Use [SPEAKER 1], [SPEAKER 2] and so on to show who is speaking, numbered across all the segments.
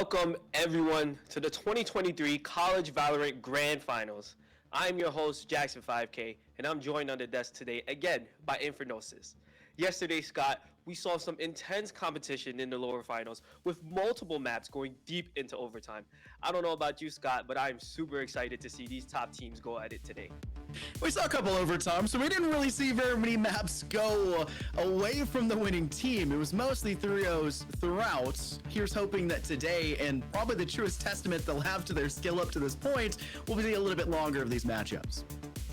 [SPEAKER 1] Welcome, everyone, to the 2023 College Valorant Grand Finals. I'm your host, Jackson5K, and I'm joined on the desk today, again, by Infernosis. Yesterday, Scott, we saw some intense competition in the lower finals, with multiple maps going deep into overtime. I don't know about you, Scott, but I'm super excited to see these top teams go at it today.
[SPEAKER 2] We saw a couple overtimes, so we didn't really see very many maps go away from the winning team. It was mostly 3-0s throughout. Here's hoping that today, and probably the truest testament they'll have to their skill up to this point, will be a little bit longer of these matchups.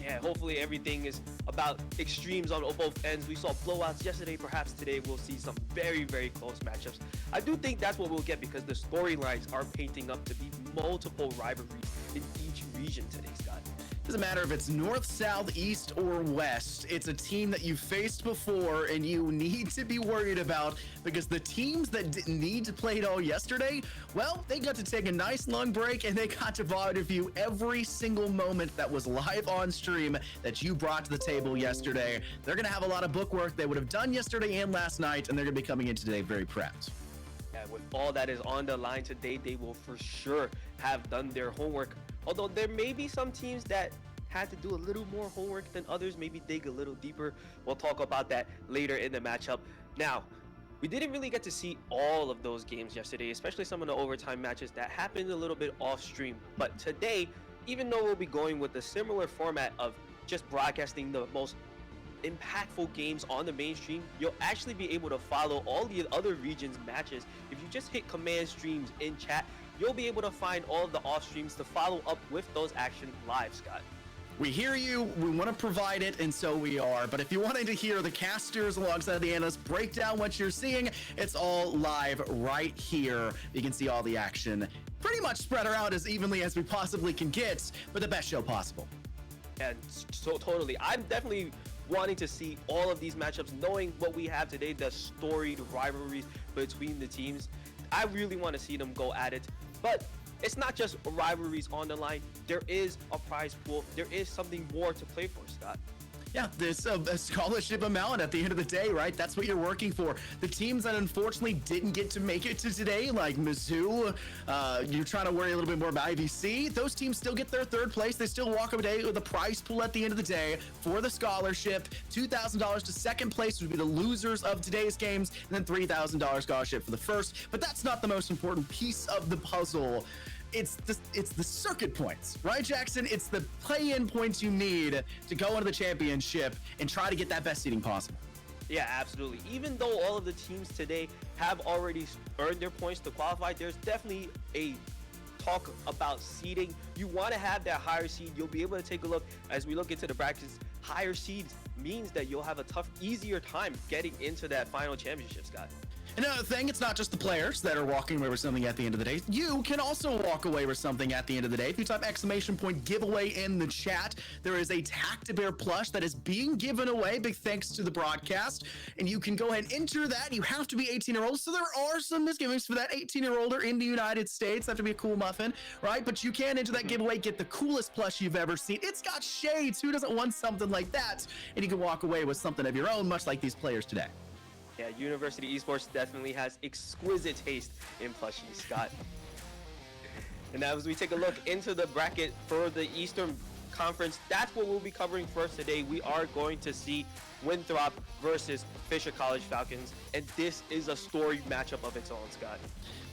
[SPEAKER 1] Yeah, hopefully everything is about extremes on both ends. We saw blowouts yesterday. Perhaps today we'll see some very, very close matchups. I do think that's what we'll get because the storylines are painting up to be multiple rivalries in each region today, Scott.
[SPEAKER 2] Doesn't matter if it's north, south, east, or west. It's a team that you've faced before and you need to be worried about because the teams that didn't need to play it all yesterday, well, they got to take a nice long break and they got to view every single moment that was live on stream that you brought to the table yesterday. They're going to have a lot of book work they would have done yesterday and last night, and they're going to be coming in today very prepped.
[SPEAKER 1] And with all that is on the line today, they will for sure have done their homework. Although there may be some teams that had to do a little more homework than others, maybe dig a little deeper. We'll talk about that later in the matchup. Now, we didn't really get to see all of those games yesterday, especially some of the overtime matches that happened a little bit off stream. But today, even though we'll be going with a similar format of just broadcasting the most impactful games on the mainstream, you'll actually be able to follow all the other regions' matches. If you just hit command streams in chat, you'll be able to find all of the off streams to follow up with those action live, Scott.
[SPEAKER 2] We hear you, we want to provide it, and so we are. But if you wanted to hear the casters alongside the analysts break down what you're seeing, it's all live right here. You can see all the action pretty much spread around as evenly as we possibly can get, but the best show possible.
[SPEAKER 1] And so totally, I'm definitely wanting to see all of these matchups, knowing what we have today, the storied rivalries between the teams. I really want to see them go at it, but it's not just rivalries on the line. There is a prize pool. There is something more to play for, Scott.
[SPEAKER 2] Yeah, there's a scholarship amount at the end of the day, right? That's what you're working for. The teams that unfortunately didn't get to make it to today, like Mizzou, you're trying to worry a little bit more about IVC. Those teams still get their third place. They still walk away with a prize pool at the end of the day for the scholarship. $2,000 to second place would be the losers of today's games, and then $3,000 scholarship for the first. But that's not the most important piece of the puzzle. It's the circuit points, right, Jackson? It's the play-in points you need to go into the championship and try to get that best seeding possible.
[SPEAKER 1] Yeah, absolutely. Even though all of the teams today have already earned their points to qualify, there's definitely a talk about seeding. You want to have that higher seed. You'll be able to take a look as we look into the brackets. Higher seeds means that you'll have a easier time getting into that final championship, Scott.
[SPEAKER 2] Another thing, it's not just the players that are walking away with something at the end of the day. You can also walk away with something at the end of the day. If you type !giveaway in the chat, there is a Tactibear plush that is being given away, big thanks to the broadcast. And you can go ahead and enter that. You have to be 18 or old, so there are some misgivings for that 18-year-older in the United States. Have to be a cool muffin, right? But you can enter that giveaway, get the coolest plush you've ever seen. It's got shades. Who doesn't want something like that? And you can walk away with something of your own, much like these players today.
[SPEAKER 1] Yeah, University Esports definitely has exquisite taste in plushies, Scott. And as we take a look into the bracket for the Eastern Conference, that's what we'll be covering first today. We are going to see Winthrop versus Fisher College Falcons, and this is a storied matchup of its own, Scott.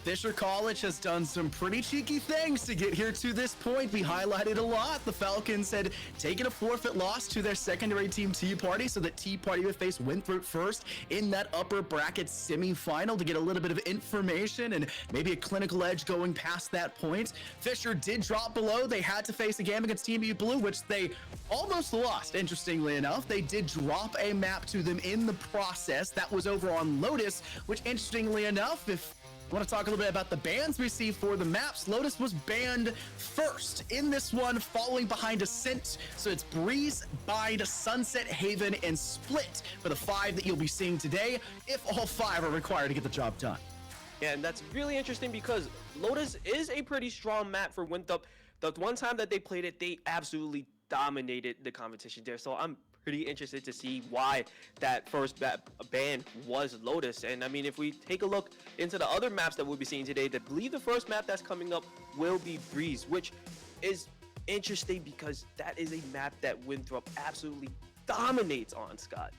[SPEAKER 2] Fisher College has done some pretty cheeky things to get here to this point. We highlighted a lot. The Falcons had taken a forfeit loss to their secondary team Tea Party, so that Tea Party would face Winthrop first in that upper bracket semifinal to get a little bit of information and maybe a clinical edge going past that point. Fisher did drop below. They had to face a game against Team Blue, which they almost lost, interestingly enough. They did drop a map to them in the process. That was over on Lotus, which interestingly enough, if I want to talk a little bit about the bans we see for the maps. Lotus was banned first in this one, following behind Ascent. So it's Breeze, Bind, Sunset, Haven, and Split for the 5 that you'll be seeing today, if all 5 are required to get the job done.
[SPEAKER 1] Yeah, and that's really interesting because Lotus is a pretty strong map for Winthrop. The one time that they played it, they absolutely dominated the competition there. So I'm pretty interested to see why that first ban was Lotus. And I mean, if we take a look into the other maps that we'll be seeing today, I believe the first map that's coming up will be Breeze, which is interesting because that is a map that Winthrop absolutely dominates on, Scott.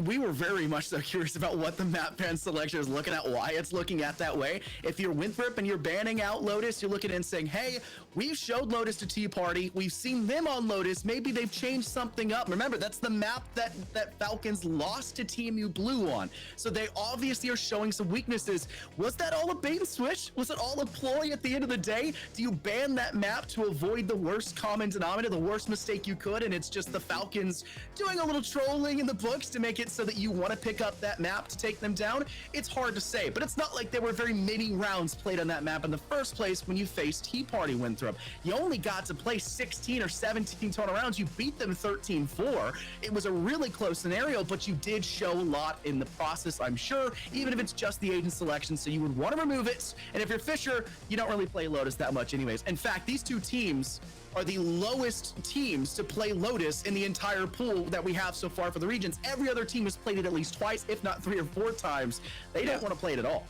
[SPEAKER 2] We were very much so curious about what the map ban selection is looking at, why it's looking at that way. If you're Winthrop and you're banning out Lotus, you're looking at it and saying, hey, we've showed Lotus to Tea Party. We've seen them on Lotus. Maybe they've changed something up. Remember, that's the map that Falcons lost to TMU Blue on. So they obviously are showing some weaknesses. Was that all a bait and switch? Was it all a ploy at the end of the day? Do you ban that map to avoid the worst common denominator, the worst mistake you could, and it's just the Falcons doing a little trolling in the books to make it so that you want to pick up that map to take them down? It's hard to say, but it's not like there were very many rounds played on that map in the first place when you faced Tea Party Winthrop. You only got to play 16 or 17 total rounds. You beat them 13-4. It was a really close scenario, but you did show a lot in the process, I'm sure, even if it's just the agent selection, so you would want to remove it. And if you're Fisher, you don't really play Lotus that much anyways. In fact, these two teams are the lowest teams to play Lotus in the entire pool that we have so far for the regions. Every other team has played it at least twice, if not 3 or 4 times. They don't want to play it at all.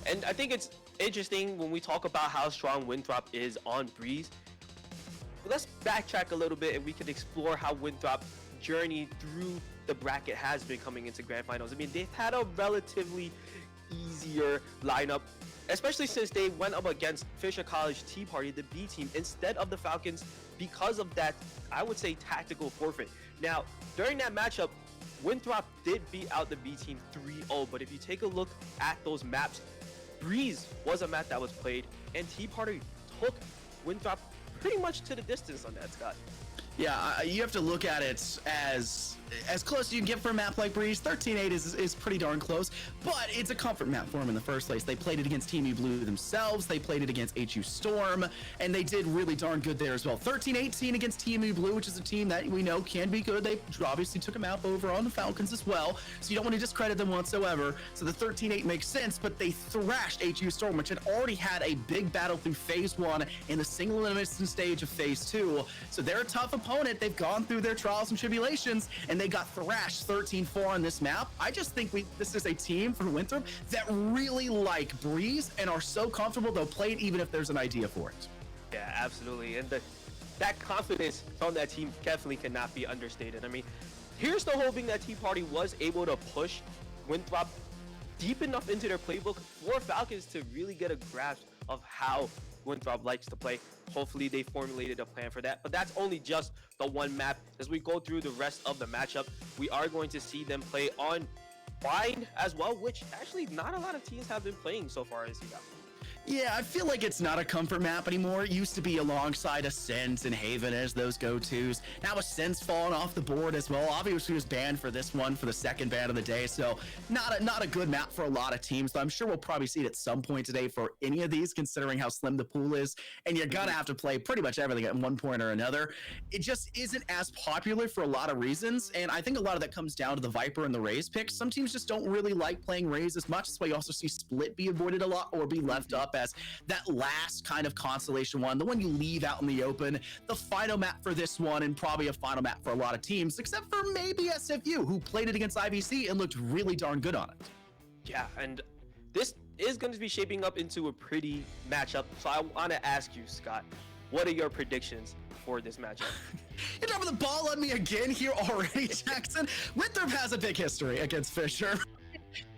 [SPEAKER 1] And I think it's interesting when we talk about how strong Winthrop is on Breeze. Let's backtrack a little bit and we can explore how Winthrop's journey through the bracket has been coming into grand finals. I mean, they've had a relatively easier lineup, especially since they went up against Fisher College Tea Party, the B team, instead of the Falcons because of that, I would say, tactical forfeit. Now, during that matchup, Winthrop did beat out the B team 3-0, but if you take a look at those maps, Breeze was a map that was played, and Tea Party took Winthrop pretty much to the distance on that, Scott.
[SPEAKER 2] Yeah, you have to look at it as close as you can get for a map like Breeze. 13-8 is pretty darn close, but it's a comfort map for them in the first place. They played it against TMU Blue themselves. They played it against HU Storm, and they did really darn good there as well. 13-18 against TMU Blue, which is a team that we know can be good. They obviously took a map over on the Falcons as well, so you don't want to discredit them whatsoever. So the 13-8 makes sense, but they thrashed HU Storm, which had already had a big battle through Phase 1 in the single elimination stage of Phase 2. So they're a tough opponent. They've gone through their trials and tribulations, and they got thrashed 13-4 on this map. I just think this is a team from Winthrop that really like Breeze and are so comfortable they'll play it even if there's an idea for it.
[SPEAKER 1] Yeah, absolutely. And that confidence from that team definitely cannot be understated. I mean, here's the hoping that Tea Party was able to push Winthrop deep enough into their playbook for Falcons to really get a grasp of how Winthrop likes to play. Hopefully they formulated a plan for that, but that's only just the one map. As we go through the rest of the matchup, we are going to see them play on Bind as well, which actually not a lot of teams have been playing so far this season.
[SPEAKER 2] Yeah, I feel like it's not a comfort map anymore. It used to be alongside Ascent and Haven as those go-tos. Now Ascent's fallen off the board as well. Obviously, was banned for this one for the second ban of the day, so not a good map for a lot of teams. But I'm sure we'll probably see it at some point today for any of these, considering how slim the pool is. And you're gonna have to play pretty much everything at one point or another. It just isn't as popular for a lot of reasons, and I think a lot of that comes down to the Viper and the Raze picks. Some teams just don't really like playing Raze as much. That's why you also see Split be avoided a lot or be left up as that last kind of consolation one, the one you leave out in the open, the final map for this one, and probably a final map for a lot of teams, except for maybe SFU, who played it against IBC and looked really darn good on it.
[SPEAKER 1] Yeah, and this is going to be shaping up into a pretty matchup, so I want to ask you, Scott, what are your predictions for this matchup?
[SPEAKER 2] You're dropping the ball on me again here already, Jackson. Winthrop has a big history against Fisher.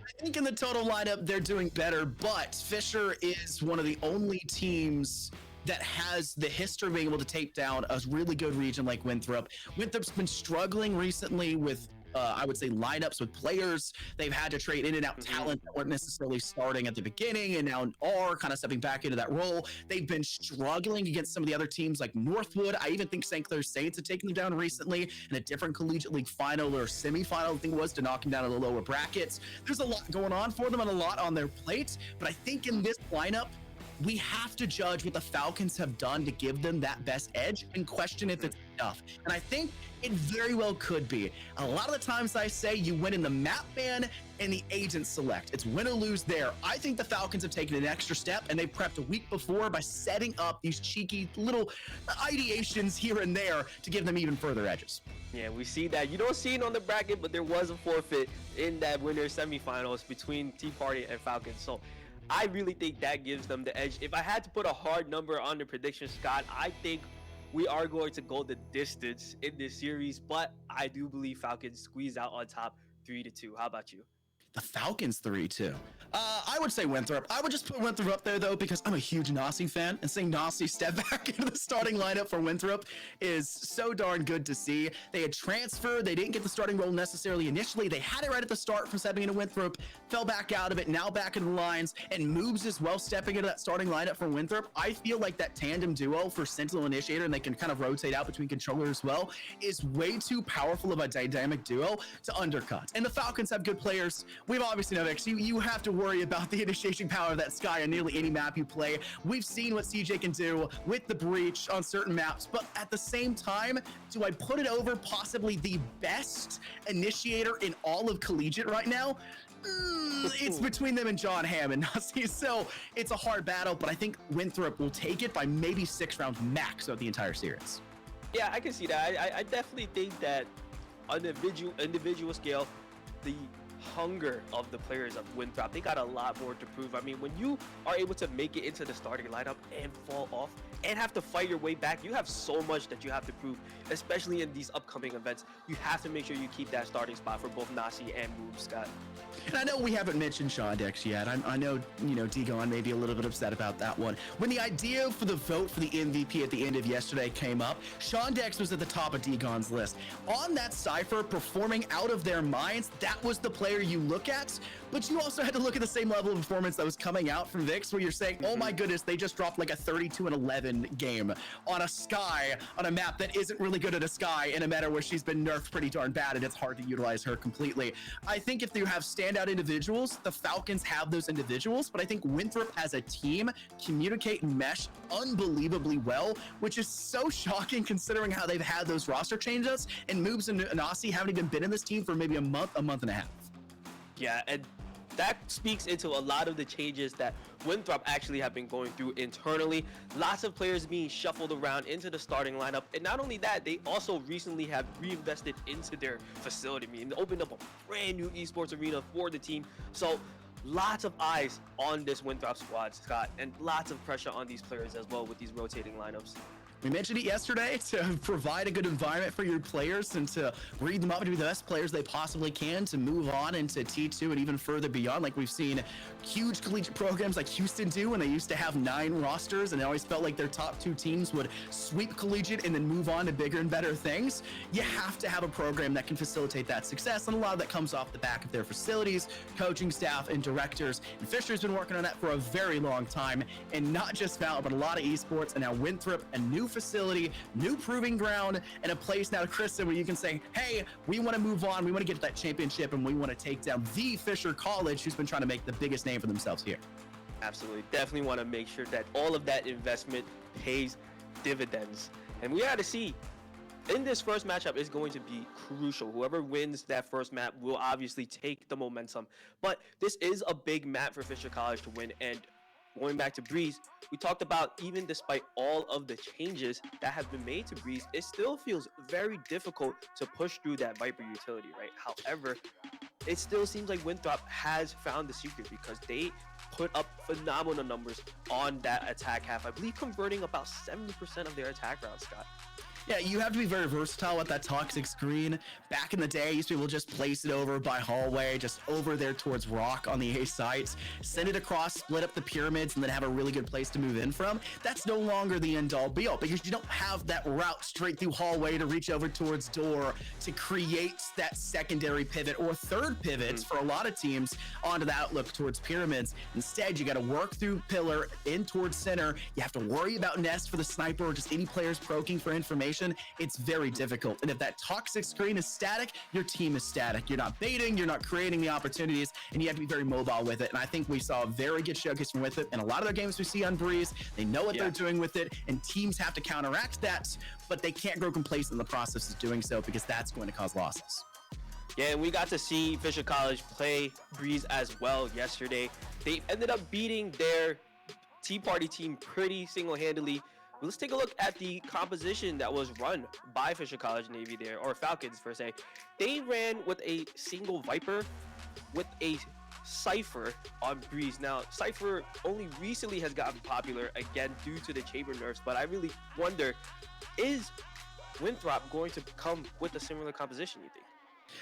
[SPEAKER 2] I think in the total lineup, they're doing better, but Fisher is one of the only teams that has the history of being able to take down a really good region like Winthrop. Winthrop's been struggling recently with I would say lineups with players. They've had to trade in and out talent that weren't necessarily starting at the beginning and now are kind of stepping back into that role. They've been struggling against some of the other teams like Northwood. I even think St. Clair Saints had taken them down recently in a different collegiate league final or semifinal, I think it was, to knock them down in the lower brackets. There's a lot going on for them and a lot on their plate, but I think in this lineup, we have to judge what the Falcons have done to give them that best edge and question if it's enough. And I think it very well could be. A lot of the times I say you win in the map ban and the agent select. It's win or lose there. I think the Falcons have taken an extra step, and they prepped a week before by setting up these cheeky little ideations here and there to give them even further edges.
[SPEAKER 1] Yeah, we see that. You don't see it on the bracket, but there was a forfeit in that winner semifinals between Tea Party and Falcons. So I really think that gives them the edge. If I had to put a hard number on the prediction, Scott, I think we are going to go the distance in this series, but I do believe Falcons squeeze out on top 3-2. How about you?
[SPEAKER 2] The Falcons 3-2. I would say Winthrop. I would just put Winthrop up there, though, because I'm a huge Nasi fan, and seeing Nasi step back into the starting lineup for Winthrop is so darn good to see. They had transferred. They didn't get the starting role necessarily initially. They had it right at the start from stepping into Winthrop, fell back out of it, now back in the lines, and Moves as well stepping into that starting lineup for Winthrop. I feel like that tandem duo for Sentinel Initiator, and they can kind of rotate out between controllers as well, is way too powerful of a dynamic duo to undercut. And the Falcons have good players. We've obviously know that you have to worry about the initiation power of that Sky on nearly any map you play. We've seen what CJ can do with the Breach on certain maps, but at the same time, do I put it over possibly the best initiator in all of Collegiate right now? It's between them and John Hamm and Nasi, so it's a hard battle, but I think Winthrop will take it by maybe 6 rounds max of the entire series.
[SPEAKER 1] Yeah, I can see that. I definitely think that on an individual scale, the hunger of the players of Winthrop, they got a lot more to prove. I mean, when you are able to make it into the starting lineup and fall off and have to fight your way back, you have so much that you have to prove, especially in these upcoming events. You have to make sure you keep that starting spot for both Nasi and Move, Scott.
[SPEAKER 2] And I know we haven't mentioned Shondex yet. I know, Degon may be a little bit upset about that one. When the idea for the vote for the MVP at the end of yesterday came up, Shondex was at the top of Degon's list. On that Cypher, performing out of their minds, that was the player you look at, but you also had to look at the same level of performance that was coming out from Vix, where you're saying, oh my goodness, they just dropped like a 32-11 game on a Sky, on a map that isn't really good at a Sky, in a meta where she's been nerfed pretty darn bad, and it's hard to utilize her completely. I think if you have standout individuals, the Falcons have those individuals, but I think Winthrop as a team communicate and mesh unbelievably well, which is so shocking considering how they've had those roster changes, and Moves and Nasi haven't even been in this team for maybe a month and a half.
[SPEAKER 1] Yeah, and that speaks into a lot of the changes that Winthrop actually have been going through internally. Lots of players being shuffled around into the starting lineup. And not only that, they also recently have reinvested into their facility. I mean, they opened up a brand new esports arena for the team. So lots of eyes on this Winthrop squad, Scott, and lots of pressure on these players as well with these rotating lineups.
[SPEAKER 2] We mentioned it yesterday, to provide a good environment for your players and to breed them up to be the best players they possibly can to move on into T2 and even further beyond. Like we've seen huge collegiate programs like Houston do when they used to have 9 rosters, and it always felt like their top 2 teams would sweep collegiate and then move on to bigger and better things. You have to have a program that can facilitate that success, and a lot of that comes off the back of their facilities, coaching staff, and directors. And Fisher's been working on that for a very long time, and not just Valorant, but a lot of esports, and now Winthrop, a new facility, new proving ground, and a place now, Kristen, where you can say, hey, we want to move on, we want to get to that championship, and we want to take down the Fisher College, who's been trying to make the biggest name for themselves here.
[SPEAKER 1] Absolutely. Definitely want to make sure that all of that investment pays dividends. And we got to see, in this first matchup is going to be crucial. Whoever wins that first map will obviously take the momentum. But this is a big map for Fisher College to win. And going back to Breeze, we talked about even despite all of the changes that have been made to Breeze, it still feels very difficult to push through that Viper utility, right? However, it still seems like Winthrop has found the secret because they put up phenomenal numbers on that attack half. I believe converting about 70% of their attack rounds, Scott.
[SPEAKER 2] Yeah, you have to be very versatile with that toxic screen. Back in the day, I used to be able to just place it over by hallway, just over there towards rock on the A sites, send it across, split up the pyramids, and then have a really good place to move in from. That's no longer the end-all be-all because you don't have that route straight through hallway to reach over towards door to create that secondary pivot or third pivots for a lot of teams onto the outlook towards pyramids. Instead, you got to work through pillar in towards center. You have to worry about nest for the sniper or just any players proking for information. information, it's very difficult. And if that toxic screen is static, your team is static. You're not baiting, you're not creating the opportunities, and you have to be very mobile with it. And I think we saw a very good showcase from with it. And a lot of their games we see on Breeze, they know what they're doing with it, and teams have to counteract that, but they can't grow complacent in the process of doing so, because that's going to cause losses.
[SPEAKER 1] Yeah, and we got to see Fisher College play Breeze as well yesterday. They ended up beating their Tea Party team pretty single-handedly. Let's take a look at the composition that was run by Fisher College Navy there, or Falcons per se. They ran with a single Viper with a Cypher on Breeze. Now, Cypher only recently has gotten popular, again, due to the chamber nerfs, but I really wonder, is Winthrop going to come with a similar composition, you think?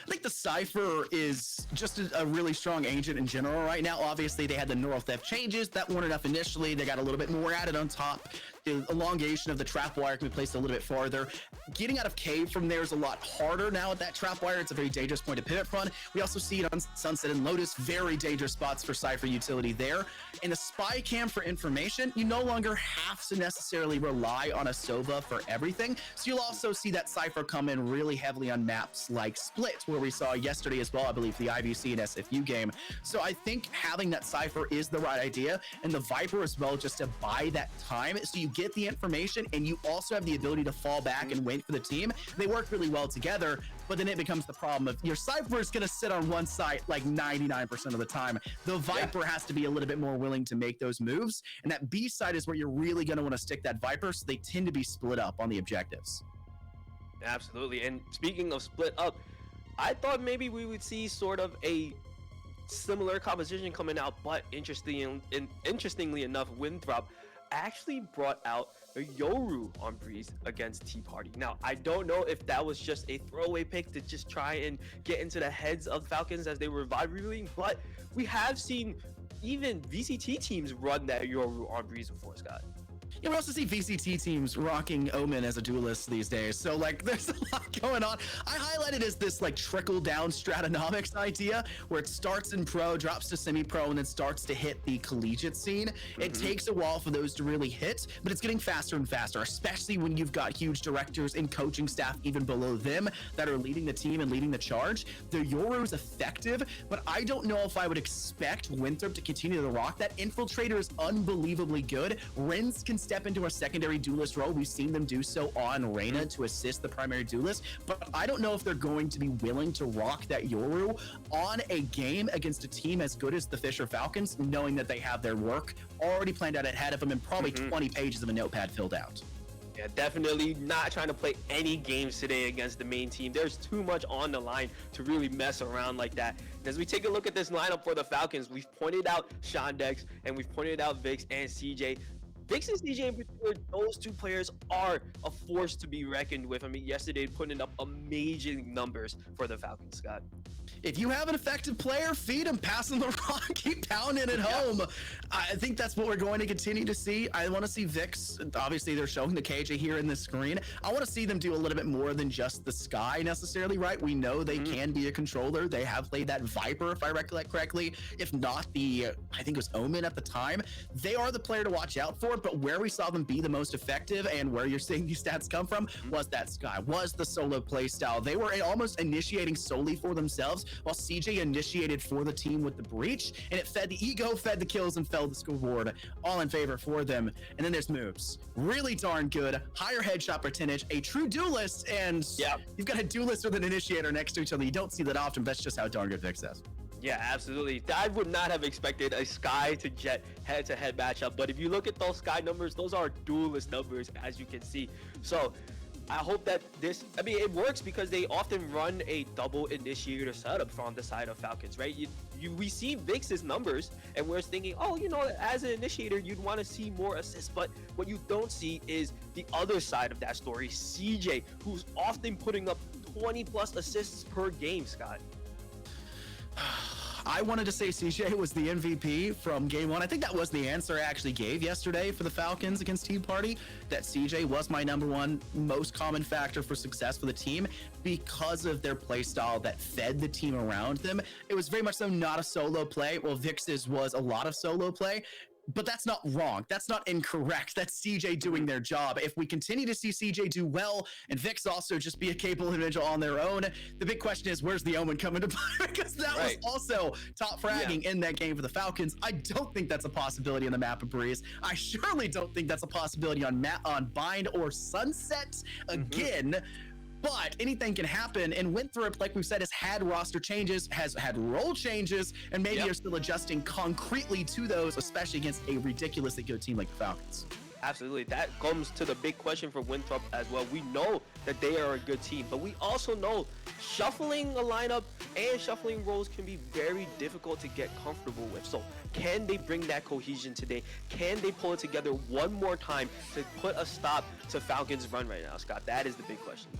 [SPEAKER 2] I think the Cypher is just a really strong agent in general right now. Obviously, they had the neural theft changes. That weren't enough initially. They got a little bit more added on top. The elongation of the trap wire can be placed a little bit farther. Getting out of cave from there is a lot harder now at that trap wire. It's a very dangerous point to pivot from. We also see it on Sunset and Lotus. Very dangerous spots for Cypher utility there. And a spy cam for information, you no longer have to necessarily rely on a Sova for everything. So you'll also see that Cypher come in really heavily on maps like Split, where we saw yesterday as well, I believe, the IVC and SFU game. So I think having that Cypher is the right idea, and the Viper as well, just to buy that time so you get the information and you also have the ability to fall back and wait for the team. They work really well together, but then it becomes the problem of your Cypher is going to sit on one side like 99% of the time. The Viper has to be a little bit more willing to make those moves, and that B side is where you're really going to want to stick that Viper, so they tend to be split up on the objectives.
[SPEAKER 1] Absolutely. And speaking of split up, I thought maybe we would see sort of a similar composition coming out, but interestingly enough, Winthrop actually brought out a Yoru on Breeze against Tea Party. Now, I don't know if that was just a throwaway pick to just try and get into the heads of Falcons as they were vibrating, but we have seen even VCT teams run that Yoru on Breeze before, Scott.
[SPEAKER 2] Yeah, we also see VCT teams rocking Omen as a duelist these days. So, like, there's a lot going on. I highlight it as this, like, trickle-down stratonomics idea, where it starts in pro, drops to semi-pro, and then starts to hit the collegiate scene. It takes a while for those to really hit, but it's getting faster and faster, especially when you've got huge directors and coaching staff even below them that are leading the team and leading the charge. The Yoru is effective, but I don't know if I would expect Winthrop to continue to rock. That Infiltrator is unbelievably good. Rens can step into a secondary duelist role. We've seen them do so on Reyna to assist the primary duelist, but I don't know if they're going to be willing to rock that Yoru on a game against a team as good as the Fisher Falcons, knowing that they have their work already planned out ahead of them and probably 20 pages of a notepad filled out.
[SPEAKER 1] Yeah, definitely not trying to play any games today against the main team. There's too much on the line to really mess around like that. And as we take a look at this lineup for the Falcons, we've pointed out Shandex and we've pointed out Vix and CJ. Vix and CJ in particular, those two players are a force to be reckoned with. I mean, yesterday putting up amazing numbers for the Falcons, Scott.
[SPEAKER 2] If you have an effective player, feed him, pass him the rock, keep pounding it home. I think that's what we're going to continue to see. I want to see Vix. Obviously, they're showing the KJ here in the screen. I want to see them do a little bit more than just the Sky necessarily, right? We know they can be a controller. They have played that Viper, if I recollect correctly. If not the, I think it was Omen at the time. They are the player to watch out for, but where we saw them be the most effective and where you're seeing these stats come from was that Sky, was the solo play style. They were almost initiating solely for themselves, while CJ initiated for the team with the breach, and it fed the ego, fed the kills, and fell the scoreboard, all in favor for them. And then there's moves. Really darn good, higher headshot percentage, a true duelist, and you've got a duelist with an initiator next to each other. You don't see that often, but that's just how darn good Vix is.
[SPEAKER 1] Yeah, absolutely. I would not have expected a Sky to Jet head-to-head matchup, but if you look at those Sky numbers, those are duelist numbers, as you can see. So I hope that this, I mean, it works because they often run a double initiator setup from the side of Falcons, right? We see Vix's numbers and we're thinking, oh, you know, as an initiator, you'd want to see more assists, but what you don't see is the other side of that story, CJ, who's often putting up 20 plus assists per game, Scott.
[SPEAKER 2] I wanted to say CJ was the MVP from game one. I think that was the answer I actually gave yesterday for the Falcons against Tea Party, that CJ was my #1 most common factor for success for the team because of their play style that fed the team around them. It was very much so not a solo play. Well, Vix's was a lot of solo play. But that's not wrong. That's not incorrect. That's CJ doing their job. If we continue to see CJ do well and Vix also just be a capable individual on their own, the big question is, where's the Omen coming to play? Because that was also top fragging in that game for the Falcons. I don't think that's a possibility on the map of Breeze. I surely don't think that's a possibility on Bind or Sunset again. But anything can happen, and Winthrop, like we've said, has had roster changes, has had role changes, and maybe are still adjusting concretely to those, especially against a ridiculously good team like the Falcons.
[SPEAKER 1] Absolutely. That comes to the big question for Winthrop as well. We know that they are a good team, but we also know shuffling a lineup and shuffling roles can be very difficult to get comfortable with. So can they bring that cohesion today? Can they pull it together one more time to put a stop to Falcons' run right now, Scott? That is the big question.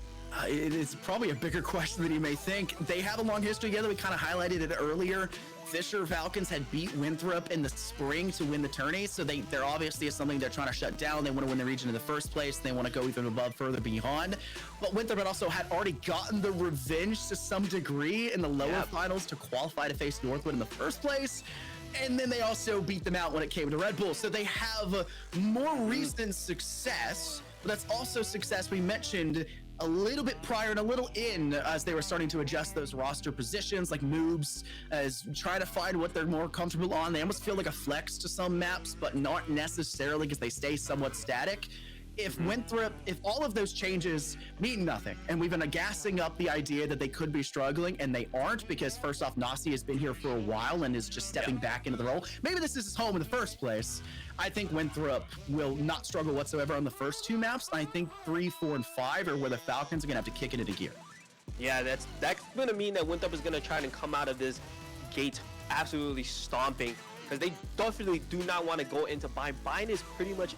[SPEAKER 2] It is probably a bigger question than you may think. They have a long history together. We kind of highlighted it earlier. Fisher Falcons had beat Winthrop in the spring to win the tourney, so they're obviously something they're trying to shut down. They want to win the region in the first place. They want to go even above, further beyond. But Winthrop also had already gotten the revenge to some degree in the lower finals to qualify to face Northwood in the first place. And then they also beat them out when it came to Red Bull. So they have more recent success, but that's also success we mentioned a little bit prior and a little in as they were starting to adjust those roster positions, like moves, as trying to find what they're more comfortable on. They almost feel like a flex to some maps, but not necessarily because they stay somewhat static. If Winthrop, if all of those changes mean nothing, and we've been gassing up the idea that they could be struggling, and they aren't, because first off, Nasi has been here for a while and is just stepping back into the role. Maybe this is his home in the first place. I think Winthrop will not struggle whatsoever on the first two maps. I think 3, 4, and 5 are where the Falcons are gonna have to kick it into gear.
[SPEAKER 1] Yeah, that's gonna mean that Winthrop is gonna try and come out of this gate absolutely stomping, because they definitely do not want to go into Bind. Bind is pretty much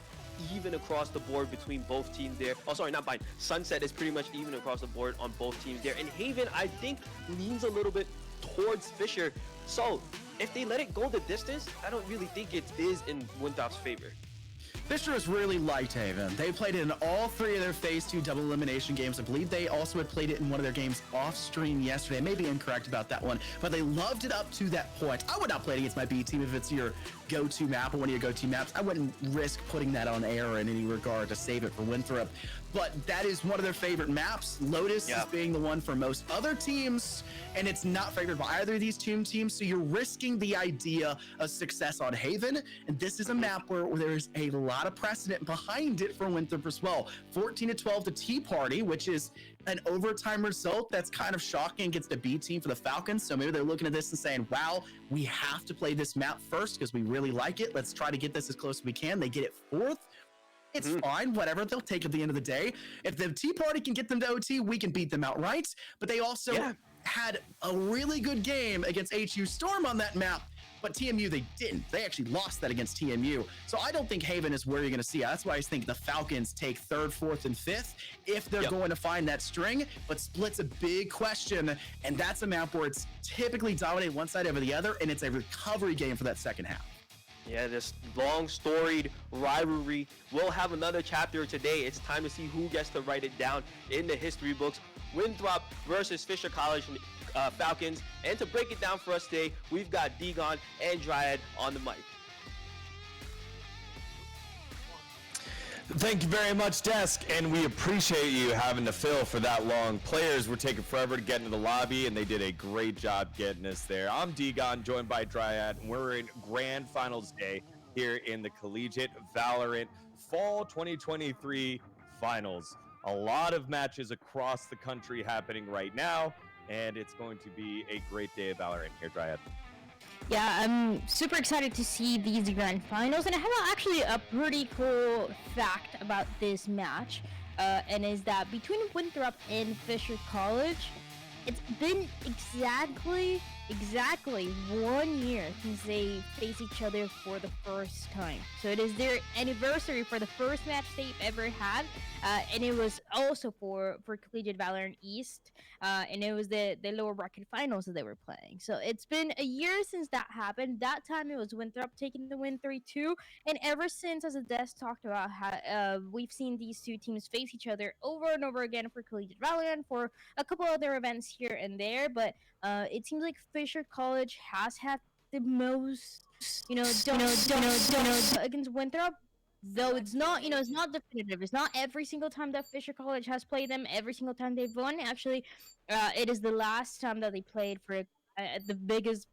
[SPEAKER 1] even across the board between both teams there. Oh, sorry, not Bind. Sunset is pretty much even across the board on both teams there. And Haven, I think, leans a little bit towards Fisher. So if they let it go the distance, I don't really think it is in Winthrop's favor.
[SPEAKER 2] Fisher has really liked Haven. They played it in all 3 of their Phase 2 double elimination games. I believe they also had played it in one of their games off stream yesterday. I may be incorrect about that one, but they loved it up to that point. I would not play it against my B team if it's your go-to map or one of your go-to maps. I wouldn't risk putting that on air in any regard to save it for Winthrop, but that is one of their favorite maps. Lotus is being the one for most other teams, and it's not favored by either of these two teams, so you're risking the idea of success on Haven, and this is a map where there's a lot of precedent behind it for Winthrop as well. 14-12 to Tea Party, which is an overtime result that's kind of shocking against a B team for the Falcons. So maybe they're looking at this and saying, wow, we have to play this map first because we really like it. Let's try to get this as close as we can. They get it 4th. It's fine, whatever. They'll take it at the end of the day. If the Tea Party can get them to OT, we can beat them outright. But they also had a really good game against HU Storm on that map. But TMU, they didn't. They actually lost that against TMU. So I don't think Haven is where you're going to see it. That's why I think the Falcons take 3rd, 4th, and 5th if they're going to find that string. But Split's a big question, and that's a map where it's typically dominated one side over the other, and it's a recovery game for that second half.
[SPEAKER 1] Yeah, this long storied rivalry. We'll have another chapter today. It's time to see who gets to write it down in the history books. Winthrop versus Fisher College Falcons. And to break it down for us today, we've got Degon and Dryad on the mic.
[SPEAKER 3] Thank you very much, Desk, and we appreciate you having to fill for that long. Players were taking forever to get into the lobby, and they did a great job getting us there. I'm Degon, joined by Dryad, and we're in Grand Finals Day here in the Collegiate Valorant Fall 2023 Finals. A lot of matches across the country happening right now, and it's going to be a great day of Valorant here, Dryad.
[SPEAKER 4] Yeah, I'm super excited to see these grand finals, and I have actually a pretty cool fact about this match, and is that between Winthrop and Fisher College, it's been exactly 1 year since they face each other for the first time. So it is their anniversary for the first match they've ever had, and it was also for Collegiate Valorant East, and it was the lower bracket finals that they were playing. So it's been a year since that happened. That time it was Winthrop taking the win 3-2, and ever since, as the desk talked about, how we've seen these two teams face each other over and over again for Collegiate Valorant, for a couple other events here and there, but it seems like Fisher College has had the most, against Winthrop. Though it's not, it's not definitive. It's not every single time that Fisher College has played them. Every single time they've won. Actually, it is the last time that they played for the biggest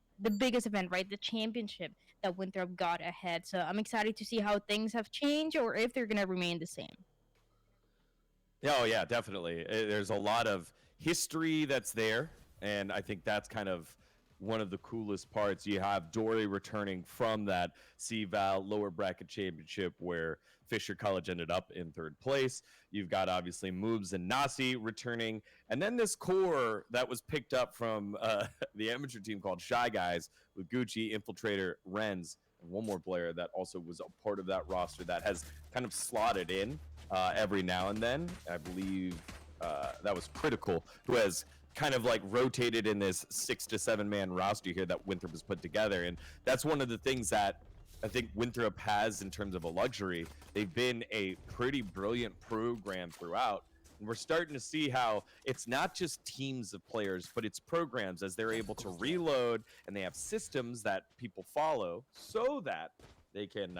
[SPEAKER 4] event, right? The championship that Winthrop got ahead. So I'm excited to see how things have changed or if they're gonna remain the same.
[SPEAKER 3] Oh yeah, definitely. There's a lot of history that's there, and I think that's kind of one of the coolest parts. You have Dory returning from that CVAL lower bracket championship where Fisher College ended up in 3rd place. You've got obviously Moobs and Nasi returning, and then this core that was picked up from the amateur team called Shy Guys with Gucci, Infiltrator, Renz, and one more player that also was a part of that roster that has kind of slotted in every now and then. I believe that was Critical, who has kind of like rotated in this 6 to 7 man roster here that Winthrop has put together. And that's one of the things that I think Winthrop has in terms of a luxury. They've been a pretty brilliant program throughout. And we're starting to see how it's not just teams of players, but it's programs as they're able to reload and they have systems that people follow so that they can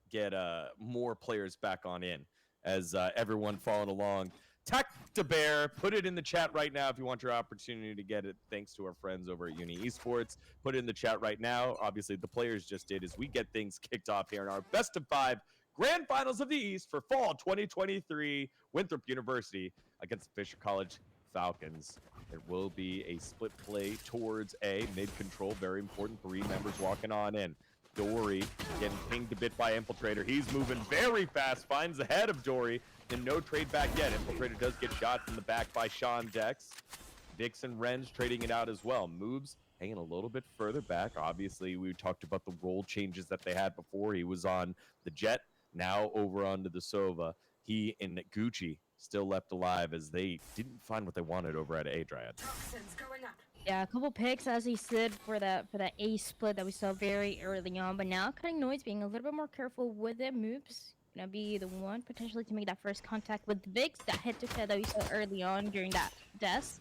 [SPEAKER 3] get more players back on in as everyone following along. Tech to Bear, put it in the chat right now if you want your opportunity to get it. Thanks to our friends over at Uni Esports. Put it in the chat right now. Obviously, the players just did as we get things kicked off here in our best of 5 Grand Finals of the East for fall 2023 Winthrop University against the Fisher College Falcons. There will be a split play towards A, mid-control, very important. 3 members walking on in. Dory getting pinged a bit by Infiltrator. He's moving very fast, finds the head of Dory, and no trade back yet. Infiltrator does get shot from the back by Sean Dex. Dixon Renz trading it out as well. Moves hanging a little bit further back. Obviously, we talked about the role changes that they had before. He was on the Jet, now over onto the Sova. He and Gucci still left alive as they didn't find what they wanted over at A Dryad.
[SPEAKER 4] Yeah, a couple picks as he slid for that A split that we saw very early on, but now Cutting Noise being a little bit more careful with their moves. Gonna be the one potentially to make that first contact with Vix, that head-to-head that we saw early on during that death.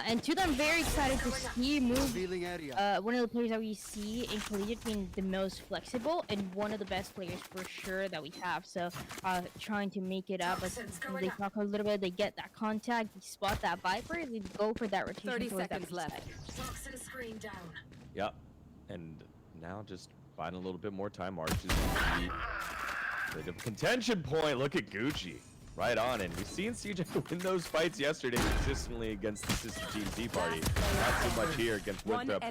[SPEAKER 4] And two, I'm very excited to see Move, one of the players that we see in Collegiate being the most flexible and one of the best players for sure that we have. So trying to make it up as they talk a little bit, they get that contact, they spot that Viper, they go for that rotation.
[SPEAKER 5] 30 seconds left.
[SPEAKER 3] Yep. And now just finding a little bit more time. Arch is the contention point. Look at Gucci. Right on, and we've seen CJ win those fights yesterday consistently against the sister team Tea Party. Not too much here against Winthrop.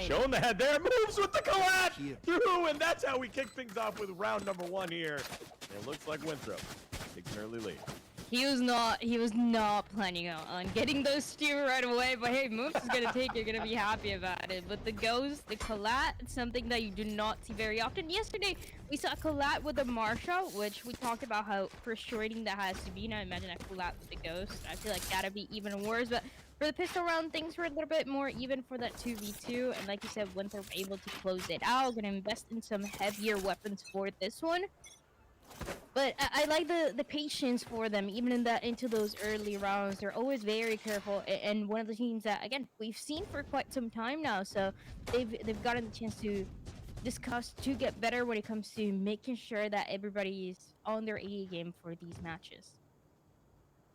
[SPEAKER 3] Showing the head there, moves with the collapse through, and that's how we kick things off with round number 1 here. It looks like Winthrop takes an early lead.
[SPEAKER 4] He was not planning on getting those two right away, but hey, Moves is gonna take, you're gonna be happy about it. But the ghost, the collat, it's something that you do not see very often. Yesterday, we saw a collat with the Marshall, which we talked about how frustrating that has to be. Now imagine a collat with the ghost. I feel like that'd be even worse, but for the pistol round, things were a little bit more even for that 2v2, and like you said, Winthrop able to close it out, gonna invest in some heavier weapons for this one. But I like the patience for them, even into those early rounds. They're always very careful, and one of the teams that, again, we've seen for quite some time now. So they've gotten the chance to discuss to get better when it comes to making sure that everybody's on their A game for these matches.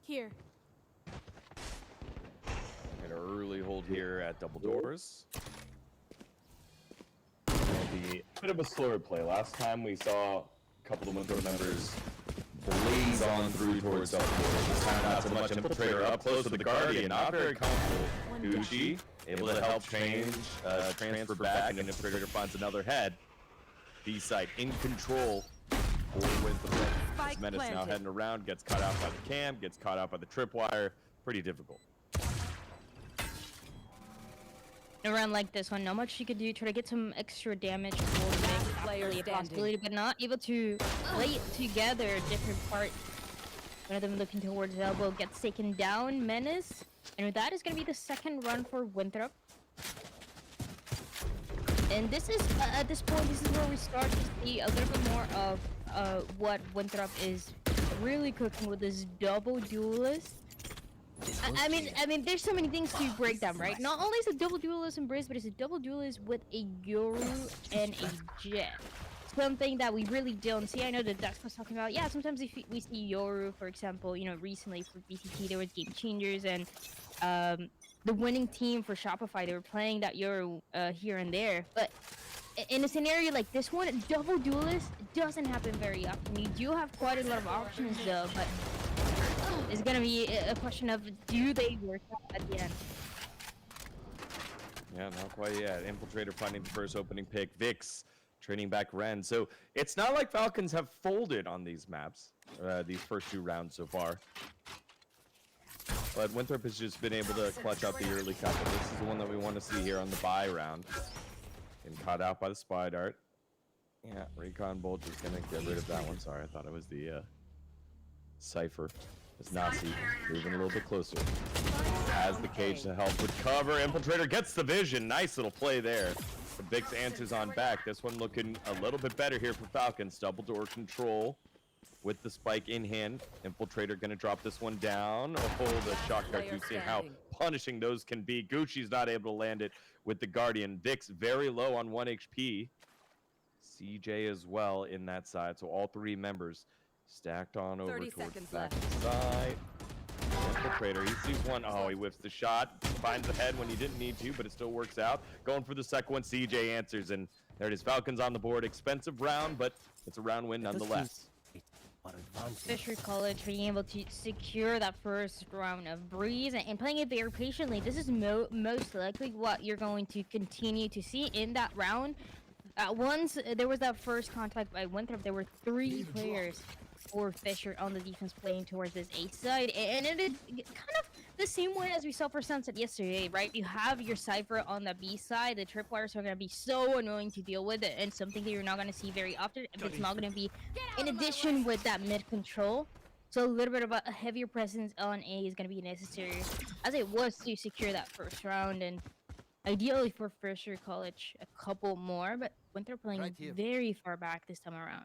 [SPEAKER 5] Here.
[SPEAKER 3] An early hold here at double doors. It'll be a bit of a slower play. Last time we saw couple of Winthrop members blaze on through towards double doors. This time not so much. Infiltrator up close with the Guardian, not very comfortable. Gucci able to help change, transfer back, and then Infiltrator finds another head. B-side in control for Winthrop. This Menace now heading around, gets caught out by the cam, gets caught out by the tripwire. Pretty difficult.
[SPEAKER 4] In a round like this one, not much you could do. Try to get some extra damage for the possibility, but not able to play it together. Different parts. One of them looking towards elbow, gets taken down. Menace, and with that is going to be the second run for Winthrop. And this is at this point, this is where we start to see a little bit more of what Winthrop is really cooking with this double duelist. I mean, there's so many things to break down, right? Not only is it double duelist in Breeze, but it's a double duelist with a Yoru and a Jet. Something that we really don't see. I know that Dax was talking about. Yeah, sometimes if we see Yoru, for example, you know, recently for BCT there was game changers, and the winning team for Shopify, they were playing that Yoru here and there. But in a scenario like this one, double duelist doesn't happen very often. You do have quite a lot of options though, but it's gonna be a question of do they work out at the end.
[SPEAKER 3] Yeah, not quite yet. Infiltrator finding the first opening pick. Vix trading back Ren. So it's not like Falcons have folded on these maps, these first 2 rounds so far. But Winthrop has just been able to clutch out the early couple. This is the one that we want to see here on the buy round. Getting caught out by the spy dart. Yeah, Recon Bolt is going to get rid of that one. Sorry, I thought it was the Cypher. It's Nasi moving a little bit closer. Has the cage to help with cover. Infiltrator gets the vision. Nice little play there. The Vix answers on back. This one looking a little bit better here for Falcons. Double door control with the spike in hand. Infiltrator going to drop this one down. Oh, the shock dart. You've seen how punishing those can be. Gucci's not able to land it with the Guardian. Vix very low on 1 HP. CJ as well in that side. So all 3 members stacked on over towards the back side. Infiltrator, he sees one. Oh, he whiffs the shot. Finds the head when he didn't need to, but it still works out. Going for the second one, CJ answers, and there it is. Falcons on the board. Expensive round, but it's a round win nonetheless.
[SPEAKER 4] Fisher College being able to secure that first round of Breeze and playing it very patiently. This is most likely what you're going to continue to see in that round. Once there was that first contact by Winthrop, there were 3 players for Fisher on the defense playing towards this A side, and it is kind of the same way as we saw for Sunset yesterday, right? You have your Cypher on the B side. The tripwires are going to be so annoying to deal with, and something that you're not going to see very often if it's not going to be in addition with that mid control. So a little bit of a heavier presence on A is going to be necessary, as it was to secure that first round, and ideally for Fisher College a couple more, but Winthrop playing very far back this time around.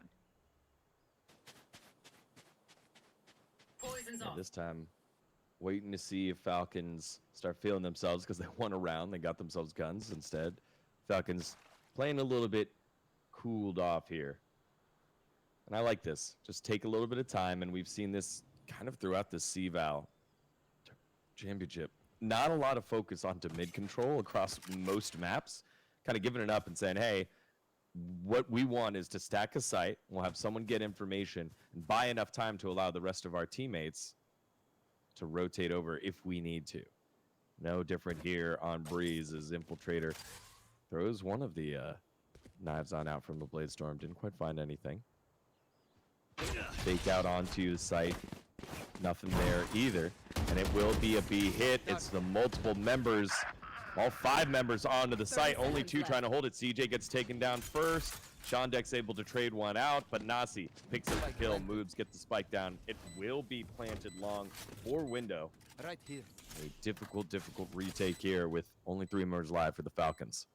[SPEAKER 3] Yeah, this time, waiting to see if Falcons start feeling themselves because they won a round. They got themselves guns instead. Falcons playing a little bit cooled off here. And I like this. Just take a little bit of time, and we've seen this kind of throughout the CVAL championship. Not a lot of focus onto mid control across most maps. Kind of giving it up and saying, hey, what we want is to stack a site. We'll have someone get information and buy enough time to allow the rest of our teammates to rotate over if we need to. No different here on Breeze as Infiltrator throws one of the knives on out from the Blade Storm. Didn't quite find anything. Fake out onto the site. Nothing there either. And it will be a B hit. It's the multiple members. All 5 members onto the site, only 2 trying to hold it. CJ gets taken down first. Shondek's able to trade one out, but Nasi picks up the kill, moves, gets the spike down. It will be planted long for Window.
[SPEAKER 6] Right here.
[SPEAKER 3] A difficult retake here with only 3 members live for the Falcons.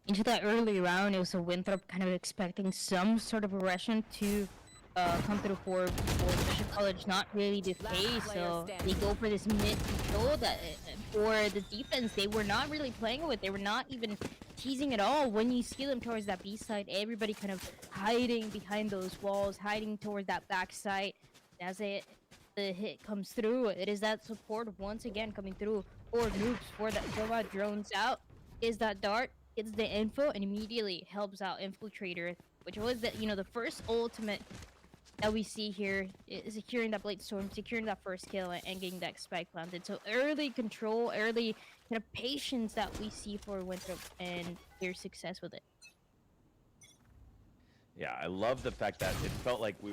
[SPEAKER 4] Into that early round, it was a Winthrop kind of expecting some sort of aggression to come through for Fisher College, not really the case. So they go for this mid control that for the defense they were not really playing with. They were not even teasing at all. When you see them towards that B side, everybody kind of hiding behind those walls, hiding towards that back side. As the hit comes through, it is that support once again coming through for Noobs for that robot drones out. Is that dart? Gets the info and immediately helps out Infiltrator, which was the first ultimate that we see here, is securing that Blade Storm, securing that first kill, and getting that spike planted. So early control, early kind of patience that we see for Winthrop and their success with it.
[SPEAKER 3] Yeah, I love the fact that it felt like we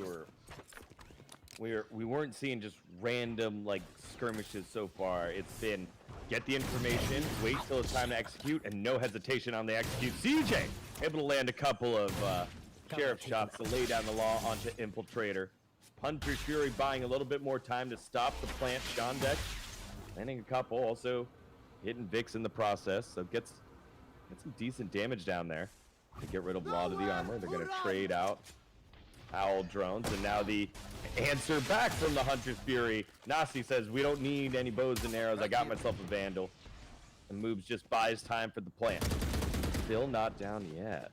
[SPEAKER 3] weren't seeing just random like skirmishes so far. It's been get the information, wait till it's time to execute, and no hesitation on the execute. CJ able to land a couple of sheriff shots to lay down the law onto Infiltrator. Hunter's Fury buying a little bit more time to stop the plant. Shondek landing a couple, also hitting Vix in the process, so gets some decent damage down there to get rid of a lot of the armor. They're going to trade out Owl drones, and now the answer back from the Hunter's Fury. Nasi says, we don't need any bows and arrows. I got myself a Vandal. And Moobs just buys time for the plant. Still not down yet.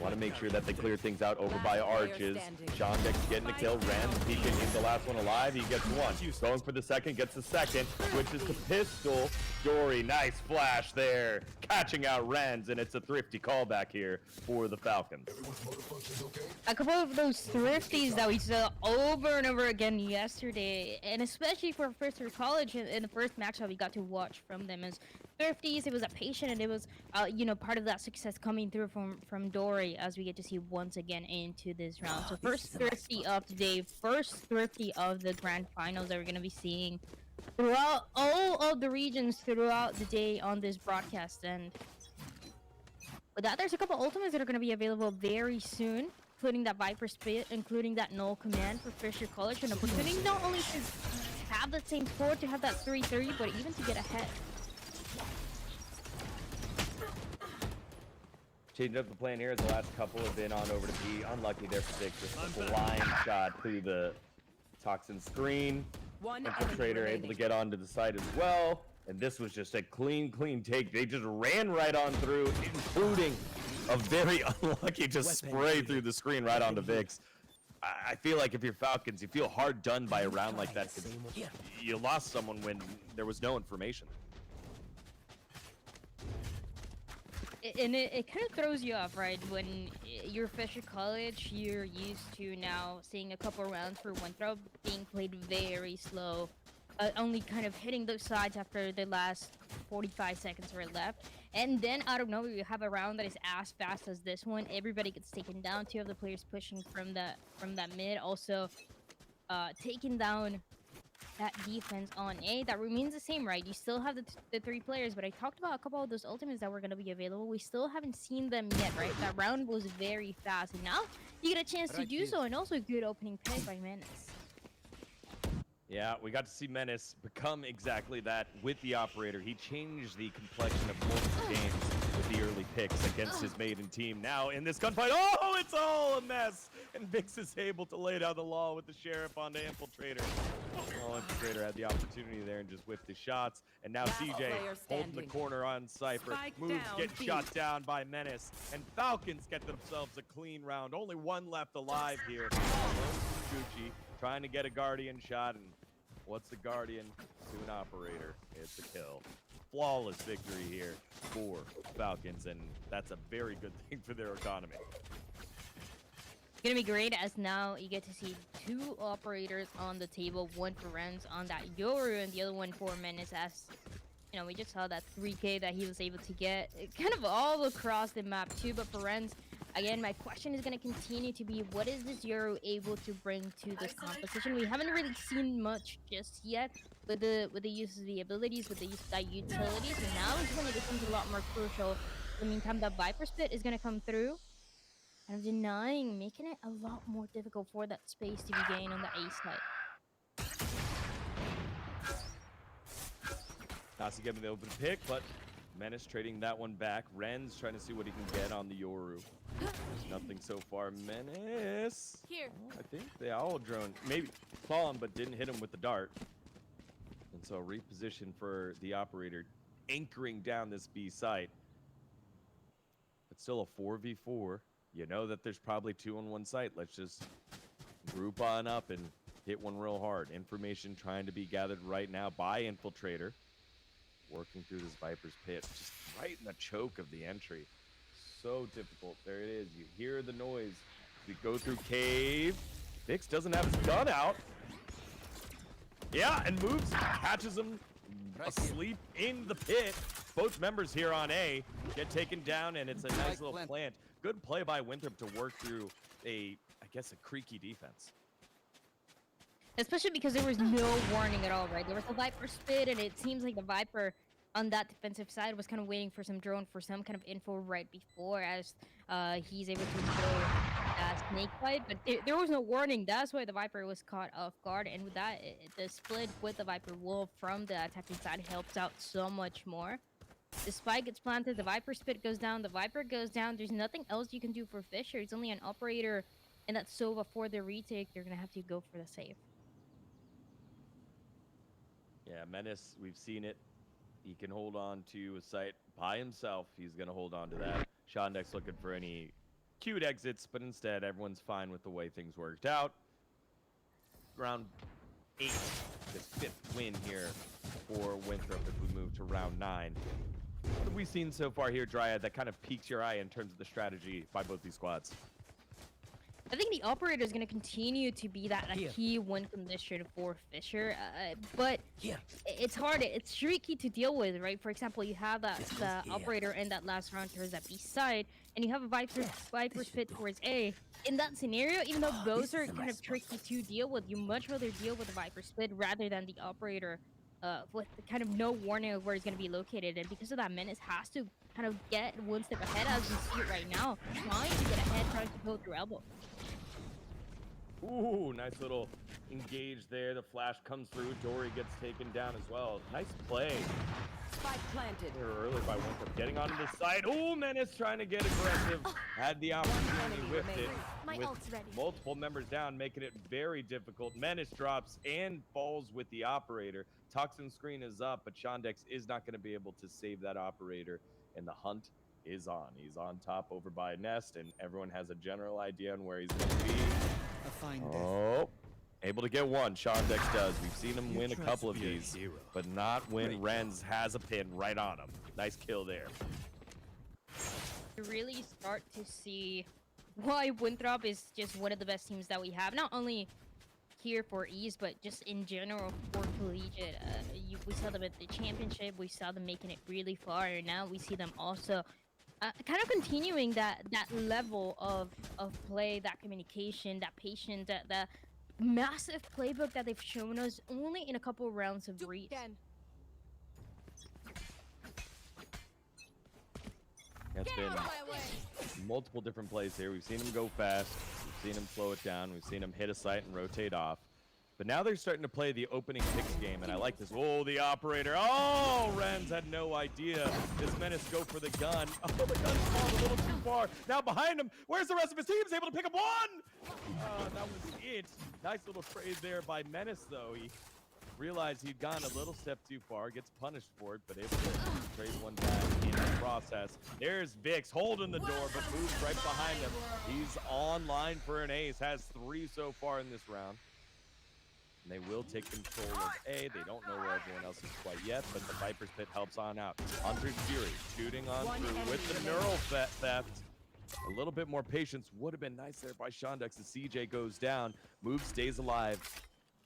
[SPEAKER 3] Want to make sure that they clear things out over by arches. Sean Dex getting the kill. Ren peeking. He's the last one alive. He gets one. Going for the second. Gets the second. Switches to pistol. Dory, nice flash there. Catching out Rens, and it's a thrifty callback here for the Falcons.
[SPEAKER 4] A couple of those thrifties that we saw over and over again yesterday, and especially for first year college in the first match that we got to watch from them as thrifties. It was a patient, and it was you know, part of that success coming through from Dory as we get to see once again into this round. So first thrifty of the day, first thrifty of the grand finals that we're gonna be seeing throughout all of the regions throughout the day on this broadcast. And with that, there's a couple ultimates that are going to be available very soon, including that Viper Spit, including that Null Command for Fisher College, an opportunity not only to have that same score, to have that 3-3, but even to get ahead.
[SPEAKER 3] Changing up the plan here as the last couple have been on over to B. Unlucky there for Vic. Just a blind shot through the Toxin screen. Infiltrator able to get onto the side as well. And this was just a clean take. They just ran right on through, including a very unlucky just spray through the screen right onto Vix. I feel like if you're Falcons, you feel hard done by a round like that because you lost someone when there was no information.
[SPEAKER 4] And it kind of throws you off, right? When you're Fisher College, you're used to now seeing a couple rounds for one throw being played very slow, only kind of hitting those sides after the last 45 seconds were left. And then out of nowhere, you have a round that is as fast as this one. Everybody gets taken down. Two of the players pushing from that mid, also taking down that defense on A. That remains the same, right? You still have the three players, but I talked about a couple of those ultimates that were going to be available. We still haven't seen them yet, right? That round was very fast, and now you get a chance to do so, and also a good opening pick by Menace.
[SPEAKER 3] Yeah, we got to see Menace become exactly that with the operator. He changed the complexion of multiple games with the early picks against his maiden team. Now in this gunfight, oh, it's all a mess! And Vix is able to lay down the law with the Sheriff onto Infiltrator. Oh, Infiltrator had the opportunity there and just whiffed the shots. And now CJ holding the corner on Cypher. Moves get shot down by Menace. And Falcons get themselves a clean round. Only one left alive here. Gucci trying to get a Guardian shot, and what's the Guardian to an operator? It's a kill. Flawless victory here for Falcons, and that's a very good thing for their economy.
[SPEAKER 4] It's gonna be great as now you get to see two operators on the table, one for Renz on that Yoru and the other one for Menace, as you know, we just saw that 3K that he was able to get kind of all across the map too. But for Renz, again, my question is going to continue to be, what is this Euro able to bring to this composition? We haven't really seen much just yet with the use of the abilities, with the use of that utility. So now is when it becomes a lot more crucial. In the meantime, that Viper Spit is going to come through and denying, making it a lot more difficult for that space to be gained on the A side.
[SPEAKER 3] Nasi giving the open pick, but Menace trading that one back. Ren's trying to see what he can get on the Yoru. Nothing so far. Menace.
[SPEAKER 5] Here.
[SPEAKER 3] I think the owl drone maybe saw him but didn't hit him with the dart. And so reposition for the operator, anchoring down this B site. But still a 4v4. You know that there's probably two on one site. Let's just group on up and hit one real hard. Information trying to be gathered right now by Infiltrator. Working through this Viper's pit, just right in the choke of the entry. So difficult. There it is. You hear the noise. We go through cave. Vix doesn't have his gun out. Yeah, and moves, catches him asleep in the pit. Both members here on A get taken down, and it's a nice little plant. Good play by Winthrop to work through I guess, a creaky defense.
[SPEAKER 4] Especially because there was no warning at all, right? There was a Viper Spit, and it seems like the Viper on that defensive side was kind of waiting for some drone, for some kind of info right before, as he's able to throw that snake bite. But there was no warning. That's why the Viper was caught off guard. And with that, the split with the Viper Wolf from the attacking side helps out so much more. The spike gets planted, the Viper Spit goes down, the Viper goes down. There's nothing else you can do for Fisher. It's only an operator and that Sova for the retake, they're gonna have to go for the save.
[SPEAKER 3] Yeah, Menace, we've seen it. He can hold on to a site by himself. He's going to hold on to that. Shondex looking for any cute exits, but instead everyone's fine with the way things worked out. Round 8, his 5th win here for Winthrop as we move to round 9. What have we seen so far here, Dryad, that kind of piques your eye in terms of the strategy by both these squads?
[SPEAKER 4] I think the operator is going to continue to be that a key win condition for Fisher, but it's hard. It's tricky to deal with, right? For example, you have the operator in that last round towards that B side, and you have a Viper's pit towards A. In that scenario, even though those are kind of tricky to deal with, you much rather deal with the Viper's pit rather than the operator with kind of no warning of where it's going to be located. And because of that, Menace has to kind of get one step ahead, as you see it right now, trying to get ahead, trying to go through elbow.
[SPEAKER 3] Ooh, nice little engage there. The flash comes through. Dory gets taken down as well. Nice play.
[SPEAKER 5] Spike planted.
[SPEAKER 3] They were early by Winthrop getting onto the side. Ooh, Menace trying to get aggressive. Had the opportunity, whiffed it.
[SPEAKER 5] My
[SPEAKER 3] With
[SPEAKER 5] ult's ready.
[SPEAKER 3] multiple members down, making it very difficult. Menace drops and falls with the operator. Toxin screen is up, but Shondex is not going to be able to save that operator. And the hunt is on. He's on top over by Nest, and everyone has a general idea on where he's going to be. Oh, able to get one. Shondex does. We've seen him win a couple of these, but not when Renz has a pin right on him. Nice kill there.
[SPEAKER 4] You really start to see why Winthrop is just one of the best teams that we have. Not only here for East, but just in general for collegiate. We saw them at the championship. We saw them making it really far, and now we see them also kind of continuing that level of play, that communication, that patience, that massive playbook that they've shown us only in a couple of rounds of reach.
[SPEAKER 3] It's been multiple different plays here. We've seen him go fast. We've seen him slow it down. We've seen him hit a site and rotate off. But now they're starting to play the opening picks game, and I like this. Oh, the operator. Oh, Renz had no idea. Does Menace go for the gun? Oh, the gun's fallen a little too far. Now behind him, where's the rest of his team? He's able to pick up one. That was it. Nice little trade there by Menace, though. He realized he'd gone a little step too far, gets punished for it, but able to trade one back in the process. There's Vix holding the door, but moves right behind him. He's online for an ace, has 3 so far in this round. And they will take control of A. They don't know where everyone else is quite yet, but the Viper's Pit helps on out. On through Fury, shooting on through with the neural theft. A little bit more patience would have been nice there by Shondex as CJ goes down. Move stays alive.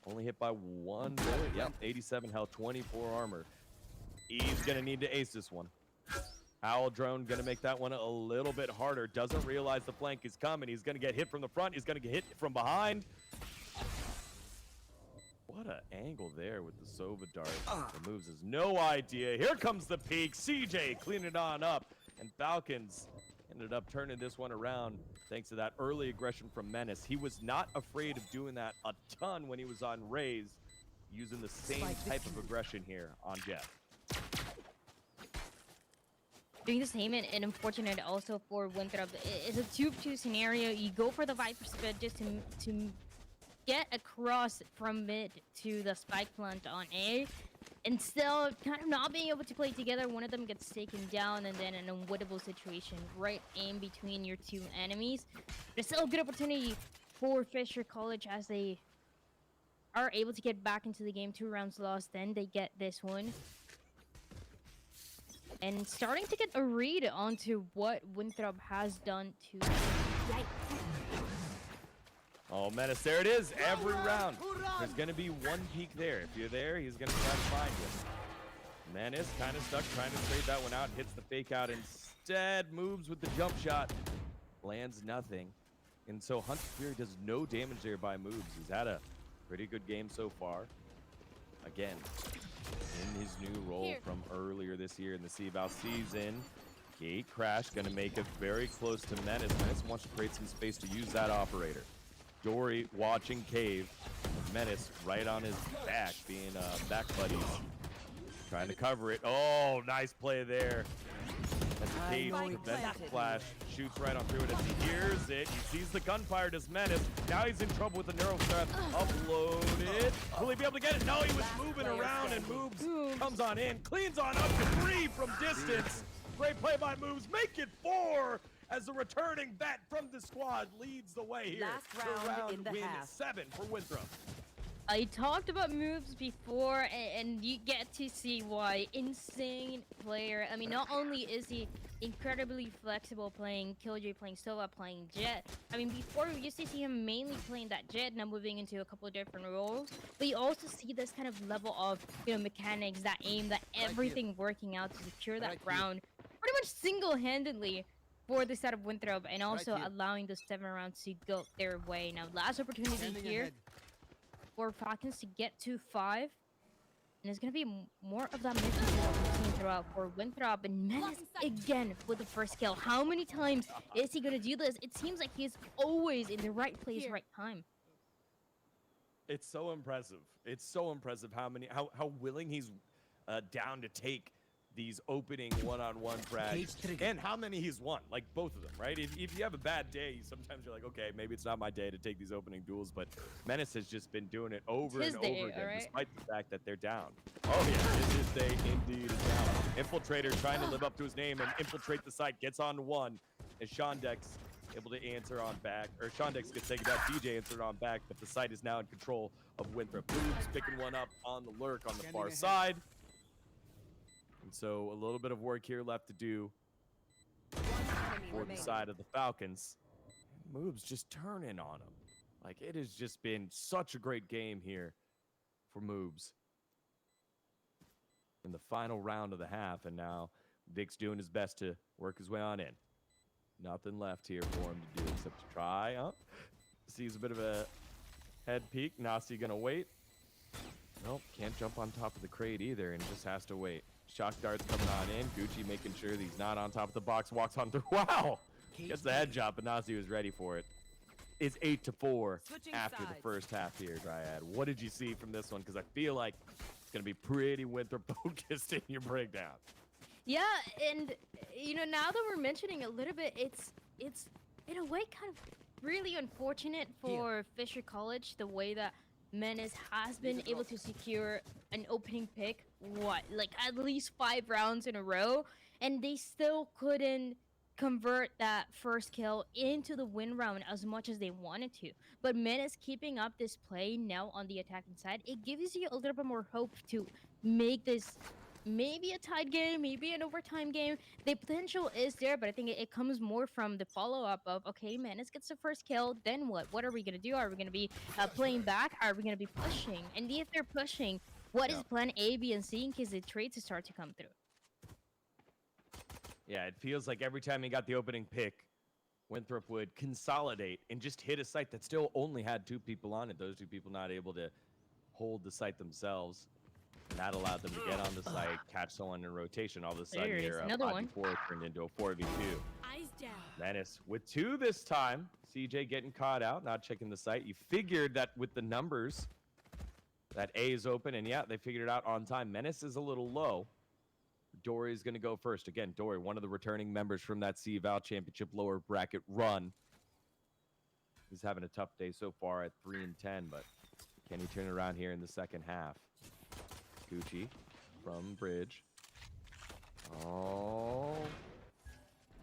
[SPEAKER 3] Only hit by 1 bullet. Yep, 87 health, 24 armor. He's going to need to ace this one. Owl Drone going to make that one a little bit harder. Doesn't realize the flank is coming. He's going to get hit from the front. He's going to get hit from behind. What an angle there with the Sova dart. The moves has no idea. Here comes the peak. CJ cleaning it on up. And Falcons ended up turning this one around thanks to that early aggression from Menace. He was not afraid of doing that a ton when he was on Raze, using the same type of aggression here on Jeff.
[SPEAKER 4] Doing the same, and unfortunate also for Winthrop. It's a 2-2 scenario. You go for the Viper's Pit just to get across from mid to the spike plant on A, and still kind of not being able to play together. One of them gets taken down, and then an unwinnable situation right in between your 2 enemies. But still a good opportunity for Fisher College as they are able to get back into the game. 2 rounds lost, then they get this one. And starting to get a read onto what Winthrop has done to...
[SPEAKER 3] Oh, Menace, there it is. Every round, there's going to be one peak there. If you're there, he's going to try to find you. Menace kind of stuck, trying to trade that one out. Hits the fake out instead. Moves with the jump shot. Lands nothing. And so Hunter Fury does no damage there by moves. He's had a pretty good game so far. Again, in his new role from earlier this year in the CVAL season. Gate crash, going to make it very close to Menace. Menace wants to create some space to use that operator. Dory watching Cave. Menace right on his back, being back buddies. Trying to cover it. Oh, nice play there. As the cage
[SPEAKER 5] know it
[SPEAKER 3] prevents the
[SPEAKER 5] planted.
[SPEAKER 3] flash, shoots right on through it as he hears it. He sees the gunfire as Menace. Now he's in trouble with the narrow threat. Uploaded. Will he be able to get it? No, he was moving around and moves. Comes on in, cleans on up to 3 from distance. Great play by Moves. Make it 4 as the returning vet from the squad leads the way here.
[SPEAKER 5] Last
[SPEAKER 3] to
[SPEAKER 5] round in the
[SPEAKER 3] win
[SPEAKER 5] half.
[SPEAKER 3] 7 for Winthrop.
[SPEAKER 4] I talked about moves before, and you get to see why. Insane player. I mean, not only is he incredibly flexible playing Killjoy, playing Sova, playing Jet. I mean, before we used to see him mainly playing that Jet, now moving into a couple of different roles. But you also see this kind of level of, mechanics, that aim, that everything working out to secure that round pretty much single-handedly for the side of Winthrop, and also allowing the 7 rounds to go their way. Now, last opportunity here for Falcons to get to 5. And it's going to be more of that mission team throughout for Winthrop. And Menace again with the first kill. How many times is he going to do this? It seems like he's always in the right place, right time.
[SPEAKER 3] It's so impressive. It's so impressive how willing he's down to take these opening one-on-one frags and how many he's won, like both of them, right? If you have a bad day, sometimes you're like, okay, maybe it's not my day to take these opening duels, but Menace has just been doing it over and over again, despite the fact that they're down. Oh yeah, this day indeed is down. Infiltrator trying to live up to his name and infiltrate the site, gets on 1, as Shondex able to answer on back, or Shondex gets taken out, DJ answered on back, but the site is now in control of Winthrop. Boobs picking one up on the lurk on the far side. And so a little bit of work here left to do for the side of the Falcons. Moves just turning on him. Like, it has just been such a great game here for Moves. In the final round of the half, and now Vic's doing his best to work his way on in. Nothing left here for him to do except to try. Sees a bit of a head peek. Nasi gonna wait. Nope, can't jump on top of the crate either, and just has to wait. Shock darts coming on in. Gucci making sure that he's not on top of the box. Walks on through. Wow! Gets the head drop, but Nasi was ready for it. It's 8-4 after the first half here, Dryad. What did you see from this one? Because I feel like it's going to be pretty Winthrop focused in your breakdown.
[SPEAKER 4] Yeah, and, now that we're mentioning a little bit, it's in a way kind of really unfortunate for Fisher College, the way that Menace has been able to secure an opening pick, like at least 5 rounds in a row, and they still couldn't convert that first kill into the win round as much as they wanted to. But Menace keeping up this play now on the attacking side, it gives you a little bit more hope to make this maybe a tied game, maybe an overtime game. The potential is there, but I think it comes more from the follow-up of, okay, Menace gets the first kill, then what? What are we going to do? Are we going to be playing back? Are we going to be pushing? And if they're pushing, what is plan A, B, and C in case the trades start to come through?
[SPEAKER 3] Yeah, it feels like every time he got the opening pick, Winthrop would consolidate and just hit a site that still only had 2 people on it. Those 2 people not able to hold the site themselves. And that allowed them to get on the site, catch someone in rotation. All of a sudden, here, a 5v4 turned into a 4v2.
[SPEAKER 5] Eyes down.
[SPEAKER 3] Menace with 2 this time. CJ getting caught out, not checking the site. You figured that with the numbers, that A is open, and yeah, they figured it out on time. Menace is a little low. Dory is going to go first. Again, Dory, one of the returning members from that CVAL Championship lower bracket run. He's having a tough day so far at 3-10, but can he turn it around here in the second half? Gucci from Bridge. Oh.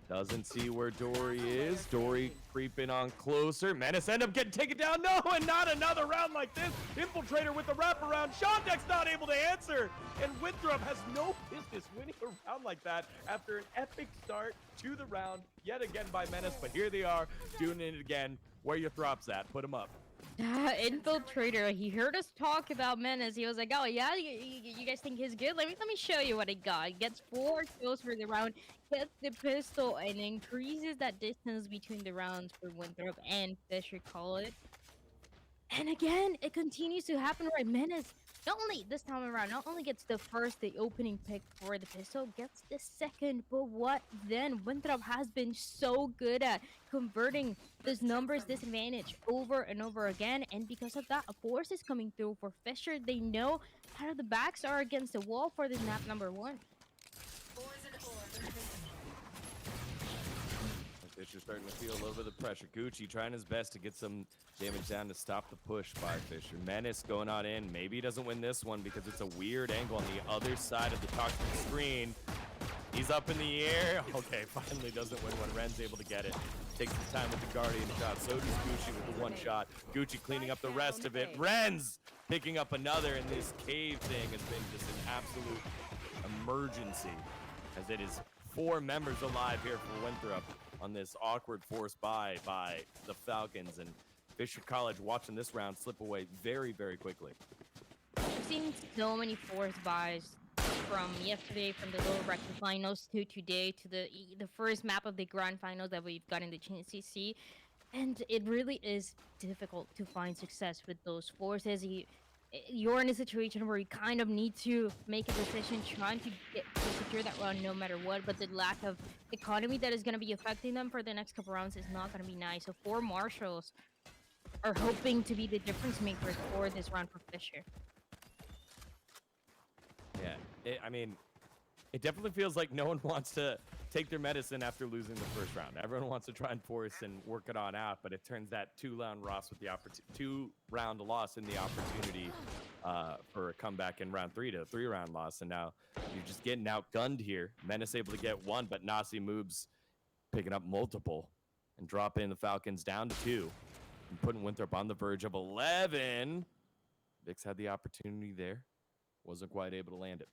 [SPEAKER 3] Doesn't see where Dory is. Dory creeping on closer. Menace end up getting taken down. No, and not another round like this. Infiltrator with the wraparound. Shondex not able to answer. And Winthrop has no business winning a round like that after an epic start to the round yet again by Menace. But here they are doing it again. Where your throps at? Put them up.
[SPEAKER 4] Infiltrator, he heard us talk about Menace. He was like, oh yeah, you guys think he's good? Let me show you what he got. He gets 4 kills for the round, gets the pistol, and increases that distance between the rounds for Winthrop and Fisher College. And again, it continues to happen right. Menace, not only this time around, not only gets the opening pick for the pistol, gets the second, but what then? Winthrop has been so good at converting this numbers disadvantage over and over again, and because of that, a force is coming through for Fisher. They know how the backs are against the wall for this map number 1.
[SPEAKER 3] Fisher's starting to feel a little bit of pressure. Gucci trying his best to get some damage down to stop the push by Fisher. Menace going on in. Maybe he doesn't win this one because it's a weird angle on the other side of the toxic screen. He's up in the air. Okay, finally doesn't win one. Ren's able to get it. Takes the time with the Guardian shot. So does Gucci with the one shot. Gucci cleaning up the rest of it. Ren's picking up another, and this cave thing has been just an absolute emergency, as it is 4 members alive here for Winthrop on this awkward forced by the Falcons, and Fisher College watching this round slip away very, very quickly.
[SPEAKER 4] I've seen so many forced buys from yesterday, from the lower bracket finals to today, to the first map of the grand finals that we've gotten the chance to see, and it really is difficult to find success with those forces. You're in a situation where you kind of need to make a decision, trying to secure that round no matter what, but the lack of economy that is going to be affecting them for the next couple rounds is not going to be nice. So 4 marshals are hoping to be the difference makers for this round for Fisher.
[SPEAKER 3] Yeah, I mean, it definitely feels like no one wants to take their medicine after losing the first round. Everyone wants to try and force and work it on out, but it turns that 2-round loss with the 2-round loss in the opportunity for a comeback in round 3 to a 3-round loss, and now you're just getting outgunned here. Menace able to get 1, but Nasi moves, picking up multiple and dropping the Falcons down to 2 and putting Winthrop on the verge of 11. Vix had the opportunity there, wasn't quite able to land it.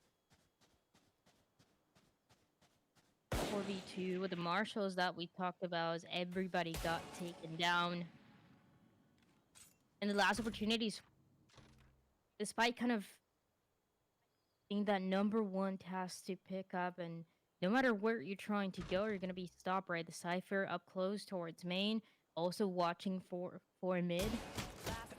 [SPEAKER 4] 4v2 with the marshals that we talked about, as everybody got taken down. And the last opportunities, despite kind of being that #1 task to pick up, and no matter where you're trying to go, you're going to be stopped, right? The Cypher up close towards main, also watching for mid.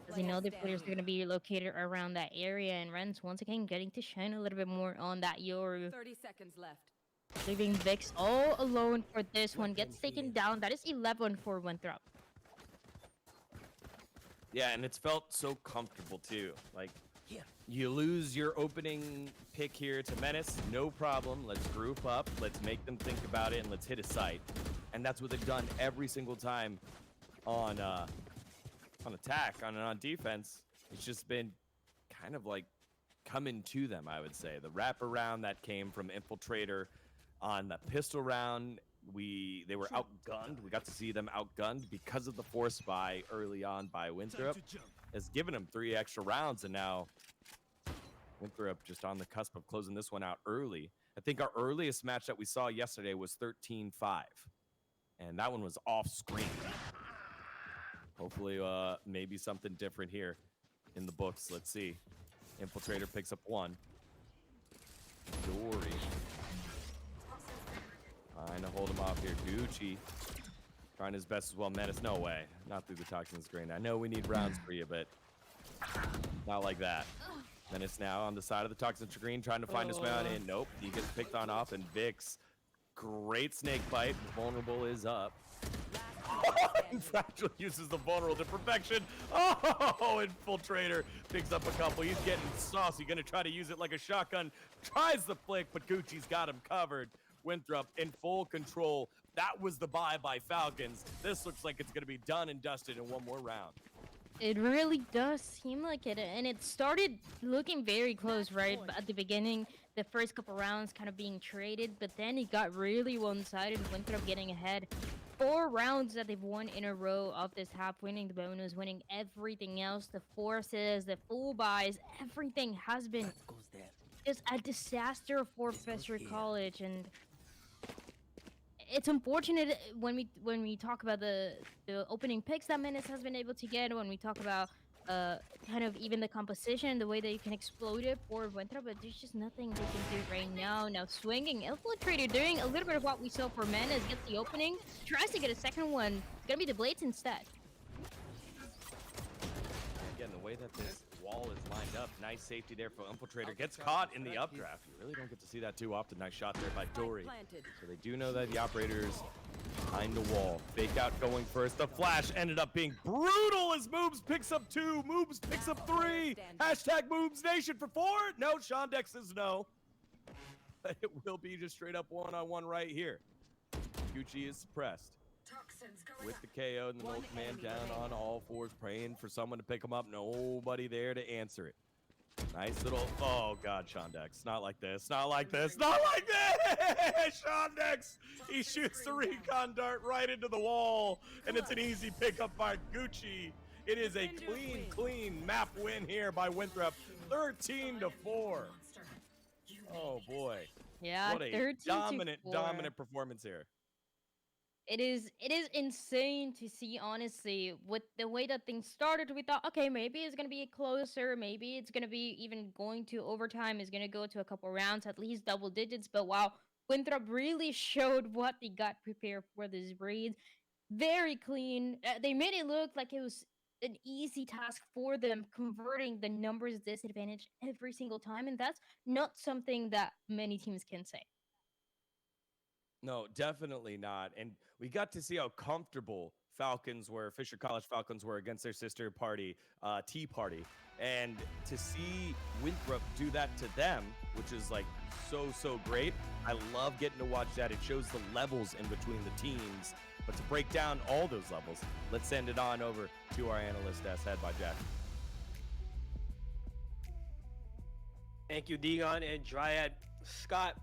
[SPEAKER 4] As you know, the players are going to be located around that area, and Ren's once again getting to shine a little bit more on that Yoru.
[SPEAKER 5] 30 seconds left.
[SPEAKER 4] Leaving Vix all alone for this one. Gets taken down. That is 11 for Winthrop.
[SPEAKER 3] Yeah, and it's felt so comfortable too. Like, you lose your opening pick here to Menace, no problem. Let's group up, let's make them think about it, and let's hit a site. And that's what they've done every single time on attack, on defense. It's just been kind of like coming to them, I would say. The wraparound that came from Infiltrator on the pistol round, they were outgunned. We got to see them outgunned because of the force buy early on by Winthrop. Has given them 3 extra rounds, and now Winthrop just on the cusp of closing this one out early. I think our earliest match that we saw yesterday was 13-5, and that one was off screen. Hopefully, maybe something different here in the books. Let's see. Infiltrator picks up 1. Dory trying to hold him off here. Gucci trying his best as well. Menace, no way. Not through the toxin screen. I know we need rounds for you, but not like that. Menace now on the side of the toxin screen trying to find his way on in. Nope, he gets picked on off, and Vix, great snake bite. Vulnerable is up. And Fragile uses the vulnerable to perfection. Oh, Infiltrator picks up a couple. He's getting saucy. Gonna try to use it like a shotgun. Tries the flick, but Gucci's got him covered. Winthrop in full control. That was the buy by Falcons. This looks like it's gonna be done and dusted in one more round.
[SPEAKER 4] It really does seem like it, and it started looking very close, right? But at the beginning, the first couple rounds kind of being traded, but then it got really one-sided. Winthrop getting ahead. 4 rounds that they've won in a row of this half, winning the bonus, winning everything else, the forces, the full buys, everything has been just a disaster for Fisher College, and it's unfortunate when we talk about the opening picks that Menace has been able to get, when we talk about kind of even the composition, the way that you can explode it for Winthrop, but there's just nothing they can do right now. Now swinging, Infiltrator doing a little bit of what we saw for Menace, gets the opening, tries to get a second one. It's gonna be the Blades instead.
[SPEAKER 3] Again, the way that this wall is lined up, nice safety there for Infiltrator. Gets caught in the updraft. You really don't get to see that too often. Nice shot there by Dory. So they do know that the operator's behind the wall. Fake out going first. The flash ended up being brutal as Moobs picks up 2. Moobs picks up 3. Hashtag Moobs Nation for 4. No, Shondex says no. It will be just straight up one-on-one right here. Gucci is suppressed. with the KO and the
[SPEAKER 5] One
[SPEAKER 3] milkman
[SPEAKER 5] enemy
[SPEAKER 3] down
[SPEAKER 5] remaining.
[SPEAKER 3] on all fours, praying for someone to pick him up. Nobody there to answer it. Nice little, oh God, Shondex. Not like this, not like this, not like this! Shondex, he shoots the recon dart right into the wall, and it's an easy pickup by Gucci. It is a clean map win here by Winthrop, 13-4. Oh boy.
[SPEAKER 4] Yeah,
[SPEAKER 3] What a
[SPEAKER 4] 13 to
[SPEAKER 3] dominant
[SPEAKER 4] 4.
[SPEAKER 3] performance here.
[SPEAKER 4] It is insane to see, honestly. With the way that things started, we thought, okay, maybe it's gonna be closer, maybe it's gonna be even going to overtime, it's gonna go to a couple rounds, at least double digits. But wow, Winthrop really showed what they got prepared for this breed. Very clean. They made it look like it was an easy task for them, converting the numbers disadvantage every single time, and that's not something that many teams can say.
[SPEAKER 3] No, definitely not. And we got to see how comfortable Falcons were, Fisher College Falcons were against their sister party, Tea Party. And to see Winthrop do that to them, which is like so great. I love getting to watch that. It shows the levels in between the teams. But to break down all those levels, let's send it on over to our analyst S head by Jack.
[SPEAKER 1] Thank you, Digon and Dryad. Scott,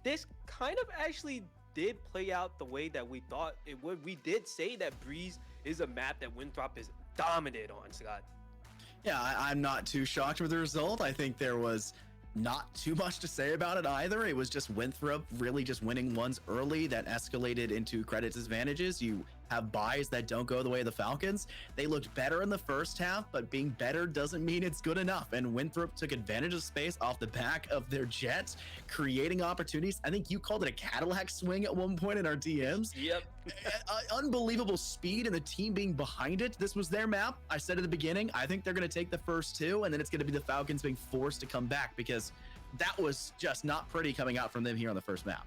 [SPEAKER 1] this kind of actually did play out the way that we thought it would. We did say that Breeze is a map that Winthrop is dominant on, Scott.
[SPEAKER 2] Yeah, I'm not too shocked with the result. I think there was not too much to say about it either. It was just Winthrop really just winning ones early that escalated into credit advantages. You have buys that don't go the way of the Falcons. They looked better in the first half, but being better doesn't mean it's good enough. And Winthrop took advantage of space off the back of their jet, creating opportunities. I think you called it a Cadillac swing at one point in our DMs.
[SPEAKER 1] Yep.
[SPEAKER 2] Unbelievable speed and the team being behind it. This was their map. I said at the beginning, I think they're going to take the first two, and then it's going to be the Falcons being forced to come back, because that was just not pretty coming out from them here on the first map.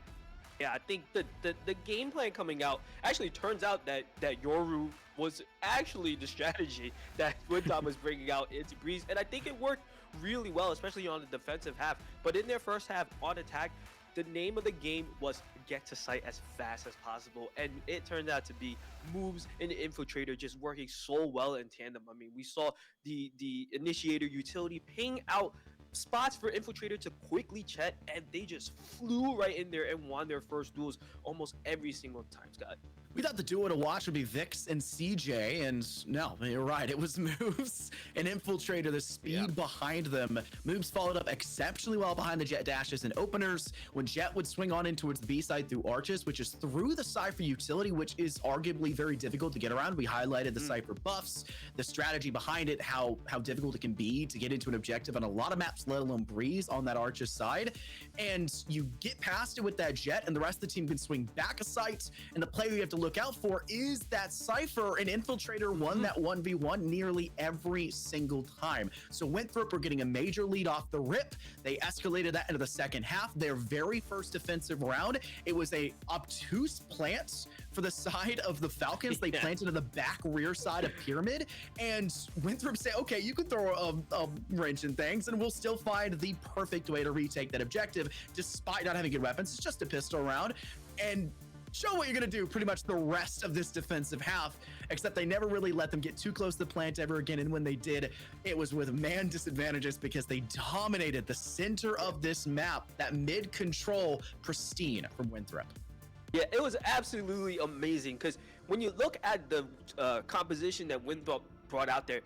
[SPEAKER 1] Yeah, I think the game plan coming out actually turns out that Yoru was actually the strategy that Winthrop was bringing out into Breeze, and I think it worked really well, especially on the defensive half. But in their first half on attack, the name of the game was get to site as fast as possible, and it turned out to be moves and the infiltrator just working so well in tandem. I mean, we saw the initiator utility ping out spots for infiltrator to quickly check, and they just flew right in there and won their first duels almost every single time, Scott.
[SPEAKER 2] We thought the duo to watch would be Vix and CJ, and no, you're right. It was Moves and Infiltrator, the speed behind them. Moves followed up exceptionally well behind the Jet dashes and openers. When Jet would swing on in towards the B side through Arches, which is through the Cypher utility, which is arguably very difficult to get around. We highlighted the Cypher buffs, the strategy behind it, how difficult it can be to get into an objective on a lot of maps, let alone Breeze on that Arches side. And you get past it with that Jet, and the rest of the team can swing back a site, and the player you have to look out for is that Cypher, and Infiltrator won that 1v1 nearly every single time. So Winthrop were getting a major lead off the rip. They escalated that into the second half. Their very first defensive round, it was a obtuse plant for the side of the Falcons. They planted to the back rear side of Pyramid, and Winthrop said, okay, you can throw a wrench and things, and we'll still find the perfect way to retake that objective, despite not having good weapons. It's just a pistol round, and show what you're going to do pretty much the rest of this defensive half, except they never really let them get too close to the plant ever again. And when they did, it was with man disadvantages, because they dominated the center of this map. That mid control, pristine from Winthrop.
[SPEAKER 1] Yeah, it was absolutely amazing, because when you look at the composition that Winthrop brought out there,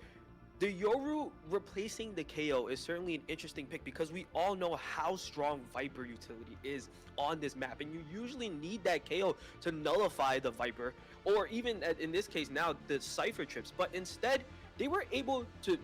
[SPEAKER 1] the Yoru replacing the KO is certainly an interesting pick, because we all know how strong Viper utility is on this map, and you usually need that KO to nullify the Viper, or even in this case now the Cypher trips. But instead, they were able to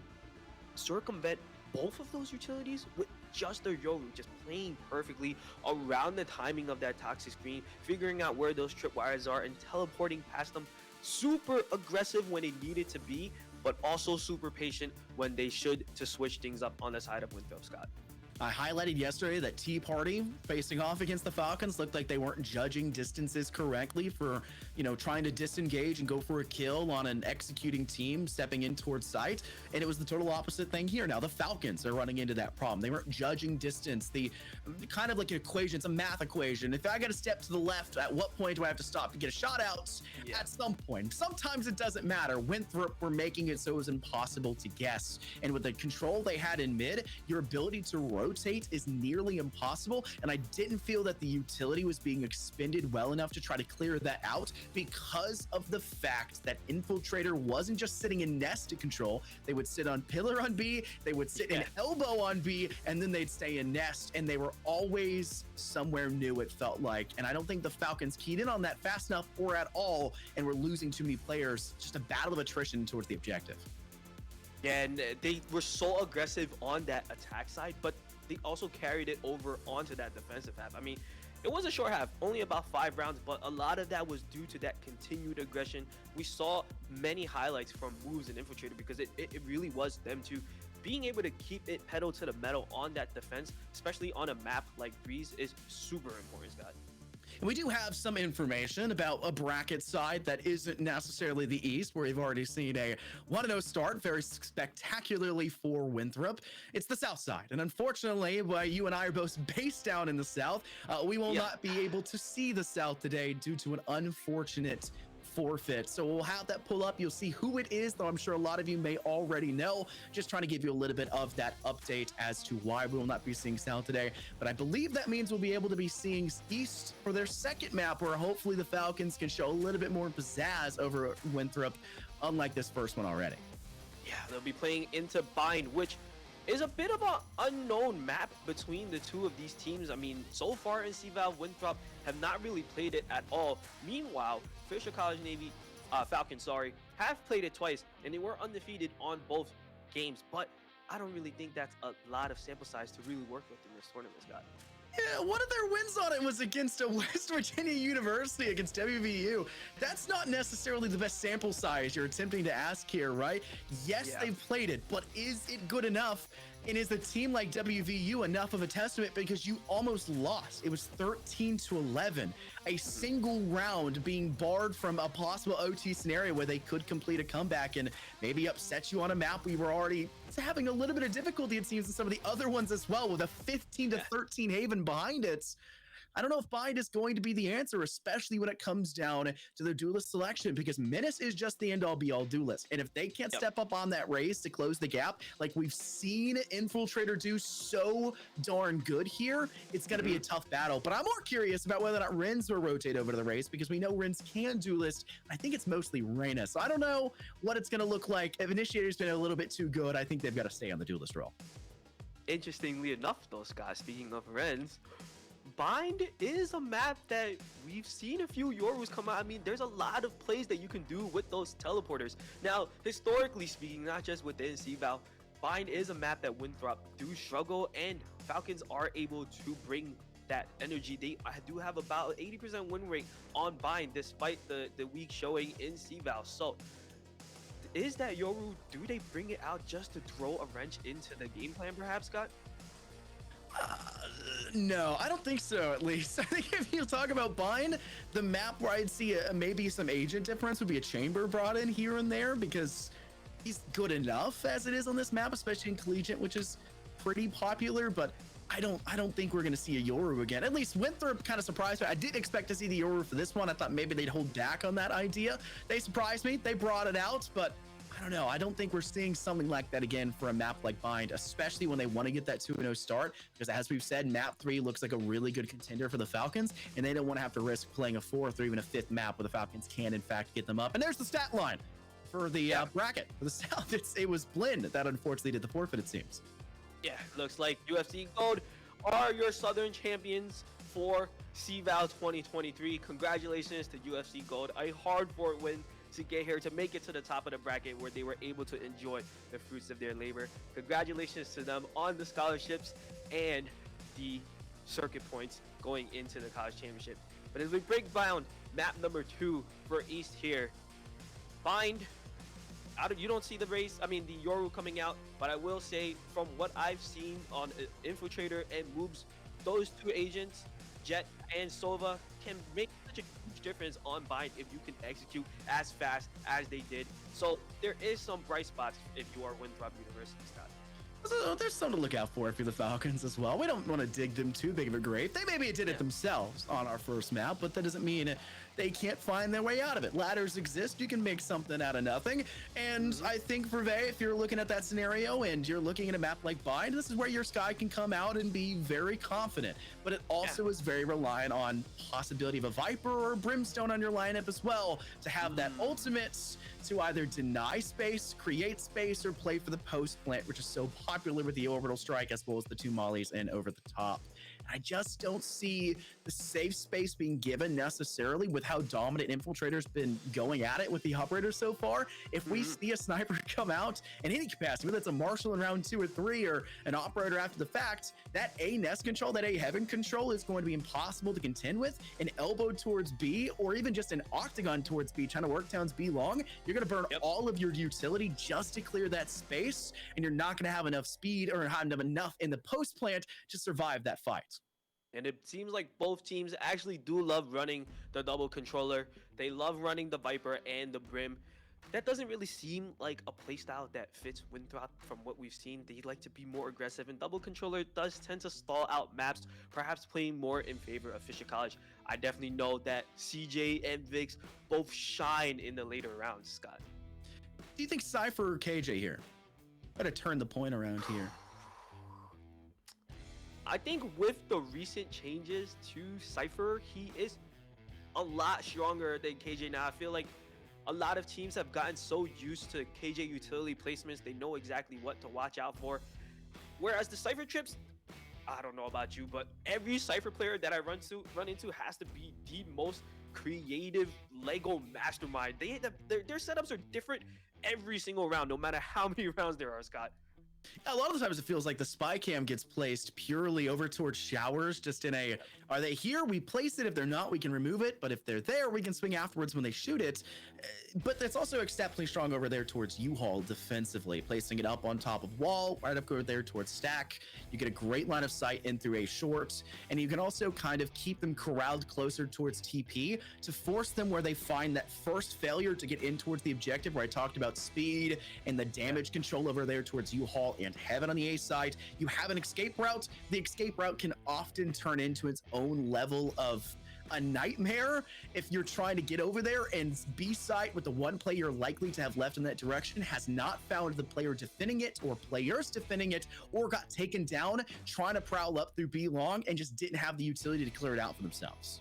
[SPEAKER 1] circumvent both of those utilities with just their Yoru just playing perfectly around the timing of that toxic screen, figuring out where those tripwires are and teleporting past them. Super aggressive when it needed to be, but also super patient when they should, to switch things up on the side of Winthrop, Scott.
[SPEAKER 2] I highlighted yesterday that Tea Party facing off against the Falcons looked like they weren't judging distances correctly for, trying to disengage and go for a kill on an executing team stepping in towards site. And it was the total opposite thing here. Now the Falcons are running into that problem. They weren't judging distance. The kind of like an equation, it's a math equation. If I got to step to the left, at what point do I have to stop to get a shot out?
[SPEAKER 1] Yeah.
[SPEAKER 2] At some point. Sometimes it doesn't matter. Winthrop were making it so it was impossible to guess. And with the control they had in mid, your ability to rotate is nearly impossible. And I didn't feel that the utility was being expended well enough to try to clear that out because of the fact that Infiltrator wasn't just sitting in nest to control. They would sit on pillar on B, they would sit in elbow on B, and then they'd stay in nest. And they were always somewhere new, it felt like. And I don't think the Falcons keyed in on that fast enough or at all, and we're losing too many players. Just a battle of attrition towards the objective.
[SPEAKER 1] Yeah, and they were so aggressive on that attack side, but they also carried it over onto that defensive half. I mean, it was a short half, only about 5 rounds, but a lot of that was due to that continued aggression. We saw many highlights from moves and Infiltrator because it really was them to being able to keep it pedal to the metal on that defense, especially on a map like Breeze, is super important, Scott.
[SPEAKER 2] And we do have some information about a bracket side that isn't necessarily the East, where we've already seen a 1-0 start very spectacularly for Winthrop. It's the South side. And unfortunately, while you and I are both based down in the South, we will not be able to see the South today due to an unfortunate forfeit. So we'll have that pull up. You'll see who it is, though I'm sure a lot of you may already know. Just trying to give you a little bit of that update as to why we will not be seeing South today. But I believe that means we'll be able to be seeing East for their second map, where hopefully the Falcons can show a little bit more pizzazz over Winthrop, unlike this first one already.
[SPEAKER 1] Yeah, they'll be playing into Bind, which is a bit of an unknown map between the two of these teams. I mean, so far in CVAL, Winthrop have not really played it at all. Meanwhile, Fisher College Navy, Falcons, have played it twice, and they were undefeated on both games. But I don't really think that's a lot of sample size to really work with in this tournament, Scott.
[SPEAKER 2] Yeah, one of their wins on it was against a West Virginia University, against WVU. That's not necessarily the best sample size you're attempting to ask here, right? Yes, they've played it, but is it good enough? And is a team like WVU enough of a testament? Because you almost lost. It was 13-11. A single round being barred from a possible OT scenario where they could complete a comeback and maybe upset you on a map we were already having a little bit of difficulty, it seems, in some of the other ones as well, with a 15-13 Haven behind it. I don't know if Bind is going to be the answer, especially when it comes down to the duelist selection, because Menace is just the end-all be-all duelist. And if they can't step up on that race to close the gap, like we've seen Infiltrator do so darn good here, it's going to be a tough battle. But I'm more curious about whether or not Renz will rotate over to the race, because we know Renz can duelist. I think it's mostly Reyna. So I don't know what it's going to look like. If Initiator's been a little bit too good, I think they've got to stay on the duelist role.
[SPEAKER 1] Interestingly enough, though, Scott, speaking of Renz, Bind is a map that we've seen a few Yorus come out. I mean, there's a lot of plays that you can do with those teleporters. Now, historically speaking, not just within CVAL, Bind is a map that Winthrop do struggle, and Falcons are able to bring that energy. They do have about 80% win rate on Bind, despite the weak showing in CVAL. So, is that Yoru, do they bring it out just to throw a wrench into the game plan, perhaps, Scott?
[SPEAKER 2] No, I don't think so, at least. I think if you talk about Bind, the map where I'd see maybe some agent difference would be a Chamber brought in here and there, because he's good enough as it is on this map, especially in Collegiate, which is pretty popular, but I don't think we're going to see a Yoru again. At least Winthrop kind of surprised me. I didn't expect to see the Yoru for this one. I thought maybe they'd hold back on that idea. They surprised me. They brought it out, but I don't know. I don't think we're seeing something like that again for a map like Bind, especially when they want to get that 2-0 start, because as we've said, map 3 looks like a really good contender for the Falcons, and they don't want to have to risk playing a 4th or even a 5th map where the Falcons can, in fact, get them up. And there's the stat line for the bracket for the South. It was Blinn that unfortunately did the forfeit, it seems.
[SPEAKER 1] Yeah, looks like UFC Gold are your Southern champions for CVAL 2023. Congratulations to UFC Gold. A hard-fought win to get here, to make it to the top of the bracket where they were able to enjoy the fruits of their labor. Congratulations to them on the scholarships and the circuit points going into the college championship. But as we break down map number 2 for East here, Bind you don't see the race. I mean, the Yoru coming out, but I will say from what I've seen on Infiltrator and Moobs, those two agents, Jet and Sova, can make such a huge difference on Bind if you can execute as fast as they did. So there is some bright spots if you are Winthrop University, Scott.
[SPEAKER 2] So there's something to look out for the Falcons as well. We don't want to dig them too big of a grave. They maybe did it themselves on our first map, but that doesn't mean they can't find their way out of it. Ladders exist. You can make something out of nothing. And I think for Vay, if you're looking at that scenario and you're looking at a map like Bind, this is where your Sky can come out and be very confident. But it also is very reliant on possibility of a Viper or Brimstone on your lineup as well to have that ultimate to either deny space, create space, or play for the post plant, which is so popular with the orbital strike as well as the two mollies and over the top. I just don't see the safe space being given necessarily with how dominant Infiltrator's been going at it with the operator so far. If we see a sniper come out in any capacity, whether it's a Marshal in round 2 or 3 or an operator after the fact, that A nest control, that A heaven control is going to be impossible to contend with. An elbow towards B or even just an octagon towards B trying to work Town's B long, you're going to burn all of your utility just to clear that space, and you're not going to have enough speed or have enough in the post plant to survive that fight.
[SPEAKER 1] And it seems like both teams actually do love running the double controller. They love running the Viper and the Brim. That doesn't really seem like a playstyle that fits Winthrop from what we've seen. They like to be more aggressive, and double controller does tend to stall out maps, perhaps playing more in favor of Fisher College. I definitely know that CJ and Vix both shine in the later rounds, Scott.
[SPEAKER 2] Do you think Cypher or KJ here? Gotta turn the point around here.
[SPEAKER 1] I think with the recent changes to Cypher, he is a lot stronger than KJ now. I feel like a lot of teams have gotten so used to KJ utility placements, they know exactly what to watch out for. Whereas the Cypher trips, I don't know about you, but every Cypher player that I run into has to be the most creative Lego mastermind. Their setups are different every single round, no matter how many rounds there are, Scott.
[SPEAKER 2] A lot of the times it feels like the spy cam gets placed purely over towards showers, just in a, are they here? We place it. If they're not, we can remove it. But if they're there, we can swing afterwards when they shoot it. But that's also exceptionally strong over there towards U-Haul defensively, placing it up on top of wall, right up over there towards stack. You get a great line of sight in through a short, and you can also kind of keep them corralled closer towards TP to force them where they find that first failure to get in towards the objective, where I talked about speed and the damage control over there towards U-Haul and Heaven on the A side. You have an escape route. The escape route can often turn into its own level of a nightmare if you're trying to get over there, and B side with the one player likely to have left in that direction has not found the player defending it or players defending it, or got taken down trying to prowl up through B long and just didn't have the utility to clear it out for themselves.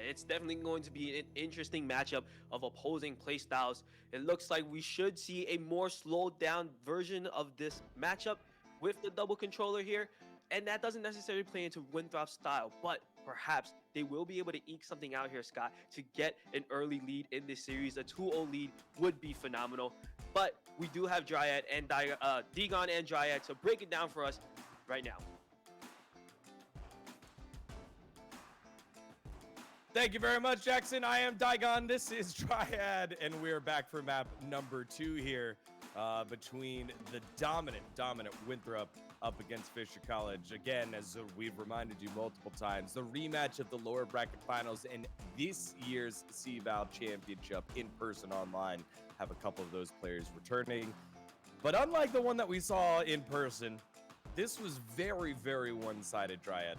[SPEAKER 1] It's definitely going to be an interesting matchup of opposing playstyles. It looks like we should see a more slowed down version of this matchup with the double controller here. And that doesn't necessarily play into Winthrop's style, but perhaps they will be able to eke something out here, Scott, to get an early lead in this series. A 2-0 lead would be phenomenal. But we do have Dryad and Digon and Dryad, so break it down for us right now.
[SPEAKER 3] Thank you very much, Jackson. I am Digon. This is Dryad, and we're back for map number 2 here between the dominant Winthrop up against Fisher College. Again, as we've reminded you multiple times, the rematch of the lower bracket finals in this year's CVAL Championship in person online. Have a couple of those players returning. But unlike the one that we saw in person, this was very, very one-sided, Dryad.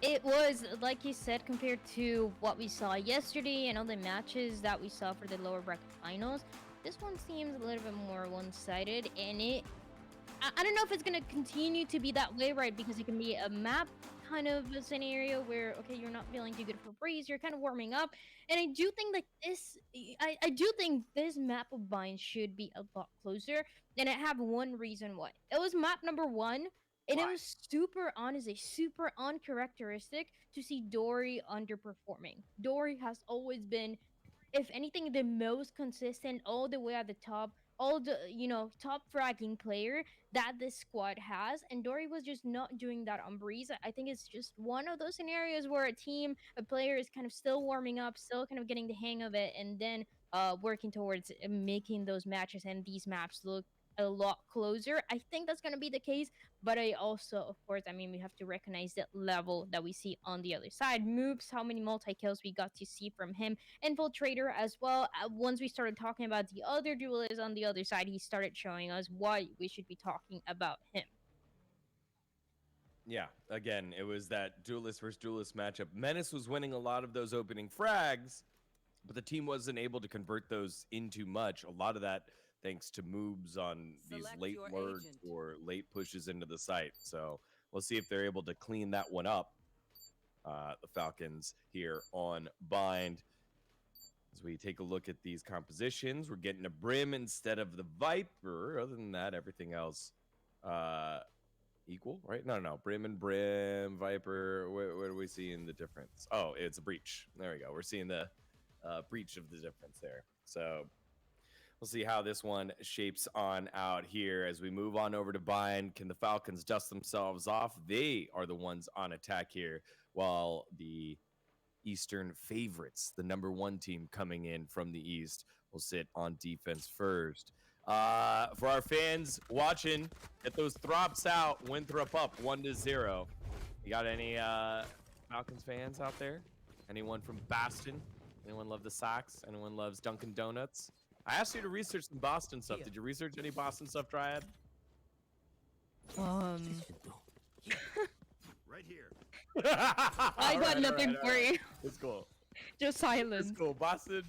[SPEAKER 4] It was, like you said, compared to what we saw yesterday and all the matches that we saw for the lower bracket finals, this one seems a little bit more one-sided, and I don't know if it's going to continue to be that way, right? Because it can be a map kind of a scenario where, okay, you're not feeling too good for Breeze, you're kind of warming up, and I do think like this, I do think this map of Bind should be a lot closer, and I have one reason why. It was map number 1, and it was super, honestly, super uncharacteristic to see Dory underperforming. Dory has always been, if anything, the most consistent all the way at the top, all the, top fragging player that this squad has. And Dory was just not doing that on Breeze. I think it's just one of those scenarios where a player is kind of still warming up, still kind of getting the hang of it. And then working towards making those matches and these maps look a lot closer. I think that's going to be the case, but I also, of course, I mean, we have to recognize that level that we see on the other side. Moves, how many multi-kills we got to see from him. Infiltrator as well. Once we started talking about the other duelists on the other side, he started showing us why we should be talking about him.
[SPEAKER 3] Yeah, again, it was that duelist versus duelist matchup. Menace was winning a lot of those opening frags, but the team wasn't able to convert those into much. A lot of that thanks to moves on these
[SPEAKER 5] Select
[SPEAKER 3] late
[SPEAKER 5] your
[SPEAKER 3] lurks
[SPEAKER 5] agent.
[SPEAKER 3] or late pushes into the site. So we'll see if they're able to clean that one up. The Falcons here on Bind. As we take a look at these compositions, we're getting a Brim instead of the Viper. Other than that, everything else equal, right? No. Brim and Brim, Viper. What are we seeing the difference? Oh, it's a breach. There we go. We're seeing the breach of the difference there. So we'll see how this one shapes on out here as we move on over to Bind. Can the Falcons dust themselves off? They are the ones on attack here, while the Eastern favorites, the #1 team coming in from the East, will sit on defense first. For our fans watching, get those throps out. Winthrop up 1-0. You got any Falcons fans out there? Anyone from Boston? Anyone love the Sox? Anyone loves Dunkin' Donuts? I asked you to research some Boston stuff. Did you research any Boston stuff, Dryad?
[SPEAKER 6] Right here.
[SPEAKER 4] I got nothing for you.
[SPEAKER 3] It's cool.
[SPEAKER 4] Just silence.
[SPEAKER 3] It's cool. Boston.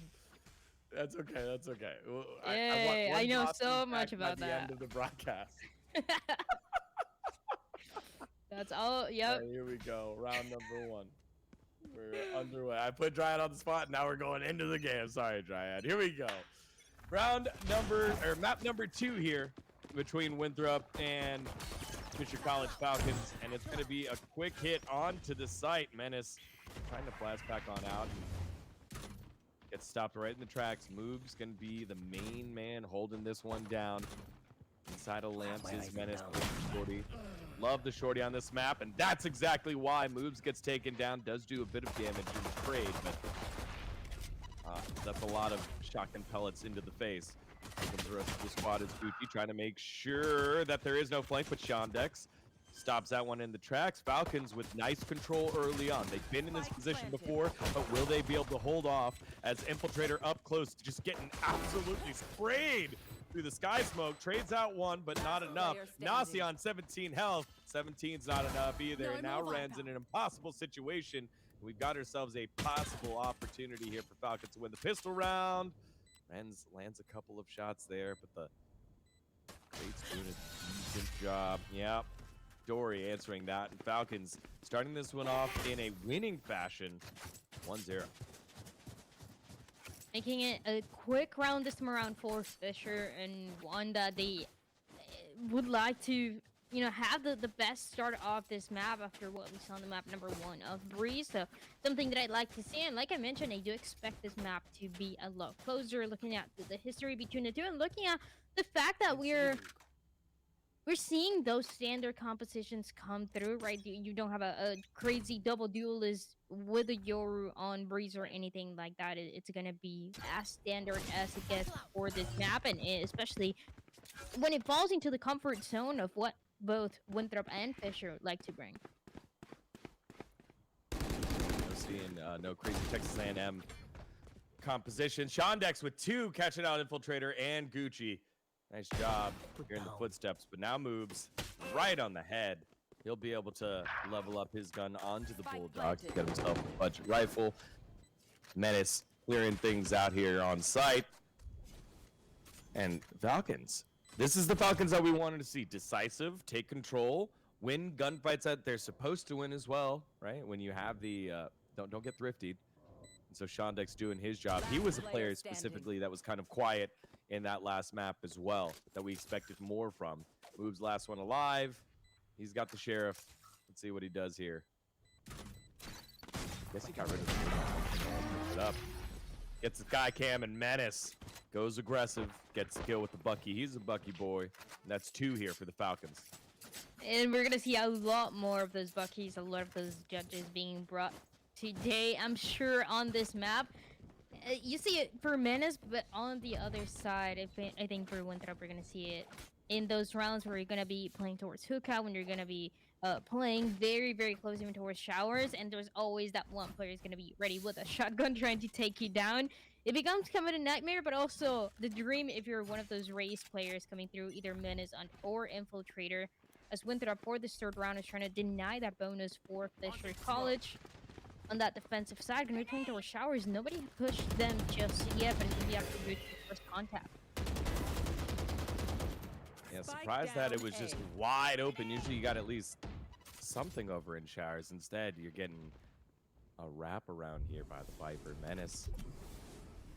[SPEAKER 3] That's okay. That's okay. Well,
[SPEAKER 4] Yay,
[SPEAKER 3] want
[SPEAKER 4] I know
[SPEAKER 3] Boston
[SPEAKER 4] so
[SPEAKER 3] fact
[SPEAKER 4] much
[SPEAKER 3] by
[SPEAKER 4] about
[SPEAKER 3] the
[SPEAKER 4] that.
[SPEAKER 3] end of the broadcast.
[SPEAKER 4] That's all. Yep.
[SPEAKER 3] Right, here we go. Round number 1. We're underway. I put Dryad on the spot. Now we're going into the game. Sorry, Dryad. Here we go. Map number 2 here between Winthrop and Fisher College Falcons, and it's going to be a quick hit onto the site. Menace trying to blast back on out and gets stopped right in the tracks. Move's going to be the main man holding this one down. Inside of lamps is Menace. Shorty. Love the shorty on this map, and that's exactly why Moves gets taken down. Does do a bit of damage in the trade, but that's a lot of shotgun pellets into the face. Here comes the rest of the squad is Gucci trying to make sure that there is no flank, but Shandex stops that one in the tracks. Falcons with nice control early on. They've been in this position before, but will they be able to hold off as Infiltrator up close, just getting absolutely sprayed through the sky smoke? Trades out one, but not enough. Nasi on 17 health. 17's not enough either. And now Ren's in an impossible situation. We've got ourselves a possible opportunity here for Falcons to win the pistol round. Renz lands a couple of shots there, but the Crate's doing a decent job. Yep. Dory answering that. And Falcons starting this one off in a winning fashion. 1-0.
[SPEAKER 4] Making it a quick round this time around for Fisher, and one that they would like to, have the best start off this map after what we saw on the map number 1 of Breeze. So something that I'd like to see, and like I mentioned, I do expect this map to be a lot closer, looking at the history between the two and looking at the fact that we're seeing those standard compositions come through, right? You don't have a crazy double duelist with a Yoru on Breeze or anything like that. It's going to be as standard as it gets for this map, and especially when it falls into the comfort zone of what both Winthrop and Fisher like to bring.
[SPEAKER 3] We're seeing no crazy Texas A&M composition. Shandex with 2, catching out Infiltrator and Gucci. Nice job here in the footsteps, but now Moves right on the head. He'll be able to level up his gun onto the Bulldog to get himself a budget rifle. Menace clearing things out here on site. And Falcons. This is the Falcons that we wanted to see. Decisive, take control, win gunfights that they're supposed to win as well, right? When you have the, don't get thriftied. And so Shandex doing his job. He was a player specifically that was kind of quiet in that last map as well, that we expected more from. Moves last one alive. He's got the sheriff. Let's see what he does here. Guess he got rid of it up. Gets the sky cam, and Menace goes aggressive. Gets the kill with the Bucky. He's a Bucky boy. And that's 2 here for the Falcons.
[SPEAKER 4] And we're going to see a lot more of those Buckies, a lot of those judges being brought today, I'm sure, on this map. you see it for Menace, but on the other side, I think for Winthrop, we're gonna see it in those rounds where you're gonna be playing towards hookah, when you're gonna be playing very, very close even towards showers, and there's always that one player is gonna be ready with a shotgun trying to take you down. It becomes kind of a nightmare, but also the dream if you're one of those race players coming through either Menace or Infiltrator, as Winthrop for this third round is trying to deny that bonus for Fisher College. On that defensive side, gonna be playing towards showers. Nobody pushed them just yet, but it's gonna be after good first contact.
[SPEAKER 3] Yeah, surprised that it was just wide open. Usually you got at least something over in showers. Instead, you're getting a wrap around here by the Viper. Menace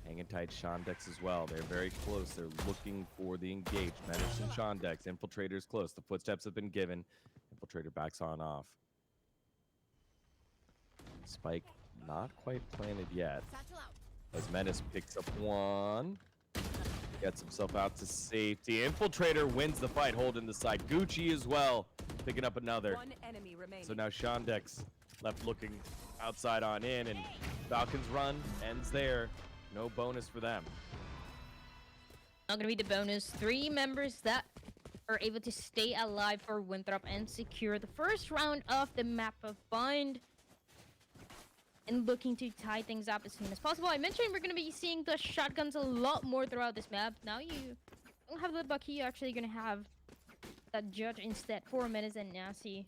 [SPEAKER 3] hanging tight. Shondex as well. They're very close. They're looking for the engage. Menace and Shondex. Infiltrator's close. The footsteps have been given. Infiltrator backs on off. Spike not quite planted yet. As Menace picks up one. Gets himself out to safety. Infiltrator wins the fight, holding the side. Gucci as well, picking up another.
[SPEAKER 5] One enemy remaining.
[SPEAKER 3] So now Shondex left looking outside on in, and Falcons run ends there. No bonus for them.
[SPEAKER 4] Not gonna be the bonus. 3 members that are able to stay alive for Winthrop and secure the first round of the map of Bind. And looking to tie things up as soon as possible. I mentioned we're going to be seeing the shotguns a lot more throughout this map. Now you don't have the Bucky, you're actually going to have that Judge instead. 4 minutes and Nasty.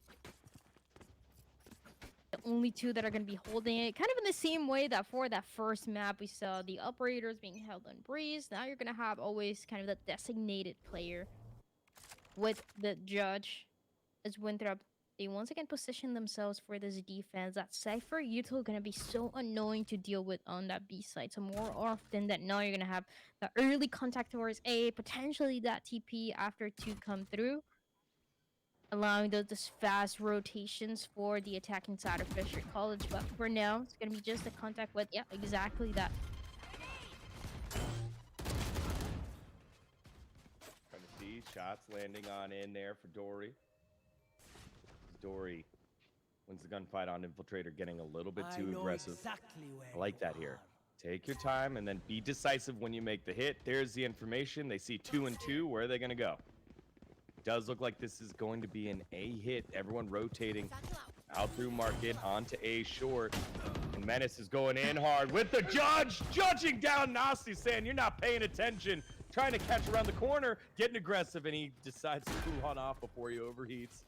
[SPEAKER 4] The only 2 that are going to be holding it. Kind of in the same way that for that first map we saw the operators being held on Breeze. Now you're going to have always kind of the designated player with the Judge as Winthrop. They once again position themselves for this defense. That Cypher util gonna be so annoying to deal with on that B side. So more often than not, you're gonna have the early contact towards A, potentially that TP after 2 come through, allowing those fast rotations for the attacking side of Fisher College. But for now, it's gonna be just a contact with, yeah, exactly that.
[SPEAKER 3] Trying to see shots landing on in there for Dory. Dory wins the gunfight on Infiltrator, getting a little bit too aggressive. I like that here. Take your time and then be decisive when you make the hit. There's the information. They see 2 and 2. Where are they going to go? Does look like this is going to be an A hit. Everyone rotating out through market onto A short. And Menace is going in hard with the Judge. Judging down Nasty, saying you're not paying attention. Trying to catch around the corner. Getting aggressive, and he decides to cool on off before he overheats.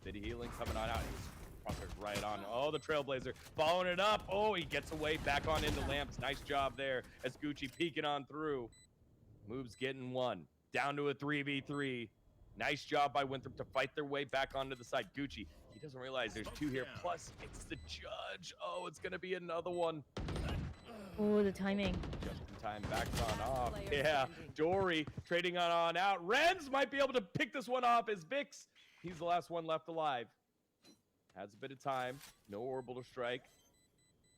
[SPEAKER 3] Bit of healing coming on out. He's right on. Oh, the Trailblazer following it up. Oh, he gets away back on into Lamps. Nice job there as Gucci peeking on through. Moves getting 1. Down to a 3v3. Nice job by Winthrop to fight their way back onto the side. Gucci, he doesn't realize there's 2 here. Plus, it's the Judge. Oh, it's going to be another one.
[SPEAKER 4] Oh, the timing.
[SPEAKER 3] Just in time, backs on off. Yeah, Dory trading on out. Renz might be able to pick this one off as Vix. He's the last one left alive. Has a bit of time. No orbital to strike.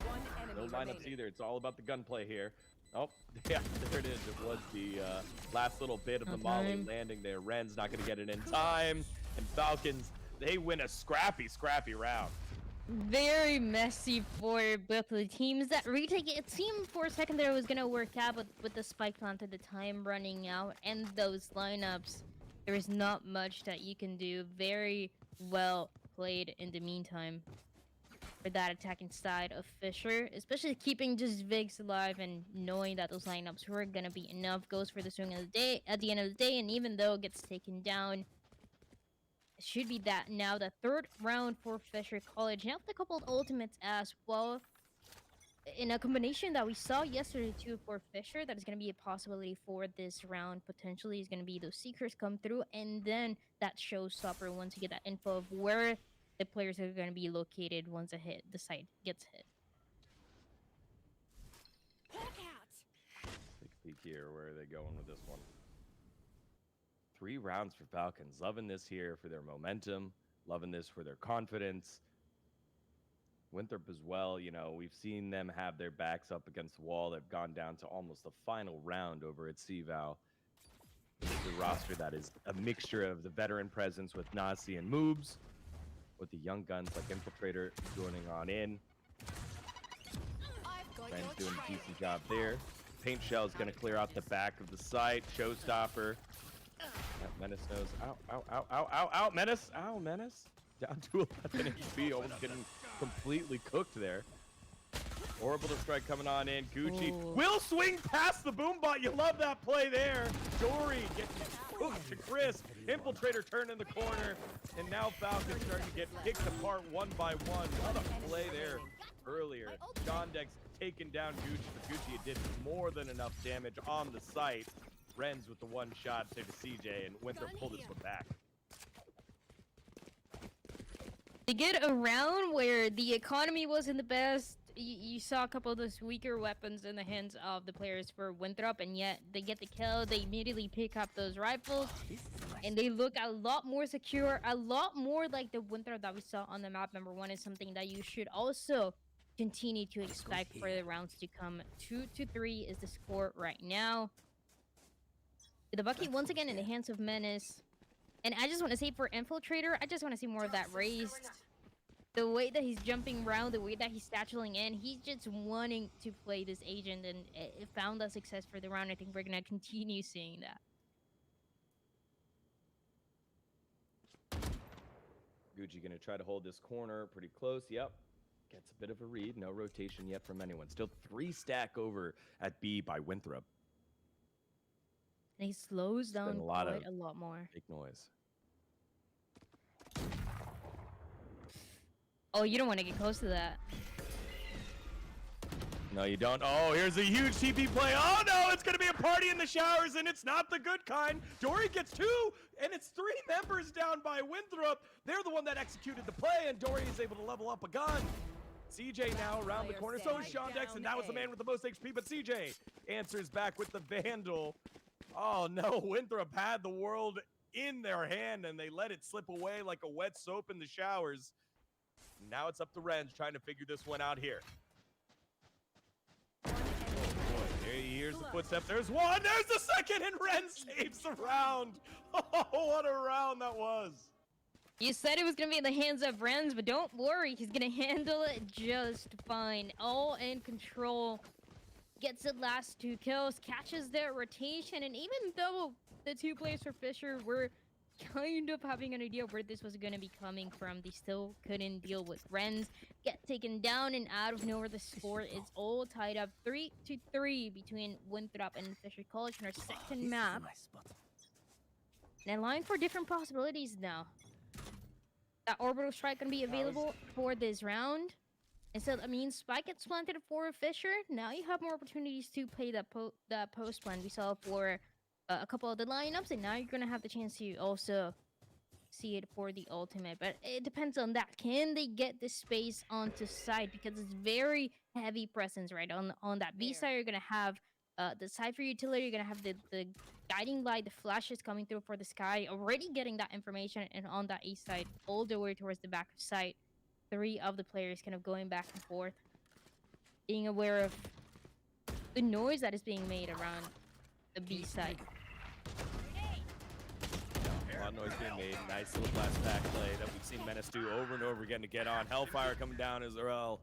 [SPEAKER 5] One enemy
[SPEAKER 3] No lineups
[SPEAKER 5] remaining.
[SPEAKER 3] either. It's all about the gunplay here. Oh, yeah, there it is. It was the last little bit of the molly landing there. Ren's not going to get it in time. And Falcons, they win a scrappy round.
[SPEAKER 4] Very messy for both of the teams. That retake, it seemed for a second there it was going to work out, but with the spike plant at the time running out and those lineups, there is not much that you can do. Very well played in the meantime for that attacking side of Fisher, especially keeping just Viggs alive and knowing that those lineups were gonna be enough. Goes for the swing of the day at the end of the day, and even though it gets taken down, it should be that now the 3rd round for Fisher College. Now with a couple of ultimates as well. In a combination that we saw yesterday too for Fisher, that is going to be a possibility for this round. Potentially is going to be those Seekers come through, and then that showstopper once you get that info of where the players are going to be located once the site gets hit.
[SPEAKER 3] Take a peek here. Where are they going with this one? 3 rounds for Falcons. Loving this here for their momentum. Loving this for their confidence. Winthrop as well, you know, we've seen them have their backs up against the wall. They've gone down to almost the final round over at CVAL. It's a roster that is a mixture of the veteran presence with Nasi and Moobs, with the young guns like Infiltrator joining on in. Ren's doing a decent job there. Paint shell is going to clear out the back of the site. Showstopper. That Menace knows. Ow, ow, ow, ow, ow, ow, Menace. Ow, Menace. Down to 11 HP, almost getting completely cooked there. Orbital strike coming on in. Gucci will swing past the boombot. You love that play there. Dory getting cooked to crisp. Infiltrator turned in the corner. And now Falcon's starting to get kicked apart one by one. What a play there earlier. Jondex taking down Gucci, but Gucci did more than enough damage on the site. Renz with the one shot to CJ, and Winthrop pulled this one back.
[SPEAKER 4] To get around where the economy wasn't the best, you saw a couple of those weaker weapons in the hands of the players for Winthrop, and yet they get the kill. They immediately pick up those rifles, and they look a lot more secure, a lot more like the Winthrop that we saw on the map number 1 is something that you should also continue to expect for the rounds to come. 2-3 is the score right now. The bucket once again in the hands of Menace. And I just want to say for Infiltrator, I just want to see more of that raised. The way that he's jumping around, the way that he's statuing in, he's just wanting to play this agent, and it found that success for the round. I think we're going to continue seeing that.
[SPEAKER 3] Gucci going to try to hold this corner pretty close. Yep. Gets a bit of a read. No rotation yet from anyone. Still 3 stack over at B by Winthrop.
[SPEAKER 4] And he slows down
[SPEAKER 3] a
[SPEAKER 4] quite a lot more.
[SPEAKER 3] Big noise.
[SPEAKER 4] Oh, you don't want to get close to that.
[SPEAKER 3] No, you don't. Oh, here's a huge TP play. Oh, no, it's going to be a party in the showers, and it's not the good kind. Dory gets 2, and it's 3 members down by Winthrop. They're the one that executed the play, and Dory is able to level up a gun. CJ now around the corner. So is Jondex, and that was the man with the most HP, but CJ answers back with the Vandal. Oh, no, Winthrop had the world in their hand, and they let it slip away like a wet soap in the showers. Now it's up to Renz trying to figure this one out here. Oh boy, here's the footstep. There's one, there's the second, and Renz saves the round. Oh, what a round that was.
[SPEAKER 4] You said it was going to be in the hands of Renz, but don't worry, he's going to handle it just fine. All in control. Gets the last 2 kills, catches their rotation, and even though the 2 players for Fisher were kind of having an idea of where this was going to be coming from, they still couldn't deal with Renz. Get taken down, and out of nowhere the score is all tied up 3-3 between Winthrop and Fisher College in our second map. And allowing for different possibilities now. That orbital strike going to be available for this round. And so that means Spike gets planted for Fisher. Now you have more opportunities to play that post plan we saw for a couple of the lineups, and now you're gonna have the chance to also see it for the ultimate. But it depends on that. Can they get this space onto site, because it's very heavy presence right on that B side. You're gonna have the Cypher utility. You're gonna have the guiding light, the flashes coming through for the sky, already getting that information, and on that A side all the way towards the back of site. 3 of the players kind of going back and forth, being aware of the noise that is being made around the B side.
[SPEAKER 3] A lot of noise being made. Nice little flashback play that we've seen Menace do over and over again to get on. Hellfire coming down as well.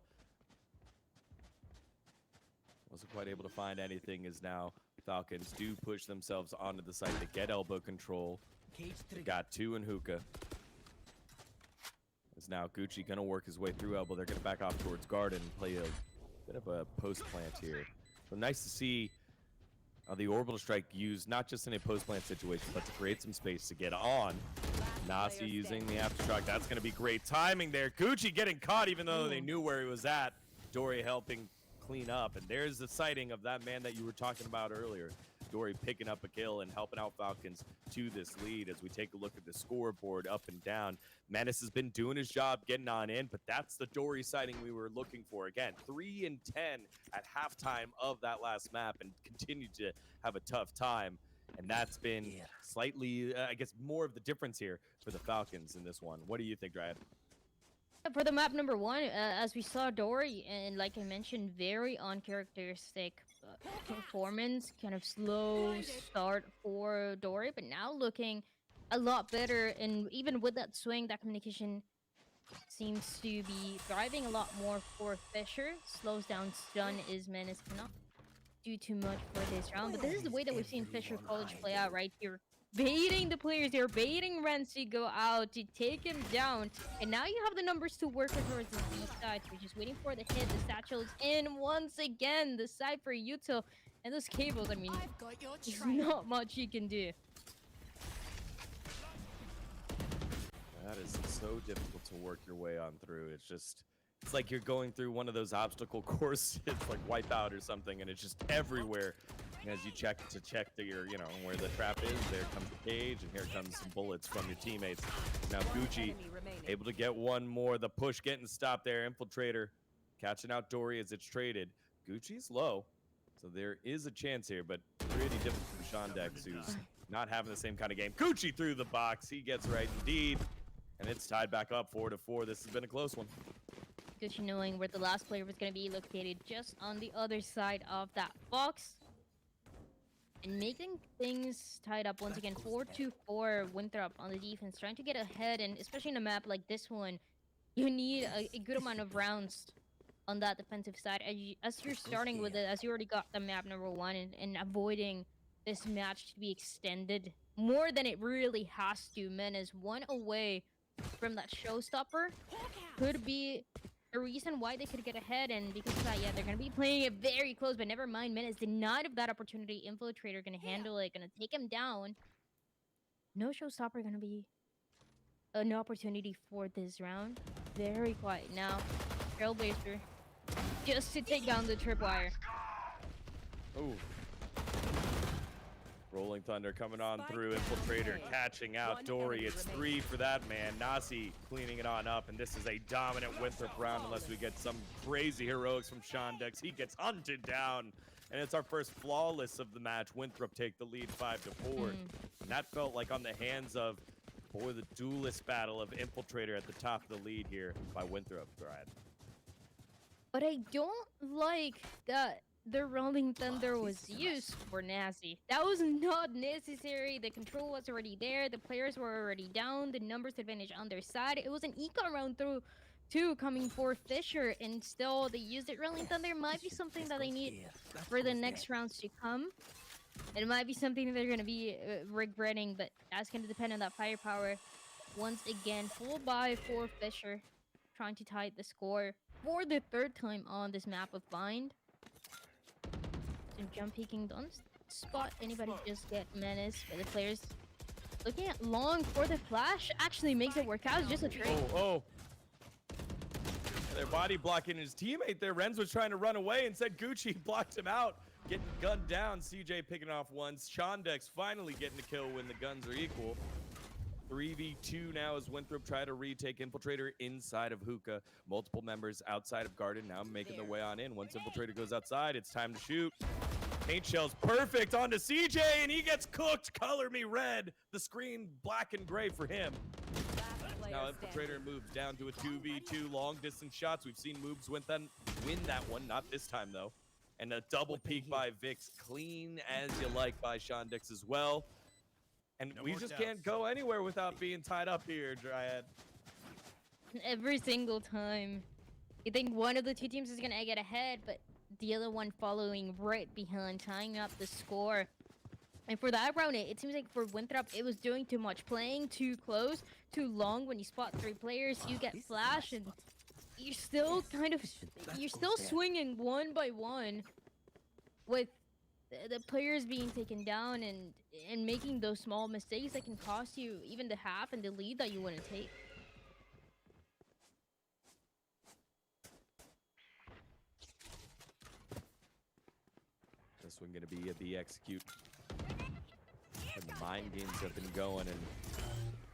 [SPEAKER 3] Wasn't quite able to find anything, as now Falcons do push themselves onto the site to get elbow control. They got 2 in hookah. Is now Gucci gonna work his way through elbow. They're gonna back off towards garden and play a bit of a post plant here. So nice to see the orbital strike used not just in a post plant situation, but to create some space to get on. Nasi using the aftershock. That's gonna be great timing there. Gucci getting caught even though they knew where he was at. Dory helping clean up, and there's the sighting of that man that you were talking about earlier. Dory picking up a kill and helping out Falcons to this lead. As we take a look at the scoreboard up and down, Menace has been doing his job getting on in, but that's the Dory sighting we were looking for. Again, 3-10 at halftime of that last map, and continued to have a tough time. And that's been slightly, I guess, more of the difference here for the Falcons in this one. What do you think, Dryad?
[SPEAKER 4] For the map number 1, as we saw Dory, and like I mentioned, very uncharacteristic performance, kind of slow start for Dory, but now looking a lot better. And even with that swing, that communication seems to be thriving a lot more for Fisher. Slows down stun is Menace cannot do too much for this round. But this is the way that we've seen Fisher College play out right here. Baiting the players here, baiting Renz to go out to take him down. And now you have the numbers to work with towards the B side. So we're just waiting for the hit. The satchel's in once again. The side for Yuto. And those cables, I mean, there's not much you can do.
[SPEAKER 3] That is so difficult to work your way on through. It's like you're going through one of those obstacle courses, like Wipeout or something, and it's just everywhere. And as you check where the trap is, there comes the cage, and here comes some bullets from your teammates. Now Gucci able to get one more. The push getting stopped there. Infiltrator catching out Dory as it's traded. Gucci's low, so there is a chance here, but pretty difficult for Shandex, who's not having the same kind of game. Gucci through the box. He gets right indeed. And it's tied back up 4-4. This has been a close one.
[SPEAKER 4] Gucci knowing where the last player was going to be located just on the other side of that box. And making things tied up once again. 4-4 Winthrop on the defense. Trying to get ahead. And especially in a map like this one, you need a good amount of rounds on that defensive side. As you're starting with it, as you already got the map number 1 and avoiding this match to be extended more than it really has to. Menace 1 away from that showstopper could be a reason why they could get ahead, and because of that, yeah, they're gonna be playing it very close. But never mind, Menace denied of that opportunity. Infiltrator gonna handle it, gonna take him down. No showstopper gonna be an opportunity for this round. Very quiet now. Trailblazer just to take down the tripwire.
[SPEAKER 3] Ooh. Rolling Thunder coming on through. Infiltrator catching out Dory. It's 3 for that man. Nasi cleaning it on up, and this is a dominant Winthrop round unless we get some crazy heroics from Shandex. He gets hunted down, and it's our first flawless of the match. Winthrop take the lead 5-4. And that felt like on the hands of, boy, the duelist battle of Infiltrator at the top of the lead here by Winthrop. Right.
[SPEAKER 4] But I don't like that the Rolling Thunder was used for Nazi. That was not necessary. The control was already there. The players were already down. The numbers advantage on their side. It was an econ round through 2 coming for Fisher, and still they used it. Rolling Thunder might be something that they need for the next rounds to come. It might be something that they're going to be regretting, but that's going to depend on that firepower. Once again, full buy for Fisher, trying to tie the score for the 3rd time on this map of Bind. And jump peeking, don't spot anybody, just get Menace. But the players looking at long for the flash actually makes it work out. It's just a trade.
[SPEAKER 3] Oh. They're body blocking his teammate there. Renz was trying to run away and said Gucci blocked him out. Getting gunned down. CJ picking off once. Shandex finally getting the kill when the guns are equal. 3v2 now as Winthrop try to retake Infiltrator inside of Hookah. Multiple members outside of Garden now making their way on in. Once Infiltrator goes outside, it's time to shoot. Paint shell's perfect onto CJ, and he gets cooked. Color me red. The screen black and gray for him. Now Infiltrator moves down to a 2v2 long distance shots. We've seen Moobs win that one, not this time though. And a double peek by Vix, clean as you like by Shandex as well. And we just can't go anywhere without being tied up here, Dryad.
[SPEAKER 4] Every single time. You think one of the 2 teams is gonna get ahead, but the other one following right behind, tying up the score. And for that round, it seems like for Winthrop, it was doing too much. Playing too close, too long. When you spot 3 players, you get flash, and you're still swinging one by one with the players being taken down and making those small mistakes that can cost you even the half and the lead that you want to take.
[SPEAKER 3] This one gonna be a B execute. And the mind games have been going, and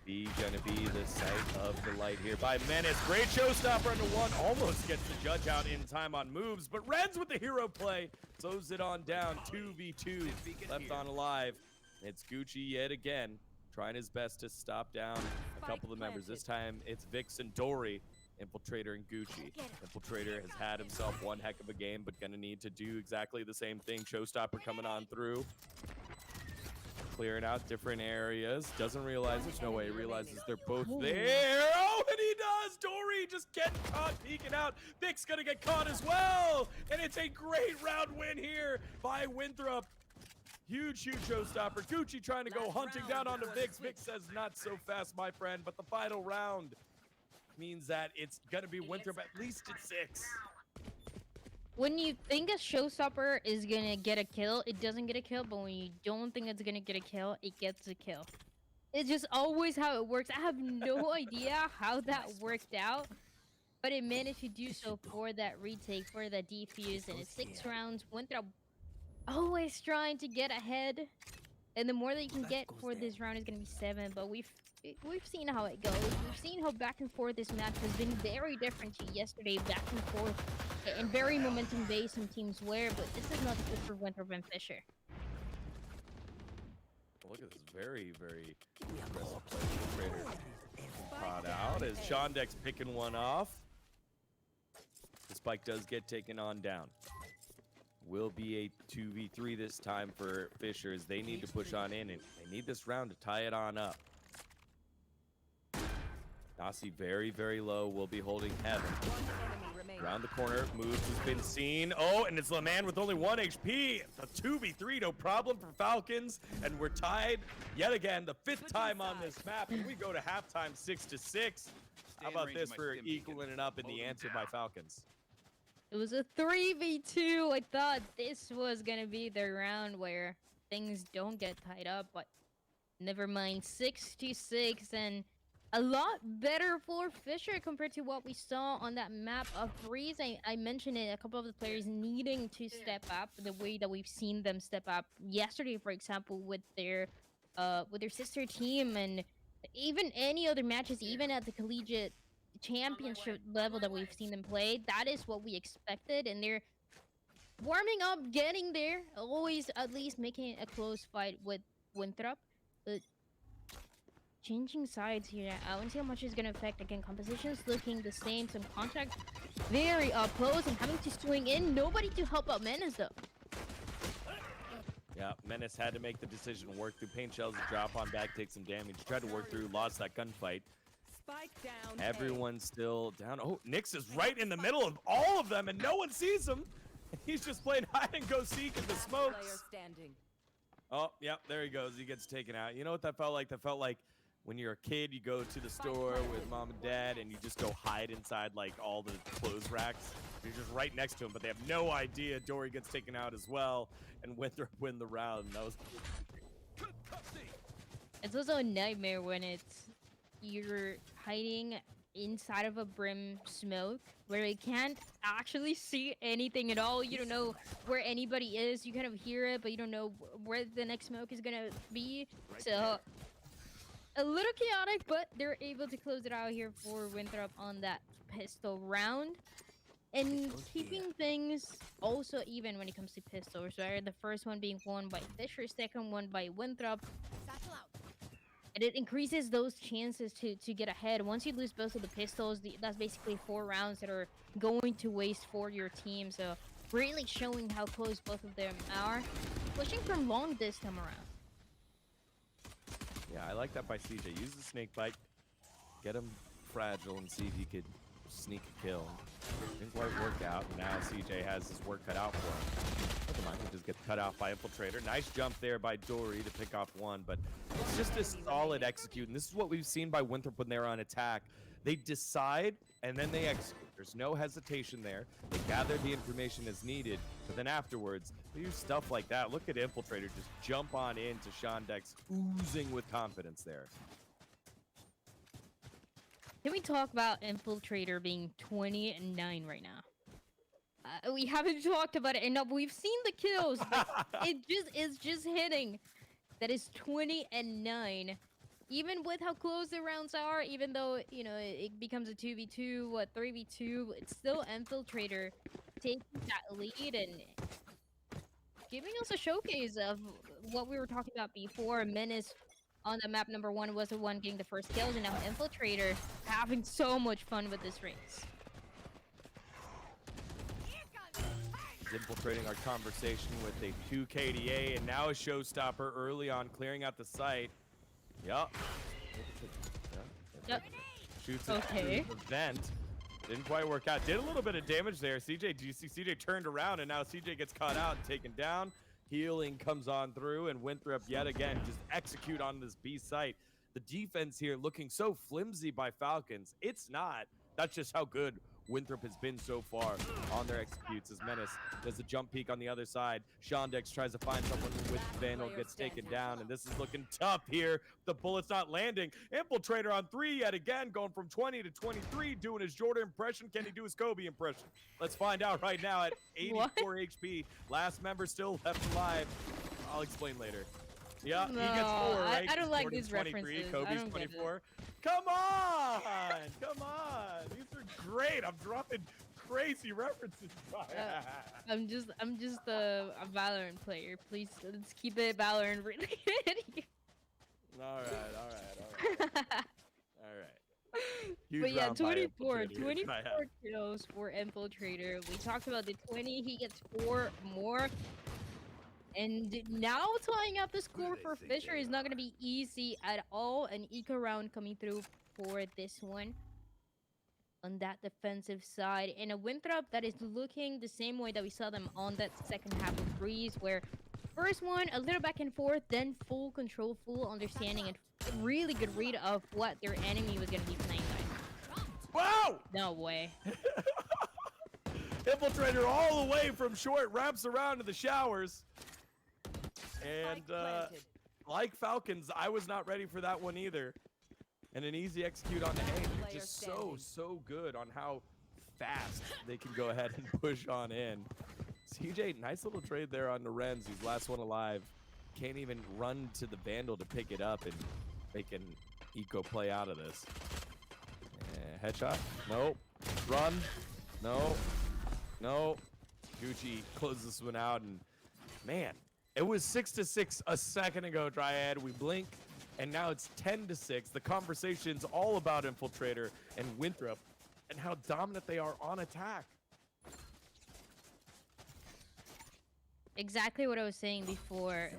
[SPEAKER 3] B gonna be the sight of the light here by Menace. Great showstopper under 1. Almost gets the judge out in time on moves, but Renz with the hero play slows it on down. 2v2 left on alive. It's Gucci yet again, trying his best to stop down a couple of the members. This time it's Vix and Dory. Infiltrator and Gucci. Infiltrator has had himself one heck of a game, but gonna need to do exactly the same thing. Showstopper coming on through. Clearing out different areas. Doesn't realize there's no way he realizes they're both there. Oh, and he does! Dory just getting caught peeking out. Vic's gonna get caught as well. And it's a great round win here by Winthrop. Huge showstopper. Gucci trying to go hunting down onto Vix. Vix says, not so fast, my friend. But the final round means that it's gonna be Winthrop at least at 6.
[SPEAKER 4] When you think a showstopper is gonna get a kill, it doesn't get a kill. But when you don't think it's gonna get a kill, it gets a kill. It's just always how it works. I have no idea how that worked out, but it managed to do so for that retake, for that defuse, and it's 6 rounds. Winthrop always trying to get ahead, and the more that you can get for this round is gonna be 7. But we've seen how it goes. We've seen how back and forth this match has been very different to yesterday, back and forth, and very momentum based. Some teams were, but this is not good for Winthrop and Fisher.
[SPEAKER 3] Look at this very, very aggressive play. Trader caught out as Shondex picking one off. The spike does get taken on down. Will be a 2v3 this time for Fisher as they need to push on in, and they need this round to tie it on up. Nasi very, very low. Will be holding heaven. Around the corner, moves has been seen. Oh, and it's LeMan with only 1 HP. A 2v3, no problem for Falcons. And we're tied yet again, the 5th time on this map. And we go to halftime 6-6. How about this for equaling it up in the answer by Falcons?
[SPEAKER 4] It was a 3v2. I thought this was gonna be the round where things don't get tied up, but never mind. 6-6, and a lot better for Fisher compared to what we saw on that map of Breeze. I mentioned it, a couple of the players needing to step up the way that we've seen them step up yesterday, for example, with their sister team, and even any other matches, even at the collegiate championship level that we've seen them play. That is what we expected, and they're warming up, getting there, always at least making a close fight with Winthrop. But changing sides here, I want to see how much is going to affect. Again, compositions looking the same, some contact very up close, and having to swing in. Nobody to help out Menace though.
[SPEAKER 3] Yeah, Menace had to make the decision to work through paint shells, drop on back, take some damage, tried to work through, lost that gunfight.
[SPEAKER 5] Spike down.
[SPEAKER 3] Everyone's still down. Oh, Nyx is right in the middle of all of them, and no one sees him. He's just playing hide and go seek in the
[SPEAKER 5] Player
[SPEAKER 3] smokes.
[SPEAKER 5] standing.
[SPEAKER 3] Oh, yeah, there he goes. He gets taken out. You know what that felt like? That felt like when you're a kid, you go to the store with mom and dad, and you just go hide inside like all the clothes racks. You're just right next to him, but they have no idea. Dory gets taken out as well, and Winthrop win the round. That was.
[SPEAKER 4] It's also a nightmare when you're hiding inside of a brim smoke where you can't actually see anything at all. You don't know where anybody is. You kind of hear it, but you don't know where the next smoke is gonna be. So a little chaotic, but they're able to close it out here for Winthrop on that pistol round. And keeping things also even when it comes to pistols, right? The first one being won by Fisher, second one by Winthrop. And it increases those chances to get ahead. Once you lose both of the pistols, that's basically 4 rounds that are going to waste for your team. So really showing how close both of them are. Pushing from long this time around.
[SPEAKER 3] Yeah, I like that by CJ. Use the snake bite, get him fragile, and see if he could sneak a kill. Didn't quite work out. Now CJ has his work cut out for him. Never mind, he just gets cut off by Infiltrator. Nice jump there by Dory to pick off one, but it's just a solid execute. And this is what we've seen by Winthrop when they're on attack. They decide, and then they execute. There's no hesitation there. They gather the information as needed, but then afterwards, they do stuff like that. Look at Infiltrator just jump on into Shondex, oozing with confidence there.
[SPEAKER 4] Can we talk about Infiltrator being 20-9 right now? We haven't talked about it enough. We've seen the kills, but it's just hitting. That is 20-9. Even with how close the rounds are, even though, you know, it becomes a 2v2, 3v2, it's still Infiltrator taking that lead and giving us a showcase of what we were talking about before. Menace on the map number 1 was the one getting the first kills, and now Infiltrator having so much fun with this race.
[SPEAKER 3] Infiltrating our conversation with a 2 KDA and now a showstopper early on, clearing out the site. Yup.
[SPEAKER 4] Yep.
[SPEAKER 3] Shoots it
[SPEAKER 4] Okay.
[SPEAKER 3] through the vent. Didn't quite work out. Did a little bit of damage there. CJ, do you see CJ turned around, and now CJ gets caught out and taken down. Healing comes on through, and Winthrop yet again just execute on this B site. The defense here looking so flimsy by Falcons. It's not. That's just how good Winthrop has been so far on their executes as Menace does a jump peek on the other side. Shondex tries to find someone with Vandal, gets taken down, and this is looking tough here. The bullet's not landing. Infiltrator on 3 yet again, going from 20 to 23, doing his Jordan impression. Can he do his Kobe impression? Let's find out right now at 84 HP. Last member still left alive. I'll explain later. Yeah,
[SPEAKER 4] No,
[SPEAKER 3] he gets 4, right?
[SPEAKER 4] I don't like
[SPEAKER 3] Jordan's
[SPEAKER 4] these
[SPEAKER 3] 23,
[SPEAKER 4] references. I
[SPEAKER 3] Kobe's
[SPEAKER 4] don't get it.
[SPEAKER 3] 24. Come on! Come on! These are great. I'm dropping crazy references.
[SPEAKER 4] I'm just a Valorant player. Please, let's keep it Valorant related.
[SPEAKER 3] All right. Huge
[SPEAKER 4] But yeah,
[SPEAKER 3] round by
[SPEAKER 4] 24
[SPEAKER 3] Infiltrator.
[SPEAKER 4] kills for Infiltrator. We talked about the 20. He gets 4 more. And now tying up the score for Fisher is not going to be easy at all. An eco round coming through for this one on that defensive side. And a Winthrop that is looking the same way that we saw them on that second half of Breeze, where first one, a little back and forth, then full control, full understanding, and really good read of what their enemy was going to be playing like.
[SPEAKER 3] Wow!
[SPEAKER 4] No way.
[SPEAKER 3] Infiltrator all the way from short wraps around to the showers. And
[SPEAKER 5] Spike planted.
[SPEAKER 3] like Falcons, I was not ready for that one either. And an easy execute on the A. They're
[SPEAKER 5] Player
[SPEAKER 3] just
[SPEAKER 5] standing.
[SPEAKER 3] so good on how fast they can go ahead and push on in. CJ, nice little trade there on the Renz, who's last one alive. Can't even run to the Vandal to pick it up and make an eco play out of this. Headshot? Nope. Run? No. No. Gucci closes this one out, and man, it was 6-6 a second ago, Dryad. We blink, and now it's 10-6. The conversation's all about Infiltrator and Winthrop and how dominant they are on attack.
[SPEAKER 4] Exactly what I was saying before.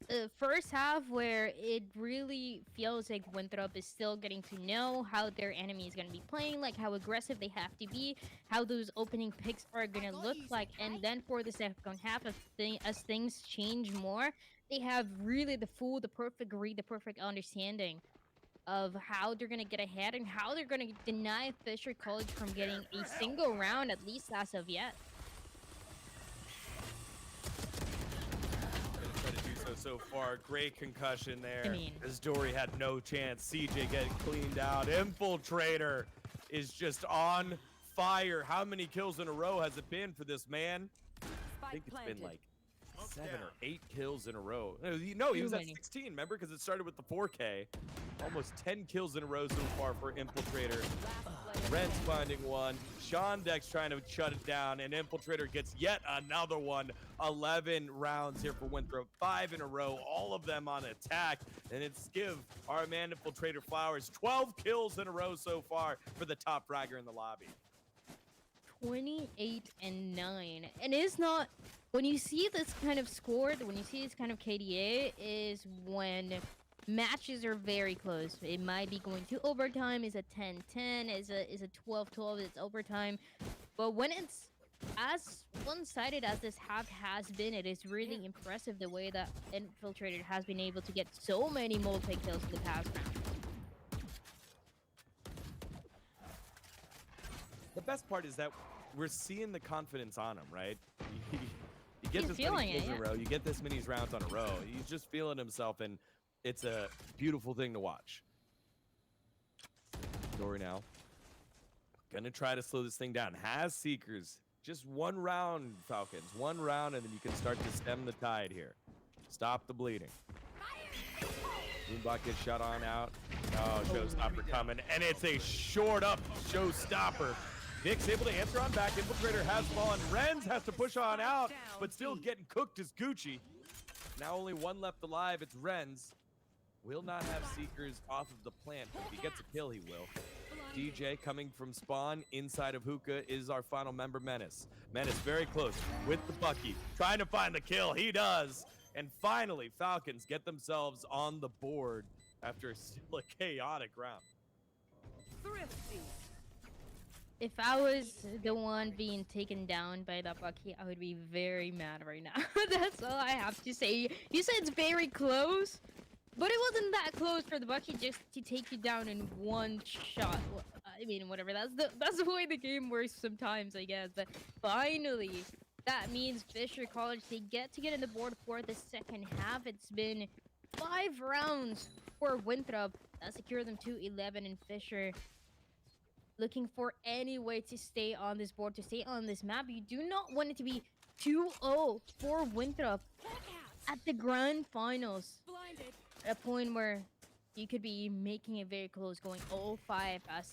[SPEAKER 4] The first half, where it really feels like Winthrop is still getting to know how their enemy is going to be playing, like how aggressive they have to be, how those opening picks are going to look like. And then for the second half, as things change more, they have really the perfect read, the perfect understanding of how they're going to get ahead and how they're going to deny Fisher College from getting a single round, at least as of yet.
[SPEAKER 3] Try to do so far. Great concussion there.
[SPEAKER 4] I mean-
[SPEAKER 3] as Dory had no chance. CJ getting cleaned out. Infiltrator is just on fire. How many kills in a row has it been for this man? I
[SPEAKER 5] Spike
[SPEAKER 3] think it's
[SPEAKER 5] planted.
[SPEAKER 3] been like 7 or 8 kills in a row. No, he
[SPEAKER 4] Too
[SPEAKER 3] was at
[SPEAKER 4] many.
[SPEAKER 3] 16, remember? Because it started with the 4K. Almost 10 kills in a row so far for Infiltrator.
[SPEAKER 5] Last player
[SPEAKER 3] Rent's
[SPEAKER 5] standing.
[SPEAKER 3] finding one. Shondex trying to shut it down, and Infiltrator gets yet another one. 11 rounds here for Winthrop, 5 in a row, all of them on attack. And it's give our man Infiltrator flowers. 12 kills in a row so far for the top fragger in the lobby.
[SPEAKER 4] 28-9, and it's not, when you see this kind of score, when you see this kind of KDA, is when matches are very close. It might be going to overtime. Is a 10-10, is a 12-12, it's overtime. But when it's as one-sided as this half has been, it is really impressive the way that Infiltrator has been able to get so many multi-kills in the past round.
[SPEAKER 3] The best part is that we're seeing the confidence on him, right? You get
[SPEAKER 4] He's
[SPEAKER 3] this
[SPEAKER 4] feeling
[SPEAKER 3] many kills
[SPEAKER 4] it,
[SPEAKER 3] in a row. You get this many rounds on a row. He's just feeling himself, and it's a beautiful thing to watch. Dory now. Gonna try to slow this thing down. Has Seekers. Just one round, Falcons. One round, and then you can start to stem the tide here. Stop the bleeding. Boombot gets shot on out. Oh, Showstopper coming. And it's a short up Showstopper. Vic's able to answer on back. Infiltrator has fallen. Renz has to push on out, but still getting cooked is Gucci. Now only one left alive. It's Renz. Will not have Seekers off of the plant. If he gets a kill, he will. DJ coming from spawn inside of Hookah is our final member, Menace. Menace very close with the Bucky. Trying to find the kill. He does. And finally, Falcons get themselves on the board after still a chaotic round.
[SPEAKER 5] Thrifty.
[SPEAKER 4] If I was the one being taken down by that Bucky, I would be very mad right now. That's all I have to say. You said it's very close, but it wasn't that close for the Bucky just to take you down in one shot. I mean, whatever. That's the way the game works sometimes, I guess. But finally, that means Fisher College, they get to get in the board for the second half. It's been 5 rounds for Winthrop that secure them to 11, and Fisher looking for any way to stay on this board, to stay on this map. You do not want it to be 2-0 for Winthrop at the grand finals.
[SPEAKER 5] Blinded.
[SPEAKER 4] At a point where you could be making it very close, going 0-5, as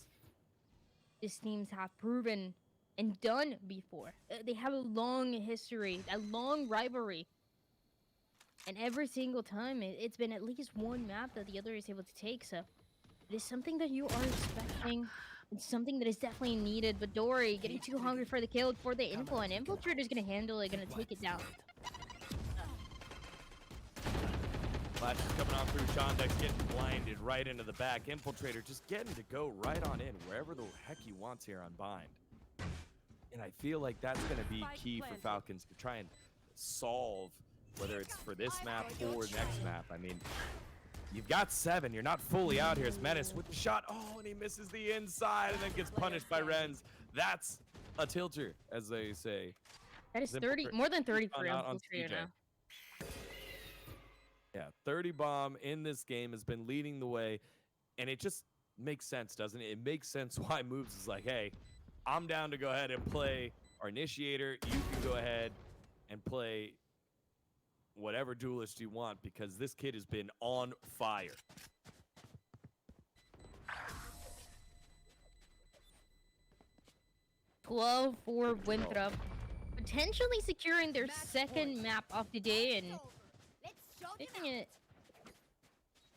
[SPEAKER 4] these teams have proven and done before. They have a long history, a long rivalry. And every single time, it's been at least one map that the other is able to take. So it is something that you are expecting. It's something that is definitely needed. But Dory getting too hungry for the kill, for the info, and Infiltrator is going to handle it, going to take it down.
[SPEAKER 3] Flash is coming on through. Shondex getting blinded right into the back. Infiltrator just getting to go right on in wherever the heck he wants here on Bind. And I feel like that's going to be key for Falcons to try and solve, whether it's for this map or next map. I mean, you've got 7. You're not fully out here. It's Menace with the shot. Oh, and he misses the inside and then gets punished by Renz. That's a tilter, as they say.
[SPEAKER 4] That is 30, more than 30 for
[SPEAKER 3] on
[SPEAKER 4] Infiltrator
[SPEAKER 3] CJ.
[SPEAKER 4] now.
[SPEAKER 3] Yeah, 30 bomb in this game has been leading the way, and it just makes sense, doesn't it? It makes sense why Moves is like, hey, I'm down to go ahead and play our initiator. You can go ahead and play whatever duelist you want, because this kid has been on fire.
[SPEAKER 4] $12 for Winthrop, potentially securing their second map of the day and taking it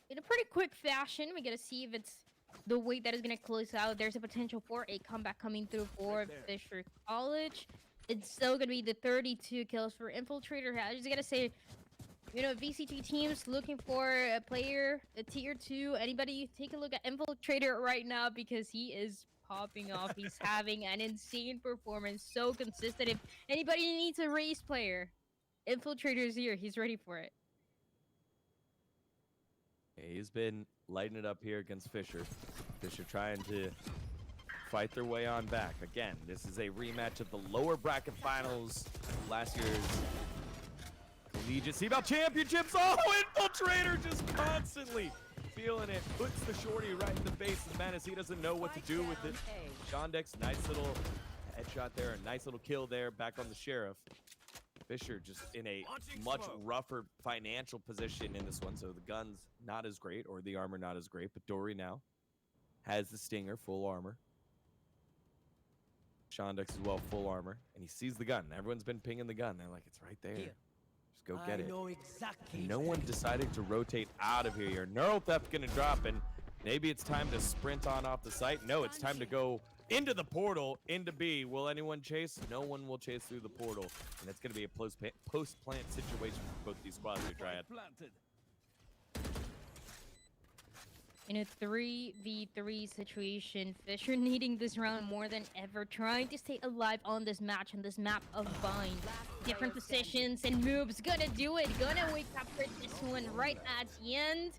[SPEAKER 4] in a pretty quick fashion. We gotta see if it's the way that is gonna close out. There's a potential for a comeback coming through for Fisher College. It's still gonna be the 32 kills for Infiltrator. I just gotta say, you know, VCT teams looking for a player, a tier 2, anybody, take a look at Infiltrator right now, because he is popping off. He's having an insane performance, so consistent. If anybody needs a race player, Infiltrator is here. He's ready for it.
[SPEAKER 3] He's been lighting it up here against Fisher. Fisher trying to fight their way on back. Again, this is a rematch of the lower bracket finals last year's Collegiate CBAL Championships. Oh, Infiltrator just constantly feeling it. Puts the shorty right in the face of Menace. He doesn't know what to do with it. Shondex, nice little headshot there. A nice little kill there. Back on the Sheriff. Fisher just in a much rougher financial position in this one. So the gun's not as great, or the armor not as great. But Dory now has the Stinger, full armor. Shondex as well, full armor. And he sees the gun. Everyone's been pinging the gun. They're like, it's right there. Just go get it.
[SPEAKER 6] Exactly.
[SPEAKER 3] No one decided to rotate out of here. Your Neural Theft gonna drop, and maybe it's time to sprint on off the site. No, it's time to go into the portal, into B. Will anyone chase? No one will chase through the portal, and it's gonna be a post-plant situation for both these squads here, Dryad.
[SPEAKER 4] In a 3v3 situation, Fisher needing this round more than ever, trying to stay alive on this match, on this map of Bind. Different positions and moves, gonna do it, gonna wake up for this one right at the end.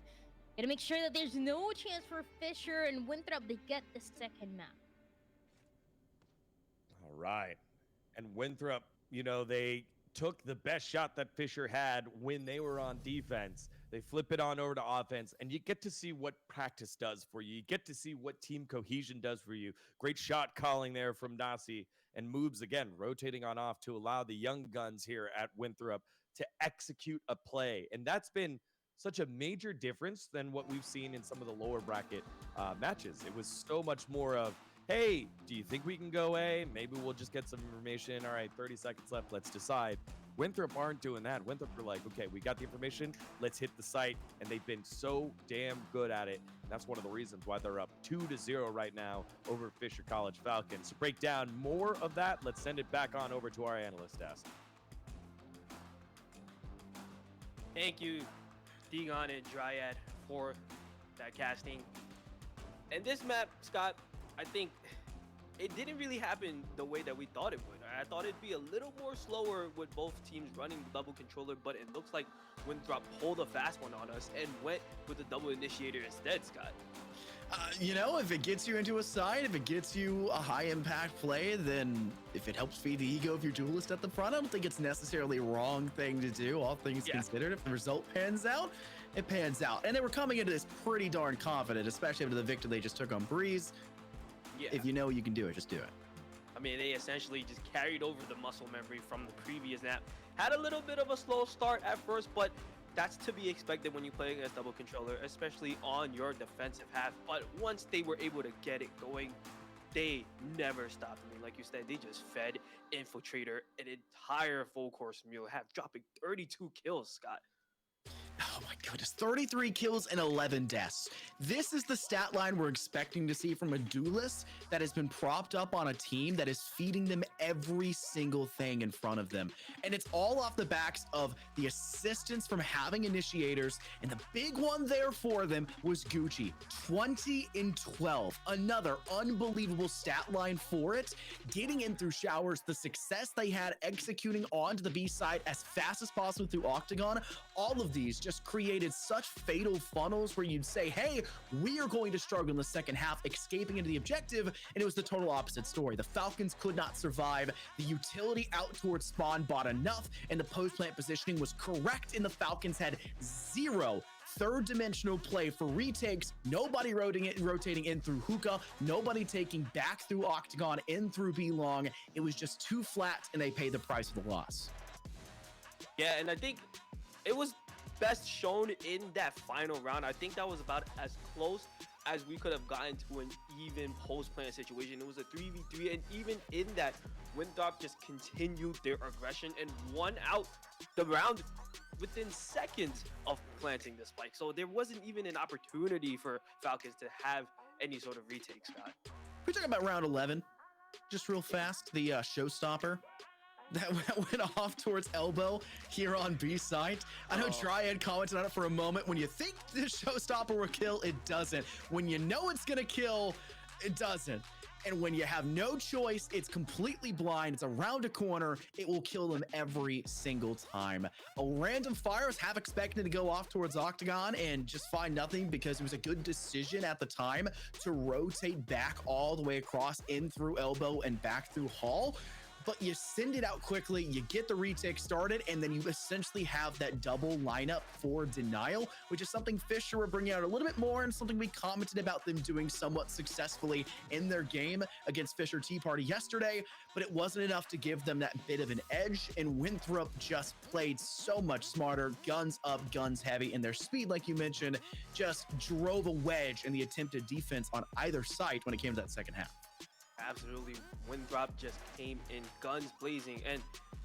[SPEAKER 4] Gonna make sure that there's no chance for Fisher and Winthrop. They get the second map.
[SPEAKER 3] All right. And Winthrop, you know, they took the best shot that Fisher had when they were on defense. They flip it on over to offense, and you get to see what practice does for you. You get to see what team cohesion does for you. Great shot calling there from Nasi, and moves again, rotating on off to allow the young guns here at Winthrop to execute a play. And that's been such a major difference than what we've seen in some of the lower bracket matches. It was so much more of, hey, do you think we can go A? Maybe we'll just get some information. All right, 30 seconds left. Let's decide. Winthrop aren't doing that. Winthrop are like, okay, we got the information. Let's hit the site. And they've been so damn good at it. That's one of the reasons why they're up 2-0 right now over Fisher College Falcons. To break down more of that, let's send it back on over to our analyst desk.
[SPEAKER 1] Thank you, Digon and Dryad, for that casting. And this map, Scott, I think it didn't really happen the way that we thought it would. I thought it'd be a little more slower with both teams running the double controller, but it looks like Winthrop pulled a fast one on us and went with the double initiator instead, Scott.
[SPEAKER 2] You know, if it gets you into a side, if it gets you a high impact play, then if it helps feed the ego of your duelist at the front, I don't think it's necessarily a wrong thing to do, all things considered. If the result pans out, it pans out. And they were coming into this pretty darn confident, especially after the victory they just took on Breeze.
[SPEAKER 1] Yeah.
[SPEAKER 2] If you know you can do it, just do it.
[SPEAKER 1] I mean, they essentially just carried over the muscle memory from the previous map. Had a little bit of a slow start at first, but that's to be expected when you play against double controller, especially on your defensive half. But once they were able to get it going, they never stopped. I mean, like you said, they just fed Infiltrator an entire full course meal, dropping 32 kills, Scott.
[SPEAKER 2] Oh my goodness, 33 kills and 11 deaths. This is the stat line we're expecting to see from a duelist that has been propped up on a team that is feeding them every single thing in front of them. And it's all off the backs of the assistance from having initiators. And the big one there for them was Gucci, 20 and 12. Another unbelievable stat line for it. Getting in through showers, the success they had executing onto the B side as fast as possible through Octagon, all of these just created such fatal funnels where you'd say, hey, we are going to struggle in the second half, escaping into the objective, and it was the total opposite story. The Falcons could not survive. The utility out towards spawn bought enough, and the post-plant positioning was correct, and the Falcons had zero third-dimensional play for retakes. Nobody rotating in through hookah, nobody taking back through Octagon, in through B-long. It was just too flat, and they paid the price of the loss.
[SPEAKER 1] Yeah, and I think it was best shown in that final round. I think that was about as close as we could have gotten to an even post-plant situation. It was a 3v3, and even in that, Winthrop just continued their aggression and won out the round within seconds of planting the spike. So there wasn't even an opportunity for Falcons to have any sort of retake, Scott.
[SPEAKER 2] We're talking about round 11, just real fast, the showstopper that went off towards elbow here on B side. I know Triad commented on it for a moment. When you think the showstopper will kill, it doesn't. When you know it's gonna kill, it doesn't. And when you have no choice, it's completely blind. It's around a corner. It will kill them every single time. A random fire was half expected to go off towards Octagon and just find nothing because it was a good decision at the time to rotate back all the way across in through elbow and back through hall. But you send it out quickly, you get the retake started, and then you essentially have that double lineup for denial, which is something Fisher were bringing out a little bit more and something we commented about them doing somewhat successfully in their game against Fisher Tea Party yesterday, but it wasn't enough to give them that bit of an edge, and Winthrop just played so much smarter, guns up, guns heavy, and their speed, like you mentioned, just drove a wedge in the attempted defense on either side when it came to that second half.
[SPEAKER 1] Absolutely. Winthrop just came in guns blazing.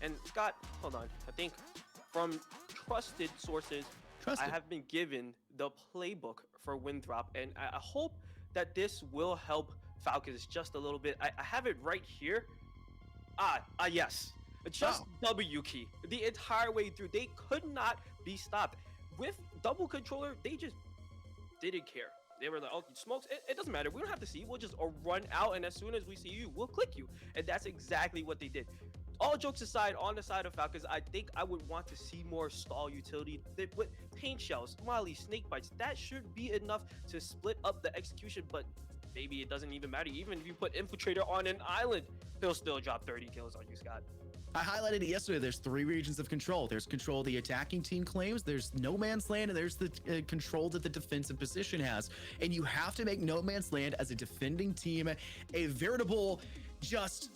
[SPEAKER 1] And Scott, hold on. I think from trusted sources, I have been given the playbook for Winthrop, and I hope that this will help Falcons just a little bit. I have it right here. Yes. Just W key the entire way through. They could not be stopped. With double controller, they just didn't care. They were like, oh, smokes, it doesn't matter. We don't have to see. We'll just run out, and as soon as we see you, we'll click you. And that's exactly what they did. All jokes aside, on the side of Falcons, I think I would want to see more stall utility. With paint shells, molly, snake bites, that should be enough to split up the execution, but maybe it doesn't even matter. Even if you put Infiltrator on an island, he'll still drop 30 kills on you, Scott.
[SPEAKER 2] I highlighted it yesterday. There's 3 regions of control. There's control the attacking team claims, there's no man's land, and there's the control that the defensive position has. And you have to make no man's land as a defending team a veritable, just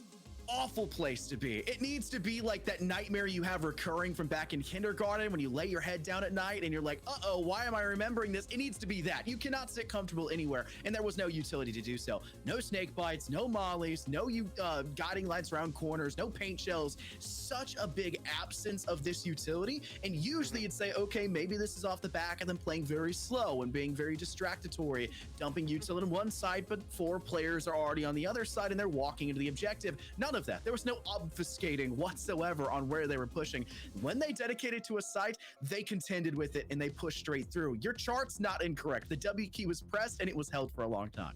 [SPEAKER 2] awful place to be. It needs to be like that nightmare you have recurring from back in kindergarten when you lay your head down at night and you're like, uh-oh, why am I remembering this? It needs to be that. You cannot sit comfortable anywhere, and there was no utility to do so. No snake bites, no mollies, no guiding lights around corners, no paint shells. Such a big absence of this utility, and usually you'd say, okay, maybe this is off the back of them playing very slow and being very distractory, dumping utility on one side, but 4 players are already on the other side and they're walking into the objective. None of of that. There was no obfuscating whatsoever on where they were pushing. When they dedicated to a site, they contended with it and they pushed straight through. Your chart's not incorrect. The W key was pressed and it was held for a long time.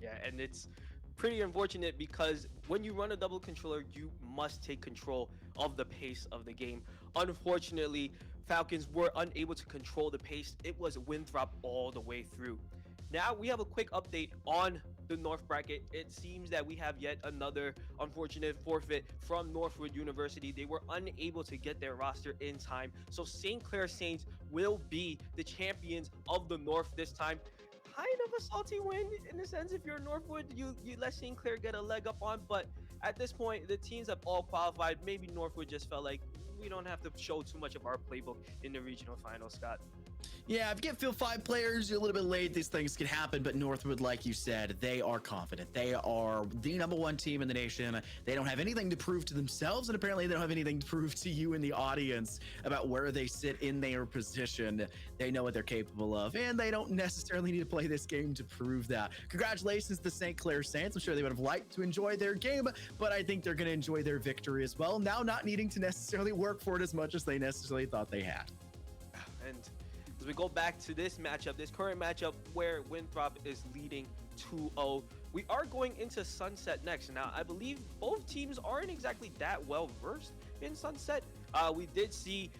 [SPEAKER 1] Yeah, and it's pretty unfortunate because when you run a double controller, you must take control of the pace of the game. Unfortunately, Falcons were unable to control the pace. It was Winthrop all the way through. Now we have a quick update on the North bracket. It seems that we have yet another unfortunate forfeit from Northwood University. They were unable to get their roster in time. So St. Clair Saints will be the champions of the North this time. Kind of a salty win in the sense if you're Northwood, you let St. Clair get a leg up on, but at this point, the teams have all qualified. Maybe Northwood just felt like we don't have to show too much of our playbook in the regional final, Scott.
[SPEAKER 2] Yeah, if you get field 5 players, you're a little bit late. These things can happen, but Northwood, like you said, they are confident. They are the #1 team in the nation. They don't have anything to prove to themselves, and apparently they don't have anything to prove to you in the audience about where they sit in their position. They know what they're capable of, and they don't necessarily need to play this game to prove that. Congratulations to St. Clair Saints. I'm sure they would have liked to enjoy their game, but I think they're going to enjoy their victory as well, now not needing to necessarily work for it as much as they necessarily thought they had.
[SPEAKER 1] And as we go back to this matchup, this current matchup where Winthrop is leading 2-0, we are going into Sunset next. Now, I believe both teams aren't exactly that well versed in Sunset. We did see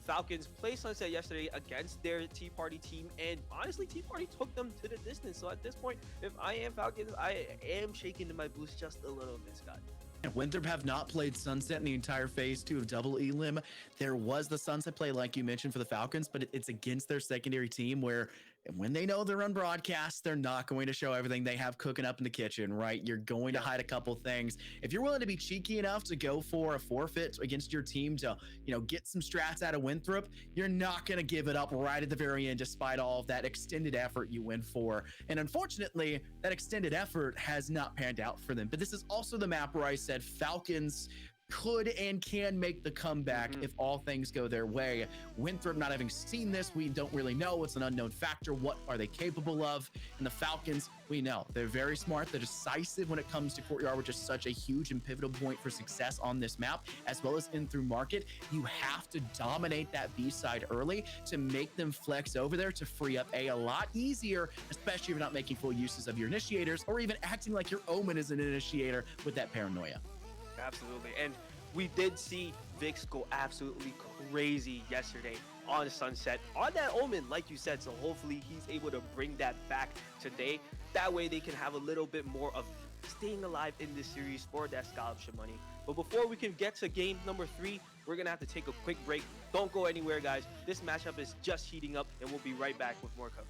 [SPEAKER 1] Falcons play Sunset yesterday against their Tea Party team, and honestly, Tea Party took them to the distance. So at this point, if I am Falcons, I am shaking in my boots just a little bit, Scott.
[SPEAKER 2] Winthrop have not played Sunset in the entire phase 2 of Double Elim. There was the Sunset play, like you mentioned, for the Falcons, but it's against their secondary team where when they know they're on broadcast, they're not going to show everything they have cooking up in the kitchen, right? You're going to hide a couple things. If you're willing to be cheeky enough to go for a forfeit against your team to, get some strats out of Winthrop, you're not going to give it up right at the very end, despite all of that extended effort you went for. And unfortunately, that extended effort has not panned out for them. But this is also the map where I said Falcons could and can make the comeback if all things go their way. Winthrop, not having seen this, we don't really know. It's an unknown factor. What are they capable of? And the Falcons, we know they're very smart. They're decisive when it comes to Courtyard, which is such a huge and pivotal point for success on this map, as well as in through market. You have to dominate that B side early to make them flex over there to free up a lot easier, especially if you're not making full uses of your initiators or even acting like your Omen is an initiator with that paranoia.
[SPEAKER 1] Absolutely. And we did see Vix go absolutely crazy yesterday on Sunset on that Omen, like you said. So hopefully he's able to bring that back today. That way they can have a little bit more of staying alive in this series for that scholarship money. But before we can get to game number 3, we're going to have to take a quick break. Don't go anywhere, guys. This matchup is just heating up, and we'll be right back with more coverage.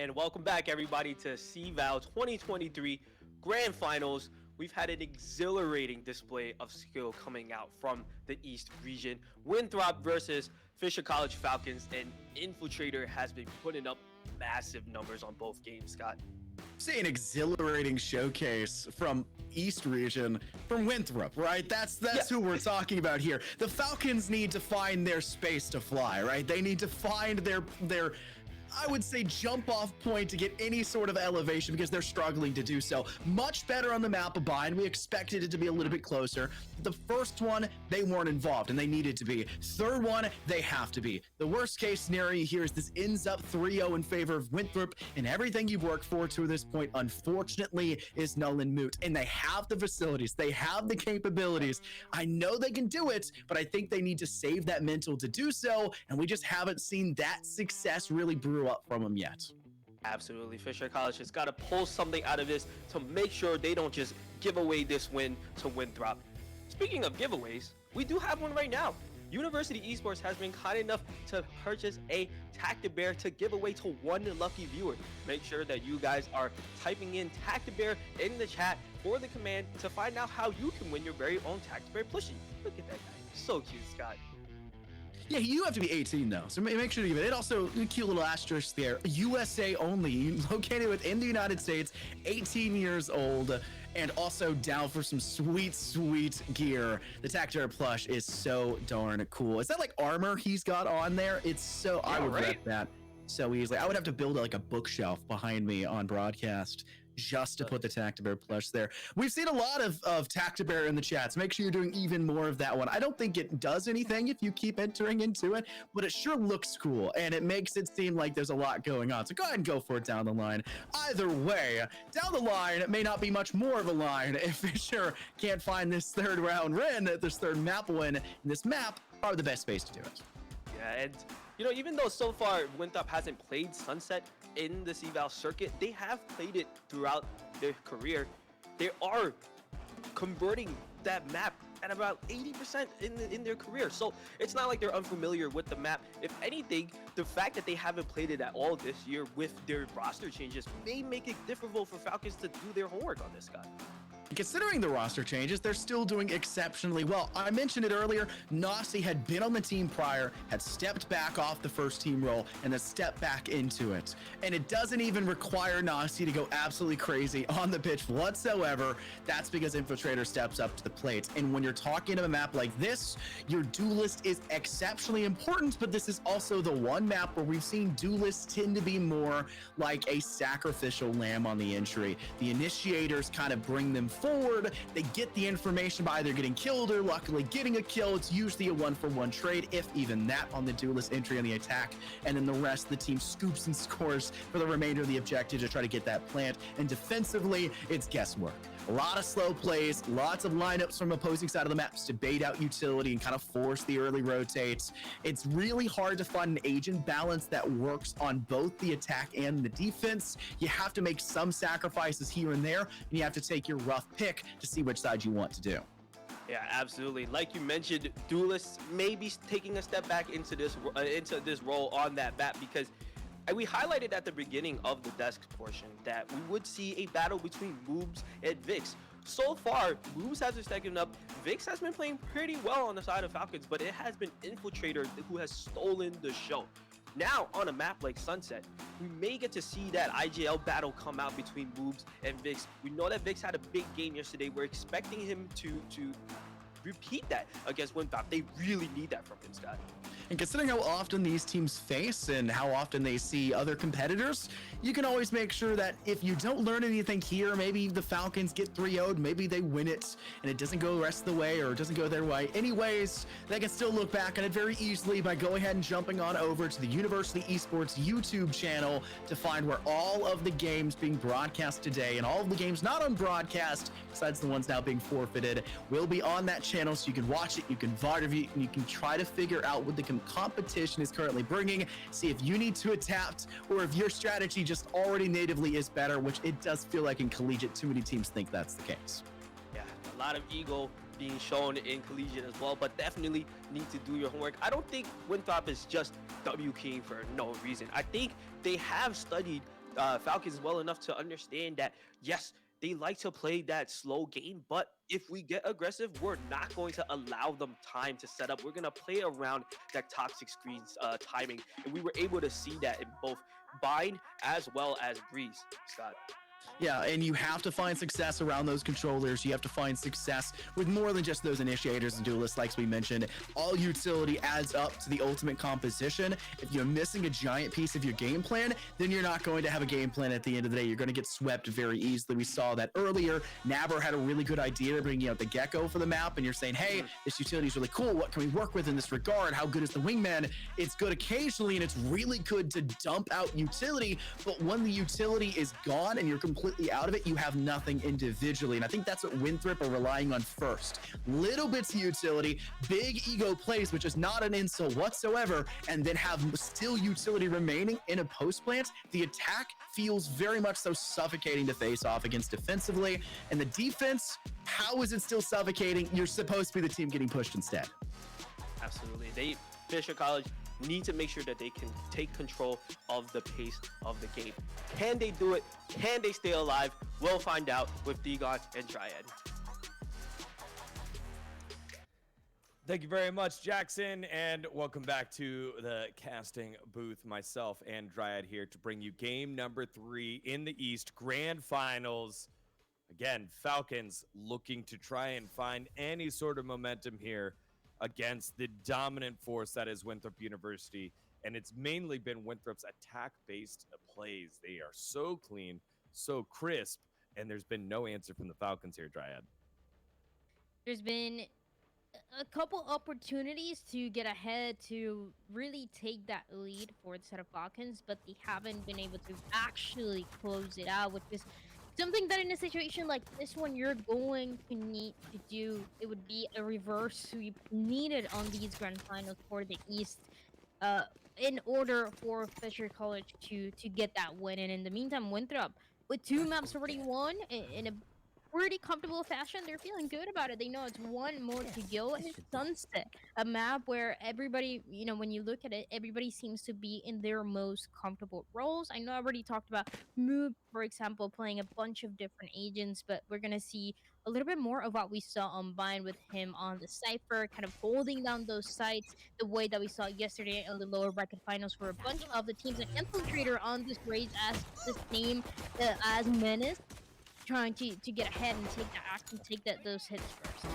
[SPEAKER 1] And welcome back, everybody, to CVAL 2023 Grand Finals. We've had an exhilarating display of skill coming out from the East region. Winthrop versus Fisher College Falcons, and Infiltrator has been putting up massive numbers on both games, Scott.
[SPEAKER 2] See an exhilarating showcase from East region from Winthrop, right? That's who we're talking about here. The Falcons need to find their space to fly, right? They need to find their I would say jump off point to get any sort of elevation because they're struggling to do so. Much better on the map of Bind. We expected it to be a little bit closer. The first one, they weren't involved and they needed to be. Third one, they have to be. The worst case scenario here is this ends up 3-0 in favor of Winthrop, and everything you've worked for to this point, unfortunately, is null and moot. And they have the facilities, they have the capabilities. I know they can do it, but I think they need to save that mental to do so, and we just haven't seen that success really brew up from them yet.
[SPEAKER 1] Absolutely. Fisher College has got to pull something out of this to make sure they don't just give away this win to Winthrop. Speaking of giveaways, we do have one right now. University Esports has been kind enough to purchase a Tactibear to give away to one lucky viewer. Make sure that you guys are typing in Tactibear in the chat for the command to find out how you can win your very own Tactibear plushie. Look at that guy. So cute, Scott.
[SPEAKER 2] Yeah, you have to be 18 though, so make sure to give it. It also, a cute little asterisk there, USA only, located within the United States, 18 years old, and also down for some sweet, sweet gear. The Tactibear plush is so darn cool. Is that like armor he's got on there? It's so, I would rep that so easily. I would have to build like a bookshelf behind me on broadcast just to put the Tactibear plush there. We've seen a lot of Tactibear in the chats. Make sure you're doing even more of that one. I don't think it does anything if you keep entering into it, but it sure looks cool, and it makes it seem like there's a lot going on. So go ahead and go for it down the line. Either way, down the line, it may not be much more of a line if Fisher can't find this third round win, this third map win. And this map, probably the best space to do it.
[SPEAKER 1] Yeah, and you know, even though so far Winthrop hasn't played Sunset in the CVAL circuit, they have played it throughout their career. They are converting that map at about 80% in their career. So it's not like they're unfamiliar with the map. If anything, the fact that they haven't played it at all this year with their roster changes may make it difficult for Falcons to do their homework on this guy.
[SPEAKER 2] Considering the roster changes, they're still doing exceptionally well. I mentioned it earlier, Nasi had been on the team prior, had stepped back off the first team role, and then stepped back into it. And it doesn't even require Nasi to go absolutely crazy on the pitch whatsoever. That's because Infiltrator steps up to the plate. And when you're talking to a map like this, your duelist is exceptionally important, but this is also the one map where we've seen duelists tend to be more like a sacrificial lamb on the entry. The initiators kind of bring them forward. They get the information by either getting killed or luckily getting a kill. It's usually a 1-for-1 trade, if even that, on the duelist entry on the attack, and then the rest of the team scoops and scores for the remainder of the objective to try to get that plant. And defensively, it's guesswork. A lot of slow plays, lots of lineups from opposing side of the maps to bait out utility and kind of force the early rotates. It's really hard to find an agent balance that works on both the attack and the defense. You have to make some sacrifices here and there, and you have to take your rough pick to see which side you want to do.
[SPEAKER 1] Yeah, absolutely. Like you mentioned, duelists may be taking a step back into this role on that map, because we highlighted at the beginning of the desk portion that we would see a battle between Moobs and Vix. So far, Moobs has been stacking up. Vix has been playing pretty well on the side of Falcons, but it has been Infiltrator who has stolen the show. Now, on a map like Sunset, we may get to see that IGL battle come out between Moobs and Vix. We know that Vix had a big game yesterday. We're expecting him to repeat that against Winthrop. They really need that from him, Scott.
[SPEAKER 2] And considering how often these teams face and how often they see other competitors, you can always make sure that if you don't learn anything here, maybe the Falcons get 3-0'd, maybe they win it and it doesn't go the rest of the way, or it doesn't go their way. Anyways, they can still look back on it very easily by going ahead and jumping on over to the University Esports YouTube channel to find where all of the games being broadcast today and all of the games not on broadcast, besides the ones now being forfeited, will be on that channel, so you can watch it, you can VAR review, and you can try to figure out what the competition is currently bringing, see if you need to adapt or if your strategy just already natively is better, which it does feel like in collegiate too many teams think that's the case.
[SPEAKER 1] Yeah, a lot of ego being shown in collegiate as well, but definitely need to do your homework. I don't think Winthrop is just W keying for no reason. I think they have studied Falcons well enough to understand that yes, they like to play that slow game, but if we get aggressive, we're not going to allow them time to set up. We're gonna play around that toxic screens timing, and we were able to see that in both Bind as well as Breeze. Scott.
[SPEAKER 2] Yeah, and you have to find success around those controllers. You have to find success with more than just those initiators and duelists, like we mentioned. All utility adds up to the ultimate composition. If you're missing a giant piece of your game plan, then you're not going to have a game plan at the end of the day. You're going to get swept very easily. We saw that earlier. Naber had a really good idea bringing out the Gecko for the map, and you're saying, hey, this utility is really cool. What can we work with in this regard? How good is the wingman? It's good occasionally, and it's really good to dump out utility, but when the utility is gone and you're completely out of it, you have nothing individually. And I think that's what Winthrop are relying on first. Little bits of utility, big ego plays, which is not an insult whatsoever, and then have still utility remaining in a post plant. The attack feels very much so suffocating to face off against defensively. And the defense, how is it still suffocating? You're supposed to be the team getting pushed instead.
[SPEAKER 1] Absolutely. Fisher College need to make sure that they can take control of the pace of the game. Can they do it? Can they stay alive? We'll find out with Digon and Dryad.
[SPEAKER 3] Thank you very much, Jackson, and welcome back to the casting booth. Myself and Dryad here to bring you game number 3 in the East Grand Finals. Again, Falcons looking to try and find any sort of momentum here against the dominant force that is Winthrop University. And it's mainly been Winthrop's attack-based plays. They are so clean, so crisp, and there's been no answer from the Falcons here, Dryad.
[SPEAKER 4] There's been a couple opportunities to get ahead to really take that lead for the set of Falcons, but they haven't been able to actually close it out, which is something that in a situation like this one you're going to need to do. It would be a reverse sweep needed on these grand finals for the East in order for Fisher College to get that win. And in the meantime, Winthrop, with 2 maps already won in a pretty comfortable fashion, they're feeling good about it. They know it's one more to go. And it's Sunset, a map where everybody, you know, when you look at it, everybody seems to be in their most comfortable roles. I know I already talked about Moob, for example, playing a bunch of different agents, but we're gonna see a little bit more of what we saw on Bind with him on the Cypher, kind of holding down those sites the way that we saw yesterday on the lower bracket finals for a bunch of the teams. An Infiltrator on this race as the same as Menace, trying to get ahead and take that action, take those hits first.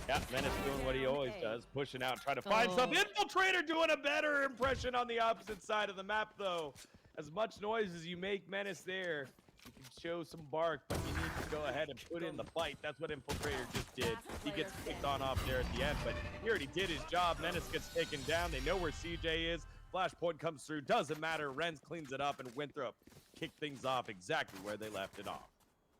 [SPEAKER 3] Yeah, Menace doing what he always does, pushing out, trying to find some Infiltrator, doing a better impression on the opposite side of the map, though. As much noise as you make Menace there, you can show some bark, but you need to go ahead and put in the fight. That's what Infiltrator just did. He gets picked on off there at the end, but he already did his job. Menace gets taken down. They know where CJ is. Flashpoint comes through. Doesn't matter. Renz cleans it up, and Winthrop kick things off exactly where they left it off.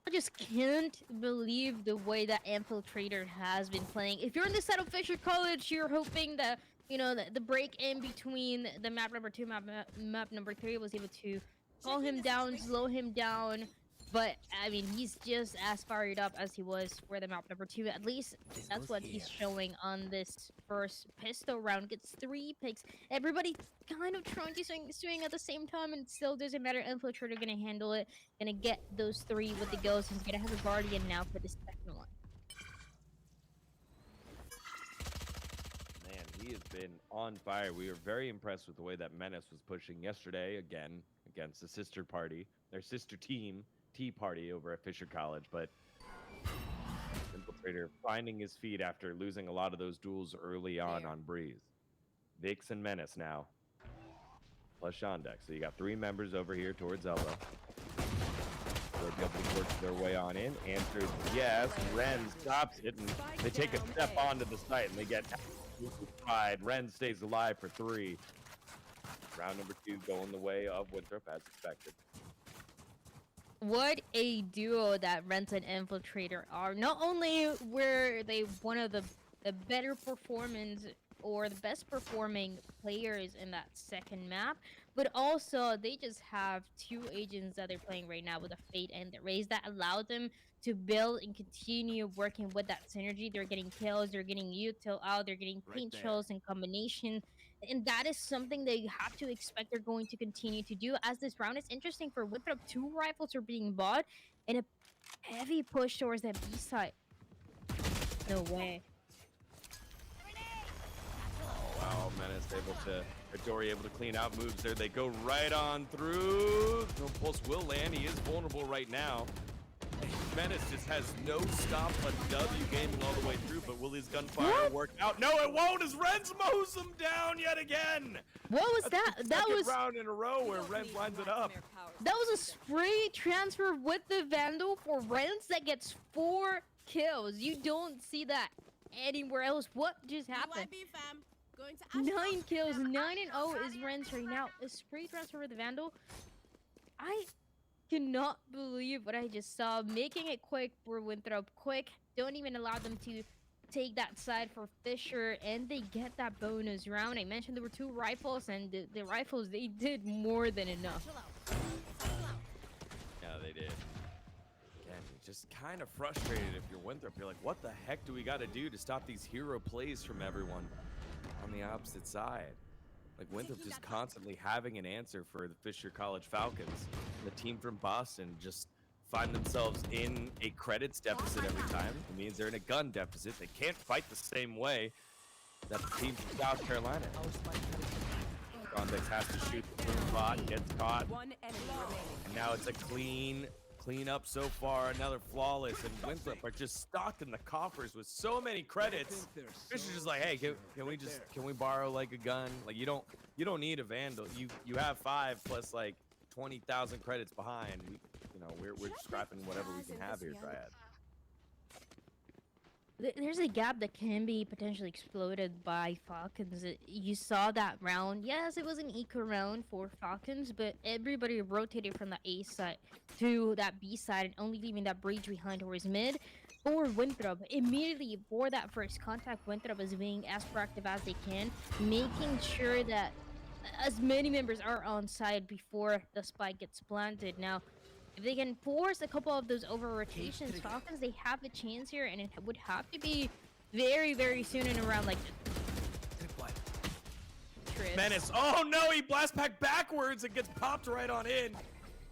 [SPEAKER 4] I just can't believe the way that Infiltrator has been playing. If you're in the set of Fisher College, you're hoping that, you know, the break in between the map number 2, map number 3 was able to call him down, slow him down. But, I mean, he's just as fired up as he was for the map number 2. At least that's what he's showing on this first pistol round. Gets 3 picks. Everybody kind of trying to swing at the same time, and it still doesn't matter. Infiltrator gonna handle it. Gonna get those 3 with the ghost. He's gonna have a Guardian now for the second one.
[SPEAKER 3] Man, he has been on fire. We were very impressed with the way that Menace was pushing yesterday, again, against the sister party, their sister team, Tea Party over at Fisher College, but Infiltrator finding his feet after losing a lot of those duels early on Breeze. Vix and Menace now, plus Shondex. So you got 3 members over here towards Elbow. They'll be able to work their way on in. Answer is yes. Ren stops it, and they take a step onto the site, and they get absolutely fried. Ren stays alive for 3. Round number 2 going the way of Winthrop, as expected.
[SPEAKER 4] What a duo that Rent and Infiltrator are. Not only were they one of the better performance or the best performing players in that second map, but also they just have 2 agents that they're playing right now with the Fate and the Raze that allow them to build and continue working with that synergy. They're getting kills, they're getting util out, they're getting paint chills in combination. And that is something that you have to expect they're going to continue to do. As this round is interesting for Winthrop, 2 rifles are being bought, and a heavy push towards that B side. No way.
[SPEAKER 3] Wow, Menace able to, Dory able to clean out moves there. They go right on through. No pulse will land. He is vulnerable right now. Menace just has no stop but W gaming all the way through, but will his gunfire work out? No, it won't, as Renz mows him down yet again.
[SPEAKER 4] What was that? That was
[SPEAKER 3] round in a row where Renz lines it up.
[SPEAKER 4] that was a spray transfer with the Vandal for Renz that gets 4 kills. You don't see that anywhere else. What just happened? 9 kills, 9-0 is Renz right now. A spray transfer with the Vandal. I cannot believe what I just saw. Making it quick for Winthrop. Quick. Don't even allow them to take that side for Fisher, and they get that bonus round. I mentioned there were 2 rifles, and the rifles, they did more than enough.
[SPEAKER 3] Yeah, they did. Again, just kind of frustrated if you're Winthrop. You're like, what the heck do we got to do to stop these hero plays from everyone on the opposite side? Like, Winthrop just constantly having an answer for the Fisher College Falcons. The team from Boston just find themselves in a credits deficit every time. It means they're in a gun deficit. They can't fight the same way that the team from South Carolina. Convex has to shoot the full spot, gets caught.
[SPEAKER 5] One enemy remaining.
[SPEAKER 3] And now it's a clean up so far, another flawless, and Winthrop are just stocked in the coffers with so many credits. Fisher's just like, hey, can we borrow like a gun? Like, you don't need a Vandal. You have 5 plus like 20,000 credits behind. We're scrapping whatever we can have here, Dryad.
[SPEAKER 4] There's a gap that can be potentially exploited by Falcons. You saw that round. Yes, it was an eco round for Falcons, but everybody rotated from the A side to that B side and only leaving that breach behind towards mid. For Winthrop, immediately for that first contact, Winthrop is being as proactive as they can, making sure that as many members are on side before the spike gets planted. Now, if they can force a couple of those over rotations, Falcons, they have a chance here, and it would have to be very, very soon in a round like this.
[SPEAKER 3] Menace, oh no, he blast pack backwards and gets popped right on in.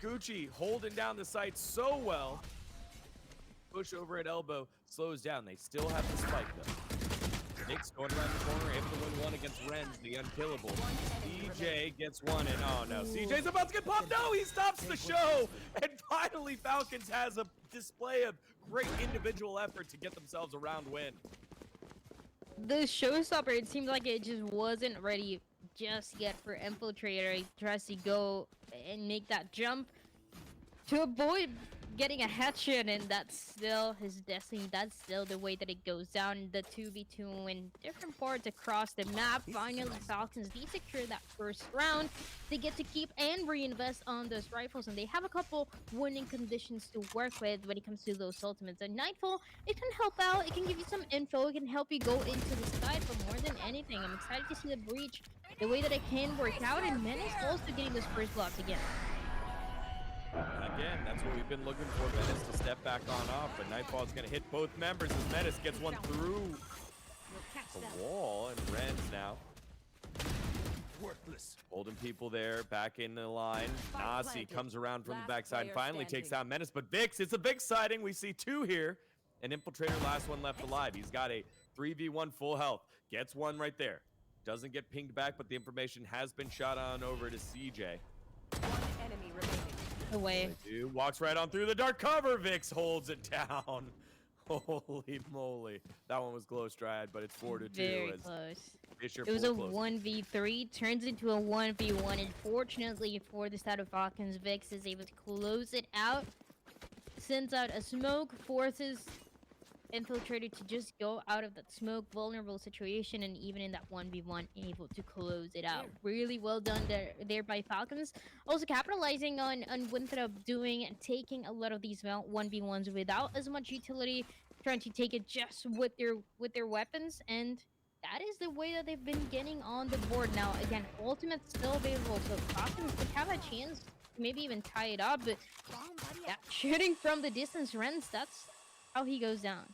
[SPEAKER 3] Gucci holding down the site so well. Push over at elbow, slows down. They still have the spike though. Nick's going around the corner, able to win one against Renz, the unkillable. CJ gets one, and oh no, CJ's about to get popped. No, he stops the show, and finally Falcons has a display of great individual effort to get themselves a round win.
[SPEAKER 4] The showstopper, it seemed like it just wasn't ready just yet for Infiltrator. He tries to go and make that jump to avoid getting a headshot, and that's still his destiny. That's still the way that it goes down. The 2v2 in different parts across the map. Finally, Falcons, they secure that first round. They get to keep and reinvest on those rifles, and they have a couple winning conditions to work with when it comes to those ultimates. And Nightfall, it can help out. It can give you some info. It can help you go into the side, but more than anything, I'm excited to see the breach, the way that it can work out, and Menace also getting those first blocks again.
[SPEAKER 3] Again, that's what we've been looking for, Menace to step back on off, but Nightfall's going to hit both members as Menace gets one through the wall, and Renz now worthless. Holding people there, back in the line. Nasi comes around from the backside, finally takes down Menace, but Vix, it's a big sighting. We see 2 here. An Infiltrator, last one left alive. He's got a 3v1 full health. Gets one right there. Doesn't get pinged back, but the information has been shot on over to CJ.
[SPEAKER 5] One enemy remaining.
[SPEAKER 4] Away.
[SPEAKER 3] Walks right on through the dark cover. Vix holds it down. Holy moly. That one was close, Dryad, but it's 4-2.
[SPEAKER 4] Very close.
[SPEAKER 3] Fisher
[SPEAKER 4] It was a
[SPEAKER 3] close.
[SPEAKER 4] 1v3, turns into a 1v1, and fortunately for the side of Falcons, Vix is able to close it out. Sends out a smoke, forces Infiltrator to just go out of that smoke, vulnerable situation, and even in that 1v1, able to close it out. Really well done there by Falcons. Also capitalizing on Winthrop doing and taking a lot of these 1v1s without as much utility, trying to take it just with their weapons, and that is the way that they've been getting on the board. Now, again, ultimate's still available, so Falcons could have a chance to maybe even tie it up, but yeah, shooting from the distance, Renz, that's how he goes down.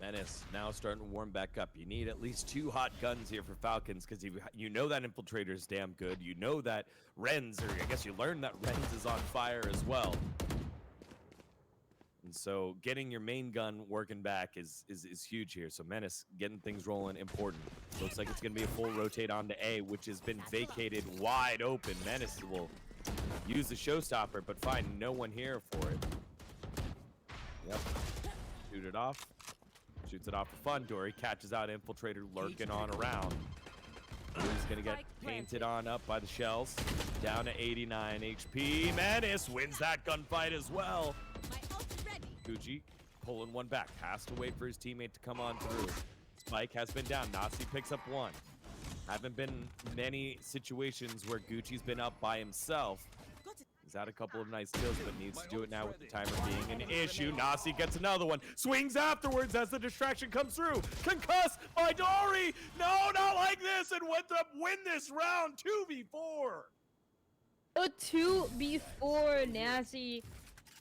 [SPEAKER 3] Menace now starting to warm back up. You need at least 2 hot guns here for Falcons because you know that Infiltrator is damn good. You know that Renz, or I guess you learned that Renz is on fire as well. And so getting your main gun working back is huge here. So Menace getting things rolling, important. Looks like it's going to be a full rotate onto A, which has been vacated wide open. Menace will use the showstopper, but find no one here for it. Yep. Shoot it off. Shoots it off for fun. Dory catches out Infiltrator lurking on around. He's going to get painted on up by the shells. Down to 89 HP. Menace wins that gunfight as well. Gucci pulling one back. Has to wait for his teammate to come on through. Spike has been down. Nasi picks up one. Haven't been many situations where Gucci's been up by himself. He's had a couple of nice kills, but needs to do it now with the timer being an issue. Nasi gets another one. Swings afterwards as the distraction comes through. Concussed by Dory. No, not like this. And Winthrop win this round 2v4.
[SPEAKER 4] A 2v4, Nasi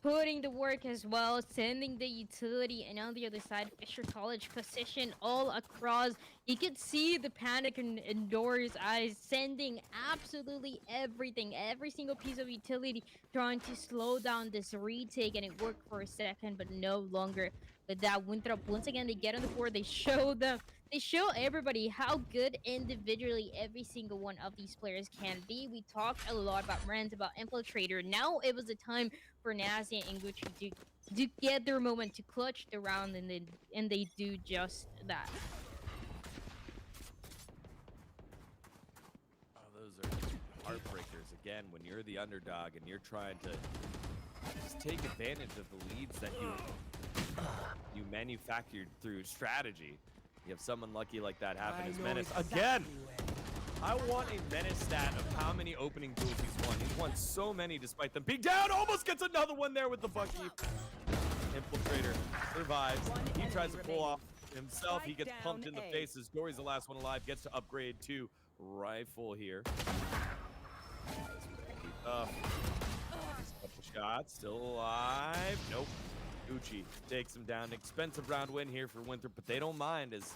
[SPEAKER 4] putting the work as well, sending the utility, and on the other side, Fisher College position all across. You could see the panic in Dory's eyes, sending absolutely everything, every single piece of utility, trying to slow down this retake, and it worked for a second, but no longer. With that, Winthrop, once again, they get on the board, they show everybody how good individually every single one of these players can be. We talked a lot about Renz, about Infiltrator. Now it was the time for Nazi and Gucci to get their moment, to clutch the round, and they do just that.
[SPEAKER 3] Oh, those are heartbreakers. Again, when you're the underdog and you're trying to just take advantage of the leads that you manufactured through strategy. You have someone lucky like that happen as Menace. Again, I want a Menace stat of how many opening duels he's won. He's won so many despite them being down. Almost gets another one there with the Bucky. Infiltrator survives. He tries to pull off himself. He gets pumped in the face as Dory's the last one alive. Gets to upgrade to rifle here. Couple shots. Still alive. Nope. Gucci takes him down. Expensive round win here for Winthrop, but they don't mind as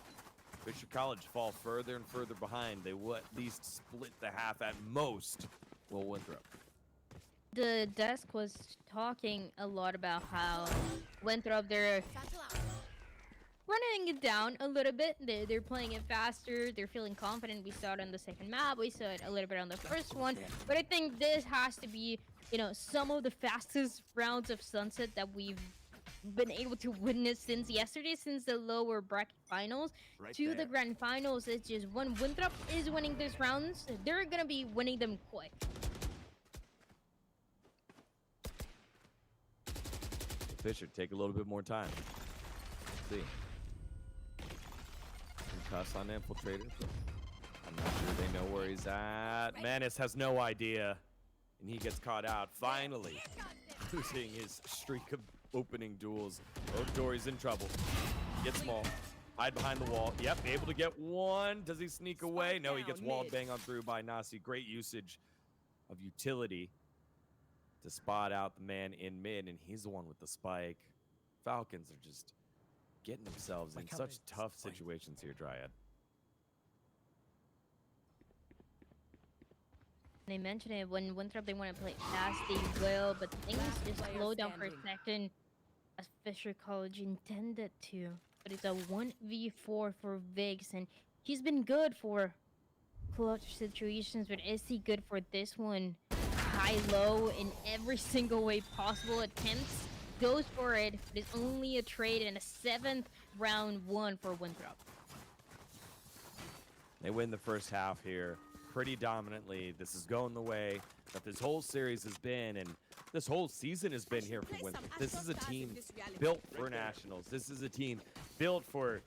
[SPEAKER 3] Fisher College fall further and further behind. They will at least split the half at most. Will Winthrop.
[SPEAKER 4] The desk was talking a lot about how Winthrop, they're running it down a little bit. They're playing it faster. They're feeling confident. We saw it on the second map. We saw it a little bit on the first one. But I think this has to be, some of the fastest rounds of Sunset that we've been able to witness since yesterday, since the lower bracket finals to the grand finals. It's just when Winthrop is winning these rounds, they're gonna be winning them quick.
[SPEAKER 3] Fisher take a little bit more time. Let's see. Cuss on Infiltrator. I'm not sure they know where he's at. Menace has no idea, and he gets caught out. Finally, losing his streak of opening duels. Oh, Dory's in trouble. Get small. Hide behind the wall. Yep, able to get one. Does he sneak away? No, he gets wall bang on through by Nasi. Great usage of utility to spot out the man in mid, and he's the one with the spike. Falcons are just getting themselves in such tough situations here, Dryad.
[SPEAKER 4] They mentioned it, when Winthrop, they want to play fast, they will, but things just slow down for a second as Fisher College intended to. But it's a 1v4 for Vix, and he's been good for clutch situations, but is he good for this one? High-low in every single way possible. Attempts, goes for it, but it's only a trade and a 7th round one for Winthrop.
[SPEAKER 3] They win the first half here pretty dominantly. This is going the way that this whole series has been, and this whole season has been here for Winthrop. This is a team built for nationals. This is a team built for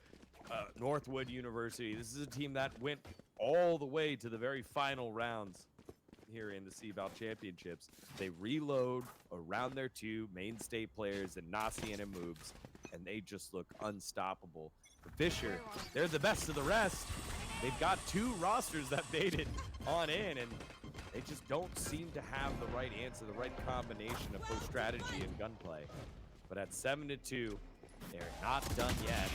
[SPEAKER 3] Northwood University. This is a team that went all the way to the very final rounds here in the CVAL Championships. They reload around their 2 mainstay players and Nasi and moves, and they just look unstoppable. For Fisher, they're the best of the rest. They've got 2 rosters that made it on in, and they just don't seem to have the right answer, the right combination of both strategy and gunplay. But at 7-2, they're not done yet.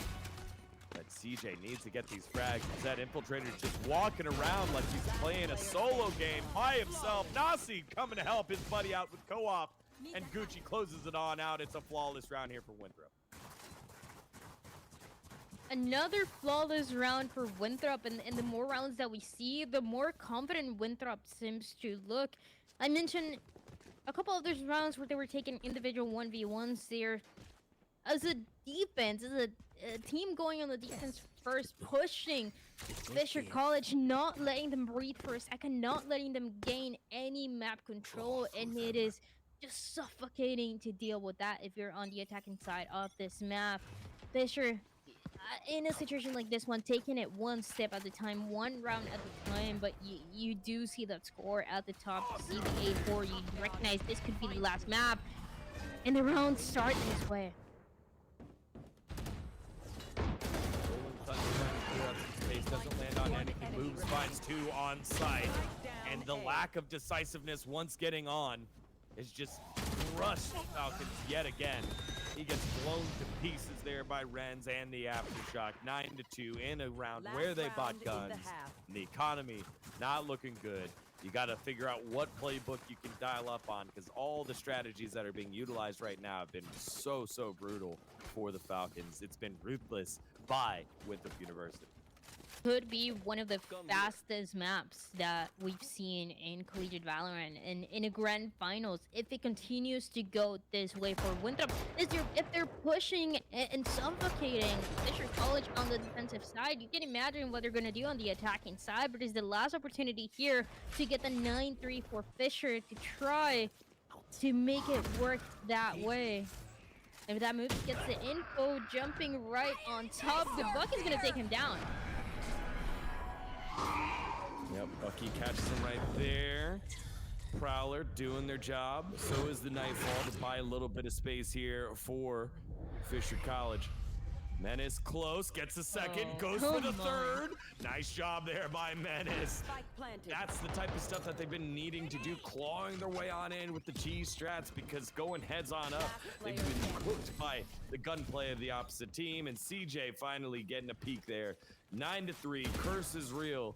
[SPEAKER 3] But CJ needs to get these frags. That Infiltrator just walking around like he's playing a solo game by himself. Nasi coming to help his buddy out with co-op. And Gucci closes it on out. It's a flawless round here for Winthrop.
[SPEAKER 4] Another flawless round for Winthrop, and the more rounds that we see, the more confident Winthrop seems to look. I mentioned a couple of those rounds where they were taking individual 1v1s there. As a defense, as a team going on the defense first, pushing Fisher College, not letting them breathe for a second, not letting them gain any map control, and it is just suffocating to deal with that if you're on the attacking side of this map. Fisher, in a situation like this one, taking it one step at a time, one round at a time, but you do see that score at the top, see the 8-4, you recognize this could be the last map, and the rounds start this way.
[SPEAKER 3] Space doesn't land on anything, moves, finds two on site, and the lack of decisiveness once getting on is just crushed Falcons yet again. He gets blown to pieces there by Renz and the Aftershock. 9-2 in a round where they bought guns. And the economy not looking good. You got to figure out what playbook you can dial up on, because all the strategies that are being utilized right now have been so brutal for the Falcons. It's been ruthless by Winthrop University.
[SPEAKER 4] Could be one of the fastest maps that we've seen in collegiate Valorant and in a grand finals. If it continues to go this way for Winthrop, if they're pushing and suffocating Fisher College on the defensive side, you can imagine what they're going to do on the attacking side. But it's the last opportunity here to get the 9-3 for Fisher to try to make it work that way. If that move gets the info, jumping right on top, the Buck is going to take him down.
[SPEAKER 3] Yep, Bucky catches him right there. Prowler doing their job. So is the Nightfall to buy a little bit of space here for Fisher College. Menace close, gets a second, goes for the third. Nice job there by Menace. That's the type of stuff that they've been needing to do, clawing their way on in with the G strats, because going heads on up, they've been cooked by the gunplay of the opposite team, and CJ finally getting a peek there. 9-3, curse is real.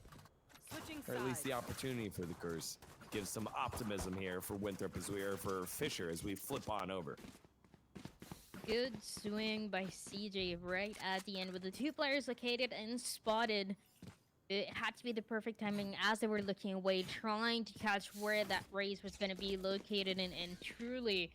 [SPEAKER 3] Or at least the opportunity for the curse. Gives some optimism here for Winthrop for Fisher as we flip on over.
[SPEAKER 4] Good swing by CJ right at the end with the two players located and spotted. It had to be the perfect timing as they were looking away, trying to catch where that raise was going to be located, and truly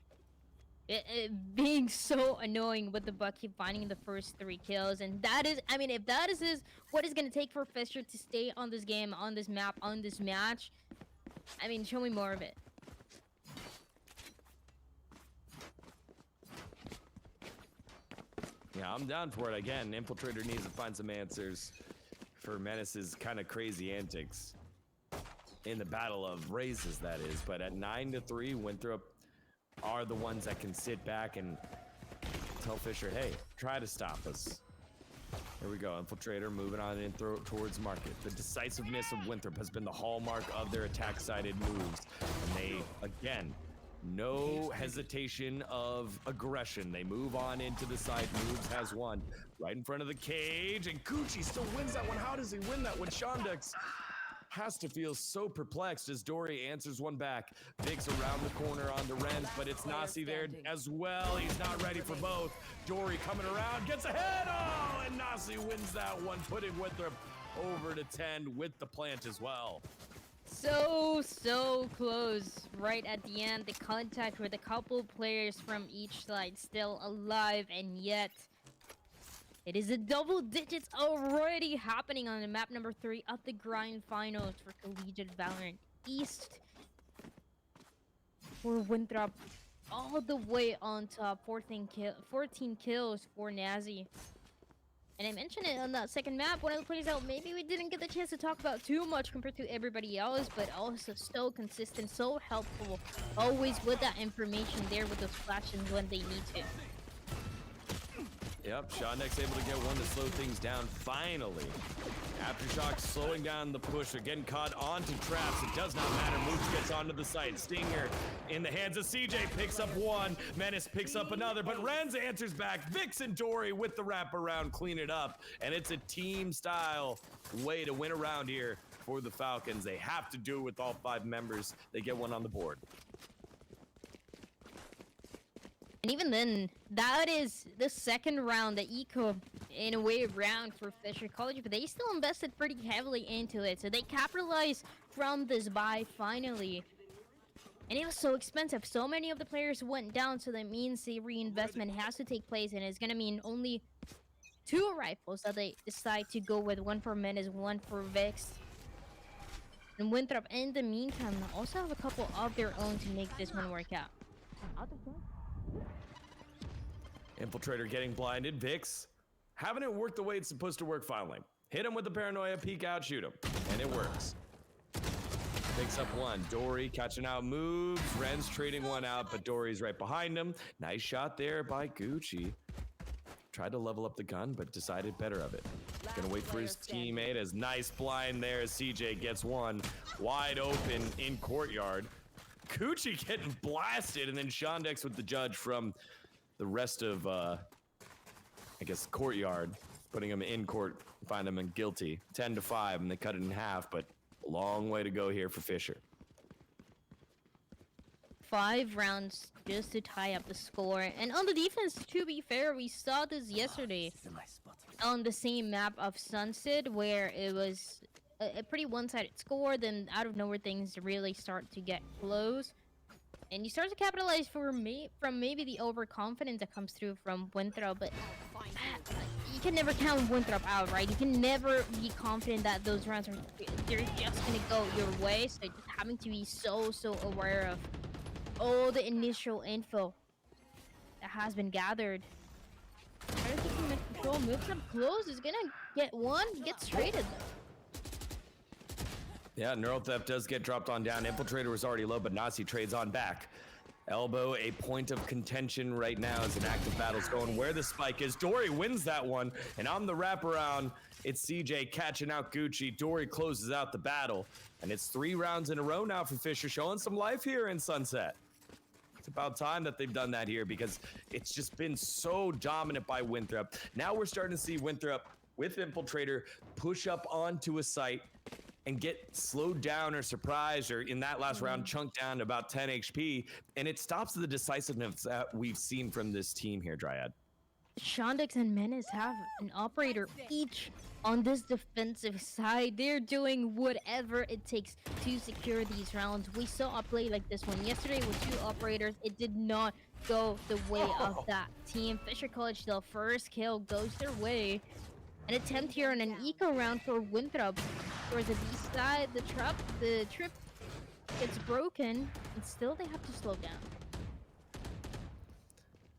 [SPEAKER 4] it being so annoying with the Buck keep finding the first 3 kills. And that is, I mean, if that is what it's going to take for Fisher to stay on this game, on this map, on this match, I mean, show me more of it.
[SPEAKER 3] Yeah, I'm down for it. Again, Infiltrator needs to find some answers for Menace's kind of crazy antics in the battle of raises, that is. But at 9-3, Winthrop are the ones that can sit back and tell Fisher, hey, try to stop us. Here we go, Infiltrator moving on in towards market. The decisiveness of Winthrop has been the hallmark of their attack-sided moves. And they, again, no hesitation of aggression. They move on into the side. Moves has one right in front of the cage, and Gucci still wins that one. How does he win that one? Shondex has to feel so perplexed as Dory answers one back. Vig's around the corner on the Renz, but it's Nasi there as well. He's not ready for both. Dory coming around, gets ahead. Oh, and Nasi wins that one, putting Winthrop over to 10 with the plant as well.
[SPEAKER 4] So close right at the end. The contact with a couple players from each side still alive, and yet it is a double digits already happening on the map number 3 of the grind finals for collegiate Valorant East. For Winthrop, all the way on top. 14 kills for Nazi. And I mentioned it on that second map, one of the players that maybe we didn't get the chance to talk about too much compared to everybody else, but also so consistent, so helpful, always with that information there with those flashes when they need to.
[SPEAKER 3] Yep, Shondex able to get one to slow things down finally. Aftershock slowing down the push. They're getting caught onto traps. It does not matter. Mooch gets onto the site. Stinger in the hands of CJ picks up one. Menace picks up another, but Renz answers back. Vix and Dory with the wraparound clean it up. And it's a team style way to win around here for the Falcons. They have to do it with all 5 members. They get one on the board.
[SPEAKER 4] And even then, that is the second round, the eco, in a way, round for Fisher College, but they still invested pretty heavily into it, so they capitalized from this buy finally. And it was so expensive. So many of the players went down, so that means the reinvestment has to take place, and it's gonna mean only 2 rifles that they decide to go with, one for Menace, one for Vix. And Winthrop, in the meantime, also have a couple of their own to make this one work out.
[SPEAKER 3] Infiltrator getting blinded. Vix having it work the way it's supposed to work finally. Hit him with the paranoia, peek out, shoot him. And it works. Picks up one. Dory catching out moves. Ren's trading one out, but Dory's right behind him. Nice shot there by Gucci. Tried to level up the gun, but decided better of it. Gonna wait for his teammate. As nice blind there as CJ gets one. Wide open in courtyard. Gucci getting blasted, and then Shondex with the judge from the rest of, I guess, courtyard, putting him in court, find him guilty. 10-5, and they cut it in half, but a long way to go here for Fisher.
[SPEAKER 4] 5 rounds just to tie up the score. And on the defense, to be fair, we saw this yesterday on the same map of Sunset, where it was a pretty one-sided score. Then out of nowhere, things really start to get close. And you start to capitalize from maybe the overconfidence that comes through from Winthrop, but you can never count Winthrop out, right? You can never be confident that those rounds they're just gonna go your way. So just having to be so aware of all the initial info that has been gathered. Taking control, moves up close, is gonna get one, gets traded though.
[SPEAKER 3] Yeah, Neural Theft does get dropped on down. Infiltrator was already low, but Nazi trades on back. Elbow, a point of contention right now as an active battle's going where the spike is. Dory wins that one, and on the wraparound, it's CJ catching out Gucci. Dory closes out the battle, and it's 3 rounds in a row now for Fisher, showing some life here in Sunset. It's about time that they've done that here because it's just been so dominant by Winthrop. Now we're starting to see Winthrop with Infiltrator push up onto a site and get slowed down or surprised, or in that last round chunked down to about 10 HP, and it stops the decisiveness that we've seen from this team here, Dryad.
[SPEAKER 4] Shondex and Menace have an operator each on this defensive side. They're doing whatever it takes to secure these rounds. We saw a play like this one yesterday with 2 operators. It did not go the way of that team. Fisher College, the first kill goes their way. An attempt here on an eco round for Winthrop. Towards the B side, the trip gets broken, and still they have to slow down.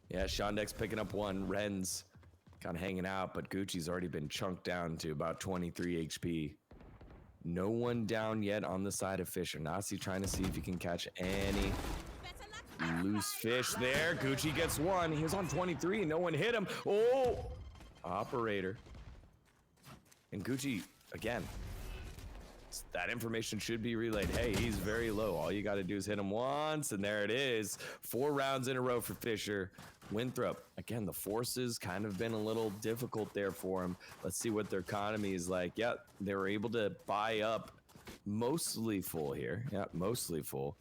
[SPEAKER 3] Yeah, Shondex picking up one. Ren's kind of hanging out, but Gucci's already been chunked down to about 23 HP. No one down yet on the side of Fisher. Nazi trying to see if he can catch any loose fish there. Gucci gets one. He was on 23. No one hit him. Oh, operator. And Gucci, again, that information should be relayed. Hey, he's very low. All you got to do is hit him once, and there it is. 4 rounds in a row for Fisher. Winthrop, again, the forces kind of been a little difficult there for him. Let's see what their economy is like. Yeah, they were able to buy up mostly full here. Yeah, mostly full.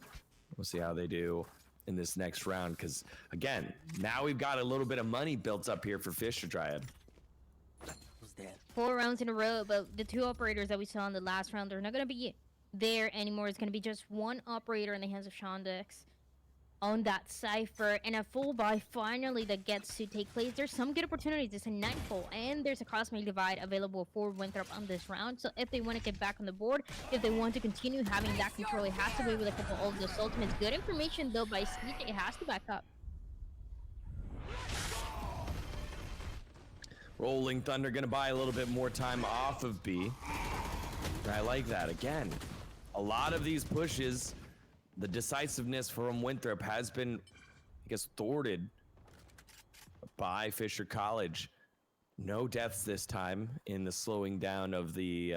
[SPEAKER 3] We'll see how they do in this next round, because, again, now we've got a little bit of money built up here for Fisher, Dryad.
[SPEAKER 4] 4 rounds in a row, but the 2 operators that we saw in the last round, they're not going to be there anymore. It's going to be just 1 operator in the hands of Shondex on that cipher, and a full buy finally that gets to take place. There's some good opportunities. It's a nightfall, and there's a crossmate divide available for Winthrop on this round. So if they want to get back on the board, if they want to continue having that control, it has to be with a couple of those ultimates. Good information, though, by CJ. It has to back up.
[SPEAKER 3] Rolling Thunder gonna buy a little bit more time off of B. I like that. Again, a lot of these pushes, the decisiveness from Winthrop has been, I guess, thwarted by Fisher College. No deaths this time in the slowing down of the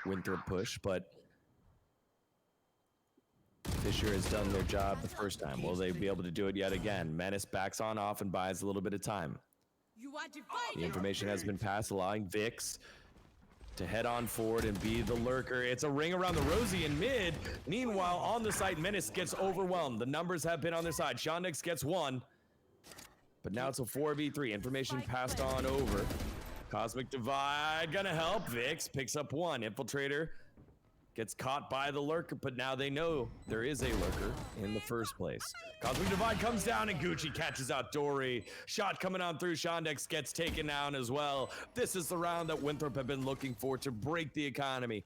[SPEAKER 3] Winthrop push, but Fisher has done their job the first time. Will they be able to do it yet again? Menace backs on off and buys a little bit of time. The information has been passed, allowing Vix to head on forward and be the lurker. It's a ring around the Rosie in mid. Meanwhile, on the site, Menace gets overwhelmed. The numbers have been on their side. Shondex gets one, but now it's a 4v3. Information passed on over. Cosmic Divide gonna help. Vix picks up one. Infiltrator gets caught by the lurker, but now they know there is a lurker in the first place. Cosmic Divide comes down and Gucci catches out Dory. Shot coming on through. Shondex gets taken down as well. This is the round that Winthrop have been looking for to break the economy.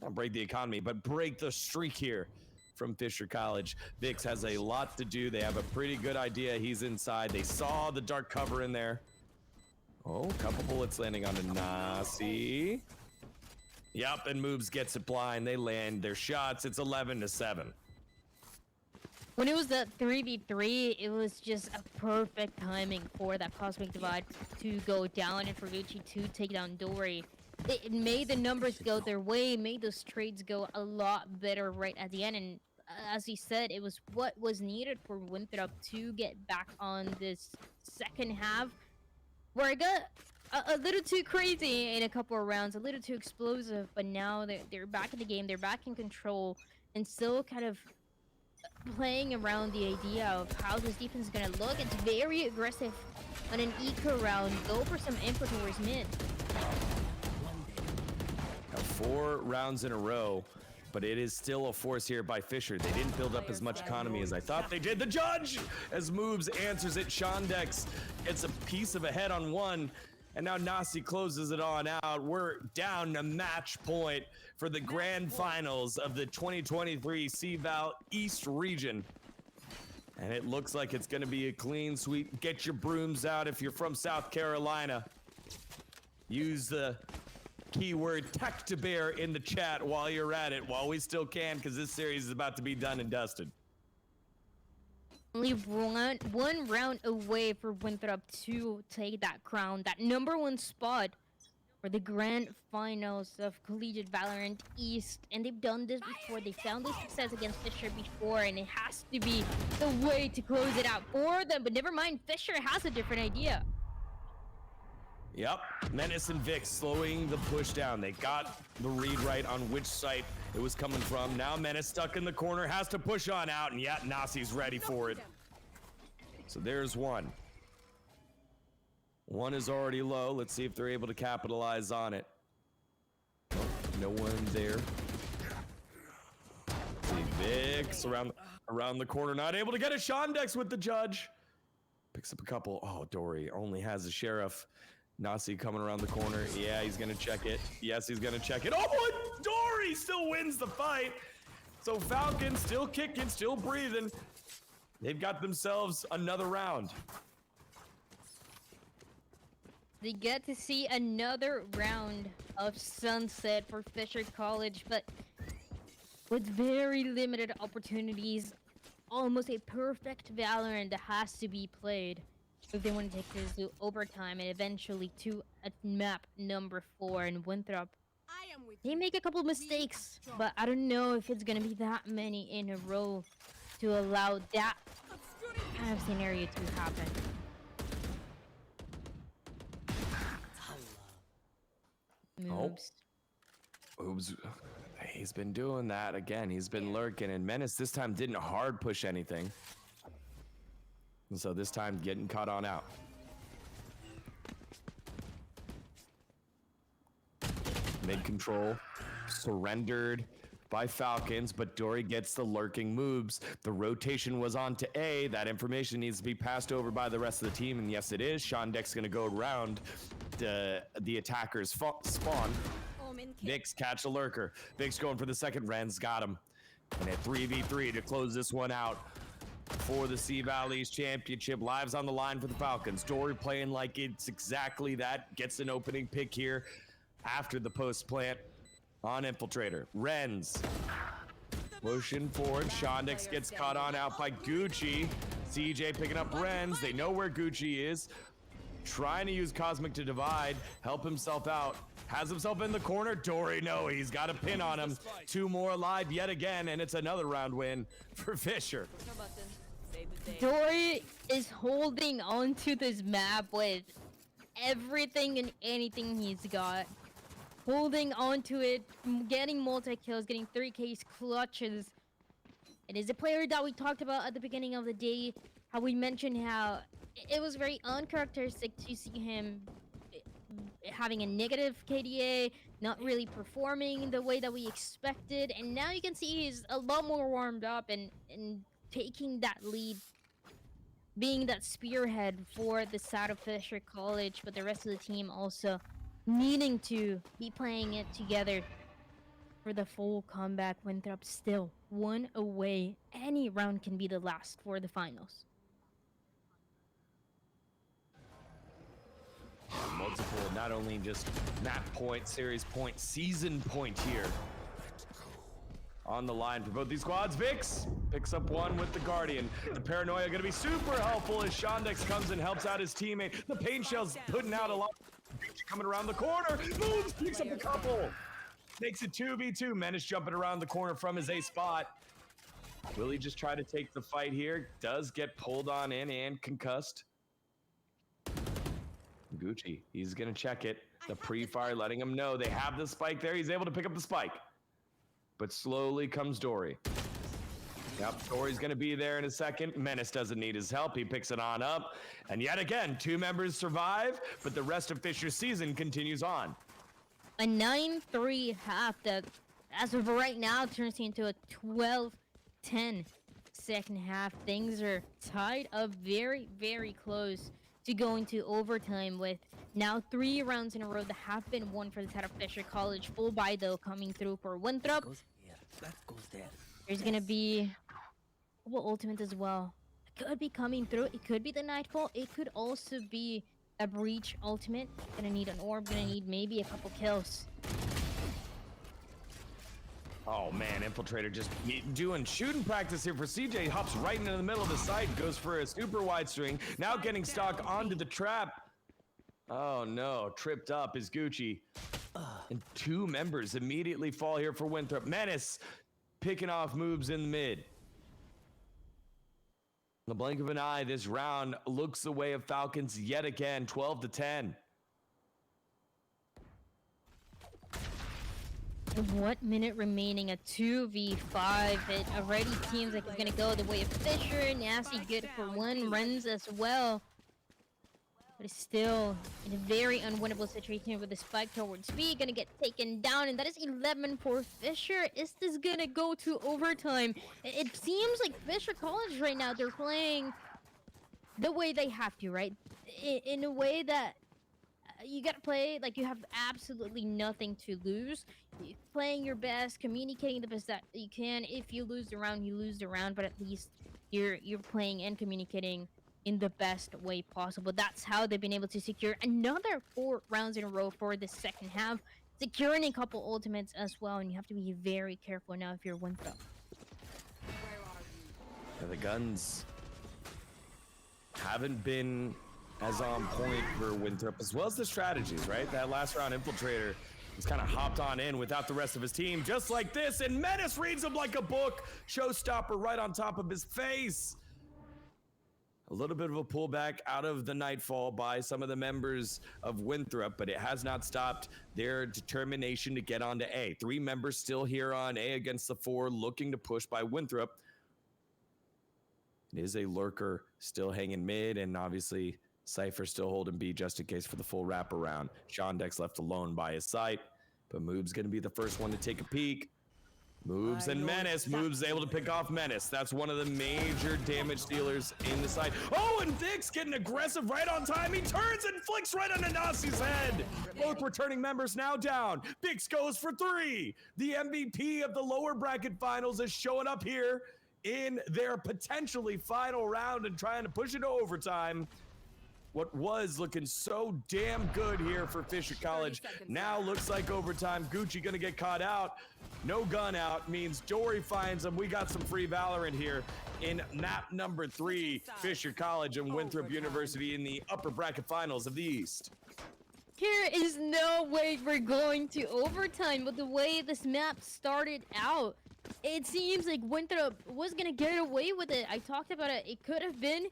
[SPEAKER 3] Not break the economy, but break the streak here from Fisher College. Vix has a lot to do. They have a pretty good idea. He's inside. They saw the dark cover in there. Oh, a couple bullets landing onto Nasi. Yep, and Moves gets it blind. They land their shots. It's 11-7.
[SPEAKER 4] When it was the 3v3, it was just a perfect timing for that Cosmic Divide to go down and for Gucci to take down Dory. It made the numbers go their way, made those trades go a lot better right at the end. And as he said, it was what was needed for Winthrop to get back on this second half, where it got a little too crazy in a couple of rounds, a little too explosive, but now they're back in the game, they're back in control, and still kind of playing around the idea of how this defense is going to look. It's very aggressive on an eco round. Go for some input towards mid.
[SPEAKER 3] Now 4 rounds in a row, but it is still a force here by Fisher. They didn't build up as much economy as I thought they did. The judge, as Moves answers it, Shondex gets a piece of a head on one, and now Nasi closes it on out. We're down a match point for the grand finals of the 2023 CVAL East region. And it looks like it's gonna be a clean sweep. Get your brooms out if you're from South Carolina. Use the keyword tech to bear in the chat while you're at it, while we still can, because this series is about to be done and dusted.
[SPEAKER 4] Only one round away for Winthrop to take that crown, that #1 spot for the grand finals of Collegiate Valorant East. And they've done this before. They found this success against Fisher before, and it has to be the way to close it out for them. But never mind, Fisher has a different idea.
[SPEAKER 3] Yep, Menace and Vix slowing the push down. They got the read right on which site it was coming from. Now Menace stuck in the corner, has to push on out, and yeah, Nasi's ready for it. So there's one. One is already low. Let's see if they're able to capitalize on it. Oh, no one there. See Vix around the corner, not able to get a Shondex with the judge. Picks up a couple. Oh, Dory only has the sheriff. Nasi coming around the corner. Yeah, he's gonna check it. Yes, he's gonna check it. Oh boy, Dory still wins the fight. So Falcon still kicking, still breathing. They've got themselves another round.
[SPEAKER 4] They get to see another round of sunset for Fisher College, but with very limited opportunities. Almost a perfect Valorant that has to be played if they want to take this to overtime and eventually to map #4 in Winthrop. They make a couple mistakes, but I don't know if it's gonna be that many in a row to allow that kind of scenario to happen. Moves.
[SPEAKER 3] Oops. He's been doing that again. He's been lurking, and Menace this time didn't hard push anything. And so this time getting caught on out. Mid control surrendered by Falcons, but Dory gets the lurking moves. The rotation was on to A. That information needs to be passed over by the rest of the team, and yes it is. Shondex gonna go around the attacker's spawn. Vix catch a lurker. Vix going for the second. Ren's got him. And a 3v3 to close this one out for the CVAL East Championship. Lives on the line for the Falcons. Dory playing like it's exactly that. Gets an opening pick here after the post plant on Infiltrator. Ren's pushing forward. Shondex gets caught on out by Gucci. CJ picking up Ren's. They know where Gucci is. trying to use Cosmic to divide, help himself out. Has himself in the corner. Dory, no, he's got a pin on him. 2 more alive yet again, and it's another round win for Fisher.
[SPEAKER 4] Dory is holding on to this map with everything and anything he's got. Holding on to it, getting multi-kills, getting 3Ks clutches. It is a player that we talked about at the beginning of the day, how we mentioned how it was very uncharacteristic to see him having a negative KDA, not really performing the way that we expected, and now you can see he's a lot more warmed up and taking that lead, being that spearhead for the side of Fisher College, but the rest of the team also needing to be playing it together for the full comeback. Winthrop still 1 away. Any round can be the last for the finals.
[SPEAKER 3] Multiple, not only just map point, series point, season point here. On the line for both these squads. Vix picks up one with the Guardian. The paranoia gonna be super helpful as Shondex comes and helps out his teammate. The pain shell's putting out a lot. Coming around the corner. Moves, picks up a couple. Makes it 2v2. Menace jumping around the corner from his A spot. Will he just try to take the fight here? Does get pulled on in and concussed. Gucci, he's gonna check it. The pre-fire letting him know they have the spike there. He's able to pick up the spike. But slowly comes Dory. Yep, Dory's gonna be there in a second. Menace doesn't need his help. He picks it on up. And yet again, 2 members survive, but the rest of Fisher's season continues on.
[SPEAKER 4] A 9-3 half that, as of right now, turns into a 12-10 second half. Things are tied up very, very close to going to overtime, with now 3 rounds in a row that have been won for the side of Fisher College. Full buy though coming through for Winthrop. There's gonna be ultimate as well. It could be coming through. It could be the Nightfall. It could also be a Breach ultimate. Gonna need an orb. Gonna need maybe a couple kills.
[SPEAKER 3] Oh man, Infiltrator just doing shooting practice here for CJ. Hops right into the middle of the site, goes for a super wide string. Now getting stuck onto the trap. Oh no, tripped up is Gucci. And 2 members immediately fall here for Winthrop. Menace picking off moves in the mid. In the blink of an eye, this round looks the way of Falcons yet again, 12-10.
[SPEAKER 4] What minute remaining? A 2v5. It already seems like it's gonna go the way of Fisher. Nasty good for 1. Runs as well. But it's still in a very unwinnable situation with the spike towards B. Gonna get taken down, and that is 11 for Fisher. Is this gonna go to overtime? It seems like Fisher College right now, they're playing the way they have to, right? In a way that you gotta play like you have absolutely nothing to lose. Playing your best, communicating the best that you can. If you lose the round, you lose the round, but at least you're playing and communicating in the best way possible. That's how they've been able to secure another 4 rounds in a row for the second half, securing a couple ultimates as well, and you have to be very careful now if you're Winthrop.
[SPEAKER 3] Yeah, the guns haven't been as on point for Winthrop, as well as the strategies, right? That last round Infiltrator just kind of hopped on in without the rest of his team, just like this, and Menace reads him like a book. Showstopper right on top of his face. A little bit of a pullback out of the Nightfall by some of the members of Winthrop, but it has not stopped their determination to get onto A. 3 members still here on A against the 4, looking to push by Winthrop. It is a lurker still hanging mid, and obviously Cypher still holding B just in case for the full wraparound. Shondex left alone by his side, but Moob's going to be the first one to take a peek. Moves and Menace. Moves able to pick off Menace. That's one of the major damage dealers in the side. Oh, and Vix getting aggressive right on time. He turns and flicks right on Nasi's head. Both returning members now down. Vix goes for 3. The MVP of the lower bracket finals is showing up here in their potentially final round and trying to push it to overtime. what was looking so damn good here for Fisher College. Now looks like overtime. Gucci gonna get caught out. No gun out means Dory finds him. We got some free Valorant here in map number 3. Fisher College and Winthrop University in the upper bracket finals of the East.
[SPEAKER 4] There is no way we're going to overtime, but the way this map started out, it seems like Winthrop was gonna get away with it. I talked about it. It could have been,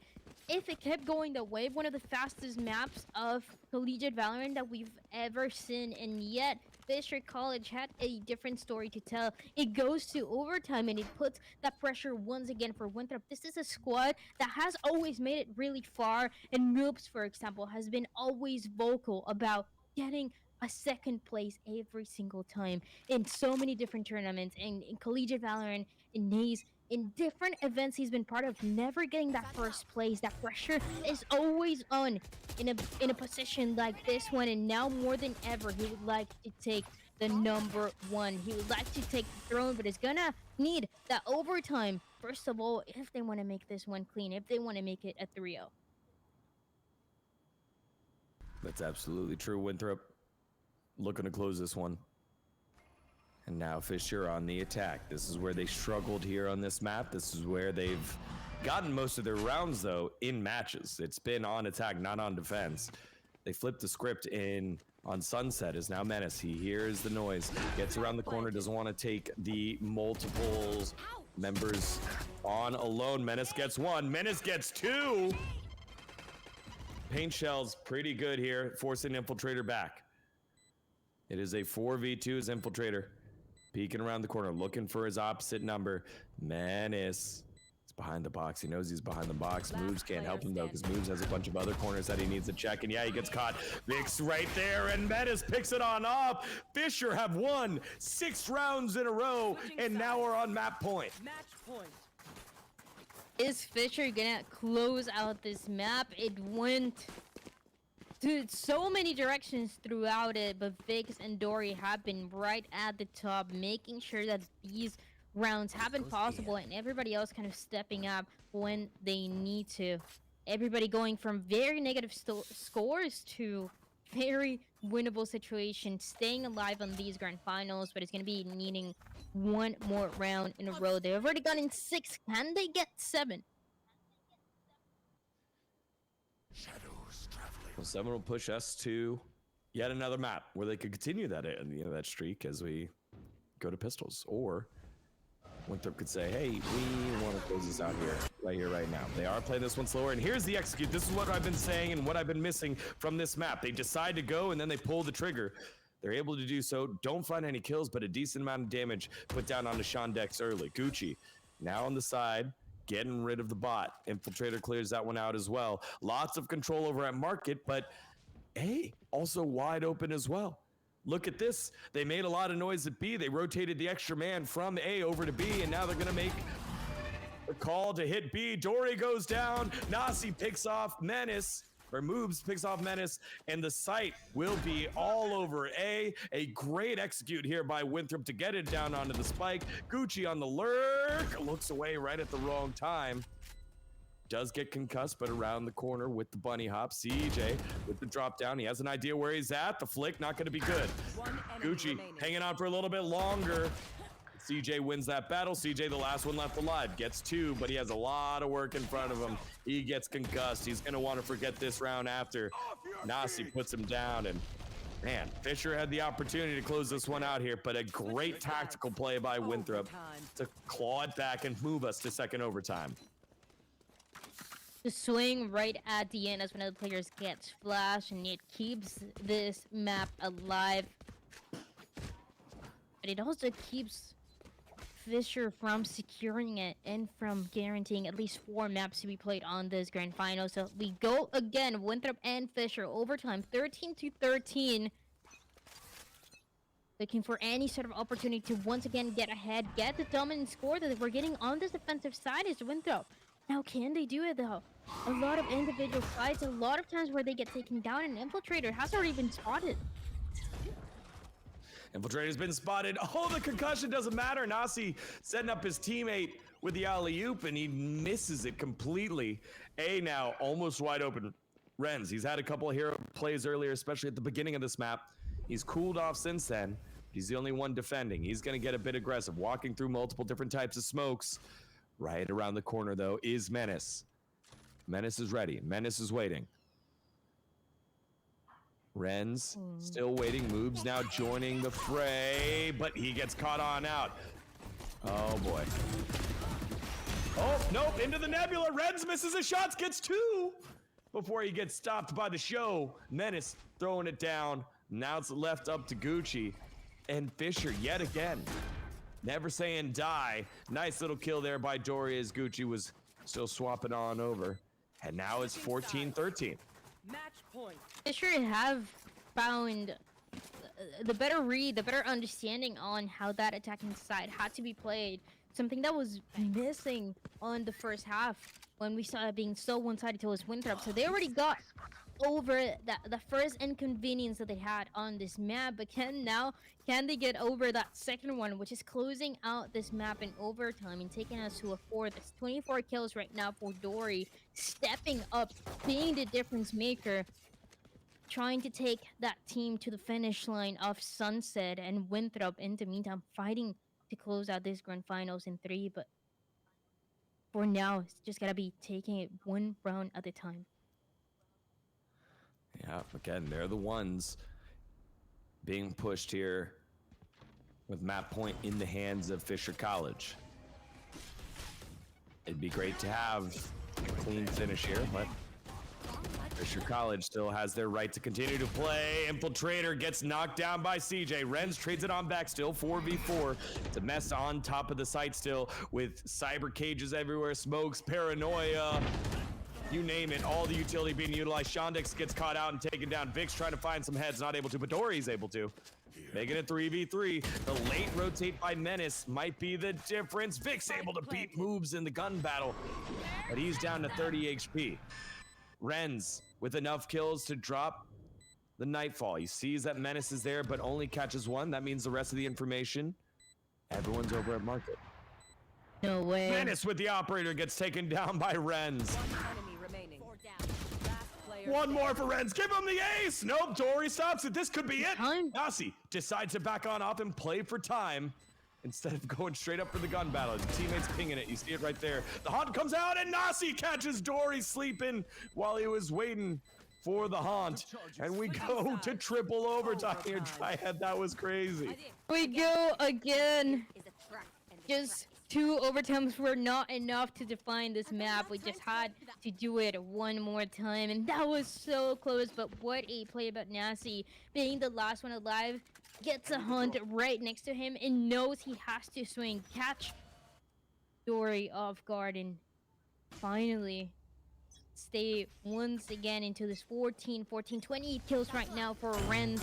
[SPEAKER 4] if it kept going that way, one of the fastest maps of collegiate Valorant that we've ever seen, and yet Fisher College had a different story to tell. It goes to overtime and it puts that pressure once again for Winthrop. This is a squad that has always made it really far, and Noobs, for example, has been always vocal about getting a second place every single time in so many different tournaments, in collegiate Valorant, in Naze, in different events he's been part of, never getting that first place. That pressure is always on in a position like this one, and now more than ever, he would like to take the number 1. He would like to take the throne, but it's gonna need that overtime, first of all, if they want to make this one clean, if they want to make it a 3-0.
[SPEAKER 3] That's absolutely true. Winthrop looking to close this one. And now Fisher on the attack. This is where they struggled here on this map. This is where they've gotten most of their rounds, though, in matches. It's been on attack, not on defense. They flipped the script in on Sunset. Is now Menace. He hears the noise, gets around the corner, doesn't want to take the multiples members on alone. Menace gets 1. Menace gets 2. Paint Shell's pretty good here, forcing Infiltrator back. It is a 4v2 as Infiltrator. Peeking around the corner, looking for his opposite number. Menace. He's behind the box. He knows he's behind the box. Moves can't help him, though, because Moves has a bunch of other corners that he needs to check. And yeah, he gets caught. Vix right there, and Menace picks it on up. Fisher have won 6 rounds in a row, and now we're on map point.
[SPEAKER 5] Match point.
[SPEAKER 4] Is Fisher gonna close out this map? It went to so many directions throughout it, but Vix and Dory have been right at the top, making sure that these rounds have been possible, and everybody else kind of stepping up when they need to. Everybody going from very negative scores to very winnable situations, staying alive on these grand finals, but it's going to be needing one more round in a row. They've already gotten 6. Can they get 7?
[SPEAKER 3] Well, 7 will push us to yet another map where they could continue that that streak as we go to pistols. Or Winthrop could say, hey, we want to close this out here, right now. They are playing this one slower, and here's the execute. This is what I've been saying and what I've been missing from this map. They decide to go, and then they pull the trigger. They're able to do so. Don't find any kills, but a decent amount of damage put down onto Shen early. Gucci now on the side, getting rid of the bot. Infiltrator clears that one out as well. Lots of control over at market, but A, also wide open as well. Look at this. They made a lot of noise at B. They rotated the extra man from A over to B, and now they're going to make a call to hit B. Dory goes down. Nasi picks off Menace. Or Moves picks off Menace, and the site will be all over A. A great execute here by Winthrop to get it down onto the spike. Gucci on the lurk, looks away right at the wrong time. Does get concussed, but around the corner with the bunny hop. CJ with the drop down. He has an idea where he's at. The flick not going to be good. Gucci hanging on for a little bit longer. CJ wins that battle. CJ, the last one left alive, gets 2, but he has a lot of work in front of him. He gets concussed. He's going to want to forget this round after. Nasi puts him down, and man, Fisher had the opportunity to close this one out here, but a great tactical play by Winthrop to claw it back and move us to second overtime.
[SPEAKER 4] The swing right at the end as one of the players gets flashed, and it keeps this map alive. But it also keeps Fisher from securing it and from guaranteeing at least 4 maps to be played on this grand final. So we go again, Winthrop and Fisher, overtime, 13-13. Looking for any sort of opportunity to once again get ahead, get the dominant score that we're getting on this defensive side is Winthrop. Now, can they do it though? A lot of individual fights, a lot of times where they get taken down, and Infiltrator has already been spotted.
[SPEAKER 3] Infiltrator's been spotted. Oh, the concussion doesn't matter. Nasi setting up his teammate with the alley-oop, and he misses it completely. A now almost wide open. Renz, he's had a couple of hero plays earlier, especially at the beginning of this map. He's cooled off since then. He's the only one defending. He's going to get a bit aggressive, walking through multiple different types of smokes. Right around the corner, though, is Menace. Menace is ready. Menace is waiting. Renz still waiting. Moves now joining the fray, but he gets caught on out. Oh, boy. Oh, nope, into the nebula. Renz misses his shots, gets 2 before he gets stopped by the show. Menace throwing it down. Now it's left up to Gucci. And Fisher yet again. Never saying die. Nice little kill there by Dory as Gucci was still swapping on over. And now it's 14-13.
[SPEAKER 5] Match point.
[SPEAKER 4] Fisher have found the better read, the better understanding on how that attacking side had to be played. Something that was missing on the first half when we saw it being so one-sided towards Winthrop. So they already got over the first inconvenience that they had on this map, but can they get over that second one, which is closing out this map in overtime and taking us to a 4th. It's 24 kills right now for Dory, stepping up, being the difference maker, trying to take that team to the finish line of Sunset, and Winthrop in the meantime fighting to close out this grand finals in 3. But for now, it's just gotta be taking it one round at a time.
[SPEAKER 3] Yeah, again, they're the ones being pushed here with map point in the hands of Fisher College. It'd be great to have a clean finish here, but Fisher College still has their right to continue to play. Infiltrator gets knocked down by CJ. Renz trades it on back, still 4v4. It's a mess on top of the site still with cyber cages everywhere, smokes, paranoia. You name it, all the utility being utilized. Shondex gets caught out and taken down. Vic's trying to find some heads, not able to, but Dory's able to. Making it 3v3. The late rotate by Menace might be the difference. Vic's able to beat moves in the gun battle, but he's down to 30 HP. Renz with enough kills to drop the Nightfall. He sees that Menace is there, but only catches 1. That means the rest of the information, everyone's over at Market.
[SPEAKER 4] No way.
[SPEAKER 3] Menace with the operator gets taken down by Renz.
[SPEAKER 5] One enemy remaining. Last player.
[SPEAKER 3] One more for Renz. Give him the ace. Nope, Dory stops it. This could be it.
[SPEAKER 4] Time.
[SPEAKER 3] Nasi decides to back on off and play for time instead of going straight up for the gun battle. His teammates pinging it. You see it right there. The haunt comes out and Nasi catches Dory sleeping while he was waiting for the haunt. And we go to triple overtime here, Triad. That was crazy.
[SPEAKER 4] We go again. Just 2 overtimes were not enough to define this map. We just had to do it one more time, and that was so close. But what a play about Nasi, being the last one alive, gets a hunt right next to him and knows he has to swing, catch Dory off guard, and finally stay once again into this 20 kills right now for Renz.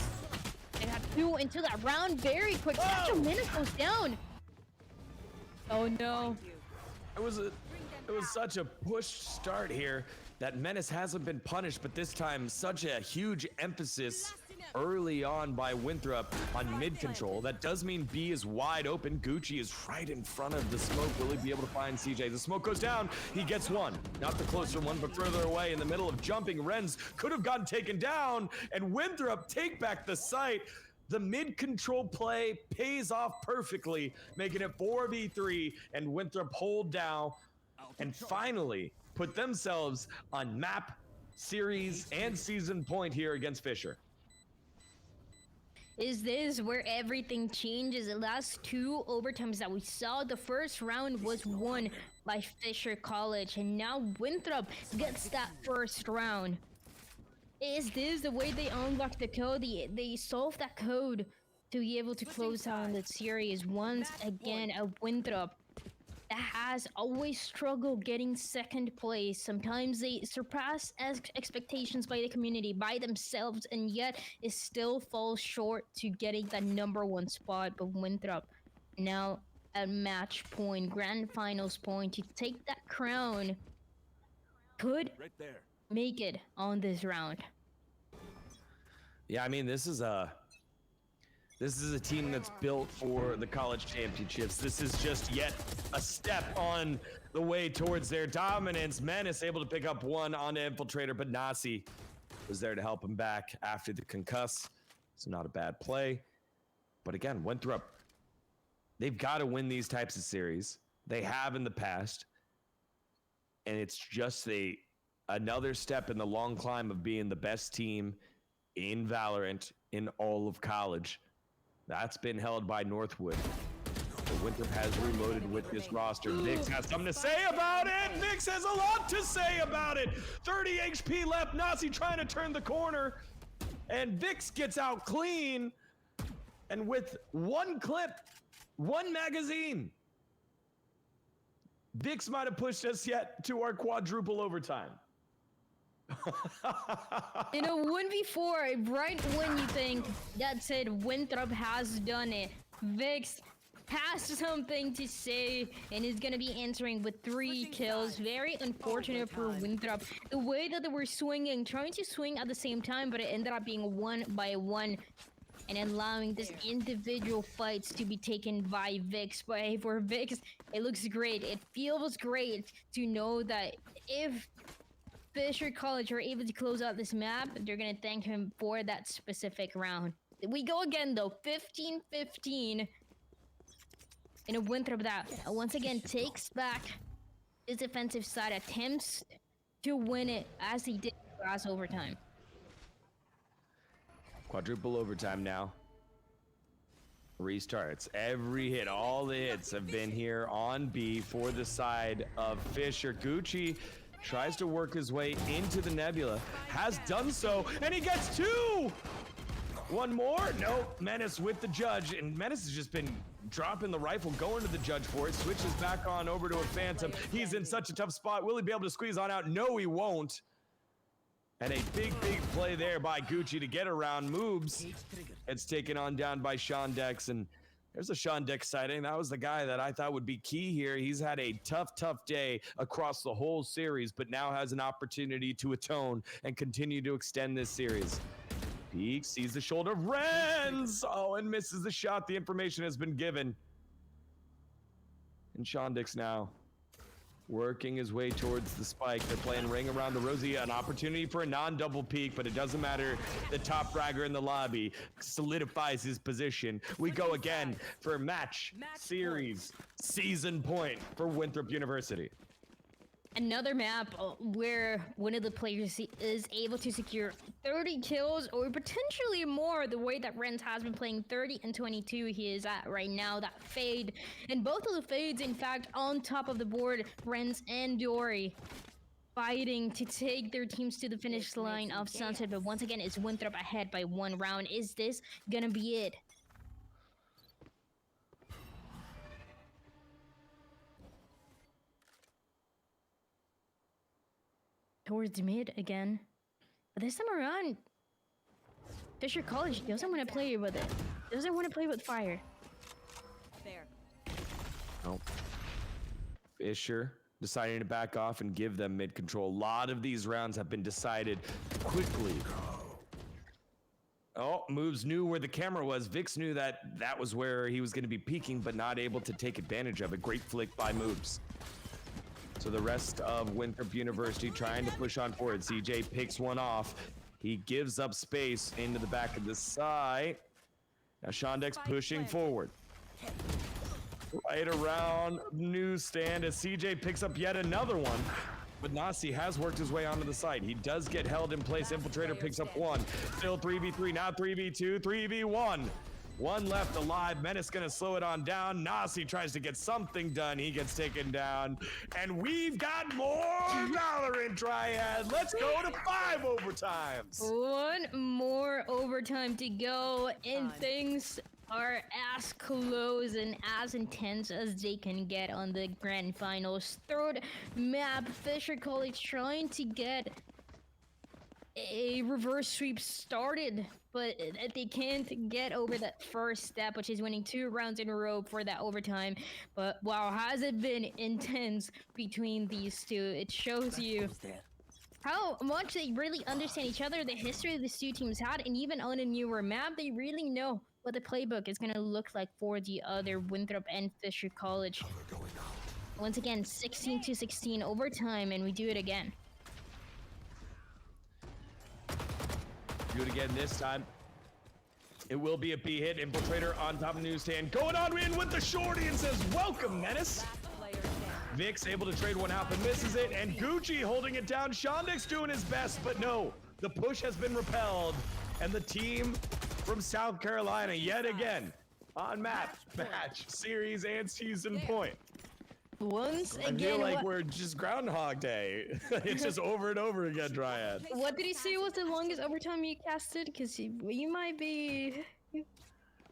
[SPEAKER 4] They got 2 into that round very quick. Such a minute goes down. Oh no.
[SPEAKER 3] It was such a pushed start here that Menace hasn't been punished, but this time such a huge emphasis early on by Winthrop on mid control. That does mean B is wide open. Gucci is right in front of the smoke. Will he be able to find CJ? The smoke goes down. He gets 1. Not the closer one, but further away in the middle of jumping. Renz could have gotten taken down, and Winthrop take back the site. The mid-control play pays off perfectly, making it 4v3, and Winthrop hold down and finally put themselves on map, series, and season point here against Fisher.
[SPEAKER 4] Is this where everything changes? The last 2 overtimes that we saw, the first round was won by Fisher College, and now Winthrop gets that first round. Is this the way they unlock the code? They solve that code to be able to close out the series once again. A Winthrop that has always struggled getting second place. Sometimes they surpass expectations by the community, by themselves, and yet it still falls short to getting that #1 spot. But Winthrop now at match point, grand finals point, to take that crown. Could make it on this round.
[SPEAKER 3] Yeah, I mean, this is a team that's built for the college championships. This is just yet a step on the way towards their dominance. Menace able to pick up 1 on the Infiltrator, but Nasi was there to help him back after the concuss. It's not a bad play. But again, Winthrop, they've got to win these types of series. They have in the past. And it's just another step in the long climb of being the best team in Valorant in all of college. That's been held by Northwood. But Winthrop has reloaded with this roster. Vix has something to say about it. Vix has a lot to say about it. 30 HP left. Nazi trying to turn the corner. And Vix gets out clean. And with one clip, one magazine, Vix might have pushed us yet to our quadruple overtime.
[SPEAKER 4] In a 1v4, right when you think that's it, Winthrop has done it, Vix has something to say and is gonna be answering with 3 kills. Very unfortunate for Winthrop. The way that they were swinging, trying to swing at the same time, but it ended up being 1 by 1 and allowing this individual fights to be taken by Vix. But hey, for Vix, it looks great. It feels great to know that if Fisher College are able to close out this map, they're gonna thank him for that specific round. We go again though, 15-15. In a Winthrop that once again takes back his defensive side, attempts to win it as he did last overtime.
[SPEAKER 3] Quadruple overtime now. Restarts. Every hit, all the hits have been here on B for the side of Fisher. Gucci tries to work his way into the Nebula, has done so, and he gets 2! One more? Nope. Menace with the judge, and Menace has just been dropping the rifle, going to the judge for it, switches back on over to a Phantom. He's in such a tough spot. Will he be able to squeeze on out? No, he won't. And a big play there by Gucci to get around moves. It's taken on down by Shondex, and there's a Shondex sighting. That was the guy that I thought would be key here. He's had a tough day across the whole series, but now has an opportunity to atone and continue to extend this series. Peek sees the shoulder of Renz. Oh, and misses the shot. The information has been given. And Shondex now working his way towards the spike. They're playing ring around the Rosie. An opportunity for a non-double peek, but it doesn't matter. The top fragger in the lobby solidifies his position. We go again for match series season point for Winthrop University.
[SPEAKER 4] Another map where one of the players is able to secure 30 kills or potentially more, the way that Renz has been playing. 30 and 22 he is at right now. That fade, and both of the fades in fact on top of the board. Renz and Dory fighting to take their teams to the finish line of Sunset, but once again it's Winthrop ahead by 1 round. Is this gonna be it? Towards mid again, but this time around Fisher College doesn't want to play with it, doesn't want to play with fire.
[SPEAKER 5] Fair.
[SPEAKER 3] Nope. Fisher deciding to back off and give them mid control. A lot of these rounds have been decided quickly. Oh, Moves knew where the camera was. Vix knew that was where he was going to be peeking, but not able to take advantage of it. Great flick by Moves. So the rest of Winthrop University trying to push on forward. CJ picks one off. He gives up space into the back of the side. Now Shondex pushing forward. Right around newsstand as CJ picks up yet another one. But Nasi has worked his way onto the side. He does get held in place. Infiltrator picks up 1. Still 3v3, now 3v2, 3v1. 1 left alive. Menace gonna slow it on down. Nasi tries to get something done. He gets taken down. And we've got more Valorant Triad. Let's go to 5 overtimes.
[SPEAKER 4] 1 more overtime to go, and things are as close and as intense as they can get on the grand finals. 3rd map, Fisher College trying to get a reverse sweep started, but they can't get over that first step, which is winning 2 rounds in a row for that overtime. But wow, has it been intense between these two. It shows you how much they really understand each other, the history these two teams had, and even on a newer map, they really know what the playbook is going to look like for the other, Winthrop and Fisher College. Once again, 16-16 overtime, and we do it again.
[SPEAKER 3] do it again this time. It will be a B hit. Infiltrator on top of newsstand. Going on in with the shorty and says, welcome, Menace.
[SPEAKER 5] Last player standing.
[SPEAKER 3] Vix able to trade one out but misses it. And Gucci holding it down. Shondik's doing his best, but no. The push has been repelled. And the team from South Carolina yet again on match, series, and season point.
[SPEAKER 4] Once
[SPEAKER 3] I
[SPEAKER 4] again,
[SPEAKER 3] feel like we're just Groundhog Day. It's just over and over again, Dryad.
[SPEAKER 4] what did he say was the longest overtime you casted? Because we might be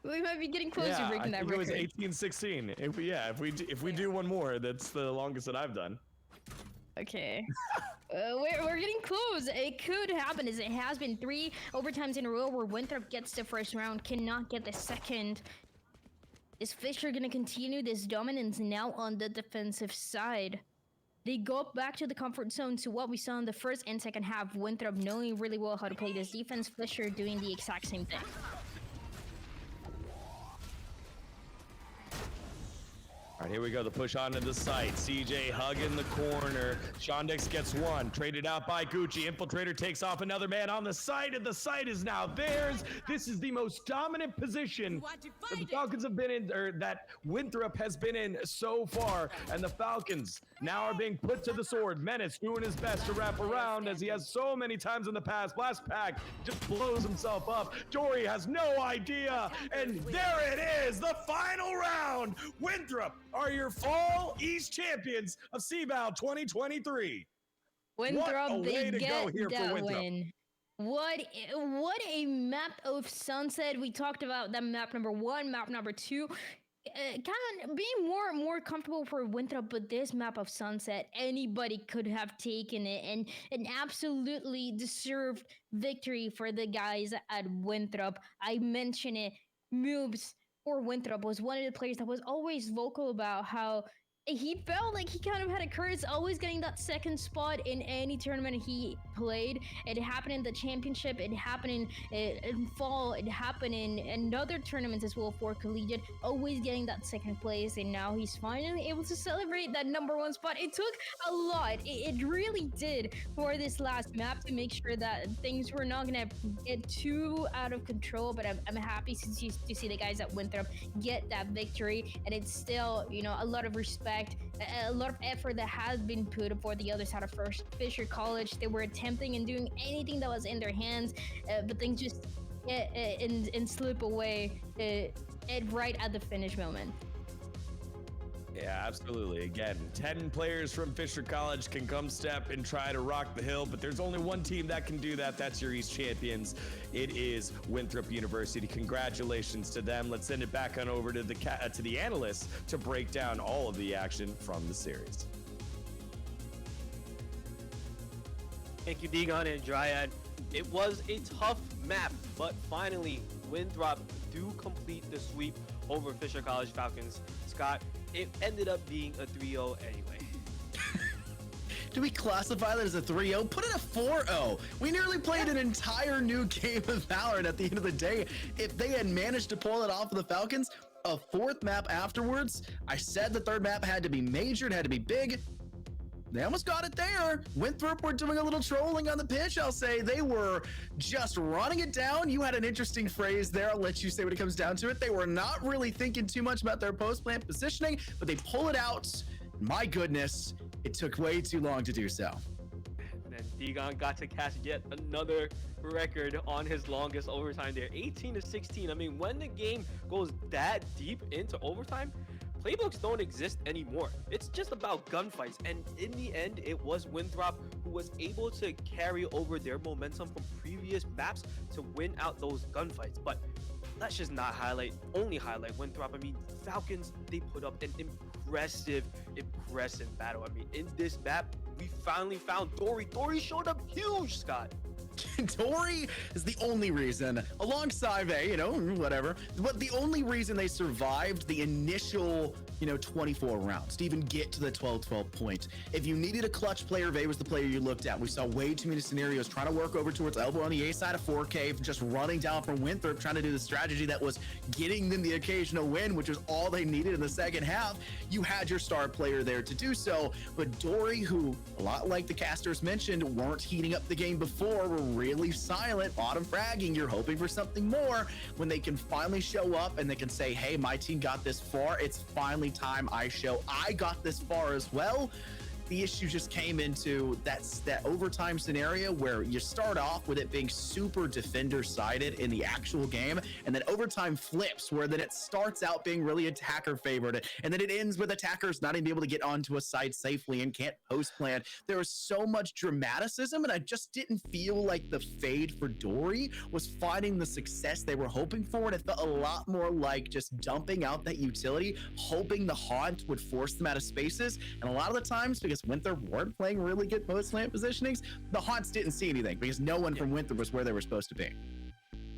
[SPEAKER 4] getting close to
[SPEAKER 3] Yeah, I
[SPEAKER 4] breaking that
[SPEAKER 3] think it was
[SPEAKER 4] record.
[SPEAKER 3] 18-16. If we do one more, that's the longest that I've done.
[SPEAKER 4] Okay. We're getting close. It could happen, as it has been 3 overtimes in a row where Winthrop gets the first round, cannot get the second. Is Fisher gonna continue this dominance now on the defensive side? They go back to the comfort zone to what we saw in the first and second half. Winthrop knowing really well how to play this defense. Fisher doing the exact same thing.
[SPEAKER 3] All right, here we go. The push onto the site. CJ hugging the corner. Shondix gets one. Traded out by Gucci. Infiltrator takes off another man on the site, and the site is now theirs. This is the most dominant position that the Falcons have been in, or that Winthrop has been in so far. And the Falcons now are being put to the sword. Menace doing his best to wrap around, as he has so many times in the past. Blast Pack just blows himself up. Dory has no idea. And there it is, the final round. Winthrop are your Fall East champions of CBAL 2023.
[SPEAKER 4] Winthrop,
[SPEAKER 3] a way
[SPEAKER 4] they
[SPEAKER 3] to go
[SPEAKER 4] get
[SPEAKER 3] here for
[SPEAKER 4] that
[SPEAKER 3] Winthrop.
[SPEAKER 4] win. What a map of Sunset. We talked about that map number 1, map number 2. Kind of being more comfortable for Winthrop, but this map of Sunset, anybody could have taken it, and an absolutely deserved victory for the guys at Winthrop. I mentioned it, Moobs or Winthrop was one of the players that was always vocal about how he felt like he kind of had a curse always getting that second spot in any tournament he played. It happened in the championship, it happened in fall, it happened in other tournaments as well for collegiate, always getting that second place, and now he's finally able to celebrate that #1 spot. It took a lot, it really did, for this last map to make sure that things were not gonna get too out of control, but I'm happy to see the guys at Winthrop get that victory, and it's still, you know, a lot of respect, a lot of effort that has been put for the other side of Fisher College. They were attempting and doing anything that was in their hands, but things just and slip away right at the finish moment.
[SPEAKER 3] Yeah, absolutely. Again, 10 players from Fisher College can come step and try to rock the hill, but there's only one team that can do that. That's your East champions. It is Winthrop University. Congratulations to them. Let's send it back on over to the analysts to break down all of the action from the series.
[SPEAKER 1] Thank you, Digon and Dryad. It was a tough map, but finally, Winthrop do complete the sweep over Fisher College Falcons. Scott, it ended up being a 3-0 anyway.
[SPEAKER 2] Do we classify that as a 3-0? Put it a 4-0. We nearly played an entire new game of Valorant at the end of the day. If they had managed to pull it off of the Falcons, a 4th map afterwards, I said the 3rd map had to be major, it had to be big. They almost got it there. Winthrop were doing a little trolling on the pitch, I'll say. They were just running it down. You had an interesting phrase there. I'll let you say when it comes down to it. They were not really thinking too much about their post-plant positioning, but they pull it out. My goodness, it took way too long to do so.
[SPEAKER 1] And then Digon got to catch yet another record on his longest overtime there. 18-16. I mean, when the game goes that deep into overtime, playbooks don't exist anymore. It's just about gunfights, and in the end, it was Winthrop who was able to carry over their momentum from previous maps to win out those gunfights. But let's just not only highlight Winthrop. I mean, Falcons, they put up an impressive battle. I mean, in this map, we finally found Dory. Dory showed up huge, Scott.
[SPEAKER 2] Dory is the only reason, alongside Vay, you know, whatever, but the only reason they survived the initial, 24 rounds to even get to the 12-12 point. If you needed a clutch player, Vay was the player you looked at. We saw way too many scenarios trying to work over towards elbow on the A side of 4K, just running down from Winthrop, trying to do the strategy that was getting them the occasional win, which was all they needed in the second half. You had your star player there to do so, but Dory, who, a lot like the casters mentioned, weren't heating up the game before, were really silent, autumn fragging. You're hoping for something more. When they can finally show up and they can say, hey, my team got this far. It's finally time I show I got this far as well. The issue just came into that overtime scenario where you start off with it being super defender-sided in the actual game, and then overtime flips where then it starts out being really attacker favored, and then it ends with attackers not even able to get onto a site safely and can't post-plan. There was so much dramaticism, and I just didn't feel like the fade for Dory was finding the success they were hoping for, and it felt a lot more like just dumping out that utility, hoping the Haunt would force them out of spaces, and a lot of the times, because Winthrop weren't playing really good post-plant positionings, the Haunts didn't see anything because no one from Winthrop was where they were supposed to be.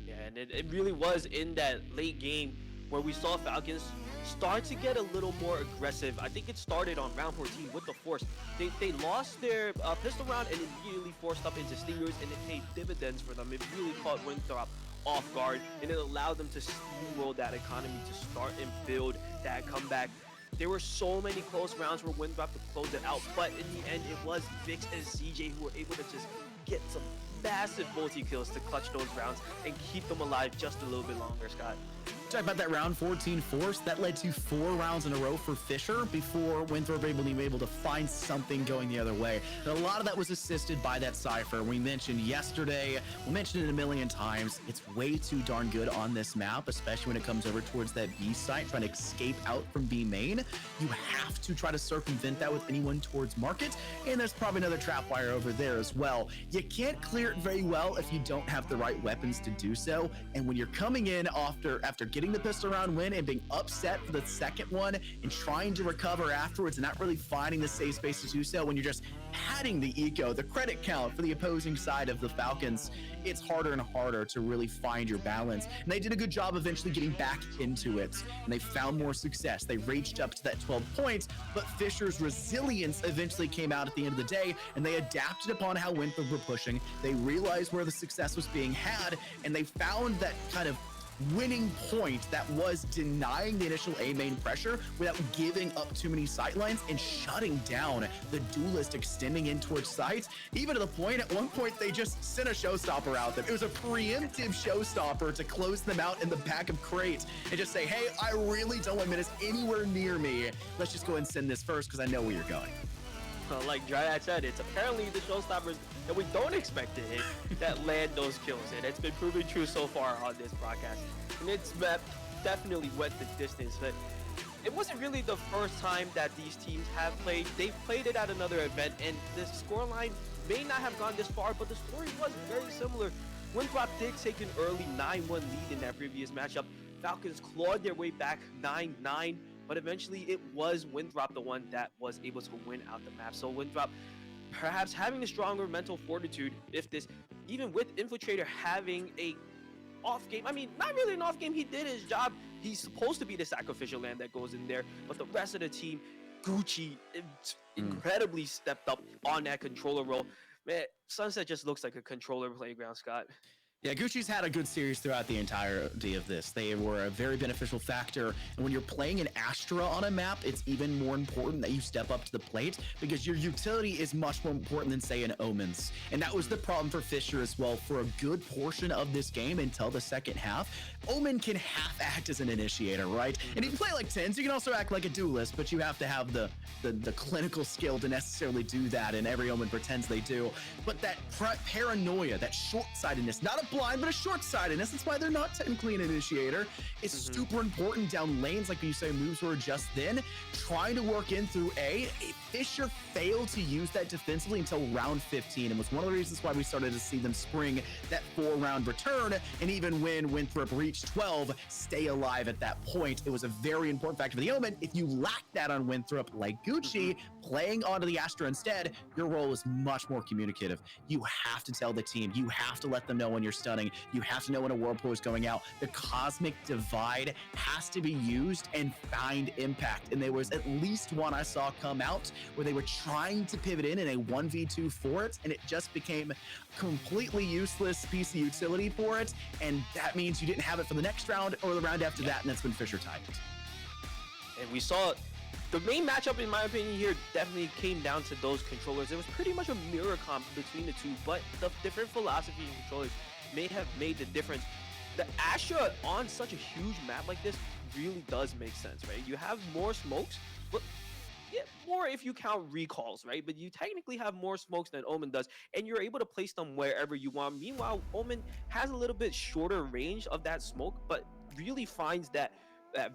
[SPEAKER 1] Yeah, and it really was in that late game where we saw Falcons start to get a little more aggressive. I think it started on round 14 with the Force. They lost their pistol round and immediately forced up into Stingers, and it paid dividends for them. It really caught Winthrop off guard, and it allowed them to steamroll that economy to start and build that comeback. There were so many close rounds where Winthrop to close it out, but in the end, it was Vix and CJ who were able to just get some massive multi-kills to clutch those rounds and keep them alive just a little bit longer, Scott.
[SPEAKER 2] Talk about that round 14 force that led to 4 rounds in a row for Fisher before Winthrop were able to find something going the other way. And a lot of that was assisted by that Cypher. We mentioned yesterday, we mentioned it a million times. It's way too darn good on this map, especially when it comes over towards that B site, trying to escape out from B main. You have to try to circumvent that with anyone towards market, and there's probably another trapwire over there as well. You can't clear it very well if you don't have the right weapons to do so, and when you're coming in after getting the pistol round win and being upset for the second one and trying to recover afterwards and not really finding the safe space to do so, when you're just padding the eco, the credit count for the opposing side of the Falcons, it's harder and harder to really find your balance. And they did a good job eventually getting back into it, and they found more success. They reached up to that 12 points, but Fisher's resilience eventually came out at the end of the day, and they adapted upon how Winthrop were pushing. They realized where the success was being had, and they found that kind of winning point that was denying the initial A main pressure without giving up too many sightlines and shutting down the duelist extending in towards sites, even to the point at one point they just sent a showstopper out them. It was a preemptive showstopper to close them out in the back of crates and just say, hey, I really don't want Menace anywhere near me. Let's just go and send this first because I know where you're going.
[SPEAKER 1] Well, like Dryad said, it's apparently the showstoppers that we don't expect to hit that land those kills, and it's been proven true so far on this broadcast. And it's definitely went the distance, but it wasn't really the first time that these teams have played. They've played it at another event, and the scoreline may not have gone this far, but the story was very similar. Winthrop did take an early 9-1 lead in that previous matchup. Falcons clawed their way back 9-9, but eventually it was Winthrop the one that was able to win out the map. So Winthrop perhaps having a stronger mental fortitude, if this, even with Infiltrator having a off game, I mean, not really an off game, he did his job. He's supposed to be the sacrificial lamb that goes in there, but the rest of the team, Gucci incredibly stepped up on that controller role. Man, Sunset just looks like a controller playground, Scott.
[SPEAKER 2] Yeah, Gucci's had a good series throughout the entirety of this. They were a very beneficial factor. And when you're playing an Astra on a map, it's even more important that you step up to the plate because your utility is much more important than, say, an Omens. And that was the problem for Fisher as well for a good portion of this game until the second half. Omen can half act as an initiator, right? And if you play like 10s, you can also act like a duelist, but you have to have the clinical skill to necessarily do that, and every Omen pretends they do. But that paranoia, that short-sightedness, not a blind, but a short-sightedness, that's why they're not technically an initiator, is super important down lanes, like you say, moves were just then. Trying to work in through A, Fisher failed to use that defensively until round 15, and was one of the reasons why we started to see them spring that 4-round return, and even when Winthrop reached 12, stay alive at that point. It was a very important factor for the Omen. If you lack that on Winthrop, like Gucci, playing onto the Astra instead, your role is much more communicative. You have to tell the team. You have to let them know when you're stunning. You have to know when a whirlpool is going out. The cosmic divide has to be used and find impact. And there was at least one I saw come out where they were trying to pivot in a 1v2 for it, and it just became completely useless piece of utility for it. And that means you didn't have it for the next round or the round after that, and that's when Fisher tied it.
[SPEAKER 1] And we saw The main matchup, in my opinion, here definitely came down to those controllers. It was pretty much a mirror comp between the two, but the different philosophy and controllers may have made the difference. The Astra on such a huge map like this really does make sense, right? You have more smokes, but yeah, more if you count recalls, right? But you technically have more smokes than Omen does, and you're able to place them wherever you want. Meanwhile, Omen has a little bit shorter range of that smoke, but really finds that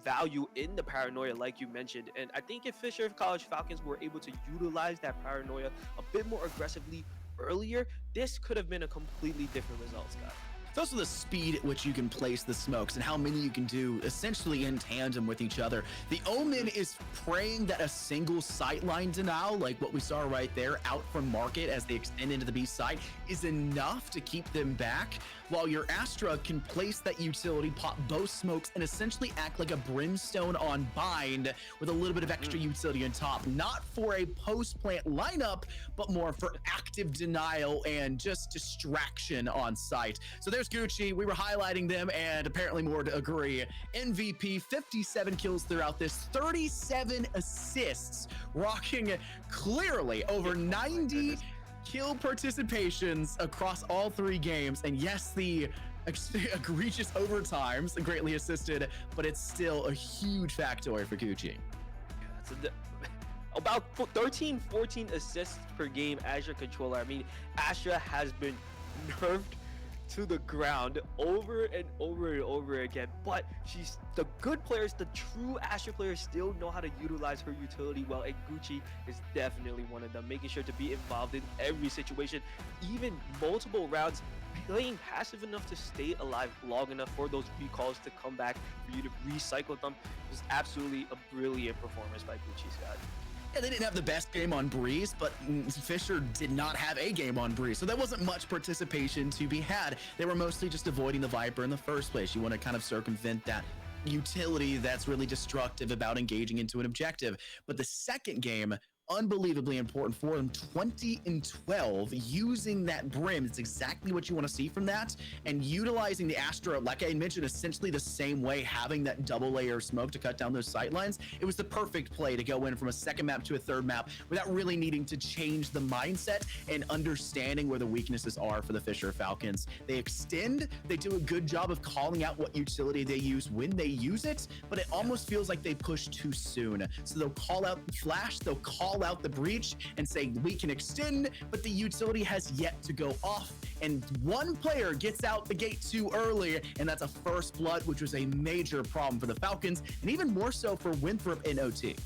[SPEAKER 1] value in the paranoia, like you mentioned. And I think if Fisher College Falcons were able to utilize that paranoia a bit more aggressively earlier, this could have been a completely different result, Scott.
[SPEAKER 2] It's also the speed at which you can place the smokes and how many you can do essentially in tandem with each other. The Omen is praying that a single sightline denial, like what we saw right there out from market as they extend into the B site, is enough to keep them back, while your Astra can place that utility, pop both smokes, and essentially act like a brimstone on bind with a little bit of extra utility on top. Not for a post-plant lineup, but more for active denial and just distraction on site. So there's Gucci. We were highlighting them, and apparently more to agree. MVP, 57 kills throughout this, 37 assists, rocking clearly over 90 kill participations across all 3 games. And yes, the egregious overtimes greatly assisted, but it's still a huge factoid for Gucci.
[SPEAKER 1] About 13, 14 assists per game as your controller. I mean, Astra has been nerfed to the ground over and over and over again, but she's the good players, the true Astra players, still know how to utilize her utility well, and Gucci is definitely one of them, making sure to be involved in every situation, even multiple rounds, playing passive enough to stay alive long enough for those recalls to come back, for you to recycle them. It was absolutely a brilliant performance by Gucci, Scott.
[SPEAKER 2] Yeah, they didn't have the best game on Breeze, but Fisher did not have a game on Breeze, so there wasn't much participation to be had. They were mostly just avoiding the Viper in the first place. You want to kind of circumvent that utility that's really destructive about engaging into an objective. But the second game, unbelievably important for them, 20 and 12, using that brim. It's exactly what you want to see from that, and utilizing the Astra, like I mentioned, essentially the same way, having that double layer of smoke to cut down those sight lines. It was the perfect play to go in from a second map to a third map without really needing to change the mindset and understanding where the weaknesses are for the Fisher Falcons. They extend, they do a good job of calling out what utility they use when they use it, but it almost feels like they push too soon. So they'll call out the flash, they'll call out the breach and say we can extend, but the utility has yet to go off, and one player gets out the gate too early, and that's a first blood, which was a major problem for the Falcons, and even more so for Winthrop in OT.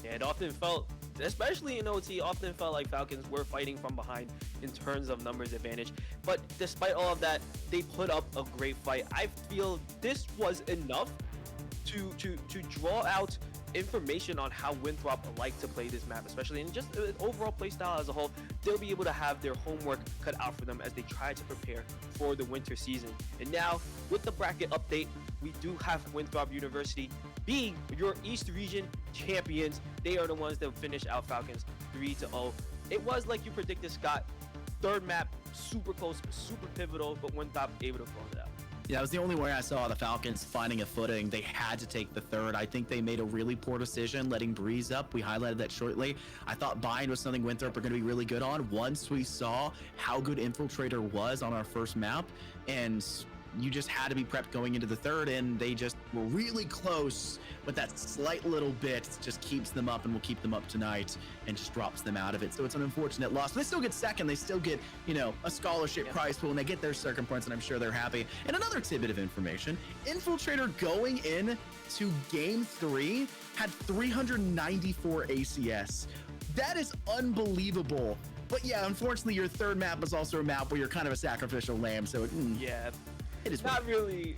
[SPEAKER 1] Yeah, it often felt, especially in OT, often felt like Falcons were fighting from behind in terms of numbers advantage. But despite all of that, they put up a great fight. I feel this was enough to draw out information on how Winthrop like to play this map, especially in just overall playstyle as a whole. They'll be able to have their homework cut out for them as they try to prepare for the winter season. And now, with the bracket update, we do have Winthrop University being your East Region champions. They are the ones that finish out Falcons 3-0. It was like you predicted, Scott. Third map, super close, super pivotal, but Winthrop able to close it out.
[SPEAKER 2] Yeah, that was the only way I saw the Falcons finding a footing. They had to take the third. I think they made a really poor decision letting Breeze up. We highlighted that shortly. I thought Bind was something Winthrop are going to be really good on once we saw how good Infiltrator was on our first map. And you just had to be prepped going into the third, and they just were really close, but that slight little bit just keeps them up and will keep them up tonight and just drops them out of it. So it's an unfortunate loss. They still get second. They still get, you know, a scholarship prize pool, and they get their second points, and I'm sure they're happy. And another tidbit of information, Infiltrator going in to game 3 had 394 ACS. That is unbelievable. But yeah, unfortunately, your third map is also a map where you're kind of a sacrificial lamb, so
[SPEAKER 1] yeah.
[SPEAKER 2] It is
[SPEAKER 1] not really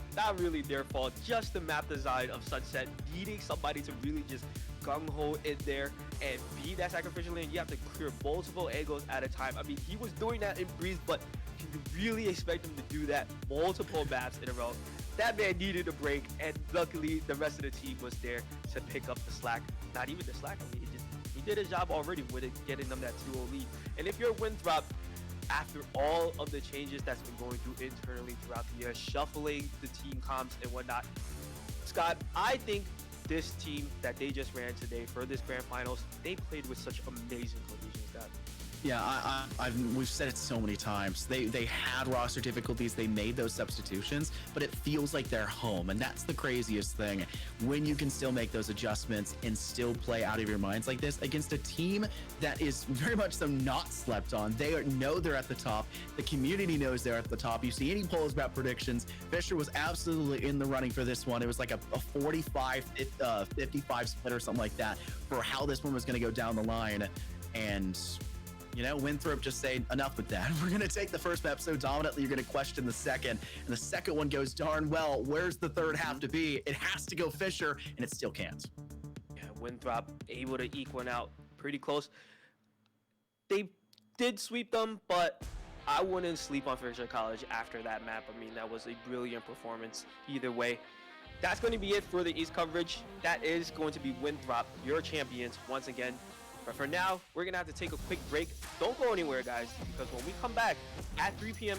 [SPEAKER 1] their fault. Just the map design of Sunset, needing somebody to really just gung-ho in there and be that sacrificial lane. You have to clear multiple angles at a time. I mean, he was doing that in Breeze, but can you really expect him to do that multiple maps in a row? That man needed a break, and luckily the rest of the team was there to pick up the slack. Not even the slack, I mean, he did his job already with it, getting them that 2-0 lead. And if you're Winthrop, after all of the changes that's been going through internally throughout the year, shuffling the team comps and whatnot, Scott, I think this team that they just ran today for this grand finals, they played with such amazing cohesion, Scott.
[SPEAKER 2] Yeah, we've said it so many times. They had roster difficulties. They made those substitutions, but it feels like they're home, and that's the craziest thing. When you can still make those adjustments and still play out of your minds like this against a team that is very much so not slept on. They know they're at the top. The community knows they're at the top. You see any polls about predictions, Fisher was absolutely in the running for this one. It was like a 45, 55 split or something like that for how this one was going to go down the line, and you know, Winthrop just saying enough with that. We're going to take the first map so dominantly, you're going to question the second. And the second one goes darn well. Where's the third have to be? It has to go Fisher, and it still can't.
[SPEAKER 1] Yeah, Winthrop able to eke one out pretty close. They did sweep them, but I wouldn't sleep on Fisher College after that map. I mean, that was a brilliant performance either way. That's going to be it for the East coverage. That is going to be Winthrop, your champions, once again. But for now, we're going to have to take a quick break. Don't go anywhere, guys, because when we come back at 3 p.m.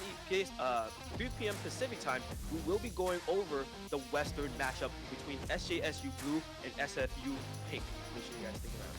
[SPEAKER 1] Pacific time, we will be going over the Western matchup between SJSU Blue and SFU Pink. Make sure you guys stick around.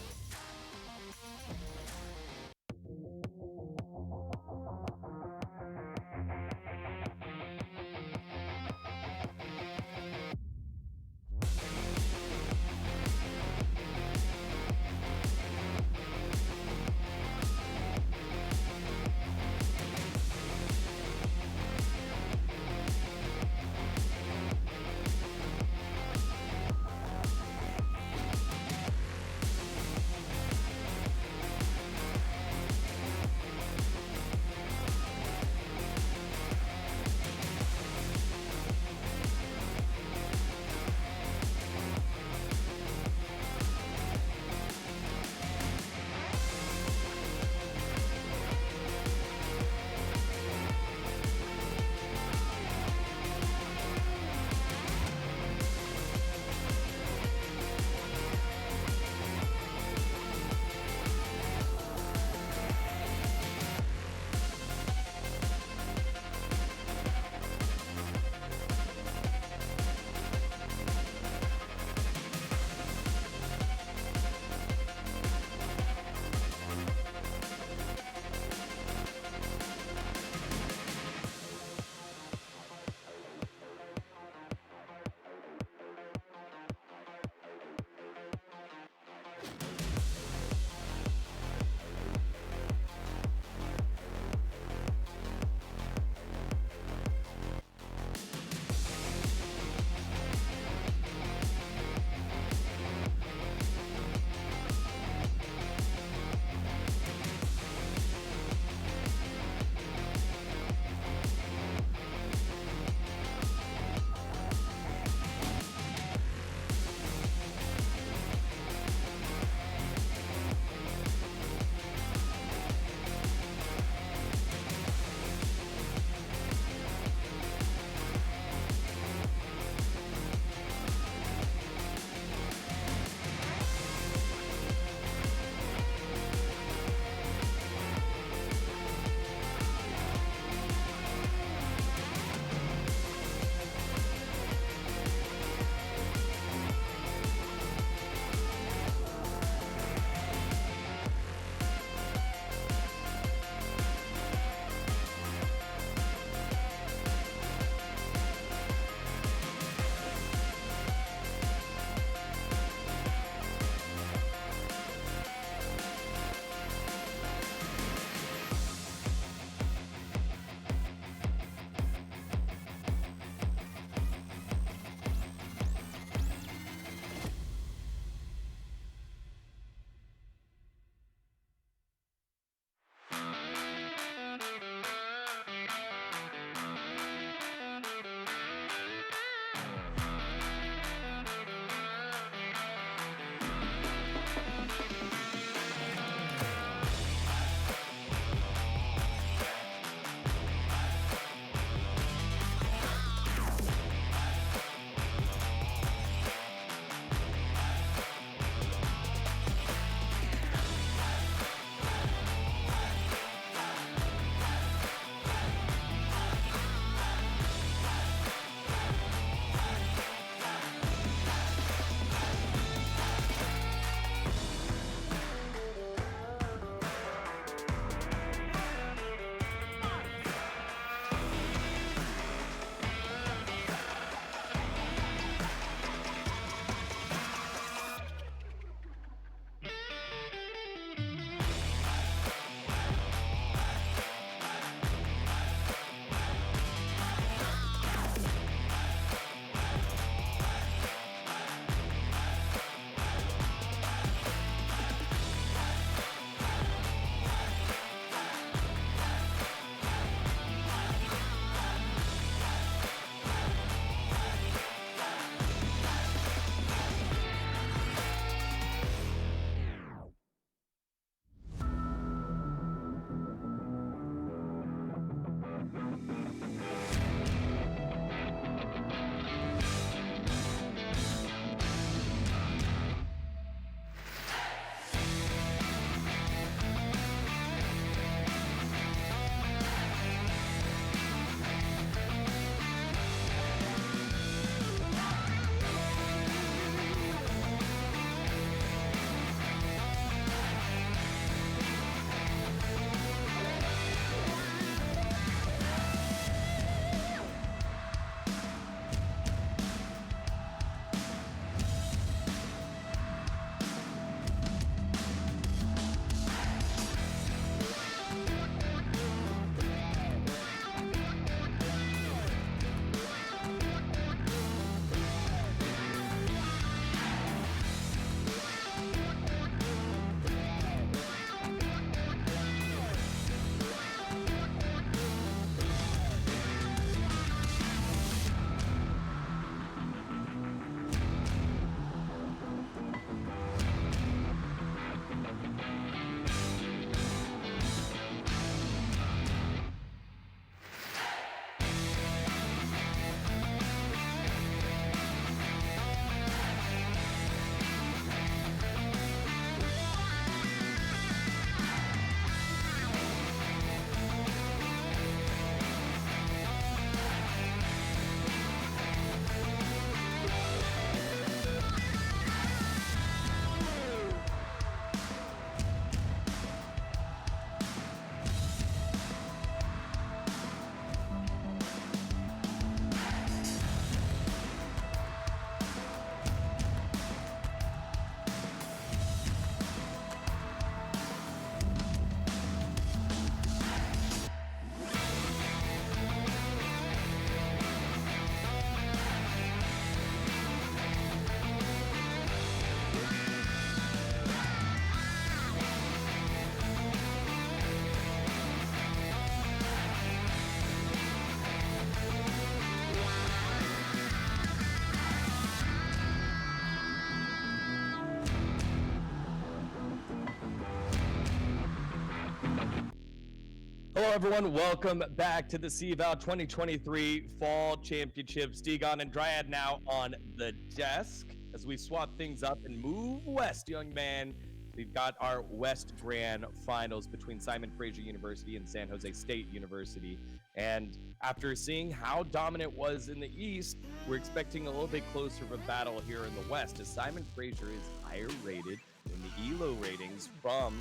[SPEAKER 3] Hello, everyone. Welcome back to the CVAL 2023 Fall Championships. Degon and Dryad now on the desk as we swap things up and move west, young man. We've got our West Grand Finals between Simon Fraser University and San Jose State University. And after seeing how dominant was in the East, we're expecting a little bit closer of a battle here in the West, as Simon Fraser is higher rated in the ELO ratings from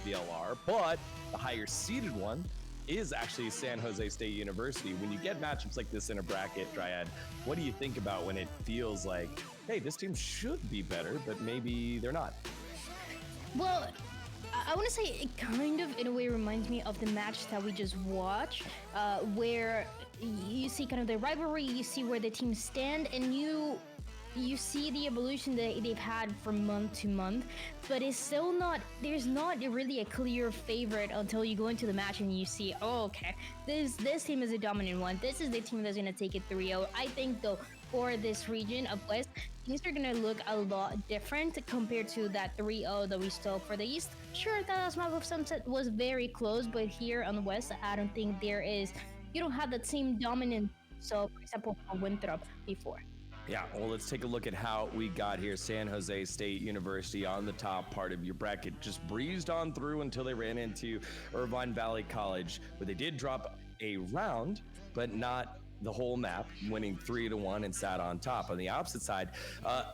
[SPEAKER 3] VLR, but the higher seeded one is actually San Jose State University. When you get matchups like this in a bracket, Dryad, what do you think about when it feels like, hey, this team should be better, but maybe they're not?
[SPEAKER 4] Well, I want to say it kind of, in a way, reminds me of the match that we just watched, where you see kind of the rivalry, you see where the teams stand, and you see the evolution that they've had from month to month, but it's still not, there's not really a clear favorite until you go into the match and you see, oh, okay, this team is a dominant one. This is the team that's going to take it 3-0. I think, though, for this region of West, things are going to look a lot different compared to that 3-0 that we saw for the East. Sure, that map of Sunset was very close, but here on the West, I don't think there is, you don't have that same dominant, so, for example, for Winthrop before.
[SPEAKER 3] Yeah, well, let's take a look at how we got here. San Jose State University on the top part of your bracket just breezed on through until they ran into Irvine Valley College, where they did drop a round, but not the whole map, winning 3-1 and sat on top. On the opposite side,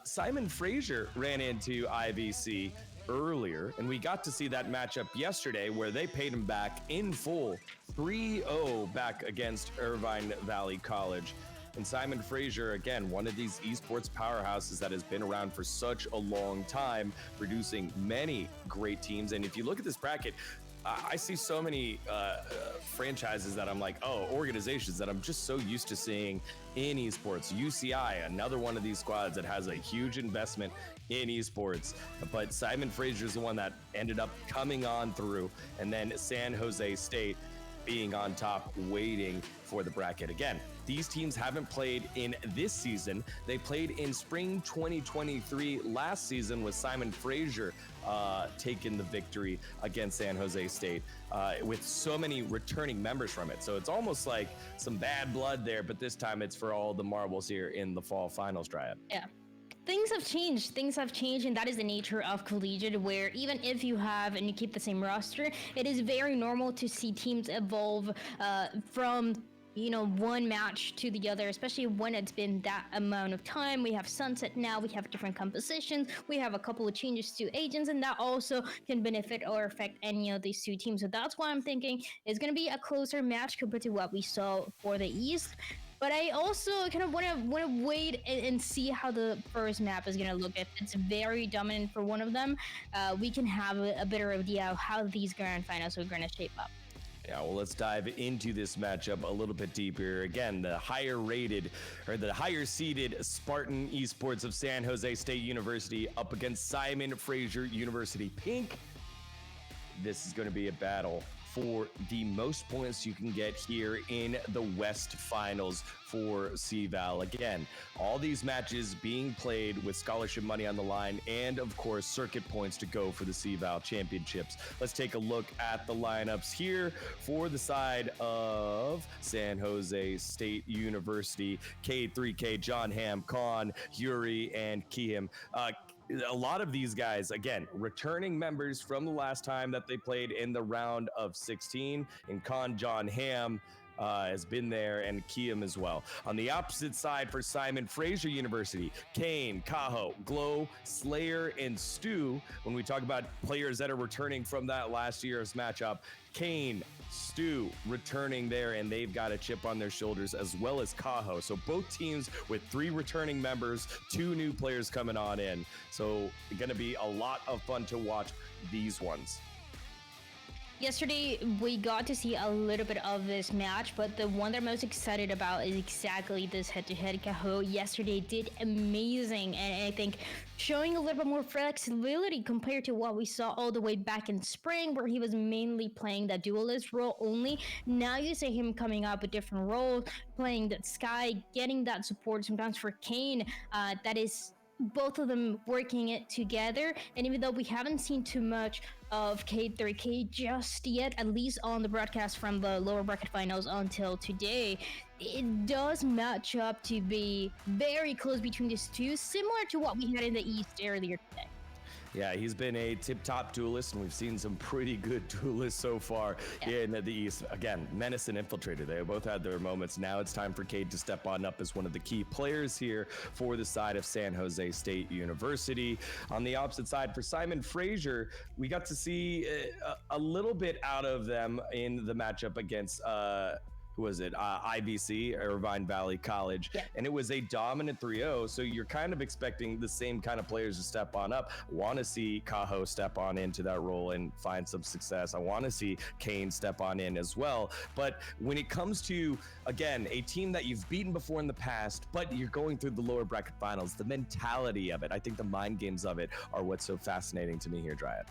[SPEAKER 3] Simon Fraser ran into IVC earlier, and we got to see that matchup yesterday where they paid him back in full, 3-0 back against Irvine Valley College. And Simon Fraser, again, one of these esports powerhouses that has been around for such a long time, producing many great teams. And if you look at this bracket, I see so many franchises that I'm like, oh, organizations that I'm just so used to seeing in esports. UCI, another one of these squads that has a huge investment in esports. But Simon Fraser is the one that ended up coming on through. And then San Jose State being on top, waiting for the bracket. Again, these teams haven't played in this season. They played in spring 2023 last season, with Simon Fraser taking the victory against San Jose State with so many returning members from it. So it's almost like some bad blood there, but this time it's for all the marbles here in the fall finals, Dryad.
[SPEAKER 4] Yeah. Things have changed, and that is the nature of collegiate, where even if you have and you keep the same roster, it is very normal to see teams evolve from one match to the other, especially when it's been that amount of time. We have Sunset now, we have different compositions, we have a couple of changes to agents, and that also can benefit or affect any of these two teams. So that's why I'm thinking it's going to be a closer match compared to what we saw for the East. But I also kind of want to wait and see how the first map is going to look. If it's very dominant for one of them, we can have a better idea of how these grand finals are going to shape up.
[SPEAKER 3] Yeah, well, let's dive into this matchup a little bit deeper. Again, the higher seeded Spartan Esports of San Jose State University up against Simon Fraser University Pink. This is going to be a battle for the most points you can get here in the West Finals for CVAL. Again, all these matches being played with scholarship money on the line and, of course, circuit points to go for the CVAL Championships. Let's take a look at the lineups here for the side of San Jose State University. K3K, John Ham, Khan, Yuri, and Kihim. A lot of these guys, again, returning members from the last time that they played in the round of 16. And Khan John Ham has been there, and Kihim as well. On the opposite side for Simon Fraser University, Kane, Kaho, Glow, Slayer, and Stu. When we talk about players that are returning from that last year's matchup, Kane, Stu returning there, and they've got a chip on their shoulders, as well as Kaho. So both teams with 3 returning members, 2 new players coming on in. So it's going to be a lot of fun to watch these ones.
[SPEAKER 4] Yesterday, we got to see a little bit of this match, but the one that I'm most excited about is exactly this head-to-head. Kaho yesterday did amazing, and I think showing a little bit more flexibility compared to what we saw all the way back in spring, where he was mainly playing that duelist role only. Now you see him coming up with different roles, playing that Sky, getting that support sometimes for Kane. That is both of them working it together. And even though we haven't seen too much of K3K just yet, at least on the broadcast from the lower bracket finals until today, it does match up to be very close between these two, similar to what we had in the East earlier today.
[SPEAKER 3] Yeah, he's been a tip-top duelist, and we've seen some pretty good duelists so far in the East. Again, Menace and Infiltrator, they both had their moments. Now it's time for Cade to step on up as one of the key players here for the side of San Jose State University. On the opposite side, for Simon Frazier, we got to see a little bit out of them in the matchup against who was it? IVC, Irvine Valley College.
[SPEAKER 4] Yeah.
[SPEAKER 3] And it was a dominant 3-0. So you're kind of expecting the same kind of players to step on up. Want to see Kaho step on into that role and find some success. I want to see Kane step on in as well. But when it comes to, again, a team that you've beaten before in the past, but you're going through the lower bracket finals, the mentality of it, I think the mind games of it are what's so fascinating to me here, Dryad.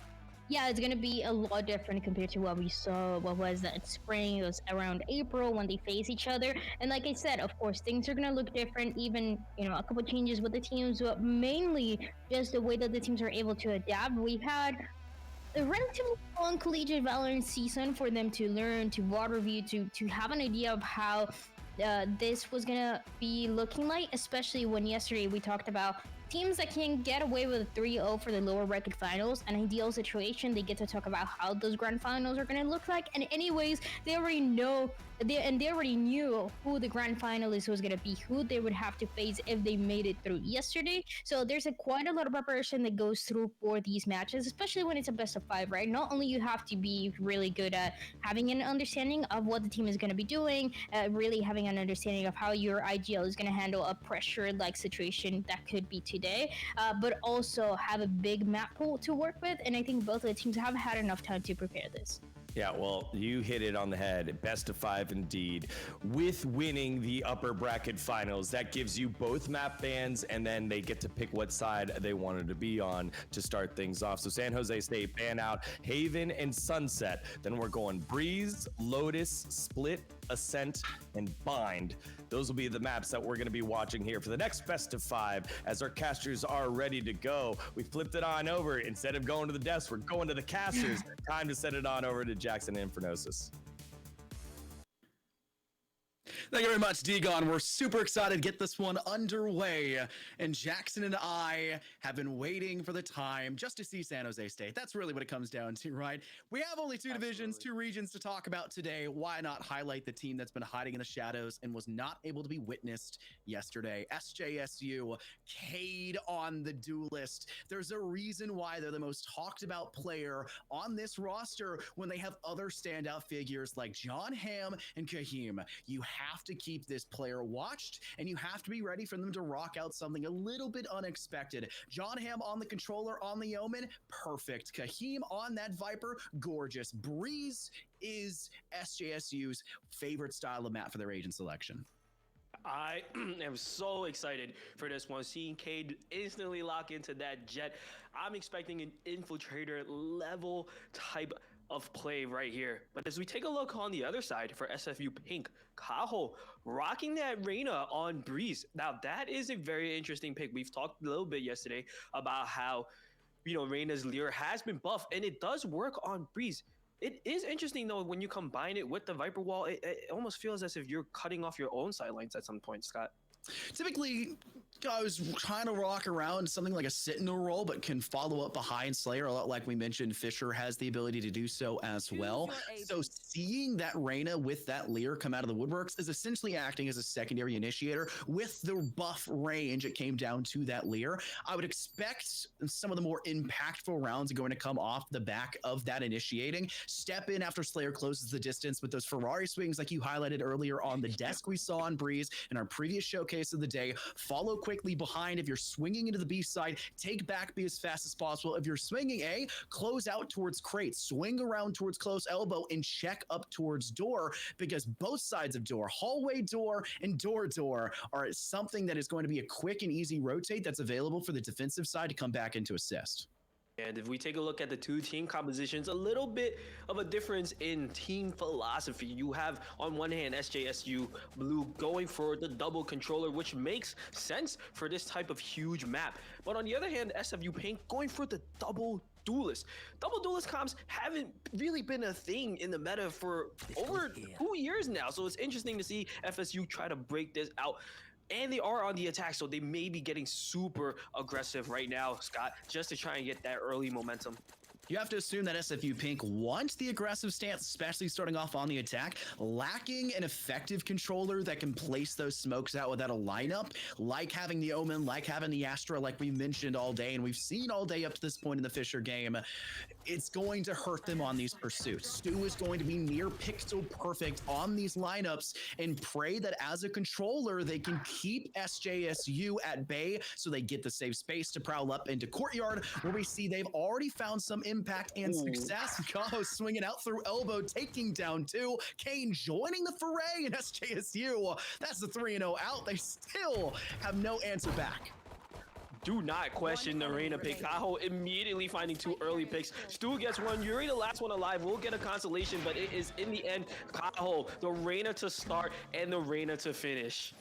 [SPEAKER 4] Yeah, it's gonna be a lot different compared to what we saw. What was that spring? It was around April when they face each other. And like I said, of course, things are gonna look different. Even a couple changes with the teams, but mainly just the way that the teams are able to adapt. We've had a relatively long collegiate Valorant season for them to learn, to water review, to have an idea of how this was gonna be looking like. Especially when yesterday we talked about teams that can get away with a 3-0 for the lower bracket finals, an ideal situation. They get to talk about how those grand finals are going to look like. And anyways, they already know, they already knew who the grand finalist was going to be, who they would have to face if they made it through yesterday. So there's quite a lot of preparation that goes through for these matches, especially when it's a best of 5, right? Not only you have to be really good at having an understanding of what the team is going to be doing, really having an understanding of how your IGL is going to handle a pressure-like situation that could be today, but also have a big map pool to work with. And I think both of the teams have had enough time to prepare this.
[SPEAKER 3] Yeah, well, you hit it on the head. Best of 5 indeed. With winning the upper bracket finals, that gives you both map bans, and then they get to pick what side they wanted to be on to start things off. So San Jose State ban out Haven and Sunset. Then we're going Breeze, Lotus, Split, Ascent, and Bind. Those will be the maps that we're going to be watching here for the next best of 5 as our casters are ready to go. We flipped it on over. Instead of going to the desk, we're going to the casters. Time to send it on over to Jackson Infernosis.
[SPEAKER 2] Thank you very much, Degon. We're super excited to get this one underway. And Jackson and I have been waiting for the time just to see San Jose State. That's really what it comes down to, right? We have only two divisions, 2 regions to talk about today. Why not highlight the team that's been hiding in the shadows and was not able to be witnessed yesterday? SJSU, Cade on the duelist. There's a reason why they're the most talked about player on this roster when they have other standout figures like John Hamm and Kahim. You have to keep this player watched, and you have to be ready for them to rock out something a little bit unexpected. John Hamm on the controller on the Omen, perfect. Kahim on that Viper, gorgeous. Breeze is SJSU's favorite style of map for their agent selection.
[SPEAKER 1] I am so excited for this one. Seeing Cade instantly lock into that jet. I'm expecting an infiltrator level type of play right here. But as we take a look on the other side for SFU Pink, Kaho rocking that Reyna on Breeze. Now that is a very interesting pick. We've talked a little bit yesterday about how, Reyna's Leer has been buffed, and it does work on Breeze. It is interesting though when you combine it with the Viper Wall. It almost feels as if you're cutting off your own sidelines at some point, Scott.
[SPEAKER 2] Typically, I was trying to rock around something like a Sentinel role, but can follow up behind Slayer. A lot like we mentioned, Fisher has the ability to do so as well. So seeing that Reyna with that Leer come out of the woodworks is essentially acting as a secondary initiator with the buff range. It came down to that Leer. I would expect some of the more impactful rounds are going to come off the back of that initiating. Step in after Slayer closes the distance with those Ferrari swings like you highlighted earlier on the desk we saw on Breeze in our previous showcase of the day. Follow quickly behind. If you're swinging into the B side, take back B as fast as possible. If you're swinging A, close out towards crate, swing around towards close elbow, and check up towards door, because both sides of door, hallway door and door, are something that is going to be a quick and easy rotate that's available for the defensive side to come back into assist.
[SPEAKER 1] And if we take a look at the two team compositions, a little bit of a difference in team philosophy. You have on one hand SJSU Blue going for the double controller, which makes sense for this type of huge map. But on the other hand, SFU Pink going for the double duelist. Double duelist comps haven't really been a thing in the meta for over 2 years now. So it's interesting to see FSU try to break this out. And they are on the attack, so they may be getting super aggressive right now, Scott, just to try and get that early momentum.
[SPEAKER 2] You have to assume that SFU Pink wants the aggressive stance, especially starting off on the attack, lacking an effective controller that can place those smokes out without a lineup, like having the Omen, like having the Astra, like we mentioned all day, and we've seen all day up to this point in the Fisher game. It's going to hurt them on these pursuits. Stu is going to be near pixel perfect on these lineups and pray that as a controller, they can keep SJSU at bay so they get the safe space to prowl up into Courtyard, where we see they've already found some impact and success. Kaho swinging out through elbow, taking down 2. Kane joining the foray in SJSU. That's the 3-0 out. They still have no answer back.
[SPEAKER 1] Do not question the Reyna pick. Kaho immediately finding 2 early picks. Stu gets 1. Yuri, the last one alive, will get a consolation, but it is in the end Kaho, the Reyna to start and the Reyna to finish.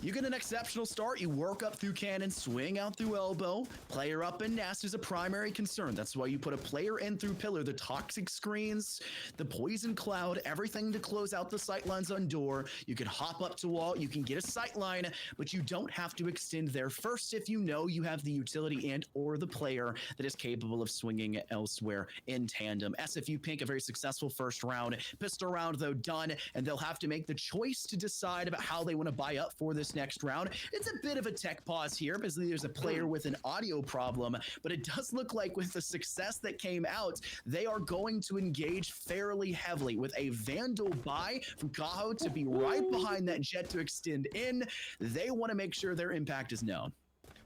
[SPEAKER 2] You get an exceptional start. You work up through cannon, swing out through elbow. Player up in nest is a primary concern. That's why you put a player in through pillar. The toxic screens, the poison cloud, everything to close out the sightlines on door. You can hop up to wall. You can get a sightline, but you don't have to extend there first if you know you have the utility and or the player that is capable of swinging elsewhere in tandem. SFU Pink, a very successful first round. Pistol round, though, done, and they'll have to make the choice to decide about how they want to buy up for this next round. It's a bit of a tech pause here because there's a player with an audio problem, but it does look like with the success that came out, they are going to engage fairly heavily with a Vandal buy from Kaho to be right behind that jet to extend in. They want to make sure their impact is known.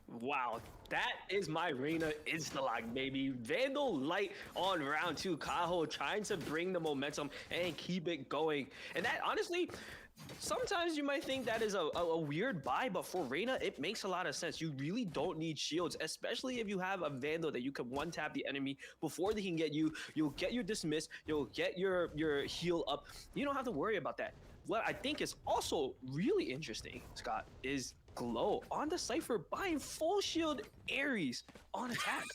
[SPEAKER 1] Wow, that is my Reyna insta-lock, baby. Vandal light on round 2. Kaho trying to bring the momentum and keep it going. And that, honestly, sometimes you might think that is a weird buy, but for Reyna, it makes a lot of sense. You really don't need shields, especially if you have a Vandal that you can one-tap the enemy before they can get you. You'll get your dismiss, you'll get your heal up. You don't have to worry about that. What I think is also really interesting, Scott, is Glow on the Cypher buying full shield Ares on attack.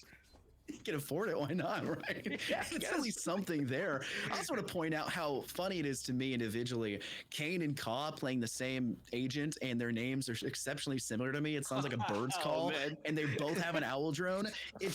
[SPEAKER 2] You can afford it, why not, right?
[SPEAKER 1] Yeah,
[SPEAKER 2] it's at least something there. I just want to point out how funny it is to me individually. Kane and Ka playing the same agent, and their names are exceptionally similar to me. It sounds like a bird's call, and they both have an owl drone. It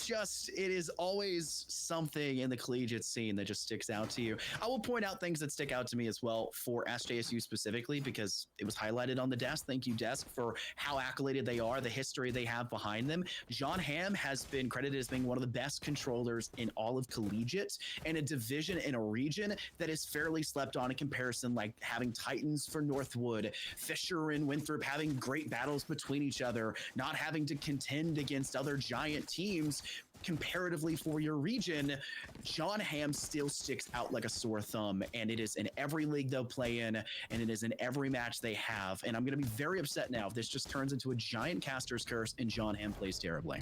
[SPEAKER 2] is always something in the collegiate scene that just sticks out to you. I will point out things that stick out to me as well for SJSU specifically, because it was highlighted on the desk. Thank you, desk, for how accoladed they are, the history they have behind them. John Hamm has been credited as being one of the best controllers in all of collegiate, and a division in a region that is fairly slept on in comparison, like having Titans for Northwood, Fisher and Winthrop having great battles between each other, not having to contend against other giant teams. Comparatively for your region, John Hamm still sticks out like a sore thumb, and it is in every league they'll play in, and it is in every match they have. And I'm going to be very upset now if this just turns into a giant caster's curse and John Hamm plays terribly.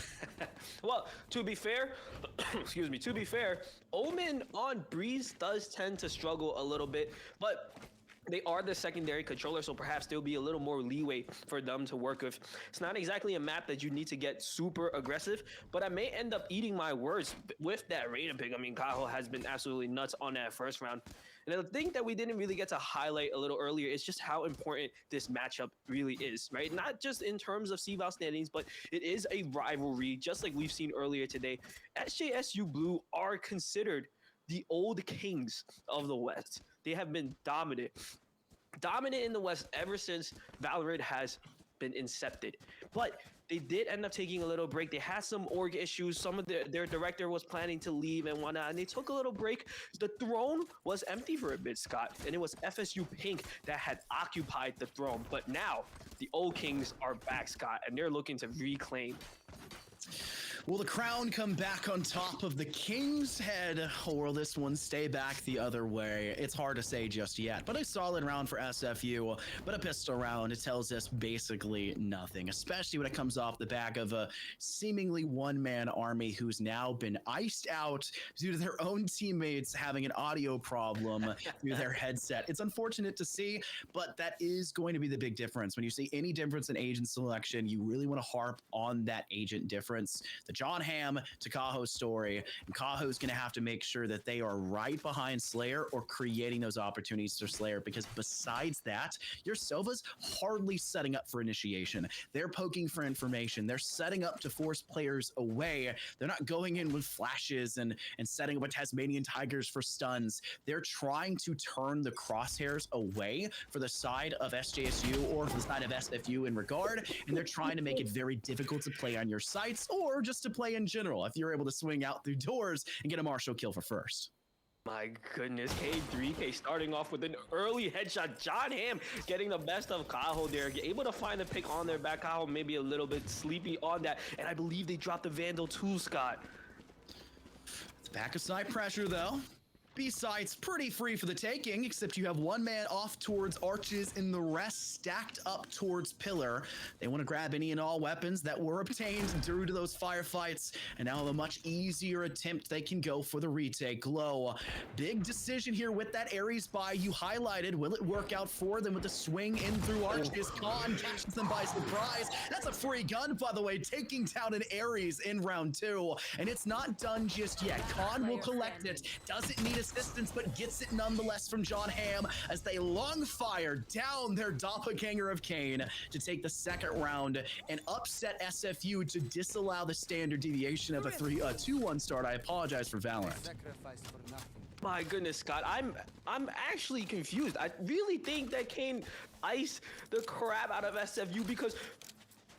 [SPEAKER 1] Well, to be fair, excuse me, to be fair, Omen on Breeze does tend to struggle a little bit, but they are the secondary controller, so perhaps there'll be a little more leeway for them to work with. It's not exactly a map that you need to get super aggressive, but I may end up eating my words with that Reyna pick. I mean, Kaho has been absolutely nuts on that first round. And the thing that we didn't really get to highlight a little earlier is just how important this matchup really is, right? Not just in terms of CVAL standings, but it is a rivalry, just like we've seen earlier today. SJSU Blue are considered the old kings of the West. They have been dominant in the West ever since VALORANT has been incepted. But they did end up taking a little break. They had some org issues. Some of their director was planning to leave and whatnot, and they took a little break. The throne was empty for a bit, Scott, and it was FSU Pink that had occupied the throne. But now the old kings are back, Scott, and they're looking to reclaim.
[SPEAKER 2] Will the crown come back on top of the king's head, or will this one stay back the other way? It's hard to say just yet, but a solid round for SFU, but a pistol round, it tells us basically nothing, especially when it comes off the back of a seemingly one-man army who's now been iced out due to their own teammates having an audio problem through their headset. It's unfortunate to see, but that is going to be the big difference. When you see any difference in agent selection, you really want to harp on that agent difference. The John Hamm to Kaho story, and Kaho's going to have to make sure that they are right behind Slayer or creating those opportunities for Slayer, because besides that, your Sova's hardly setting up for initiation. They're poking for information. They're setting up to force players away. They're not going in with flashes and setting up a Tasmanian Tigers for stuns. They're trying to turn the crosshairs away for the side of SJSU or for the side of SFU in regard, and they're trying to make it very difficult to play on your sites or just to play in general if you're able to swing out through doors and get a Marshall kill for first.
[SPEAKER 1] My goodness, K3K starting off with an early headshot. John Hamm getting the best of Kaho there, able to find the pick on their back. Kaho maybe a little bit sleepy on that, and I believe they dropped the Vandal too, Scott.
[SPEAKER 2] It's back of side pressure though. B-side's pretty free for the taking, except you have one man off towards Arches and the rest stacked up towards Pillar. They want to grab any and all weapons that were obtained due to those firefights, and now a much easier attempt they can go for the retake. Glow, big decision here with that Ares buy you highlighted. Will it work out for them with the swing in through Arches? Khan catches them by surprise. That's a free gun, by the way, taking down an Ares in round 2, and it's not done just yet. Khan will collect it, doesn't need assistance, but gets it nonetheless from John Hamm as they long fire down their doppelganger of Kane to take the second round and upset SFU to disallow the standard deviation of a 2-1 start. I apologize for VALORANT.
[SPEAKER 1] My goodness, Scott, I'm actually confused. I really think that Kane iced the crap out of SFU, because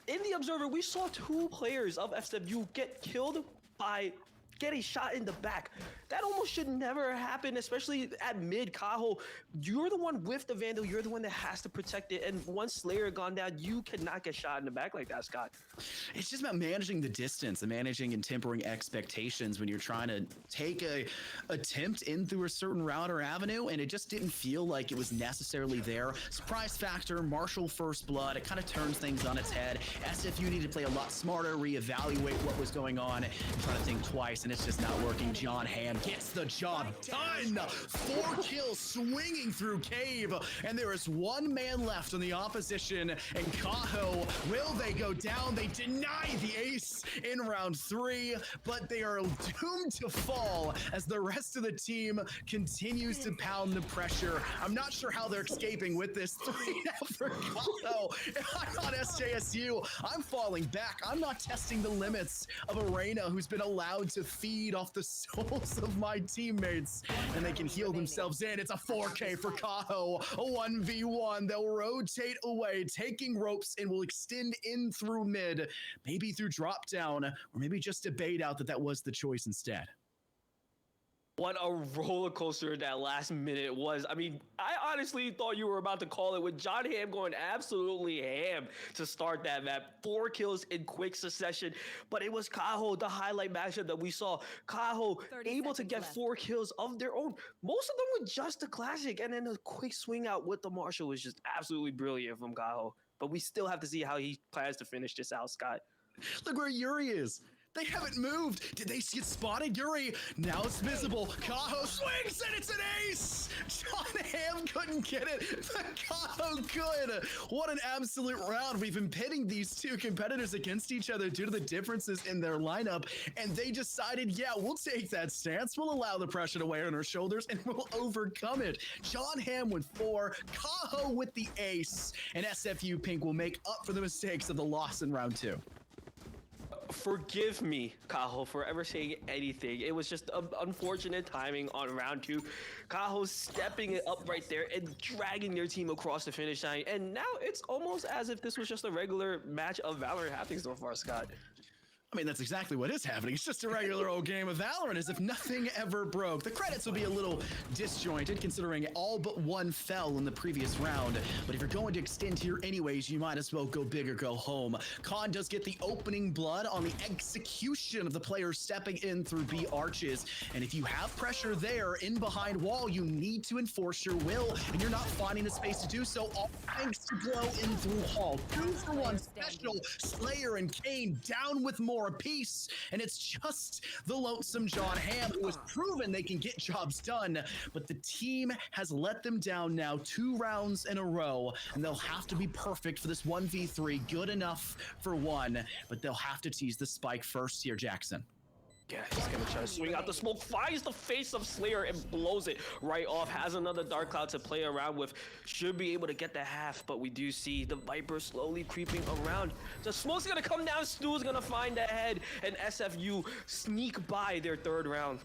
[SPEAKER 1] in the Observer, we saw 2 players of SFU get killed by getting shot in the back. That almost should never happen, especially at mid. Kaho, you're the one with the Vandal. You're the one that has to protect it. And once Slayer gone down, you cannot get shot in the back like that, Scott.
[SPEAKER 2] It's just about managing the distance and managing and tempering expectations when you're trying to take a attempt in through a certain route or avenue, and it just didn't feel like it was necessarily there. Surprise factor, Marshall first blood, it kind of turns things on its head. SFU need to play a lot smarter, reevaluate what was going on, and try to think twice, and it's just not working. John Hamm gets the job done. 4 kills swinging through Cave, and there is one man left on the opposition, and Kaho, will they go down? They deny the ace in round 3, but they are doomed to fall as the rest of the team continues to pound the pressure. I'm not sure how they're escaping with this 3 for Kaho. If I'm on SJSU, I'm falling back. I'm not testing the limits of Arena, who's been allowed to feed off the souls of my teammates, and they can heal themselves in. It's a 4K for Kaho, a 1v1. They'll rotate away, taking ropes, and will extend in through mid, maybe through drop down, or maybe just debate out that was the choice instead.
[SPEAKER 1] What a roller coaster that last minute was. I mean, I honestly thought you were about to call it with John Hamm going absolutely ham to start that map. 4 kills in quick succession, but it was Kaho, the highlight matchup that we saw. Kaho able to get 4 kills of their own. Most of them were just a classic, and then a quick swing out with the Marshall was just absolutely brilliant from Kaho. But we still have to see how he plans to finish this out, Scott.
[SPEAKER 2] Look where Yuri is. They haven't moved. Did they get spotted? Yuri, now it's visible. Kaho swings and it's an ace. John Hamm couldn't get it, but Kaho could. What an absolute round. We've been pitting these 2 competitors against each other due to the differences in their lineup, and they decided, yeah, we'll take that stance. We'll allow the pressure to weigh on our shoulders, and we'll overcome it. John Hamm with 4, Kaho with the ace, and SFU Pink will make up for the mistakes of the loss in round 2.
[SPEAKER 1] Forgive me, Kaho, for ever saying anything. It was just unfortunate timing on round 2. Kaho stepping it up right there and dragging their team across the finish line. And now it's almost as if this was just a regular match of Valorant happening so far, Scott.
[SPEAKER 2] I mean, that's exactly what is happening. It's just a regular old game of Valorant, as if nothing ever broke. The credits will be a little disjointed, considering all but one fell in the previous round. But if you're going to extend here anyways, you might as well go big or go home. Khan does get the opening blood on the execution of the players stepping in through B arches. And if you have pressure there in behind wall, you need to enforce your will, and you're not finding the space to do so. All thanks to blow in through hall. 2-for-1 special. Slayer and Kane down with more apiece, and it's just the lonesome John Hamm who has proven they can get jobs done, but the team has let them down now 2 rounds in a row, and they'll have to be perfect for this 1v3, good enough for 1, but they'll have to tease the spike first here, Jackson.
[SPEAKER 1] Yeah, he's gonna try to swing out the smoke, finds the face of Slayer and blows it right off. Has another Dark Cloud to play around with. Should be able to get the half, but we do see the Viper slowly creeping around. The smoke's gonna come down, Stu's gonna find the head, and SFU sneak by their 3rd round.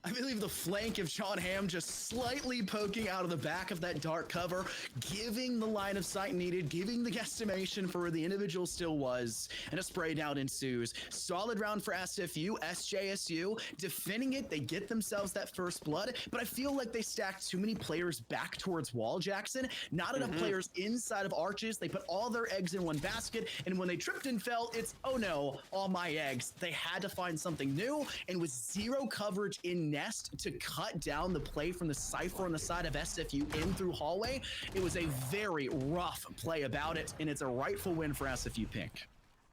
[SPEAKER 2] I believe the flank of John Hamm just slightly poking out of the back of that dark cover, giving the line of sight needed, giving the guesstimation for where the individual still was, and a spray down ensues. Solid round for SFU, SJSU, defending it, they get themselves that first blood, but I feel like they stacked too many players back towards wall, Jackson. Not enough players inside of arches. They put all their eggs in one basket, and when they tripped and fell, it's, oh no, all my eggs. They had to find something new, and with 0 coverage in nest to cut down the play from the Cypher on the side of SFU in through hallway, it was a very rough play about it, and it's a rightful win for SFU Pink.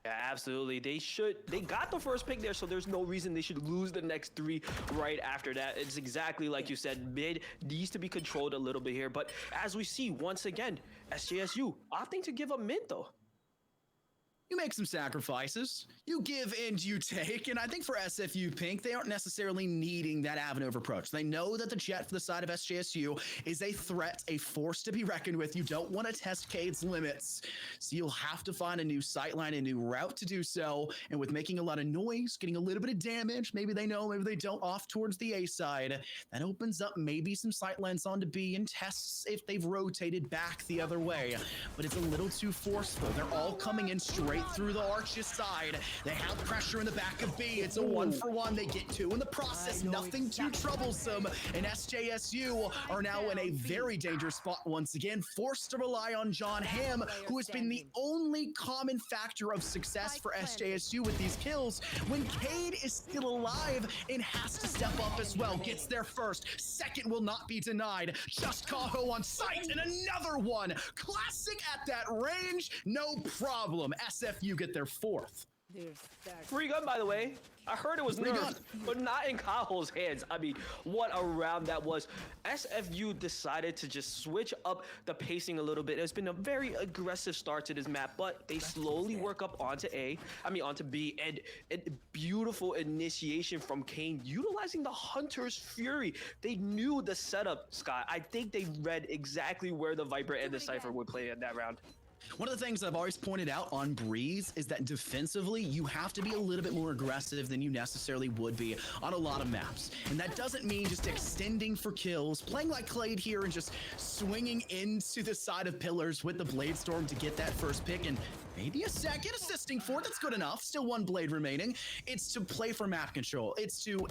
[SPEAKER 1] Yeah, absolutely. They got the first pick there, so there's no reason they should lose the next 3 right after that. It's exactly like you said, mid needs to be controlled a little bit here, but as we see, once again, SJSU opting to give up mid though.
[SPEAKER 2] You make some sacrifices, you give and you take, and I think for SFU Pink, they aren't necessarily needing that avenue of approach. They know that the jet for the side of SJSU is a threat, a force to be reckoned with. You don't want to test Cade's limits, so you'll have to find a new sightline, a new route to do so, and with making a lot of noise, getting a little bit of damage, maybe they know, maybe they don't, off towards the A side, that opens up maybe some sightlines onto B and tests if they've rotated back the other way, but it's a little too forceful. They're all coming in straight through the arches side. They have pressure in the back of B. It's a 1-for-1. They get 2 in the process. Nothing too troublesome. And SJSU are now in a very dangerous spot once again, forced to rely on John Hamm, who has been the only common factor of success for SJSU with these kills, when Cade is still alive and has to step up as well. Gets there first. Second will not be denied. Just Kaho on site, and another one. Classic at that range. No problem. SFU get their 4th.
[SPEAKER 1] Free gun, by the way. I heard it was nerfed, but not in Kaho's hands. I mean, what a round that was. SFU decided to just switch up the pacing a little bit. It's been a very aggressive start to this map, but they slowly work up onto onto B, and a beautiful initiation from Kane, utilizing the Hunter's Fury. They knew the setup, Scott. I think they read exactly where the Viper and the Cypher would play in that round.
[SPEAKER 2] One of the things I've always pointed out on Breeze is that defensively, you have to be a little bit more aggressive than you necessarily would be on a lot of maps. And that doesn't mean just extending for kills, playing like Clade here and just swinging into the side of pillars with the Blade Storm to get that first pick and maybe a second assisting for it. That's good enough. Still 1 blade remaining. It's to play for map control. It's to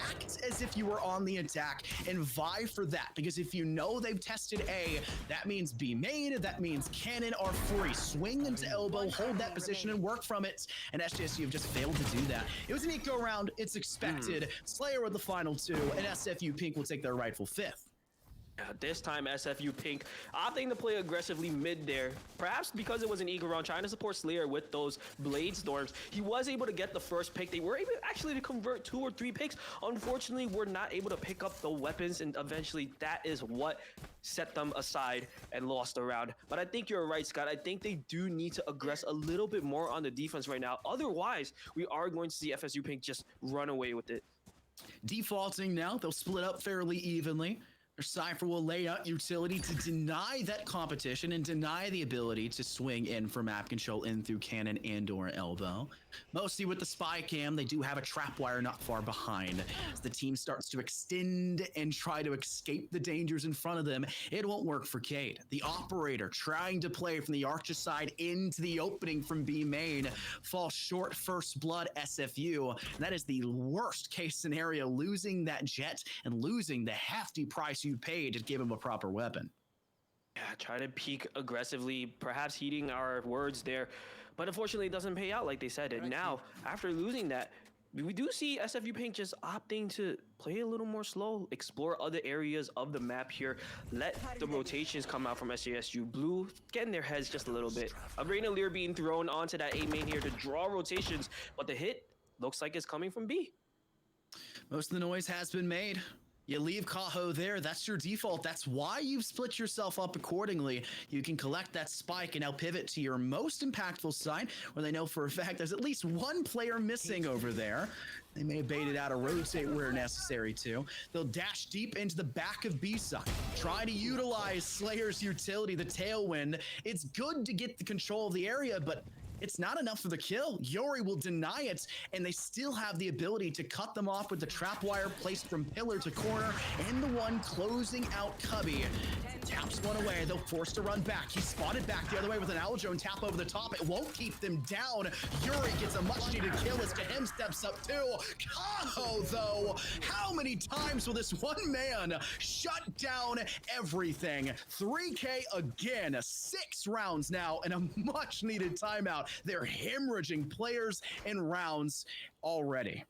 [SPEAKER 2] act as if you were on the attack and vie for that. Because if you know they've tested A, that means B main, that means cannon are free. Swing into elbow, hold that position and work from it. And SJSU have just failed to do that. It was an eco round. It's expected. Slayer with the final 2, and SFU Pink will take their rightful 5th.
[SPEAKER 1] This time, SFU Pink opting to play aggressively mid there. Perhaps because it was an eager round, trying to support Slayer with those Blade Storms. He was able to get the first pick. They were able actually to convert 2 or 3 picks. Unfortunately, we're not able to pick up the weapons, and eventually that is what set them aside and lost the round. But I think you're right, Scott. I think they do need to aggress a little bit more on the defense right now. Otherwise, we are going to see FSU Pink just run away with it.
[SPEAKER 2] Defaulting now, they'll split up fairly evenly. Cypher will lay out utility to deny that competition and deny the ability to swing in for map control in through cannon and or elbow. Mostly with the spy cam, they do have a trap wire not far behind. As the team starts to extend and try to escape the dangers in front of them, it won't work for Cade. The operator trying to play from the Archer side into the opening from B main falls short. First blood SFU. And that is the worst case scenario, losing that jet and losing the hefty price you paid to give him a proper weapon.
[SPEAKER 1] Yeah, try to peek aggressively, perhaps heeding our words there, but unfortunately it doesn't pay out like they said. And now, after losing that, we do see SFU Pink just opting to play a little more slow, explore other areas of the map here, let the rotations come out from SJSU. Blue getting their heads just a little bit. A Reina Lear being thrown onto that A main here to draw rotations, but the hit looks like it's coming from B.
[SPEAKER 2] Most of the noise has been made. You leave Kaho there, that's your default. That's why you've split yourself up accordingly. You can collect that spike and now pivot to your most impactful side, where they know for a fact there's at least one player missing over there. They may have baited out a rotate where necessary to. They'll dash deep into the back of B side. Try to utilize Slayer's utility, the tailwind. It's good to get the control of the area, but it's not enough for the kill. Yori will deny it, and they still have the ability to cut them off with the trap wire placed from pillar to corner, and the one closing out Cubby. Taps one away, they'll force to run back. He's spotted back the other way with an Aljo and tap over the top. It won't keep them down. Yuri gets a much needed kill as Kahem steps up too. Kaho though, how many times will this one man shut down everything? 3K again, 6 rounds now, and a much needed timeout. They're hemorrhaging players and rounds already.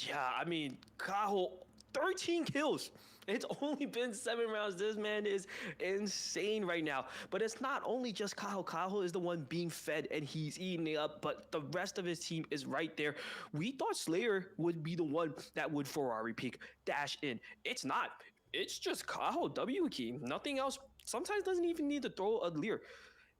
[SPEAKER 1] Yeah, I mean, Kaho, 13 kills. It's only been 7 rounds. This man is insane right now. But it's not only just Kaho. Kaho is the one being fed and he's eating it up, but the rest of his team is right there. We thought Slayer would be the one that would Ferrari peak, dash in. It's not. It's just Kaho, W key, nothing else. Sometimes doesn't even need to throw a Lear.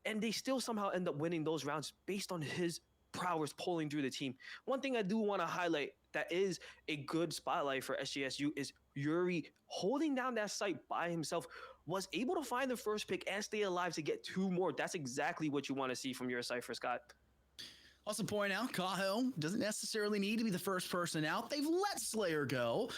[SPEAKER 1] And they still somehow end up winning those rounds based on his prowess pulling through the team. One thing I do want to highlight that is a good spotlight for SJSU is Yuri holding down that site by himself, was able to find the first pick and stay alive to get 2 more. That's exactly what you want to see from your Cypher, Scott.
[SPEAKER 2] Also point out, Kaho doesn't necessarily need to be the first person out. They've let Slayer go.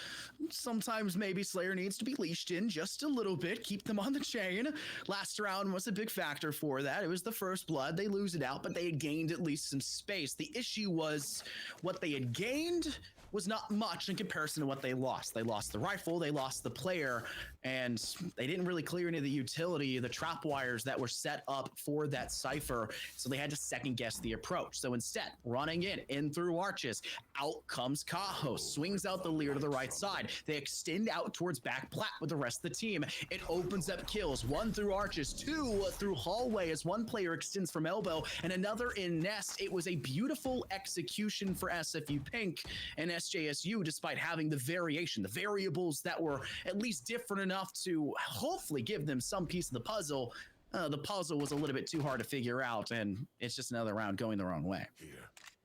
[SPEAKER 2] Sometimes maybe Slayer needs to be leashed in just a little bit, keep them on the chain. Last round was a big factor for that. It was the first blood. They lose it out, but they had gained at least some space. The issue was what they had gained was not much in comparison to what they lost. They lost the rifle, they lost the player, and they didn't really clear any of the utility, the trap wires that were set up for that Cypher, so they had to second guess the approach. So instead, running in through arches, out comes Kaho, swings out the Lear to the right side. They extend out towards back plat with the rest of the team. It opens up kills, 1 through arches, 2 through hallway as one player extends from elbow, and another in nest. It was a beautiful execution for SFU Pink, and SJSU, despite having the variation, the variables that were at least different enough to hopefully give them some piece of the puzzle was a little bit too hard to figure out, and it's just another round going the wrong way.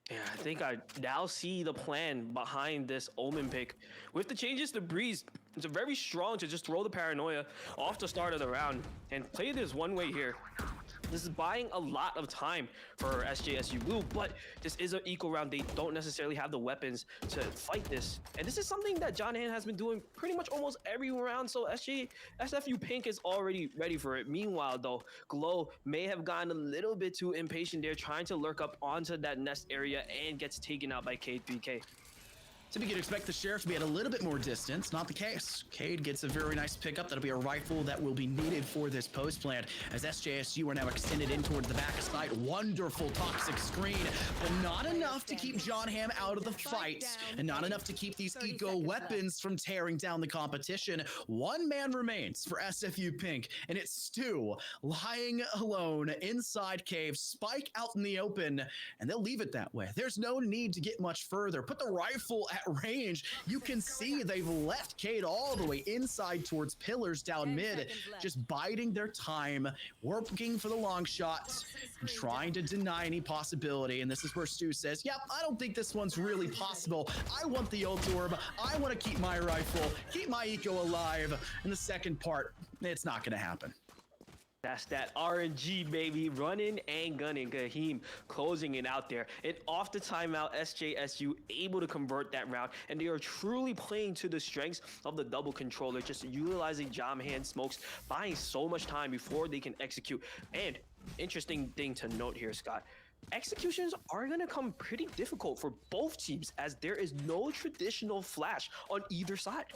[SPEAKER 1] Yeah, I think I now see the plan behind this Omen pick. With the changes to Breeze, it's very strong to just throw the Paranoia off the start of the round and play this one way here. This is buying a lot of time for SJSU Blue, but this is an equal round. They don't necessarily have the weapons to fight this. And this is something that John Han has been doing pretty much almost every round, so SFU Pink is already ready for it. Meanwhile, though, Glow may have gotten a little bit too impatient there, trying to lurk up onto that nest area and gets taken out by K3K.
[SPEAKER 2] Typically, you'd expect the Sheriff to be at a little bit more distance. Not the case. Cade gets a very nice pickup. That'll be a rifle that will be needed for this post plant, as SJSU are now extended in towards the back of site. Wonderful toxic screen, but not enough to keep John Hamm out of the fight, and not enough to keep these eco weapons from tearing down the competition. One man remains for SFU Pink, and it's Stu lying alone inside cave. Spike out in the open, and they'll leave it that way. There's no need to get much further. Put the rifle that range. You can see they've left Cade all the way inside towards pillars down
[SPEAKER 5] 10
[SPEAKER 2] mid,
[SPEAKER 5] seconds left.
[SPEAKER 2] just biding their time, working for the long shots, and trying to deny any possibility. And this is where Stu says, yep, I don't think this one's really possible. I want the ult orb. I want to keep my rifle, keep my eco alive. And the second part, it's not going to happen.
[SPEAKER 1] That's that RNG, baby. Running and gunning. Kahim closing it out there. And off the timeout, SJSU able to convert that round. And they are truly playing to the strengths of the double controller, just utilizing jam hand smokes, buying so much time before they can execute. And interesting thing to note here, Scott. Executions are going to come pretty difficult for both teams as there is no traditional flash on either side.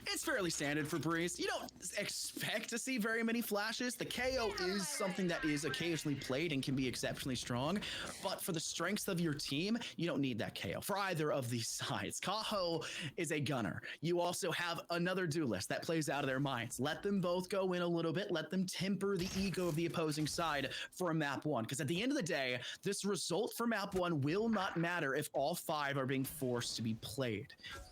[SPEAKER 2] It's fairly standard for Breeze. You don't expect to see very many flashes. The KO is something that is occasionally played and can be exceptionally strong, but for the strengths of your team, you don't need that KO for either of these sides. Kaho is a gunner. You also have another duelist that plays out of their minds. Let them both go in a little bit. Let them temper the ego of the opposing side for a map one, because at the end of the day, this result for map one will not matter if all 5 are being forced to be played.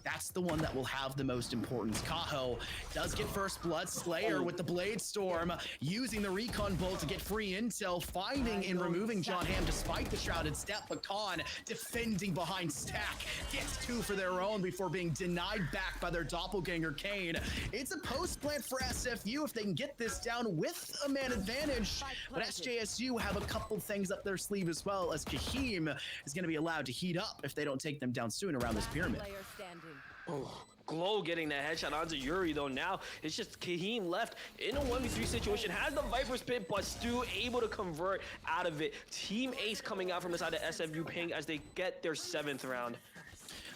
[SPEAKER 2] That's the one that will have the most importance. Kaho does get first blood. Slayer with the Blade Storm, using the Recon Bolt to get free intel, finding and removing John Hamm despite the Shrouded Step. But Khan defending behind Stack, gets 2 for their own before being denied back by their doppelganger Kane. It's a post plant for SFU if they can get this down with a man advantage. But SJSU have a couple things up their sleeve as well, as Kahim is going to be allowed to heat up if they don't take them down soon around this pyramid.
[SPEAKER 5] Player standing.
[SPEAKER 1] Oh, Glow getting that headshot onto Yuri though. Now it's just Kahim left in a 1v3 situation. Has the Viper's Pit, but Stu able to convert out of it. Team Ace coming out from the side of SFU Ping as they get their 7th round.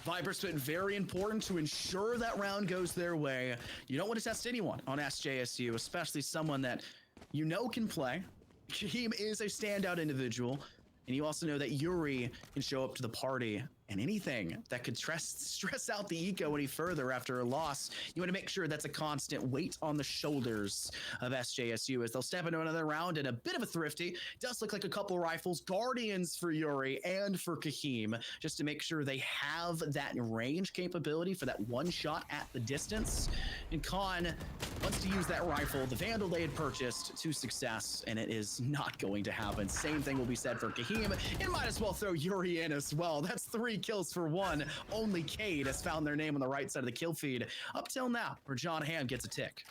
[SPEAKER 2] Viper Spit, very important to ensure that round goes their way. You don't want to test anyone on SJSU, especially someone that you know can play. Kahim is a standout individual, and you also know that Yuri can show up to the party, and anything that could stress out the eco any further after a loss, you want to make sure that's a constant weight on the shoulders of SJSU as they'll step into another round in a bit of a thrifty. Does look like a couple rifles, Guardians for Yuri and for Kahim, just to make sure they have that range capability for that one shot at the distance. And Khan wants to use that rifle, the Vandal they had purchased, to success, and it is not going to happen. Same thing will be said for Kahim, and might as well throw Yuri in as well. That's 3 kills for 1. Only Cade has found their name on the right side of the kill feed up till now, where John Hamm gets a tick.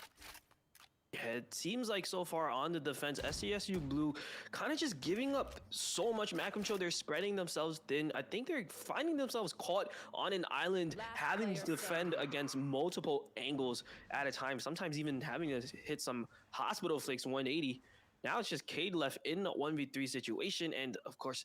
[SPEAKER 1] Yeah, it seems like so far on the defense, SCSU Blue kind of just giving up so much map control. They're spreading themselves thin. I think they're finding themselves caught on an island, having to defend against multiple angles at a time, sometimes even having to hit some hospital flicks 180. Now it's just Cade left in a 1v3 situation, and of course,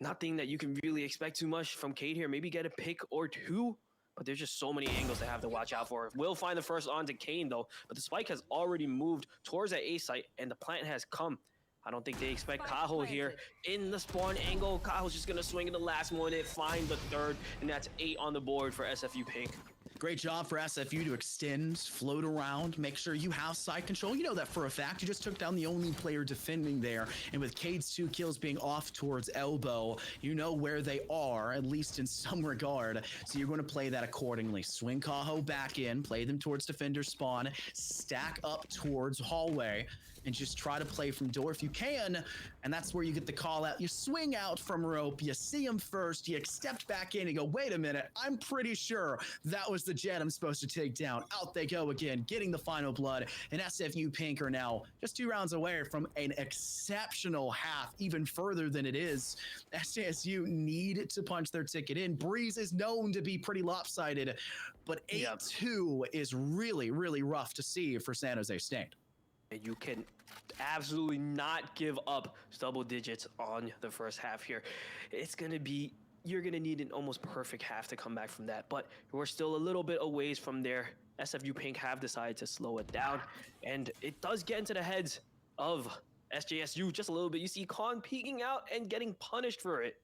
[SPEAKER 1] nothing that you can really expect too much from Cade here. Maybe get a pick or 2, but there's just so many angles to have to watch out for. Will find the first on to Kane though, but the spike has already moved towards that A site, and the plant has come. I don't think they expect Kaho here in the spawn angle. Kaho's just gonna swing in the last one and find the 3rd, and that's 8 on the board for SFU Pink.
[SPEAKER 2] Great job for SFU to extend, float around, make sure you have side control. You know that for a fact. You just took down the only player defending there. And with Cade's 2 kills being off towards elbow, you know where they are, at least in some regard. So you're going to play that accordingly. Swing Kaho back in, play them towards defender spawn, stack up towards hallway, and just try to play from door if you can. And that's where you get the call out. You swing out from rope, you see him first, you stepped back in and go, wait a minute, I'm pretty sure that was the jet I'm supposed to take down. Out they go again, getting the final blood. And SFU Pink are now just 2 rounds away from an exceptional half, even further than it is. SJSU need to punch their ticket in. Breeze is known to be pretty lopsided, but 8-2 is really, really rough to see for San Jose State.
[SPEAKER 1] You can absolutely not give up double digits on the first half here. It's going to be, you're going to need an almost perfect half to come back from that, but we're still a little bit a ways from there. SFU Pink have decided to slow it down, and it does get into the heads of SJSU just a little bit. You see Khan peeking out and getting punished for it.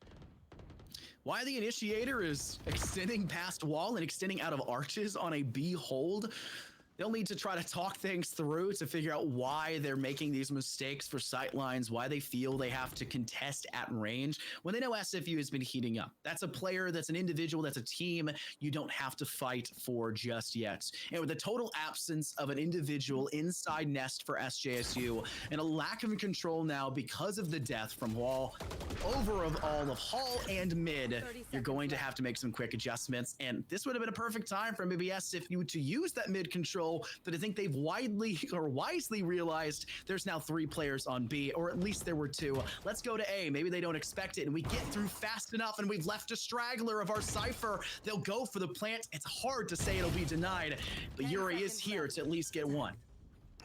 [SPEAKER 2] Why the initiator is extending past wall and extending out of arches on a B hold? They'll need to try to talk things through to figure out why they're making these mistakes for sightlines, why they feel they have to contest at range when they know SFU has been heating up. That's a player, that's an individual, that's a team you don't have to fight for just yet. And with the total absence of an individual inside nest for SJSU and a lack of control now because of the death from Wall, over of all of Hall and mid, you're going to have to make some quick adjustments. And this would have been a perfect time for maybe SFU to use that mid control, but I think they've wisely realized there's now 3 players on B, or at least there were 2. Let's go to A. Maybe they don't expect it, and we get through fast enough, and we've left a straggler of our Cypher. They'll go for the plant. It's hard to say it'll be denied, but Yuri is here to at least get 1.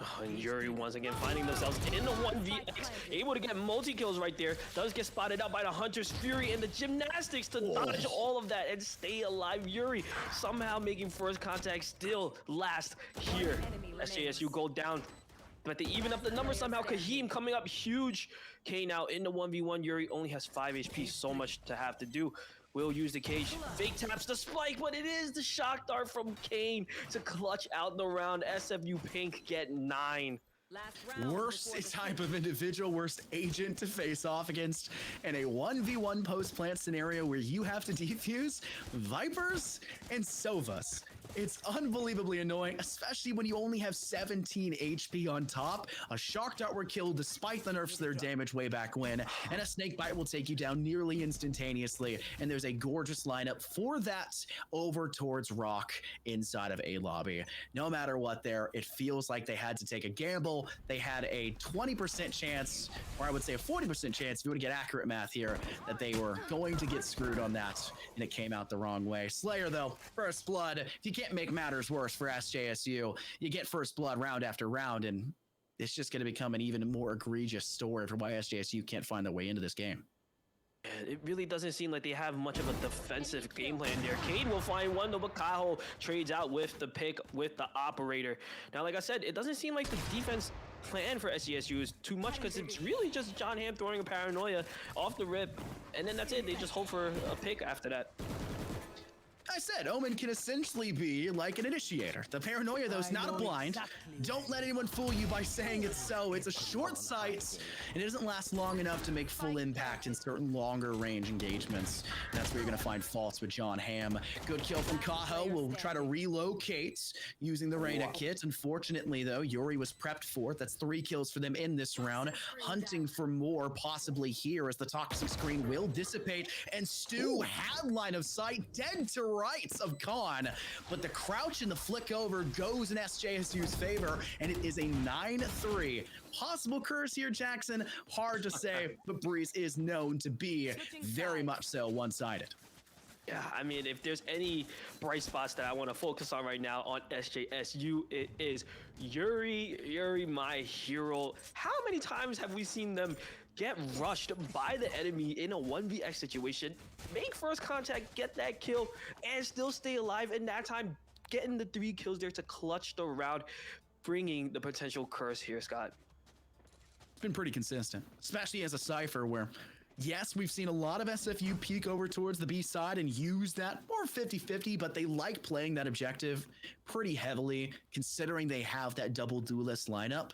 [SPEAKER 1] Oh, and Yuri once again finding themselves in the 1vx, able to get multi-kills right there. Does get spotted out by the Hunter's Fury and the gymnastics to dodge all of that and stay alive. Yuri somehow making first contact, still last here. SJSU go down, but they even up the numbers somehow. Kahim coming up huge. K now in the 1v1. Yuri only has 5 HP, so much to have to do. Will use the cage, fake taps the spike, but it is the shock dart from Kane to clutch out the round. SFU Pink get 9.
[SPEAKER 2] Worst type of individual, worst agent to face off against in a 1v1 post-plant scenario where you have to defuse Vipers and Sovas. It's unbelievably annoying, especially when you only have 17 HP on top. A Shock Dart were killed despite the nerfs to their damage way back when, and a Snake Bite will take you down nearly instantaneously. And there's a gorgeous lineup for that over towards Rock inside of A lobby. No matter what there, it feels like they had to take a gamble. They had a 20% chance, or I would say a 40% chance, if you want to get accurate math here, that they were going to get screwed on that, and it came out the wrong way. Slayer, though, first blood. If you can't make matters worse for SJSU, you get first blood round after round, and it's just going to become an even more egregious story for why SJSU can't find their way into this game.
[SPEAKER 1] It really doesn't seem like they have much of a defensive game plan there. Cade will find one, though, but Kaho trades out with the pick with the operator. Now, like I said, it doesn't seem like the defense plan for SCSU is too much, because it's really just John Hamm throwing a paranoia off the rip, and then that's it. They just hope for a pick after that.
[SPEAKER 2] I said, Omen can essentially be like an initiator. The paranoia, though, is not a blind. Don't let anyone fool you by saying it's so. It's a short sight, and it doesn't last long enough to make full impact in certain longer range engagements. And that's where you're going to find faults with John Hamm. Good kill from Kaho. We'll try to relocate using the Reyna kit. Unfortunately, though, Yuri was prepped for it. That's 3 kills for them in this round. Hunting for more, possibly here, as the toxic screen will dissipate. And Stu had line of sight, dead to rights of Khan, but the crouch and the flick over goes in SJSU's favor, and it is a 9-3. Possible curse here, Jackson. Hard to say, but Breeze is known to be very much so one-sided.
[SPEAKER 1] Yeah, I mean, if there's any bright spots that I want to focus on right now on SJSU, it is Yuri, my hero. How many times have we seen them get rushed by the enemy in a 1vx situation, make first contact, get that kill, and still stay alive, and that time getting the 3 kills there to clutch the round, bringing the potential curse here, Scott?
[SPEAKER 2] It's been pretty consistent, especially as a Cypher where, yes, we've seen a lot of SFU peek over towards the B side and use that more 50-50, but they like playing that objective pretty heavily, considering they have that double duelist lineup.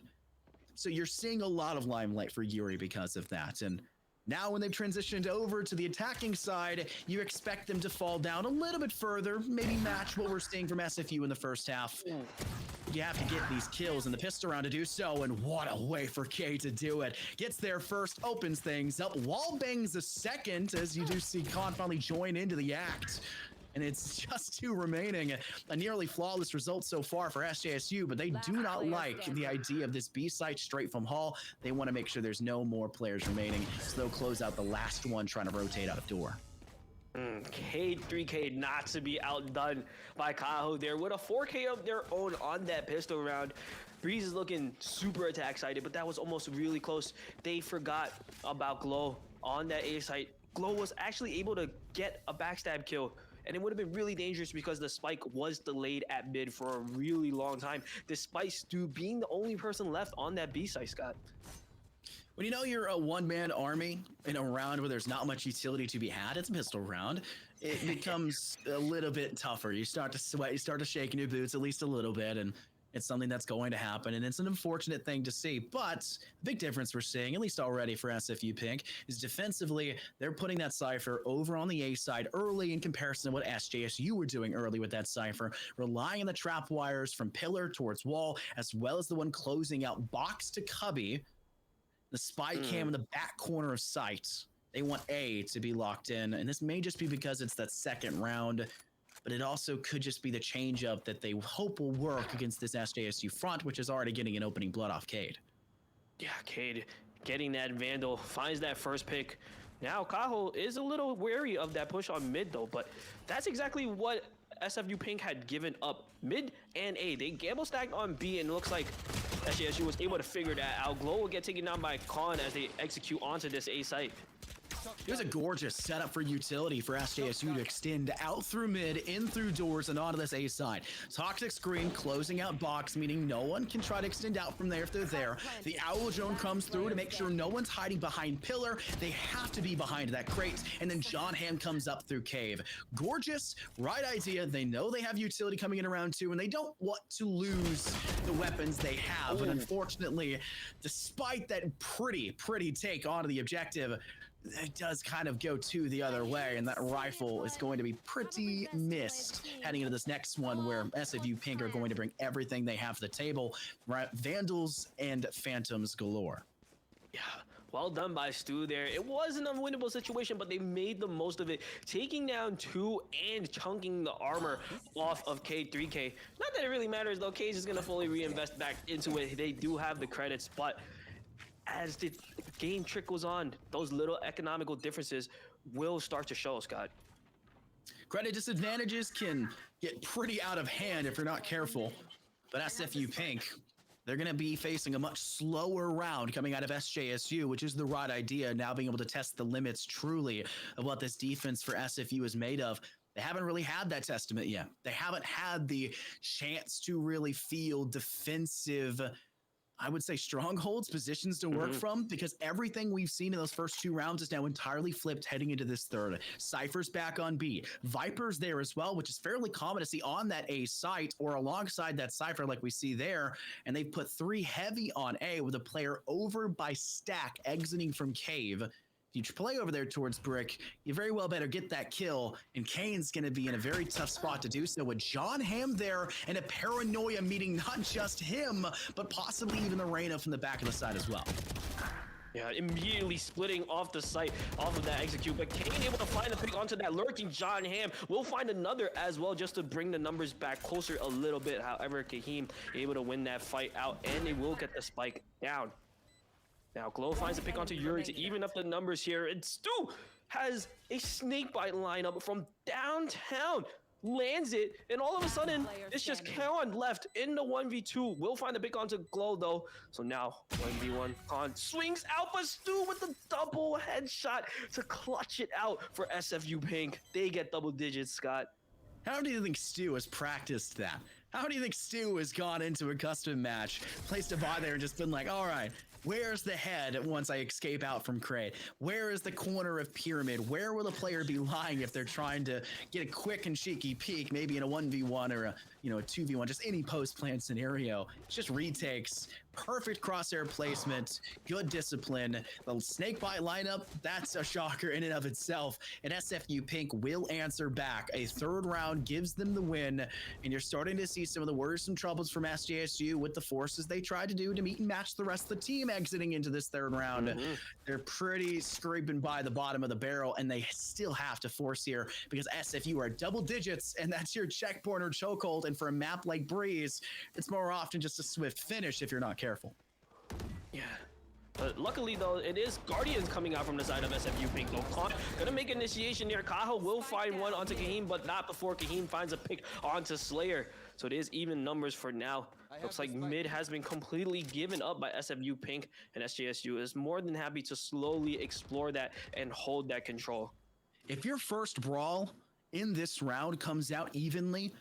[SPEAKER 2] So you're seeing a lot of limelight for Yuri because of that. And now when they've transitioned over to the attacking side, you expect them to fall down a little bit further, maybe match what we're seeing from SFU in the first half. You have to get these kills in the pistol round to do so, and what a way for K to do it. Gets there first, opens things up, wall bangs a second, as you do see Khan finally join into the act. And it's just 2 remaining. A nearly flawless result so far for SJSU, but they do not like the idea of this B site straight from Hall. They want to make sure there's no more players remaining, so they'll close out the last one trying to rotate out of door.
[SPEAKER 1] Cade 3K not to be outdone by Kaho there with a 4K of their own on that pistol round. Breeze is looking super attack excited, but that was almost really close. They forgot about Glow on that A site. Glow was actually able to get a backstab kill, and it would have been really dangerous because the spike was delayed at mid for a really long time, despite Stu being the only person left on that B site, Scott.
[SPEAKER 2] When you know you're a one-man army in a round where there's not much utility to be had, it's a pistol round, it becomes a little bit tougher. You start to sweat, you start to shake in your boots at least a little bit, and It's something that's going to happen, and it's an unfortunate thing to see. But the big difference we're seeing, at least already for SFU Pink, is defensively, they're putting that Cypher over on the A side early in comparison to what SJSU were doing early with that Cypher, relying on the trap wires from pillar towards wall, as well as the one closing out box to cubby, the spy cam in the back corner of sight. They want A to be locked in, and this may just be because it's that second round, but it also could just be the change-up that they hope will work against this SJSU front, which is already getting an opening blood off Cade.
[SPEAKER 1] Yeah, Cade getting that Vandal, finds that first pick. Now, Kaho is a little wary of that push on mid, though, but that's exactly what SFU Pink had given up. Mid and A. They gamble stacked on B, and it looks like SJSU was able to figure that out. Glow will get taken down by Khan as they execute onto this A site.
[SPEAKER 2] It was a gorgeous setup for utility for SJSU to extend out through mid, in through doors, and onto this A side. Toxic screen closing out box, meaning no one can try to extend out from there if they're there. The Owl Drone comes through to make sure no one's hiding behind pillar. They have to be behind that crate, and then John Ham comes up through cave. Gorgeous, right idea. They know they have utility coming in around 2, and they don't want to lose the weapons they have. But unfortunately, despite that pretty take onto the objective, it does kind of go to the other way, and that rifle is going to be pretty missed heading into this next one, where SFU Pink are going to bring everything they have to the table, right? Vandals and Phantoms galore.
[SPEAKER 1] Yeah, well done by Stu there. It was an unwinnable situation, but they made the most of it, taking down 2 and chunking the armor off of K3K. Not that it really matters, though. K's is going to fully reinvest back into it. They do have the credits, but as the game trickles on, those little economical differences will start to show, Scott.
[SPEAKER 2] Credit disadvantages can get pretty out of hand if you're not careful, but SFU Pink, they're going to be facing a much slower round coming out of SJSU, which is the right idea, now being able to test the limits truly of what this defense for SFU is made of. They haven't really had that testament yet. They haven't had the chance to really feel defensive, I would say, strongholds, positions to work from, because everything we've seen in those first 2 rounds is now entirely flipped heading into this third. Cypher's back on B. Viper's there as well, which is fairly common to see on that A site or alongside that Cypher like we see there. And they've put 3 heavy on A with a player over by stack exiting from cave. If you play over there towards Brick, you very well better get that kill, and Kane's going to be in a very tough spot to do so with John Ham there, and a paranoia meeting not just him, but possibly even the Reyna from the back of the side as well.
[SPEAKER 1] Yeah, immediately splitting off the site, off of that execute, but Kane able to find the pick onto that lurking John Ham. We'll find another as well just to bring the numbers back closer a little bit. However, Kahim able to win that fight out, and they will get the spike down. Now, Glow finds a pick onto Yuri to even up the numbers here, and Stu has a snakebite lineup from downtown. Lands it, and all of a sudden, it's just Khan left in the 1v2. Will find a pick onto Glow, though. So now, 1v1, Khan swings out, but Stu with the double headshot to clutch it out for SFU Pink. They get double digits, Scott.
[SPEAKER 2] How do you think Stu has practiced that? How do you think Stu has gone into a custom match, placed a buy there, and just been like, all right, where's the head once I escape out from crate? Where is the corner of pyramid? Where will the player be lying if they're trying to get a quick and cheeky peek, maybe in a 1v1 or a 2v1, just any post-plan scenario? It's just retakes, perfect crosshair placement, good discipline. The snakebite lineup, that's a shocker in and of itself. And SFU Pink will answer back. A third round gives them the win, and you're starting to see some of the worrisome troubles from SJSU with the forces they tried to do to meet and match the rest of the team exiting into this third round. They're pretty scraping by the bottom of the barrel, and they still have to force here because SFU are double digits, and that's your checkpoint or chokehold. And for a map like Breeze, it's more often just a swift finish if you're not careful.
[SPEAKER 1] Yeah. But luckily, though, it is Guardians coming out from the side of SFU Pink. Though Khan gonna make initiation there. Kaho will find one onto Kahim, but not before Kahim finds a pick onto Slayer. So it is even numbers for now. Looks like mid has been completely given up by SFU Pink, and SJSU is more than happy to slowly explore that and hold that control.
[SPEAKER 2] If your first brawl in this round comes out evenly,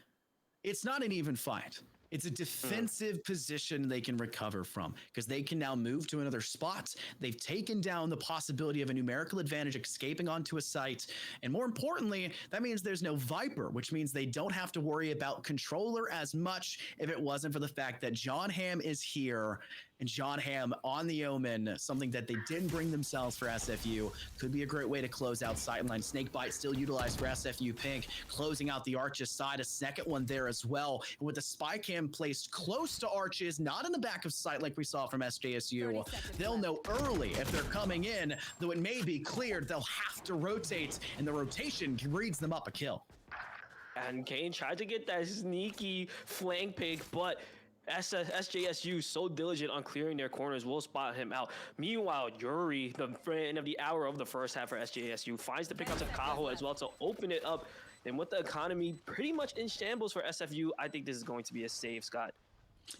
[SPEAKER 2] it's not an even fight. It's a defensive position they can recover from because they can now move to another spot. They've taken down the possibility of a numerical advantage escaping onto a site. And more importantly, that means there's no Viper, which means they don't have to worry about controller as much if it wasn't for the fact that John Hamm is here. And John Hamm on the Omen, something that they didn't bring themselves for SFU, could be a great way to close out Sightline. Snakebite still utilized for SFU Pink, closing out the Arches side, a second one there as well. And with the spy cam placed close to Arches, not in the back of sight like we saw from SJSU, they'll know early if they're coming in, though it may be cleared, they'll have to rotate, and the rotation reads them up a kill.
[SPEAKER 1] And Kane tried to get that sneaky flank pick, but SJSU so diligent on clearing their corners will spot him out. Meanwhile, Yuri, the friend of the hour of the first half for SJSU, finds the pickups of Kaho as well to open it up. And with the economy pretty much in shambles for SFU, I think this is going to be a save, Scott.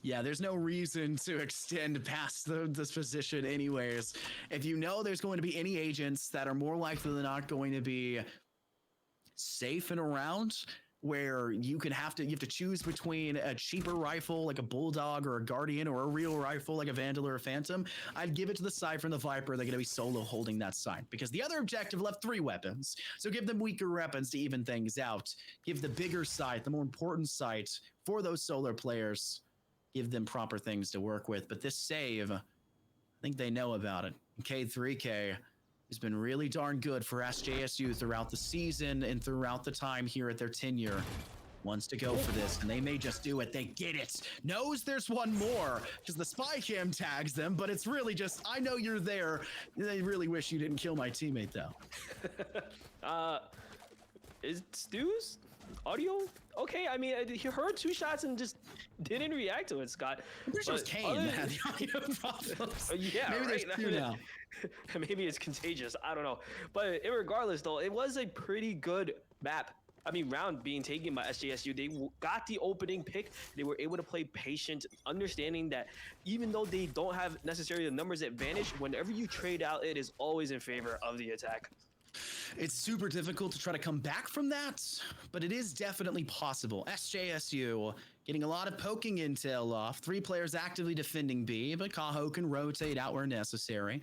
[SPEAKER 2] Yeah, there's no reason to extend past this position anyways. If you know there's going to be any agents that are more likely than not going to be safe and around, where you have to choose between a cheaper rifle like a Bulldog or a Guardian or a real rifle like a Vandal or a Phantom, I'd give it to the side from the Viper. They're going to be solo holding that side because the other objective left 3 weapons. So give them weaker weapons to even things out. Give the bigger side, the more important side for those solo players. Give them proper things to work with. But this save, I think they know about it. K3K has been really darn good for SJSU throughout the season and throughout the time here at their tenure. Wants to go for this, and they may just do it. They get it. Knows there's one more because the spy cam tags them, but it's really just, I know you're there. They really wish you didn't kill my teammate, though.
[SPEAKER 1] Is Stu's audio okay? I mean, he heard 2 shots and just didn't react to it, Scott.
[SPEAKER 2] I'm pretty sure it's Kane that had the audio problems.
[SPEAKER 1] Yeah,
[SPEAKER 2] maybe
[SPEAKER 1] right.
[SPEAKER 2] there's 2 now.
[SPEAKER 1] Maybe it's contagious. I don't know. But regardless, though, it was a pretty good round being taken by SJSU. They got the opening pick. They were able to play patient, understanding that even though they don't have necessarily the numbers advantage, whenever you trade out, it is always in favor of the attack.
[SPEAKER 2] It's super difficult to try to come back from that, but it is definitely possible. SJSU getting a lot of poking intel off. 3 players actively defending B, but Kaho can rotate out where necessary.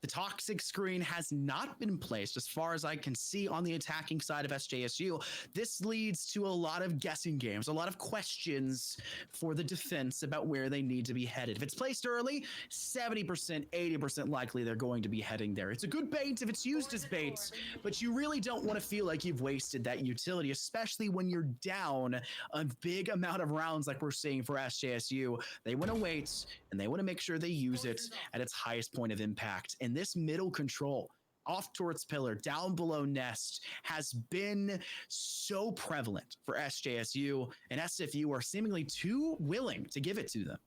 [SPEAKER 2] The toxic screen has not been placed as far as I can see on the attacking side of SJSU. This leads to a lot of guessing games, a lot of questions for the defense about where they need to be headed. If it's placed early, 70%, 80% likely they're going to be heading there. It's a good bait if it's used as bait, but you really don't want to feel like you've wasted that utility, especially when you're down a big amount of rounds like we're seeing for SJSU. They want to wait, and they want to make sure they use it at its highest point of impact. And this middle control off towards pillar, down below nest, has been so prevalent for SJSU, and SFU are seemingly too willing to give it to them.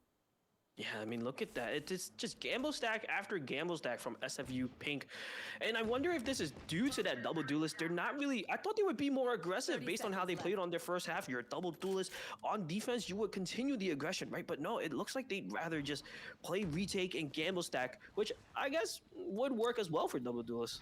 [SPEAKER 1] Yeah, I mean, look at that. It's just gamble stack after gamble stack from SFU Pink. And I wonder if this is due to that double duelist. They're not really, I thought they would be more aggressive based on how they played on their first half. You're a double duelist. On defense, you would continue the aggression, right? But no, it looks like they'd rather just play retake and gamble stack, which I guess would work as well for double duelists.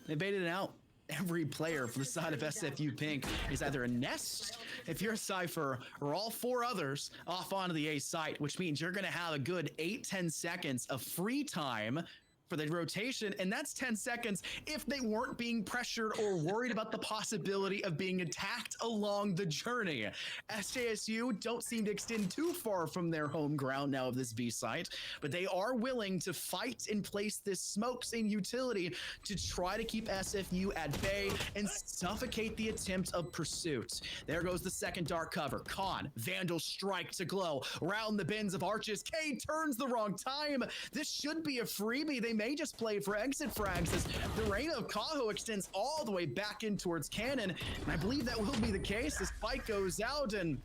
[SPEAKER 2] They baited it out. Every player for the side of SFU Pink is either a nest, if you're a Cypher, or all 4 others off onto the A site, which means you're going to have a good 8-10 seconds of free time for the rotation, and that's 10 seconds if they weren't being pressured or worried about the possibility of being attacked along the journey. SJSU don't seem to extend too far from their home ground now of this B site, but they are willing to fight and place this smoke scene utility to try to keep SFU at bay and suffocate the attempt of pursuit. There goes the second dark cover. Khan, Vandal strike to glow. Round the bends of Arches. K turns the wrong time. This should be a freebie. They may just play for exit frags as the reign of Kaho extends all the way back in towards Cannon. And I believe that will be the case. This fight goes out and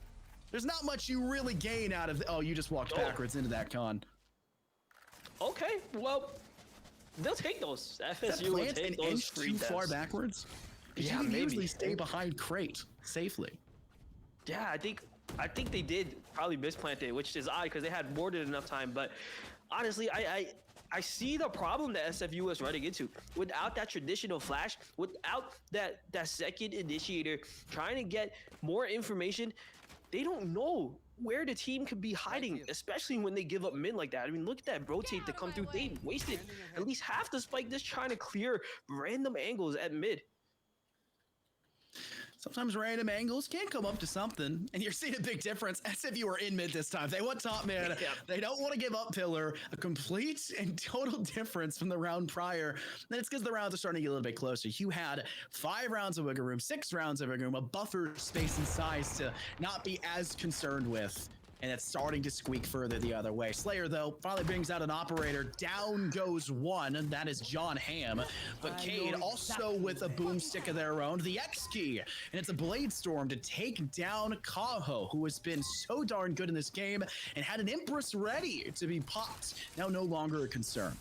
[SPEAKER 2] there's not much you really gain out of oh, you just walked backwards into that, Con.
[SPEAKER 1] Okay, well, they'll take those. FSU will take
[SPEAKER 2] an
[SPEAKER 1] those
[SPEAKER 2] inch
[SPEAKER 1] free
[SPEAKER 2] too
[SPEAKER 1] deaths.
[SPEAKER 2] far backwards?
[SPEAKER 1] Yeah,
[SPEAKER 2] you can
[SPEAKER 1] maybe.
[SPEAKER 2] usually stay behind crate safely.
[SPEAKER 1] Yeah, I think they did probably misplant it, which is odd because they had more than enough time. But honestly, I see the problem that SFU is running into. Without that traditional flash, without that second initiator trying to get more information, they don't know where the team could be hiding, especially when they give up mid like that. I mean, look at that rotate to come through. They wasted at least half the spike just trying to clear random angles at mid.
[SPEAKER 2] Sometimes random angles can come up to something, and you're seeing a big difference. As if you were in mid this time. They want top mid.
[SPEAKER 1] Yeah.
[SPEAKER 2] They don't want to give up pillar. A complete and total difference from the round prior. And it's because the rounds are starting to get a little bit closer. You had 5 rounds of wiggle room, 6 rounds of wiggle room, a buffer space and size to not be as concerned with. And it's starting to squeak further the other way. Slayer, though, finally brings out an operator. Down goes one, and that is John Hamm. But Cade also with a boomstick of their own, the X key. And it's a Blade Storm to take down Kaho, who has been so darn good in this game and had an Empress ready to be popped. Now no longer a concern.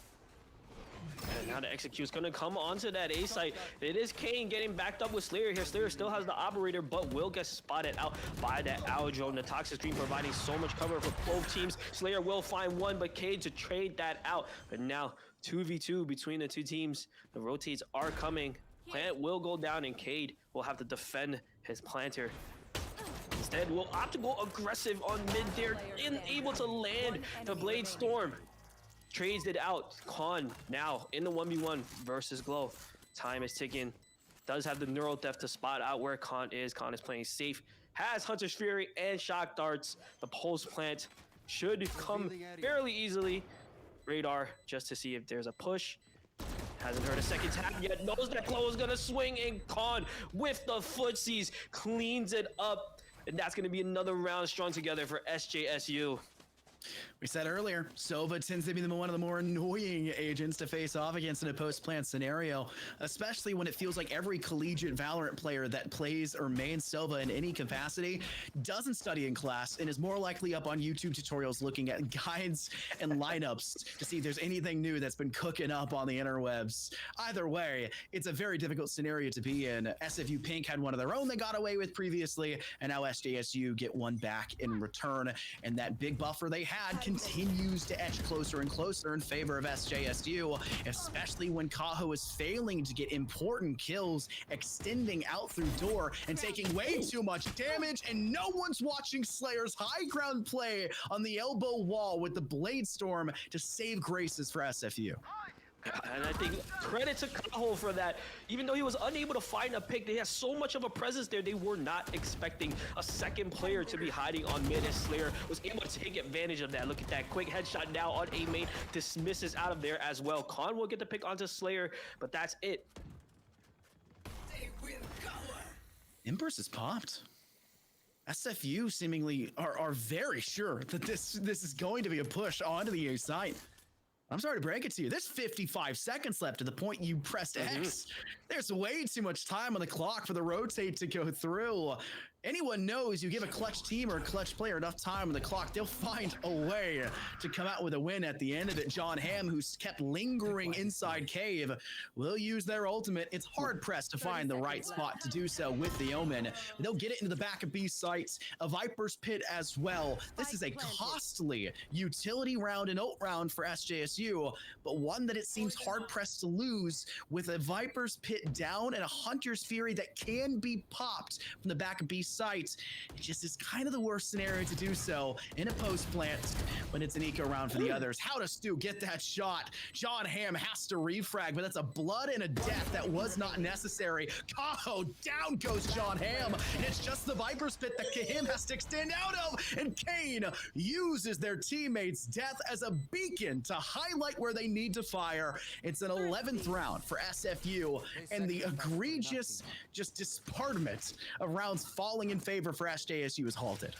[SPEAKER 1] And now the execute's gonna come onto that A site. It is Kane getting backed up with Slayer here. Slayer still has the operator, but will get spotted out by that Owl drone. The Toxic Stream providing so much cover for both teams. Slayer will find one, but Cade to trade that out. But now 2v2 between the two teams. The rotates are coming. Plant will go down, and Cade will have to defend his planter. Instead, will opt to go aggressive on mid there, unable to land the Blade Storm. Trades it out. Khan now in the 1v1 versus Glow. Time is ticking. Does have the Neural Theft to spot out where Khan is. Khan is playing safe. Has Hunter's Fury and Shock Darts. The Pulse Plant should come fairly easily. Radar just to see if there's a push. Hasn't heard a second tap yet. Knows that Glow is gonna swing, and Khan with the footsies cleans it up. And that's gonna be another round strung together for SJSU.
[SPEAKER 2] We said earlier, Sova tends to be one of the more annoying agents to face off against in a post-plant scenario, especially when it feels like every collegiate Valorant player that plays or mains Sova in any capacity doesn't study in class and is more likely up on YouTube tutorials looking at guides and lineups to see if there's anything new that's been cooking up on the interwebs. Either way, it's a very difficult scenario to be in. SFU Pink had one of their own they got away with previously, and now SJSU get one back in return, and that big buffer they had continues to edge closer and closer in favor of SJSU, especially when Kaho is failing to get important kills, extending out through door and taking way too much damage, and no one's watching Slayer's high ground play on the elbow wall with the Blade Storm to save graces for SFU.
[SPEAKER 1] And I think credit to Kaho for that. Even though he was unable to find a pick, they had so much of a presence there. They were not expecting a second player to be hiding on mid, and Slayer was able to take advantage of that. Look at that quick headshot now on A main. Dismisses out of there as well. Khan will get the pick onto Slayer, but that's it.
[SPEAKER 2] Empress is popped. SFU seemingly are very sure that this is going to be a push onto the A site. I'm sorry to break it to you. There's 55 seconds left to the point you pressed X. There's way too much time on the clock for the rotate to go through. Anyone knows you give a clutch team or a clutch player enough time on the clock, they'll find a way to come out with a win at the end of it. John Hamm, who's kept lingering inside cave, will use their ultimate. It's hard pressed to find the right spot to do so with the Omen. They'll get it into the back of B sites, a Viper's Pit as well. This is a costly utility round and ult round for SJSU, but one that it seems hard pressed to lose with a Viper's Pit down and a Hunter's Fury that can be popped from the back of B sites. It just is kind of the worst scenario to do so in a post plant when it's an eco round for the others. How does Stu get that shot? John Hamm has to refrag, but that's a blood and a death that was not necessary. Kaho, down goes John Hamm, and it's just the Viper's Pit that Kahim has to extend out of, and Kane uses their teammates' death as a beacon to highlight where they need to fire. It's an 11th round for SFU, and the egregious just dispartment of rounds falling in favor for SJSU is halted.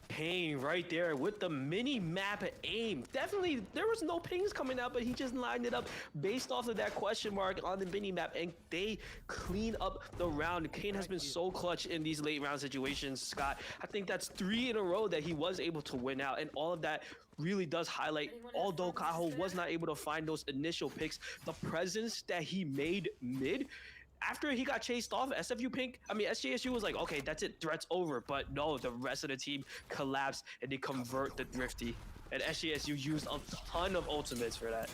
[SPEAKER 1] Kane right there with the mini map aim. Definitely, there was no pings coming out, but he just lined it up based off of that question mark on the mini map, and they clean up the round. Kane has been so clutch in these late round situations, Scott. I think that's 3 in a row that he was able to win out, and all of that really does highlight, although Kaho was not able to find those initial picks, the presence that he made mid. After he got chased off, SJSU was like, okay, that's it, threat's over. But no, the rest of the team collapsed and they convert the Thrifty. And SJSU used a ton of ultimates for that.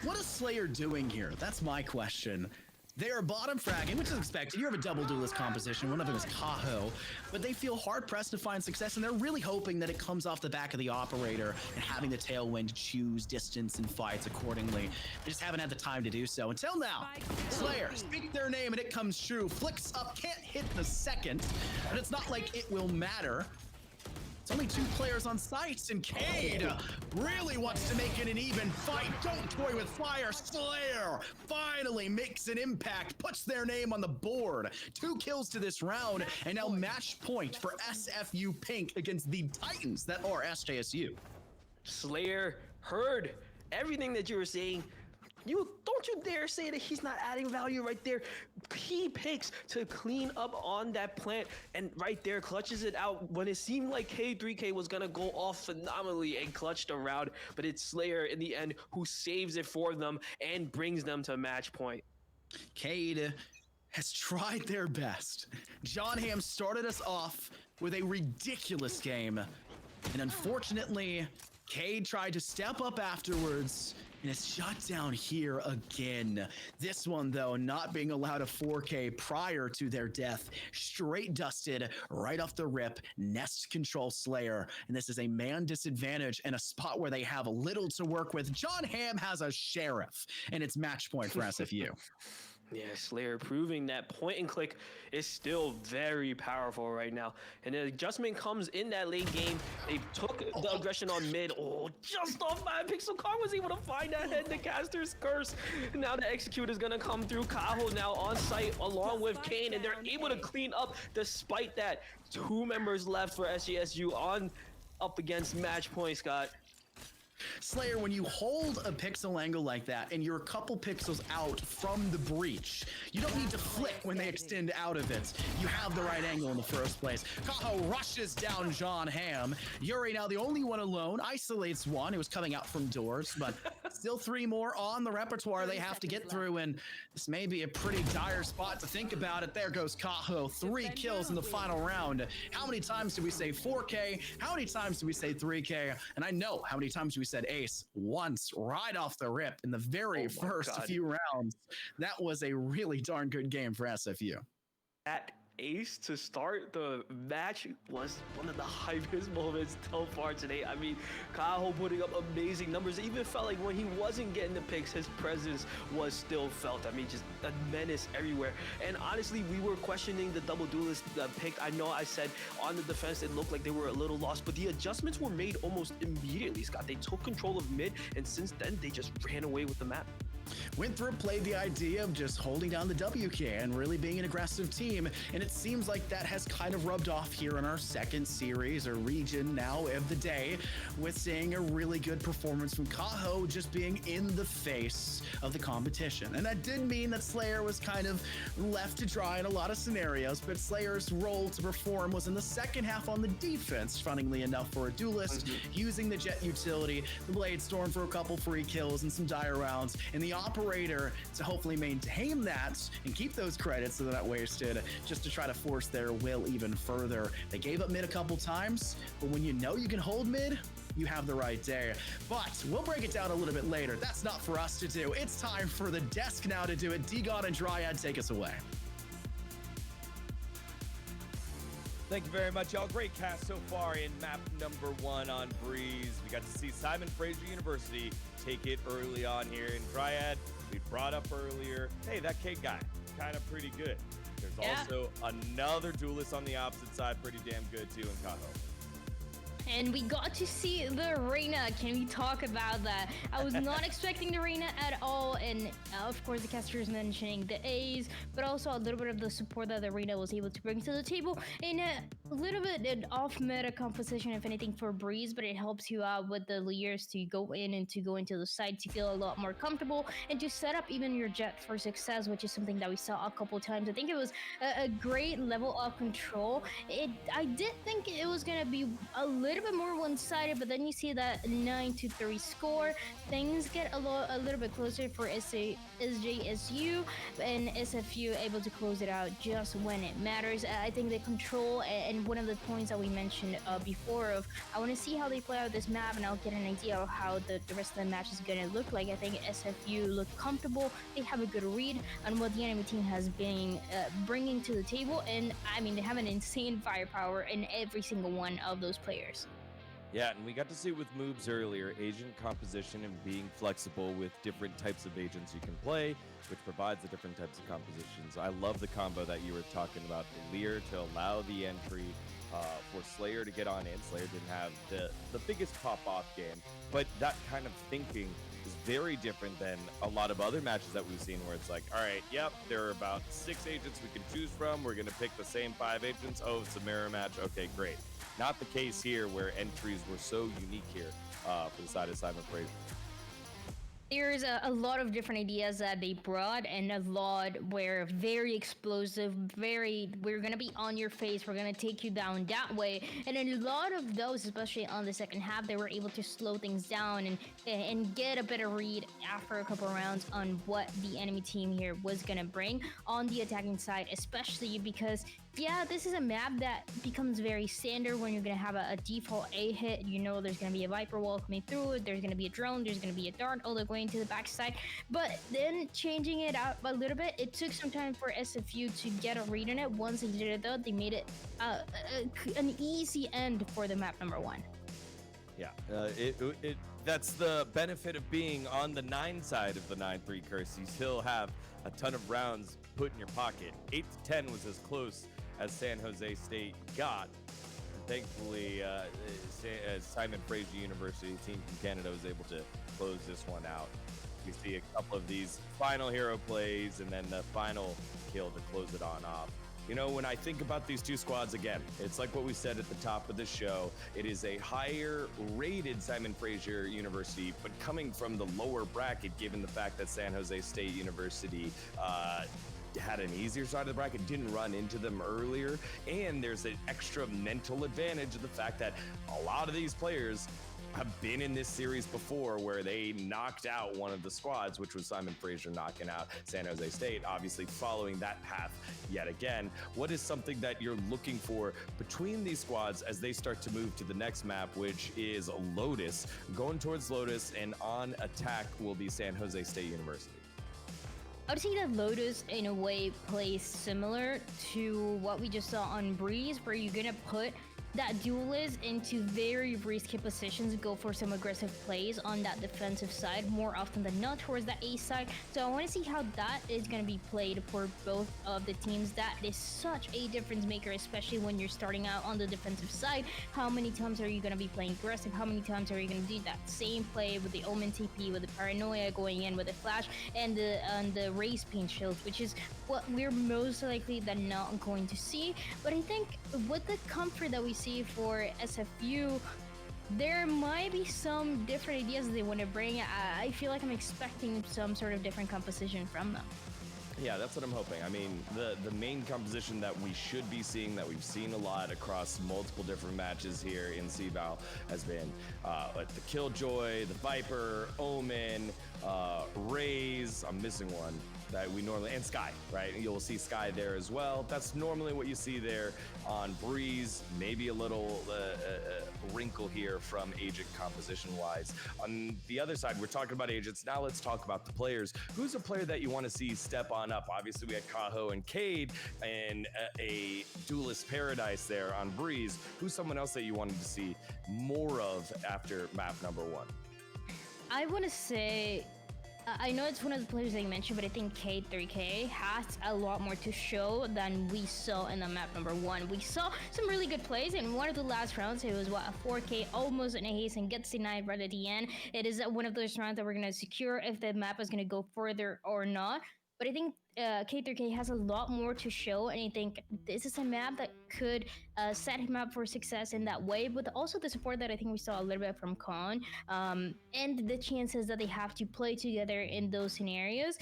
[SPEAKER 2] What is Slayer doing here? That's my question. They are bottom fragging, which is expected. You have a double duelist composition. One of them is Kaho, but they feel hard-pressed to find success, and they're really hoping that it comes off the back of the operator and having the tailwind to choose distance and fights accordingly. They just haven't had the time to do so until now. Slayer, speak their name and it comes true. Flicks up, can't hit the second, but it's not like it will matter. It's only 2 players on site, and Cade really wants to make it an even fight. Don't toy with fire. Slayer finally makes an impact, puts their name on the board. 2 kills to this round, and now match point for SFU Pink against the Titans that are SJSU.
[SPEAKER 1] Slayer heard everything that you were saying. Don't you dare say that he's not adding value right there. He picks to clean up on that plant and right there clutches it out when it seemed like K3K was gonna go off phenomenally and clutched around, but it's Slayer in the end who saves it for them and brings them to match point.
[SPEAKER 2] Cade has tried their best. John Hamm started us off with a ridiculous game, and unfortunately, Cade tried to step up afterwards, and it's shut down here again. This one, though, not being allowed a 4K prior to their death. Straight dusted right off the rip. Nest control Slayer. And this is a man disadvantage in a spot where they have little to work with. John Hamm has a sheriff, and it's match point for SFU.
[SPEAKER 1] Yeah, Slayer proving that point and click is still very powerful right now. And the adjustment comes in that late game. They took the aggression on mid. Oh, just off by Pixel Car was able to find that head, the caster's curse. Now the execute is gonna come through. Kaho now on site along with Kane, and they're able to clean up despite that. 2 members left for SJSU on up against match point, Scott.
[SPEAKER 2] Slayer, when you hold a pixel angle like that and you're a couple pixels out from the breach, you don't need to flick when they extend out of it. You have the right angle in the first place. Kaho rushes down John Hamm. Yuri now the only one alone, isolates one. It was coming out from doors, but still 3 more on the repertoire they have to get through, and this may be a pretty dire spot to think about it. There goes Kaho, 3 kills in the final round. How many times do we say 4K? How many times do we say 3K? And I know how many times we said ace once right off the rip in the very first few rounds. That was a really darn good game for SFU.
[SPEAKER 1] That ace to start the match was one of the hypest moments so far today. I mean, Kaho putting up amazing numbers. It even felt like when he wasn't getting the picks, his presence was still felt. I mean, just a menace everywhere. And honestly, we were questioning the double duelist pick. I know I said on the defense, it looked like they were a little lost, but the adjustments were made almost immediately, Scott. They took control of mid, and since then, they just ran away with the map.
[SPEAKER 2] Winthrop played the idea of just holding down the WK and really being an aggressive team, and it seems like that has kind of rubbed off here in our second series or region now of the day, with seeing a really good performance from Kaho just being in the face of the competition. And that did mean that Slayer was kind of left to dry in a lot of scenarios, but Slayer's role to perform was in the second half on the defense, funnily enough for a duelist, using the jet utility, the Blade Storm for a couple free kills and some dire rounds, and the operator to hopefully maintain that and keep those credits so they're not wasted, just to try to force their will even further. They gave up mid a couple times, but when you know you can hold mid, you have the right day. But we'll break it down a little bit later. That's not for us to do. It's time for the desk now to do it. D-God and Dryad, take us away.
[SPEAKER 3] Thank you very much, y'all. Great cast so far in map number 1 on Breeze. We got to see Simon Fraser University take it early on here in Dryad. We brought up earlier, hey, that K guy, kind of pretty good. There's also another duelist on the opposite side, pretty damn good too, in Kaho.
[SPEAKER 4] And we got to see the Reyna. Can we talk about that? I was not expecting the Reyna at all. And of course, the caster is mentioning the A's, but also a little bit of the support that the Reyna was able to bring to the table. And a little bit an off-meta composition, if anything, for Breeze, but it helps you out with the layers to go in and to go into the site to feel a lot more comfortable and to set up even your jet for success, which is something that we saw a couple times. I think it was a great level of control. I did think it was going to be a little little bit more one-sided, but then you see that 9-3 score. Things get a little bit closer for SJSU, and SFU able to close it out just when it matters. I think the control and one of the points that we mentioned before of I want to see how they play out this map, and I'll get an idea of how the rest of the match is going to look like. I think SFU look comfortable. They have a good read on what the enemy team has been bringing to the table, and I mean, they have an insane firepower in every single one of those players.
[SPEAKER 3] Yeah, and we got to see with moves earlier, agent composition and being flexible with different types of agents you can play, which provides the different types of compositions. I love the combo that you were talking about, the Lear to allow the entry for Slayer to get on in. Slayer didn't have the biggest pop-off game, but that kind of thinking is very different than a lot of other matches that we've seen where it's like, all right, yep, there are about 6 agents we can choose from. We're going to pick the same 5 agents. Oh, it's a mirror match. Okay, great. Not the case here where entries were so unique here for the side of Simon Fraser.
[SPEAKER 4] There's a lot of different ideas that they brought, and a lot were very explosive, we're gonna be on your face, we're gonna take you down that way. And a lot of those, especially on the second half, they were able to slow things down and get a better read after a couple rounds on what the enemy team here was gonna bring on the attacking side, especially because yeah, this is a map that becomes very standard when you're going to have a default A hit. You know there's going to be a Viper wall coming through it, there's going to be a drone, there's going to be a dart, all the going to the backside. But then changing it out a little bit, it took some time for SFU to get a read on it. Once they did it though, they made it an easy end for the map number 1.
[SPEAKER 3] Yeah, that's the benefit of being on the 9 side of the 9-3 curse. You still have a ton of rounds put in your pocket. 8-10 was as close as San Jose State got. And thankfully, Simon Fraser University, team from Canada, was able to close this one out. You see a couple of these final hero plays and then the final kill to close it on off. You know, when I think about these two squads again, it's like what we said at the top of the show. It is a higher rated Simon Fraser University, but coming from the lower bracket, given the fact that San Jose State University had an easier side of the bracket, didn't run into them earlier, and there's an extra mental advantage of the fact that a lot of these players have been in this series before where they knocked out one of the squads, which was Simon Fraser knocking out San Jose State, obviously following that path yet again. What is something that you're looking for between these squads as they start to move to the next map, which is Lotus? Going towards Lotus, and on attack will be San Jose State University.
[SPEAKER 4] I would say that Lotus, in a way, plays similar to what we just saw on Breeze, where you're gonna put that duelist into very risky positions, go for some aggressive plays on that defensive side more often than not towards that A side. So I want to see how that is going to be played for both of the teams. That is such a difference maker, especially when you're starting out on the defensive side. How many times are you going to be playing aggressive? How many times are you going to do that same play with the Omen TP, with the Paranoia going in with the Flash and the Raise Pain Shields, which is what we're most likely than not going to see. But I think with the comfort that we see for SFU, there might be some different ideas they want to bring. I feel like I'm expecting some sort of different composition from them.
[SPEAKER 3] Yeah, that's what I'm hoping. I mean, the main composition that we should be seeing, that we've seen a lot across multiple different matches here in CVAL, has been the Killjoy, the Viper, Omen, Raze, I'm missing one that we normally, and Sky, right? You'll see Sky there as well. That's normally what you see there on Breeze. Maybe a little wrinkle here from agent composition wise. On the other side, we're talking about agents. Now let's talk about the players. Who's a player that you want to see step on up? Obviously, we had Kaho and Cade and a duelist paradise there on Breeze. Who's someone else that you wanted to see more of after map number 1?
[SPEAKER 4] I want to say, I know it's one of the players that you mentioned, but I think K3K has a lot more to show than we saw in the map number 1. We saw some really good plays in one of the last rounds. It was a 4K, almost an ace, and gets denied right at the end. It is one of those rounds that we're going to secure if the map is going to go further or not. But I think K3K has a lot more to show, and I think this is a map that could set him up for success in that way, but also the support that I think we saw a little bit from Khan, and the chances that they have to play together in those scenarios.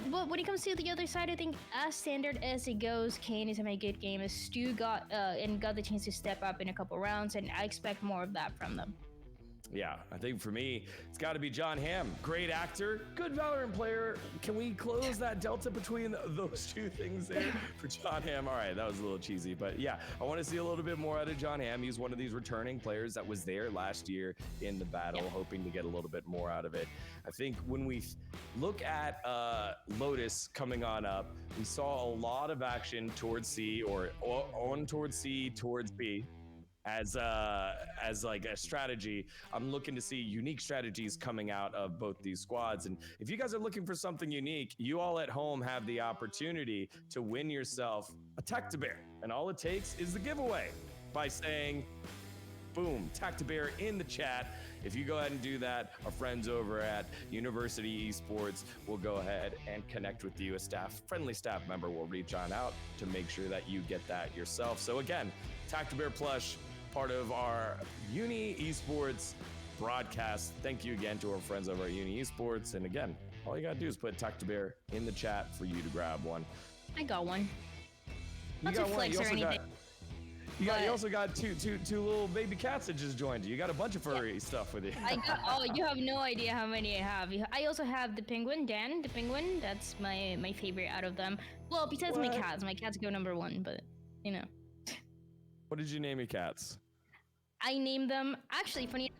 [SPEAKER 4] But when it comes to the other side, I think as standard as it goes, Kane is having a good game. Stu got the chance to step up in a couple rounds, and I expect more of that from them.
[SPEAKER 3] Yeah, I think for me, it's got to be John Hamm. Great actor, good Valorant player. Can we close that delta between those two things there for John Hamm? All right, that was a little cheesy, but yeah, I want to see a little bit more out of John Hamm. He's one of these returning players that was there last year in the battle, hoping to get a little bit more out of it. I think when we look at Lotus coming on up, we saw a lot of action towards C or on towards C, towards B. As like a strategy, I'm looking to see unique strategies coming out of both these squads. And if you guys are looking for something unique, you all at home have the opportunity to win yourself a Tactibear. And all it takes is the giveaway by saying, boom, Tactibear in the chat. If you go ahead and do that, our friends over at University Esports will go ahead and connect with you. A friendly staff member will reach on out to make sure that you get that yourself. So again, Tactibear plush, part of our Uni Esports broadcast. Thank you again to our friends over at Uni Esports. And again, all you gotta do is put Tactibear in the chat for you to grab one.
[SPEAKER 4] I got one.
[SPEAKER 3] You
[SPEAKER 4] Not
[SPEAKER 3] got
[SPEAKER 4] to
[SPEAKER 3] one.
[SPEAKER 4] flex or anything.
[SPEAKER 3] You also got two little baby cats that just joined you. You got a bunch of furry stuff with you.
[SPEAKER 4] You have no idea how many I have. I also have the penguin, Dan, the penguin. That's my favorite out of them. Well, besides my cats. My cats go number one, but you know.
[SPEAKER 3] What did you name your cats?
[SPEAKER 4] I named them, actually, funny,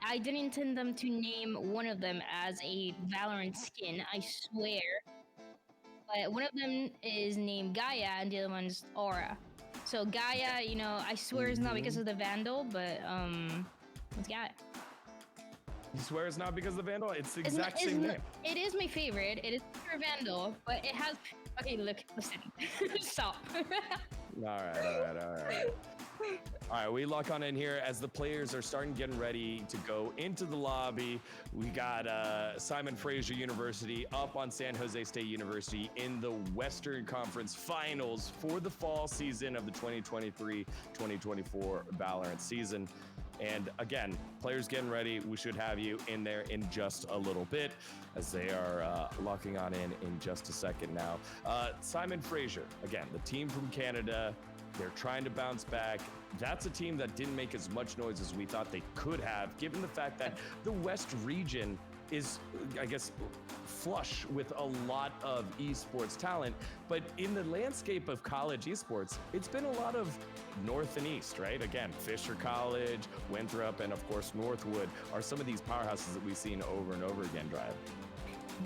[SPEAKER 4] I didn't intend them to name one of them as a Valorant skin, I swear. But one of them is named Gaia, and the other one's Aura. So Gaia, you know, I swear it's not because of the Vandal, but, it's Gaia.
[SPEAKER 3] You swear it's not because of the Vandal? It's the exact same name.
[SPEAKER 4] It is my favorite. It is for Vandal, but it has, okay, look, listen, stop.
[SPEAKER 3] All right. All right, we lock on in here as the players are getting ready to go into the lobby. We got Simon Fraser University up on San Jose State University in the Western Conference Finals for the fall season of the 2023-2024 Valorant season. And again, players getting ready. We should have you in there in just a little bit as they are locking on in just a second now. Simon Fraser, again, the team from Canada. They're trying to bounce back. That's a team that didn't make as much noise as we thought they could have, given the fact that the West region is, I guess, flush with a lot of esports talent. But in the landscape of college esports, it's been a lot of North and East, right? Again, Fisher College, Winthrop, and of course, Northwood are some of these powerhouses that we've seen over and over again, Drive.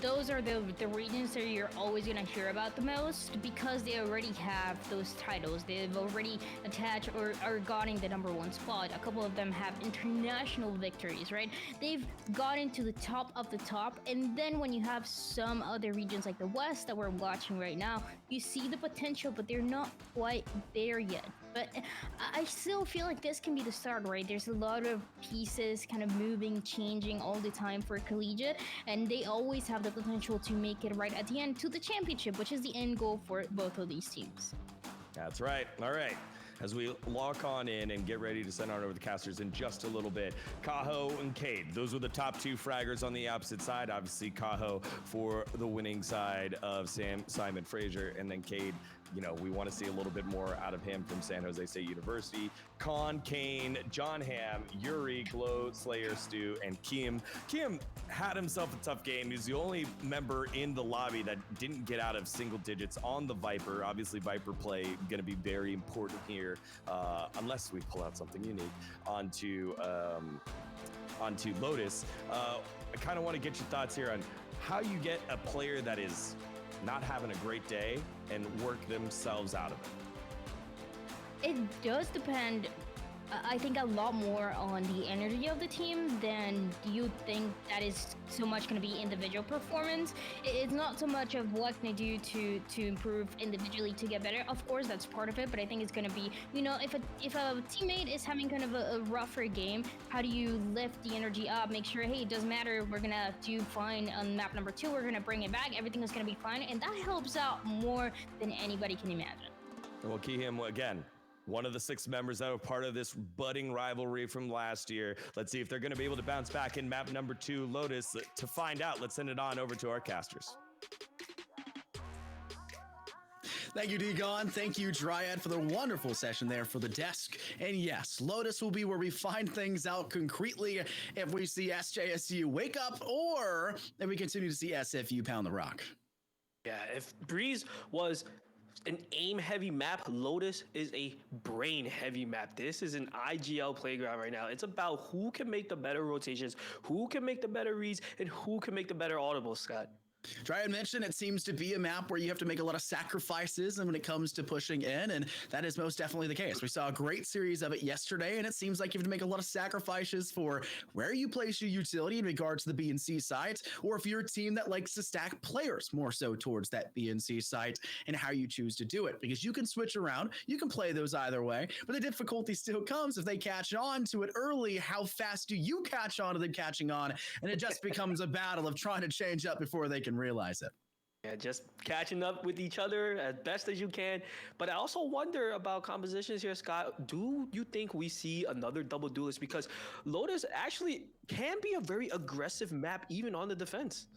[SPEAKER 4] Those are the regions that you're always going to hear about the most because they already have those titles. They've already attached or gotten the number one spot. A couple of them have international victories, right? They've gotten to the top of the top. And then when you have some other regions like the West that we're watching right now, you see the potential, but they're not quite there yet. But I still feel like this can be the start, right? There's a lot of pieces kind of moving, changing all the time for collegiate, and they always have the potential to make it right at the end to the championship, which is the end goal for both of these teams.
[SPEAKER 3] That's right. All right. As we lock on in and get ready to send on over the casters in just a little bit. Kaho and Cade, those were the top two fraggers on the opposite side. Obviously, Kaho for the winning side of Simon Fraser, and then Cade, you know, we want to see a little bit more out of him from San Jose State University. Khan, Kane, John Hamm, Yuri, Glow, Slayer, Stu, and Kim. Kim had himself a tough game. He's the only member in the lobby that didn't get out of single digits on the Viper. Obviously, Viper play going to be very important here, unless we pull out something unique onto Lotus. I kind of want to get your thoughts here on how you get a player that is not having a great day and work themselves out of it.
[SPEAKER 4] It does depend, I think, a lot more on the energy of the team than you think that is so much going to be individual performance. It's not so much of what can I do to improve individually to get better. Of course, that's part of it, but I think it's going to be, you know, if a teammate is having kind of a rougher game, how do you lift the energy up, make sure, hey, it doesn't matter, we're going to do fine on map number 2, we're going to bring it back, everything is going to be fine, and that helps out more than anybody can imagine.
[SPEAKER 3] Well, Kihim, again, one of the 6 members that were part of this budding rivalry from last year. Let's see if they're going to be able to bounce back in map number 2, Lotus. To find out, let's send it on over to our casters.
[SPEAKER 2] Thank you, Degon. Thank you, Dryad, for the wonderful session there for the desk. And yes, Lotus will be where we find things out concretely if we see SJSU wake up or if we continue to see SFU pound the rock.
[SPEAKER 1] Yeah, if Breeze was an aim-heavy map, Lotus is a brain-heavy map. This is an IGL playground right now. It's about who can make the better rotations, who can make the better reads, and who can make the better audibles, Scott.
[SPEAKER 2] Dryad mentioned it seems to be a map where you have to make a lot of sacrifices and when it comes to pushing in, and that is most definitely the case. We saw a great series of it yesterday, and it seems like you have to make a lot of sacrifices for where you place your utility in regards to the B and C site, or if you're a team that likes to stack players more so towards that B and C site, and how you choose to do it. Because you can switch around, you can play those either way, but the difficulty still comes if they catch on to it early. How fast do you catch on to them catching on? And it just becomes a battle of trying to change up before they can realize it.
[SPEAKER 1] Yeah, just catching up with each other as best as you can. But I also wonder about compositions here, Scott. Do you think we see another double duelist? Because Lotus actually can be a very aggressive map, even on the defense.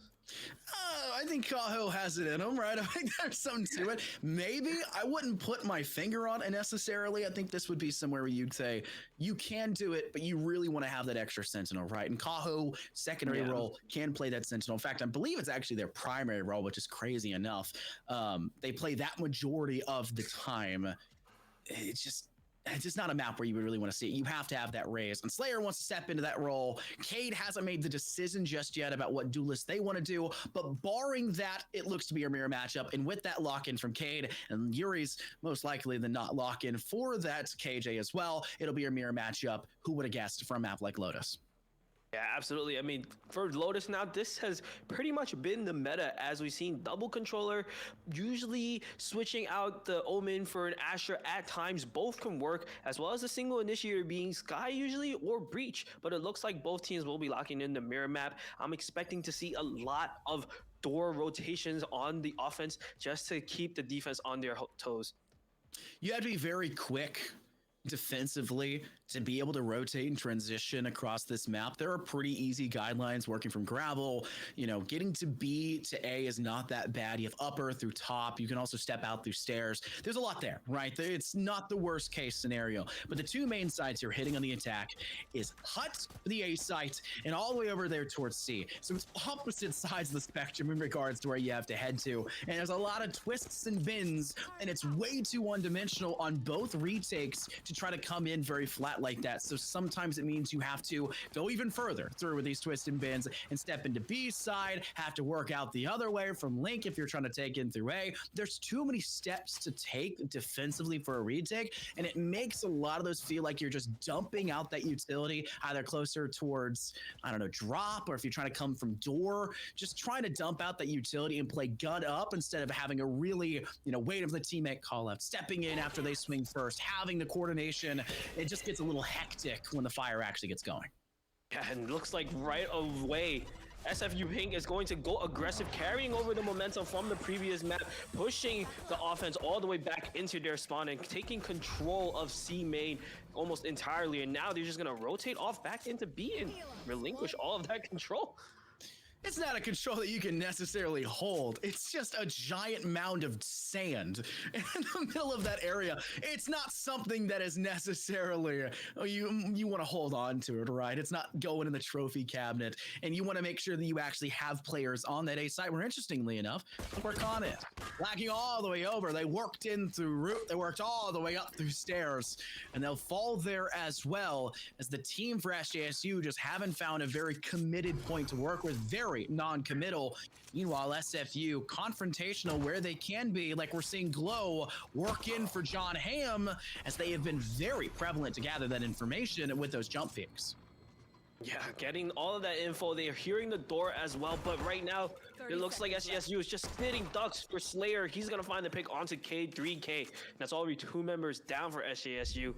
[SPEAKER 2] I think Kaho has it in him, right? I think there's something to it. Maybe I wouldn't put my finger on it necessarily. I think this would be somewhere where you'd say you can do it, but you really want to have that extra sentinel, right? And Kaho, secondary role, can play that sentinel. In fact, I believe it's actually their primary role, which is crazy enough. They play that majority of the time. It's just not a map where you would really want to see it. You have to have that raise. And Slayer wants to step into that role. Cade hasn't made the decision just yet about what duelist they want to do. But barring that, it looks to be a mirror matchup. And with that lock-in from Cade, and Yuri's most likely than not lock-in for that KJ as well, it'll be a mirror matchup. Who would have guessed from a map like Lotus?
[SPEAKER 1] Yeah, absolutely. I mean, for Lotus now, this has pretty much been the meta as we've seen. Double controller, usually switching out the Omen for an Asher at times. Both can work, as well as a single initiator being Sky usually or Breach. But it looks like both teams will be locking in the mirror map. I'm expecting to see a lot of door rotations on the offense just to keep the defense on their toes.
[SPEAKER 2] You have to be very quick defensively to be able to rotate and transition across this map. There are pretty easy guidelines working from gravel. You know, getting to B to A is not that bad. You have upper through top. You can also step out through stairs. There's a lot there, right? It's not the worst case scenario. But the two main sites you're hitting on the attack is Hut for the A site and all the way over there towards C. So it's opposite sides of the spectrum in regards to where you have to head to. And there's a lot of twists and bends, and it's way too one-dimensional on both retakes to try to come in very flat like that. So sometimes it means you have to go even further through with these twists and bends and step into B side, have to work out the other way from Link if you're trying to take in through A. There's too many steps to take defensively for a retake, and it makes a lot of those feel like you're just dumping out that utility either closer towards, I don't know, drop, or if you're trying to come from door, just trying to dump out that utility and play gun up instead of having a really, wait for the teammate call out, stepping in after they swing first, having the coordination. It just gets a little hectic when the fire actually gets going.
[SPEAKER 1] Yeah, and it looks like right away, SFU Pink is going to go aggressive, carrying over the momentum from the previous map, pushing the offense all the way back into their spawn and taking control of C main almost entirely. And now they're just going to rotate off back into B and relinquish all of that control.
[SPEAKER 2] It's not a control that you can necessarily hold. It's just a giant mound of sand in the middle of that area. It's not something that is necessarily, you want to hold on to it, right? It's not going in the trophy cabinet, and you want to make sure that you actually have players on that A site where, interestingly enough, work on it. Lacking all the way over. They worked in through root. They worked all the way up through stairs, and they'll fall there as well as the team for SJSU just haven't found a very committed point to work with. Very non-committal. Meanwhile, SFU confrontational where they can be, like we're seeing Glow work in for John Hamm, as they have been very prevalent to gather that information with those jump peaks.
[SPEAKER 1] Yeah, getting all of that info. They're hearing the door as well, but right now it looks like SJSU is just sitting ducks for Slayer. He's gonna find the pick onto K3K. That's already 2 members down for SJSU.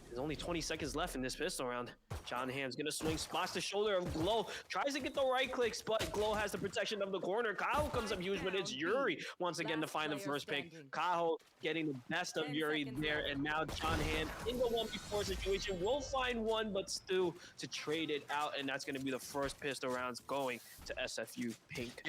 [SPEAKER 1] There's only 20 seconds left in this pistol round. John Hamm's gonna swing, spots the shoulder of Glow, tries to get the right clicks, but Glow has the protection of the corner. Kaho comes up huge, but it's Yuri once again to find the first pick. Kaho getting the best of Yuri there, and now John Hamm in the 1v4 situation will find one, but still to trade it out, and that's gonna be the first pistol rounds going to SFU Pink.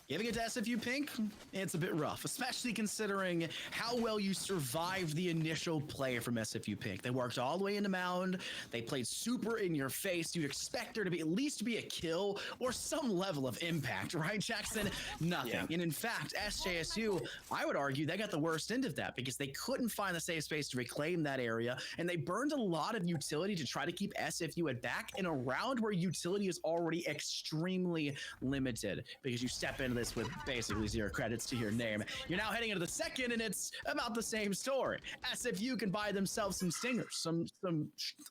[SPEAKER 2] Giving it to SFU Pink, it's a bit rough, especially considering how well you survived the initial play from SFU Pink. They worked all the way into Mound. They played super in your face. You'd expect there to be at least be a kill or some level of impact, right, Jackson? Nothing.
[SPEAKER 1] Yeah.
[SPEAKER 2] And in fact, SJSU, I would argue they got the worst end of that because they couldn't find the safe space to reclaim that area, and they burned a lot of utility to try to keep SFU at back in a round where utility is already extremely limited because you step into this with basically 0 credits to your name. You're now heading into the second, and it's about the same story. SFU can buy themselves some stingers, some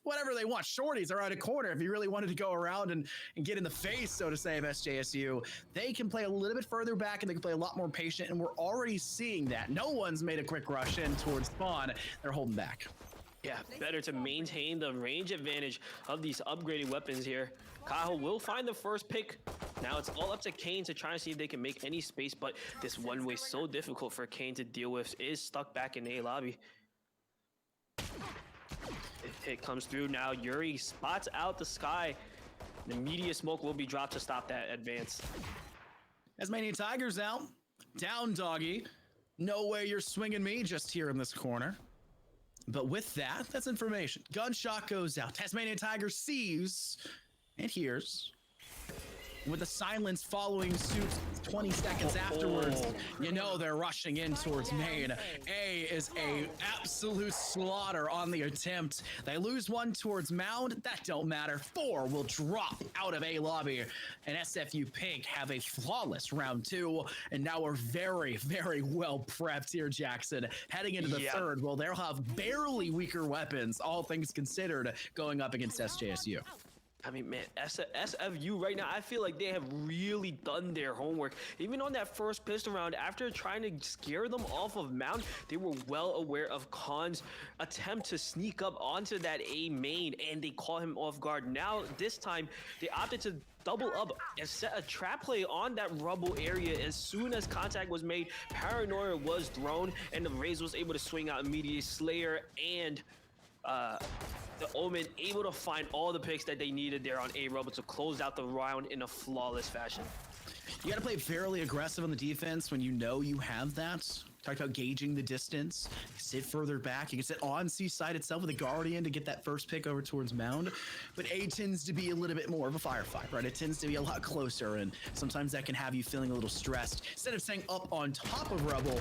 [SPEAKER 2] whatever they want. Shorties around a corner if you really wanted to go around and get in the face, so to say, of SJSU. They can play a little bit further back, and they can play a lot more patient, and we're already seeing that. No one's made a quick rush in towards spawn. They're holding back.
[SPEAKER 1] Yeah, better to maintain the range advantage of these upgraded weapons here. Kaho will find the first pick. Now it's all up to Kane to try and see if they can make any space, but this one way so difficult for Kane to deal with is stuck back in A lobby. It comes through now. Yuri spots out the sky. The immediate smoke will be dropped to stop that advance.
[SPEAKER 2] Tasmanian Tigers out. Down, doggy. No way you're swinging me just here in this corner. But with that, that's information. Gunshot goes out. Tasmanian Tiger sees and hears. With the silence following suit 20 seconds afterwards, you know they're rushing in towards main. A is a absolute slaughter on the attempt. They lose one towards Mound. That don't matter. 4 will drop out of A lobby. And SFU Pink have a flawless round 2. And now we're very, very well prepped here, Jackson. Heading into the third, well, they'll have barely weaker weapons, all things considered, going up against SJSU.
[SPEAKER 1] I mean, man, SFU right now, I feel like they have really done their homework. Even on that first pistol round, after trying to scare them off of Mount, they were well aware of Khan's attempt to sneak up onto that A main, and they caught him off guard. Now, this time, they opted to double up and set a trap play on that rubble area. As soon as contact was made, Paranoia was thrown, and the Raze was able to swing out immediately. Slayer and the Omen able to find all the picks that they needed there on A Rubble to close out the round in a flawless fashion.
[SPEAKER 2] You got to play fairly aggressive on the defense when you know you have that. Talked about gauging the distance. Sit further back. You can sit on C side itself with a Guardian to get that first pick over towards Mound. But A tends to be a little bit more of a firefight, right? It tends to be a lot closer, and sometimes that can have you feeling a little stressed. Instead of staying up on top of Rebel,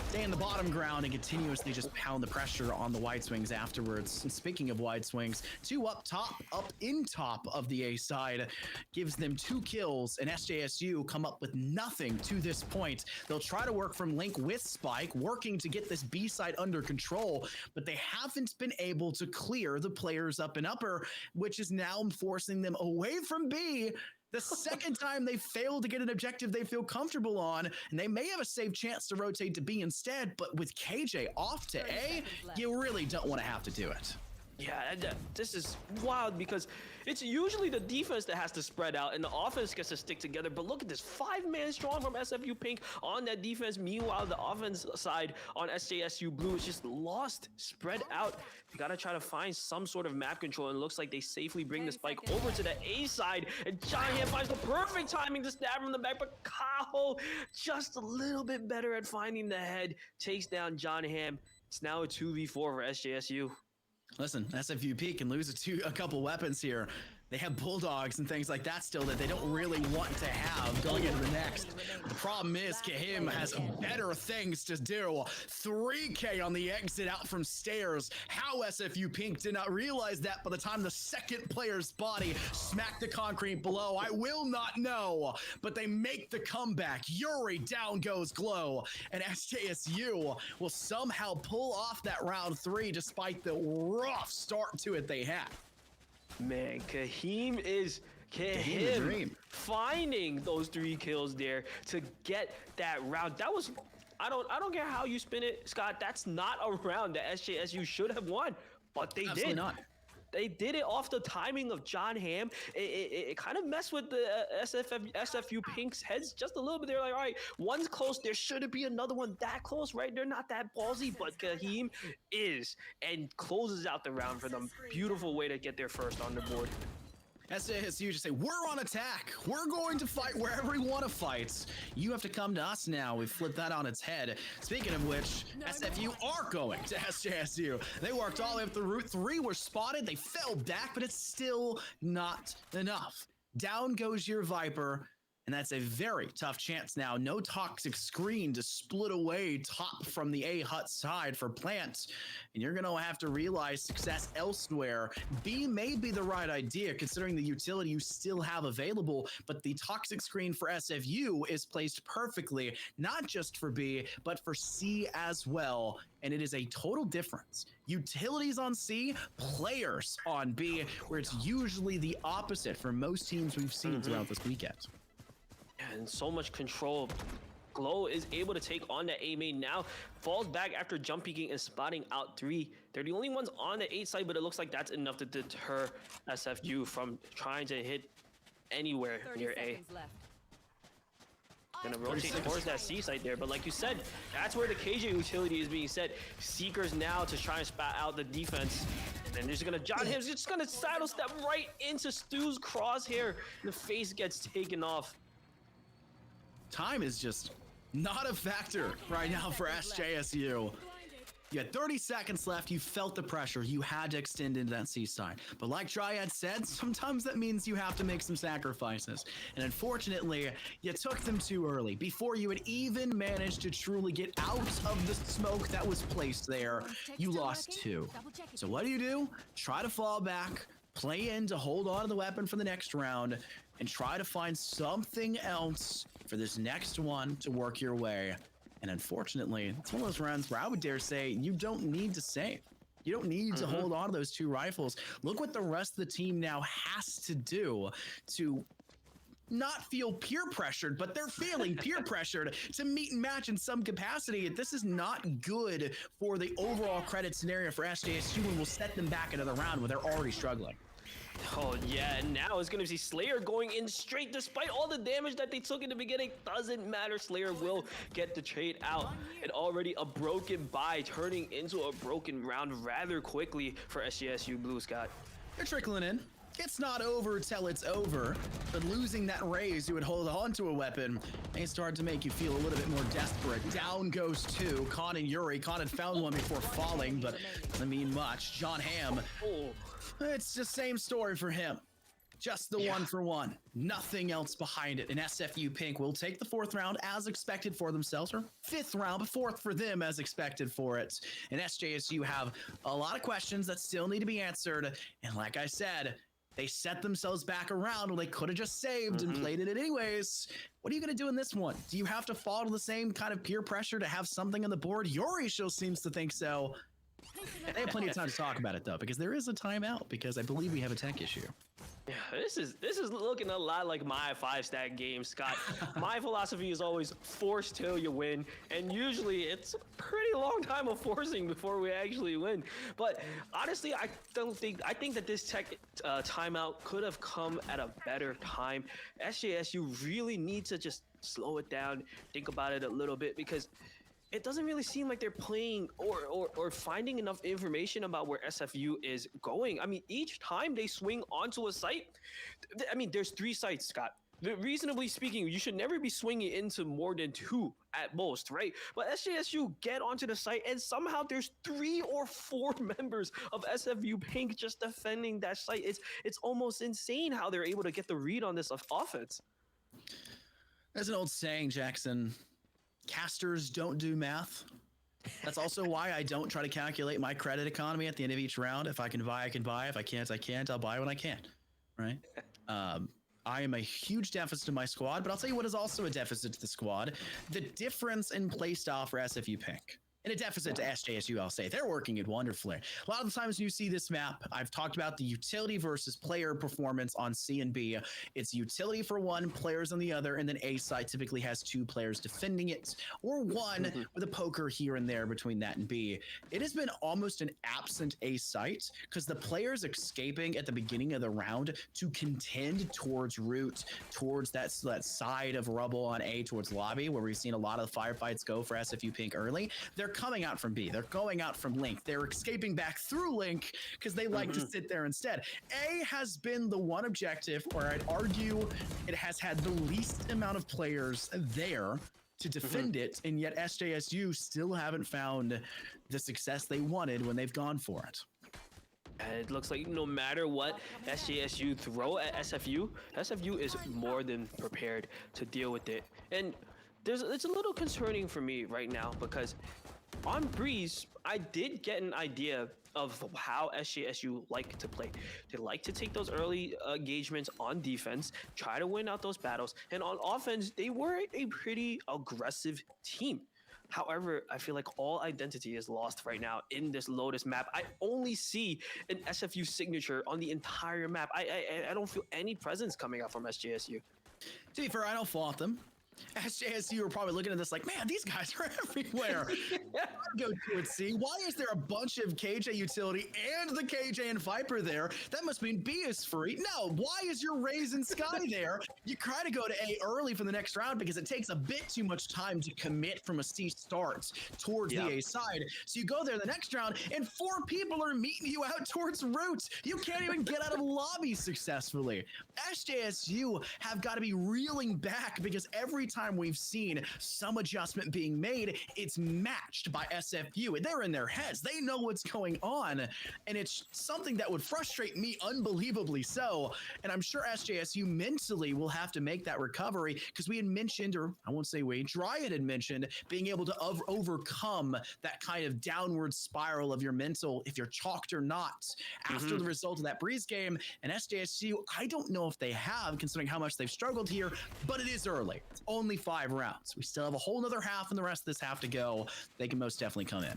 [SPEAKER 2] stay in the bottom ground and continuously just pound the pressure on the wide swings afterwards. And speaking of wide swings, 2 up top, up in top of the A side, gives them 2 kills, and SJSU come up with nothing to this point. They'll try to work from Link with Spike, working to get this B side under control, but they haven't been able to clear the players up and upper, which is now forcing them away from B. The second time they fail to get an objective they feel comfortable on, and they may have a safe chance to rotate to B instead, but with KJ off to A, you really don't want to have to do it.
[SPEAKER 1] Yeah, this is wild because it's usually the defense that has to spread out and the offense gets to stick together. But look at this, 5-man strong from SFU Pink on that defense. Meanwhile, the offense side on SJSU Blue is just lost, spread out. You gotta try to find some sort of map control, and it looks like they safely bring the spike over to the A side. And John Ham finds the perfect timing to stab from the back, but Kaho just a little bit better at finding the head, takes down John Ham. It's now a 2v4 for SJSU.
[SPEAKER 2] Listen, SFUP can lose a couple weapons here. They have bulldogs and things like that still that they don't really want to have going into the next. The problem is Kahim has better things to do. 3K on the exit out from stairs. How SFU Pink did not realize that by the time the second player's body smacked the concrete below, I will not know. But they make the comeback. Yuri down goes Glow. And SJSU will somehow pull off that round 3 despite the rough start to it they had.
[SPEAKER 1] Man, Kahim is finding those 3 kills there to get that round. That was, I don't care how you spin it, Scott. That's not a round that SJSU should have won, but they
[SPEAKER 2] Absolutely
[SPEAKER 1] did.
[SPEAKER 2] Not.
[SPEAKER 1] They did it off the timing of John Ham. It kind of messed with the SFU Pink's heads just a little bit. They're like, all right, one's close. There shouldn't be another one that close, right? They're not that ballsy, but Kahim is and closes out the round for them. Beautiful way to get their first on the board.
[SPEAKER 2] SASU just say, we're on attack. We're going to fight wherever we want to fight. You have to come to us now. We've flipped that on its head. Speaking of which, SFU are going to SJSU. They worked all the way up the route. 3 were spotted. They fell back, but it's still not enough. Down goes your Viper. And that's a very tough chance now. No toxic screen to split away top from the A hut side for Plant. And you're going to have to realize success elsewhere. B may be the right idea considering the utility you still have available, but the toxic screen for SFU is placed perfectly, not just for B, but for C as well. And it is a total difference. Utilities on C, players on B, where it's usually the opposite for most teams we've seen throughout this weekend.
[SPEAKER 1] And so much control. Glow is able to take on the A main now. Falls back after jump peeking and spotting out 3. They're the only ones on the 8 side, but it looks like that's enough to deter SFU from trying to hit anywhere
[SPEAKER 5] 30
[SPEAKER 1] near A.
[SPEAKER 5] seconds left.
[SPEAKER 1] Gonna rotate towards that C side there, but like you said, that's where the KJ utility is being set. Seekers now to try and spat out the defense. And then they're just gonna John Him's just gonna saddle step right into Stu's crosshair. The face gets taken off.
[SPEAKER 2] Time is just not a factor right now for SJSU. You had 30 seconds left. You felt the pressure. You had to extend into that C side. But like Dryad said, sometimes that means you have to make some sacrifices. And unfortunately, you took them too early. Before you had even managed to truly get out of the smoke that was placed there, you lost 2. So what do? Try to fall back, play in to hold on to the weapon for the next round, and try to find something else for this next one to work your way. And unfortunately, it's one of those rounds where I would dare say you don't need to save. You don't need to hold on to those 2 rifles. Look what the rest of the team now has to do to not feel peer pressured, but they're feeling peer pressured to meet and match in some capacity. This is not good for the overall credit scenario for SJSU and will set them back another round where they're already struggling.
[SPEAKER 1] Oh yeah, and now it's gonna see Slayer going in straight despite all the damage that they took in the beginning. Doesn't matter, Slayer will get the trade out. And already a broken buy turning into a broken round rather quickly for SJSU Blue, Scott.
[SPEAKER 2] They're trickling in. It's not over till it's over, but losing that raise, you would hold on to a weapon, may start to make you feel a little bit more desperate. Down goes 2. Khan and Yuri. Khan had found one before falling, but doesn't mean much. John Ham.
[SPEAKER 1] Oh.
[SPEAKER 2] It's the same story for him. Just the 1 for 1. Nothing else behind it. And SFU Pink will take the 4th round as expected for themselves, or 5th round, but 4th for them as expected for it. And SJSU have a lot of questions that still need to be answered. And like I said, they set themselves back around when they could have just saved and played it anyways. What are you going to do in this one? Do you have to fall to the same kind of peer pressure to have something on the board? Yuri still seems to think so. They have plenty of time to talk about it though, because there is a timeout, because I believe we have a tech issue.
[SPEAKER 1] Yeah, this is looking a lot like my 5-stack game, Scott. My philosophy is always force till you win, and usually it's a pretty long time of forcing before we actually win. But honestly, I think that this tech timeout could have come at a better time. SJSU really needs to just slow it down, think about it a little bit, because it doesn't really seem like they're playing or finding enough information about where SFU is going. I mean, each time they swing onto a site, I mean, there's 3 sites, Scott. Reasonably speaking, you should never be swinging into more than 2 at most, right? But SJSU get onto the site, and somehow there's 3 or 4 members of SFU Pink just defending that site. It's almost insane how they're able to get the read on this offense.
[SPEAKER 2] There's an old saying, Jackson. Casters don't do math. That's also why I don't try to calculate my credit economy at the end of each round. If I can buy, I can buy. If I can't, I can't. I'll buy when I can. Right? I am a huge deficit to my squad, but I'll tell you what is also a deficit to the squad. The difference in playstyle for SFU Pink. And a deficit to SJSU, I'll say. They're working it wonderfully. A lot of the times you see this map, I've talked about the utility versus player performance on C and B. It's utility for one, players on the other, and then A side typically has 2 players defending it, or one with a poker here and there between that and B. It has been almost an absent A site because the players escaping at the beginning of the round to contend towards route, towards that side of rubble on A towards lobby, where we've seen a lot of the firefights go for SFU Pink early. They're coming out from B. They're going out from Link. They're escaping back through Link because they like to sit there instead. A has been the one objective, or I'd argue it has had the least amount of players there to defend it, and yet SJSU still haven't found the success they wanted when they've gone for it.
[SPEAKER 1] And it looks like no matter what SJSU throw at SFU, SFU is more than prepared to deal with it. And it's a little concerning for me right now because on Breeze, I did get an idea of how SJSU like to play. They like to take those early engagements on defense, try to win out those battles, and on offense, they were a pretty aggressive team. However, I feel like all identity is lost right now in this Lotus map. I only see an SFU signature on the entire map. I don't feel any presence coming out from SJSU.
[SPEAKER 2] To be fair, I don't fault them. SJSU are probably looking at this like, man, these guys are everywhere. Go to it, see. Why is there a bunch of KJ utility and the KJ and Viper there? That must mean B is free. No, why is your Raze and Sky there? You try to go to A early for the next round because it takes a bit too much time to commit from a C start towards the A side. So you go there the next round and 4 people are meeting you out towards route. You can't even get out of lobby successfully. SJSU have got to be reeling back because every time we've seen some adjustment being made, it's matched by SFU. They're in their heads. They know what's going on. And it's something that would frustrate me unbelievably so. And I'm sure SJSU mentally will have to make that recovery because we had mentioned, or I won't say we, Dryad had mentioned being able to overcome that kind of downward spiral of your mental, if you're chalked or not, after the result of that Breeze game. And SJSU, I don't know if they have, considering how much they've struggled here, but it is early. It's only 5 rounds. We still have a whole nother half and the rest of this half to go. They can most definitely come in.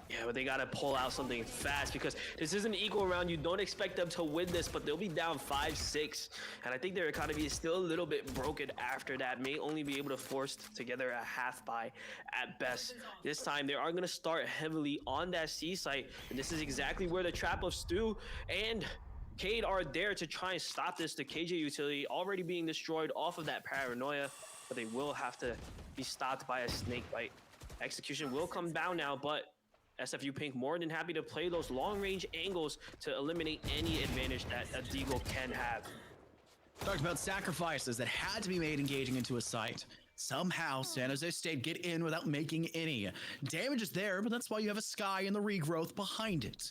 [SPEAKER 1] Yeah, but they got to pull out something fast because this is an equal round. You don't expect them to win this, but they'll be down 5-6. And I think their economy is still a little bit broken after that. May only be able to force together a half buy at best. This time, they are going to start heavily on that C site. And this is exactly where the trap of Stu and Cade are there to try and stop this. The KJ utility already being destroyed off of that paranoia, but they will have to be stopped by a snake bite. Execution will come down now, but SFU Pink more than happy to play those long-range angles to eliminate any advantage that a Deagle can have.
[SPEAKER 2] Talked about sacrifices that had to be made engaging into a site. Somehow, San Jose State get in without making any. Damage is there, but that's why you have a Sky and the regrowth behind it.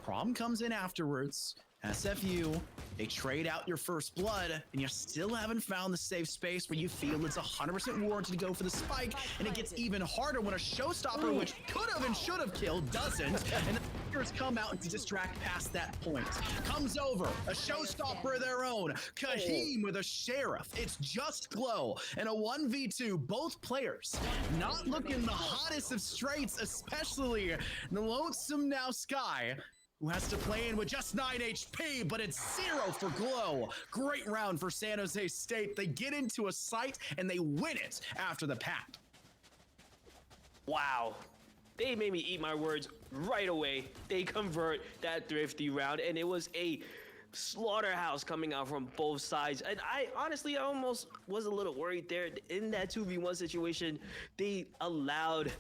[SPEAKER 2] Prom comes in afterwards. SFU, they trade out your first blood, and you still haven't found the safe space where you feel it's 100% warranted to go for the spike, and it gets even harder when a showstopper, which could have and should have killed, doesn't, and the players come out to distract past that point. Comes over, a showstopper of their own, Kahim with a sheriff. It's just Glow, and a 1v2, both players not looking the hottest of straights, especially the lonesome now Sky, who has to play in with just 9 HP, but it's 0 for Glow. Great round for San Jose State. They get into a site and they win it after the pat.
[SPEAKER 1] Wow. They made me eat my words right away. They convert that thrifty round, and it was a slaughterhouse coming out from both sides. And I honestly almost was a little worried there. In that 2v1 situation, they allowed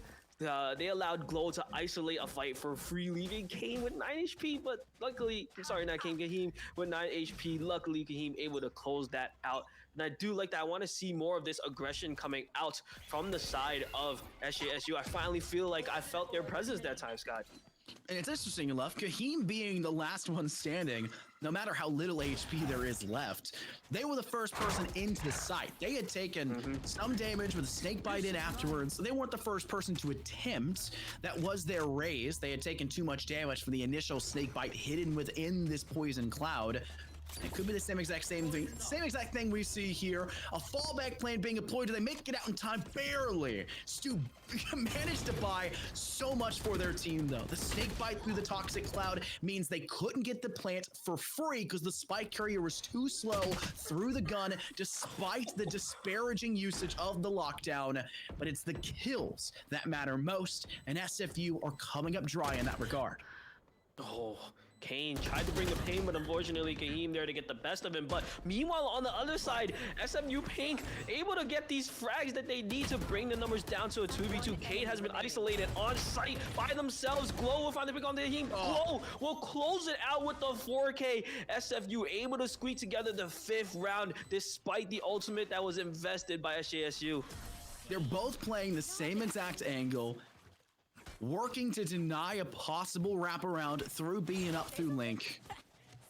[SPEAKER 1] Glow to isolate a fight for free, leaving Kane with 9 HP, but luckily, sorry, not Kane, Kahim with 9 HP. Luckily, Kahim able to close that out. And I do like that. I want to see more of this aggression coming out from the side of SJSU. I finally feel like I felt their presence that time, Scott.
[SPEAKER 2] And it's interesting enough, Kahim being the last one standing, no matter how little HP there is left, they were the first person into the site. They had taken some damage with a snake bite in afterwards, so they weren't the first person to attempt. That was their raise. They had taken too much damage from the initial snake bite hidden within this poison cloud. It could be the same exact thing we see here. A fallback plan being employed. Do they make it out in time? Barely. Stu managed to buy so much for their team, though. The snake bite through the toxic cloud means they couldn't get the plant for free because the spike carrier was too slow through the gun, despite the disparaging usage of the lockdown. But it's the kills that matter most, and SFU are coming up dry in that regard.
[SPEAKER 1] Oh, Kane tried to bring the pain, but unfortunately Kahim there to get the best of him. But meanwhile, on the other side, SMU Pink able to get these frags that they need to bring the numbers down to a 2v2. Kane has been isolated on site by themselves. Glow will find the pick on the team. Glow will close it out with the 4K. SFU able to squeak together the 5th round despite the ultimate that was invested by SJSU.
[SPEAKER 2] They're both playing the same exact angle, working to deny a possible wraparound through B and up through Link.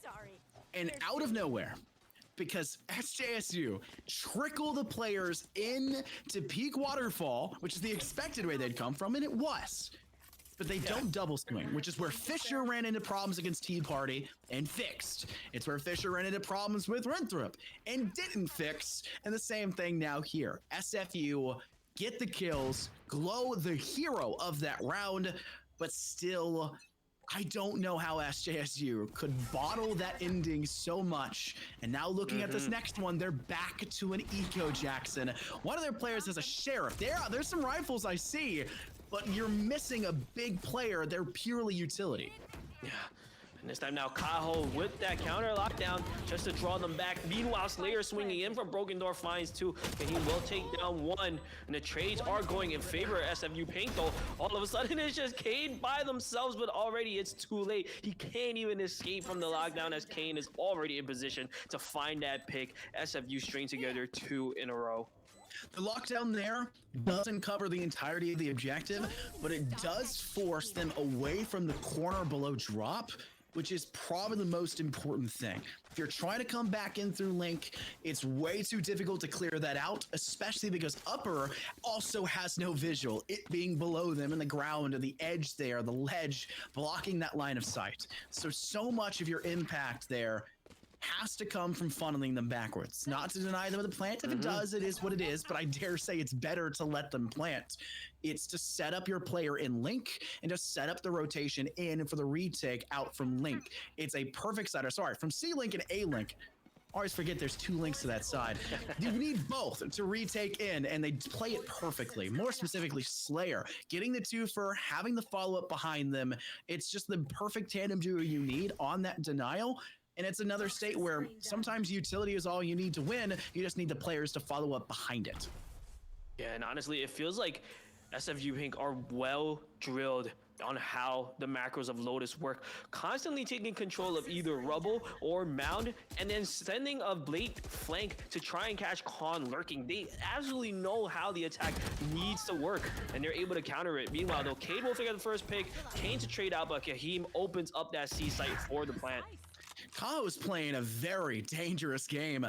[SPEAKER 5] Sorry.
[SPEAKER 2] And out of nowhere, because SJSU trickle the players in to peak waterfall, which is the expected way they'd come from, and it was. But they don't double swing, which is where Fisher ran into problems against Tea Party and fixed. It's where Fisher ran into problems with Winthrop and didn't fix. And the same thing now here. SFU get the kills, Glow the hero of that round, but still, I don't know how SJSU could bottle that ending so much. And now looking at this next one, they're back to an Eco Jackson. One of their players is a Sheriff. There's some rifles I see, but you're missing a big player. They're purely utility.
[SPEAKER 1] Yeah. And this time now, Kaho with that counter lockdown just to draw them back. Meanwhile, Slayer swinging in from Broken Door finds 2, and he will take down 1. And the trades are going in favor of SFU Pink, though. All of a sudden, it's just Kane by themselves, but already it's too late. He can't even escape from the lockdown as Kane is already in position to find that pick. SFU string together 2 in a row.
[SPEAKER 2] The lockdown there doesn't cover the entirety of the objective, but it does force them away from the corner below drop, which is probably the most important thing. If you're trying to come back in through Link, it's way too difficult to clear that out, especially because upper also has no visual, it being below them in the ground and the edge there, the ledge, blocking that line of sight. So much of your impact there has to come from funneling them backwards. Not to deny them the plant. If it does, it is what it is, but I dare say it's better to let them plant. It's to set up your player in Link and to set up the rotation in for the retake out from Link. It's a perfect side, from C-Link and A-Link. Always forget there's 2 links to that side. You need both to retake in, and they play it perfectly. More specifically, Slayer, getting the 2 for having the follow-up behind them. It's just the perfect tandem duo you need on that denial. And it's another state where sometimes utility is all you need to win. You just need the players to follow up behind it.
[SPEAKER 1] Yeah, and honestly, it feels like SFU Pink are well drilled on how the macros of Lotus work, constantly taking control of either rubble or mound, and then sending a blade flank to try and catch Khan lurking. They absolutely know how the attack needs to work, and they're able to counter it. Meanwhile, though, Cade will figure the first pick. Kane to trade out, but Kahim opens up that C site for the plant.
[SPEAKER 2] Kaho is playing a very dangerous game.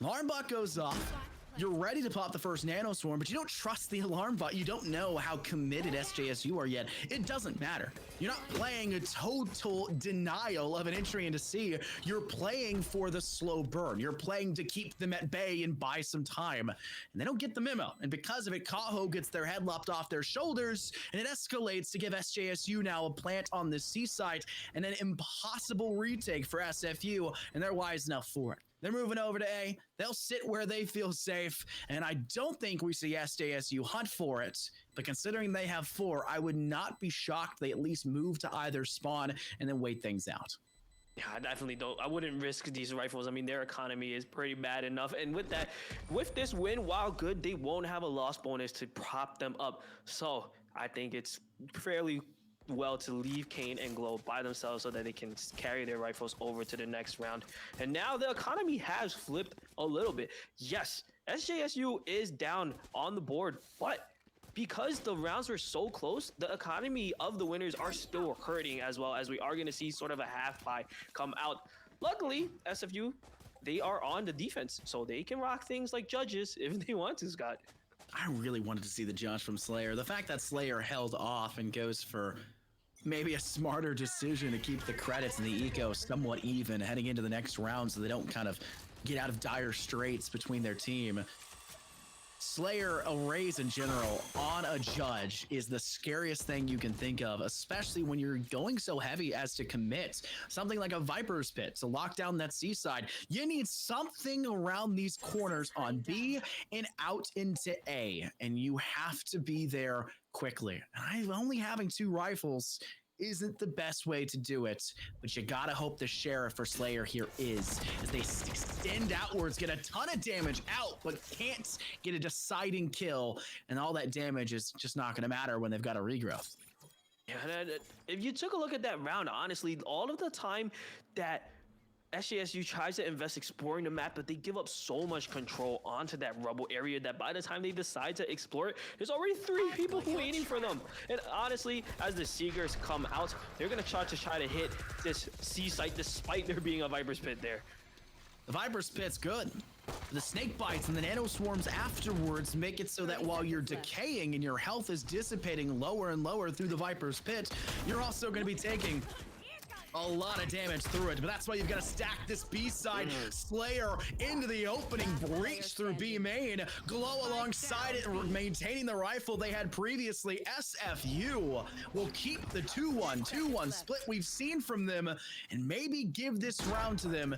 [SPEAKER 2] Alarm bot goes off. You're ready to pop the first Nano Swarm, but you don't trust the alarm bot. You don't know how committed SJSU are yet. It doesn't matter. You're not playing a total denial of an entry into C. You're playing for the slow burn. You're playing to keep them at bay and buy some time. And they don't get the memo. And because of it, Kaho gets their head lopped off their shoulders, and it escalates to give SJSU now a plant on the C site and an impossible retake for SFU, and they're wise enough for it. They're moving over to A. They'll sit where they feel safe, and I don't think we see SJSU hunt for it. But considering they have 4, I would not be shocked they at least move to either spawn and then wait things out.
[SPEAKER 1] Yeah, I definitely don't. I wouldn't risk these rifles. I mean, their economy is pretty bad enough. And with that, with this win, while good, they won't have a loss bonus to prop them up. So I think it's fairly well to leave Kane and Glow by themselves so that they can carry their rifles over to the next round. And now the economy has flipped a little bit. Yes, SJSU is down on the board, but because the rounds were so close, the economy of the winners are still hurting, as well as we are going to see sort of a half pie come out. Luckily, SFU, they are on the defense, so they can rock things like judges if they want to, Scott.
[SPEAKER 2] I really wanted to see the judge from Slayer. The fact that Slayer held off and goes for maybe a smarter decision to keep the credits and the eco somewhat even heading into the next round so they don't kind of get out of dire straits between their team. Slayer arrays in general on a judge is the scariest thing you can think of, especially when you're going so heavy as to commit something like a Viper's Pit to lock down that C-side. You need something around these corners on B and out into A, and you have to be there quickly. And only having 2 rifles isn't the best way to do it, but you gotta hope the Sheriff or Slayer here is, as they extend outwards, get a ton of damage out, but can't get a deciding kill, and all that damage is just not gonna matter when they've got a regrowth.
[SPEAKER 1] Yeah, and if you took a look at that round, honestly, all of the time that SJSU tries to invest exploring the map, but they give up so much control onto that rubble area that by the time they decide to explore it, there's already 3 people waiting for them. And honestly, as the Seekers come out, they're gonna try to hit this C site despite there being a Viper's Pit there.
[SPEAKER 2] The Viper's Pit's good. The snake bites and the nano swarms afterwards make it so that while you're decaying and your health is dissipating lower and lower through the Viper's Pit, you're also going to be taking a lot of damage through it, but that's why you've got to stack this B side. Slayer into the opening, breach through B main, Glow alongside it, maintaining the rifle they had previously. SFU will keep the 2-1 split we've seen from them and maybe give this round to them,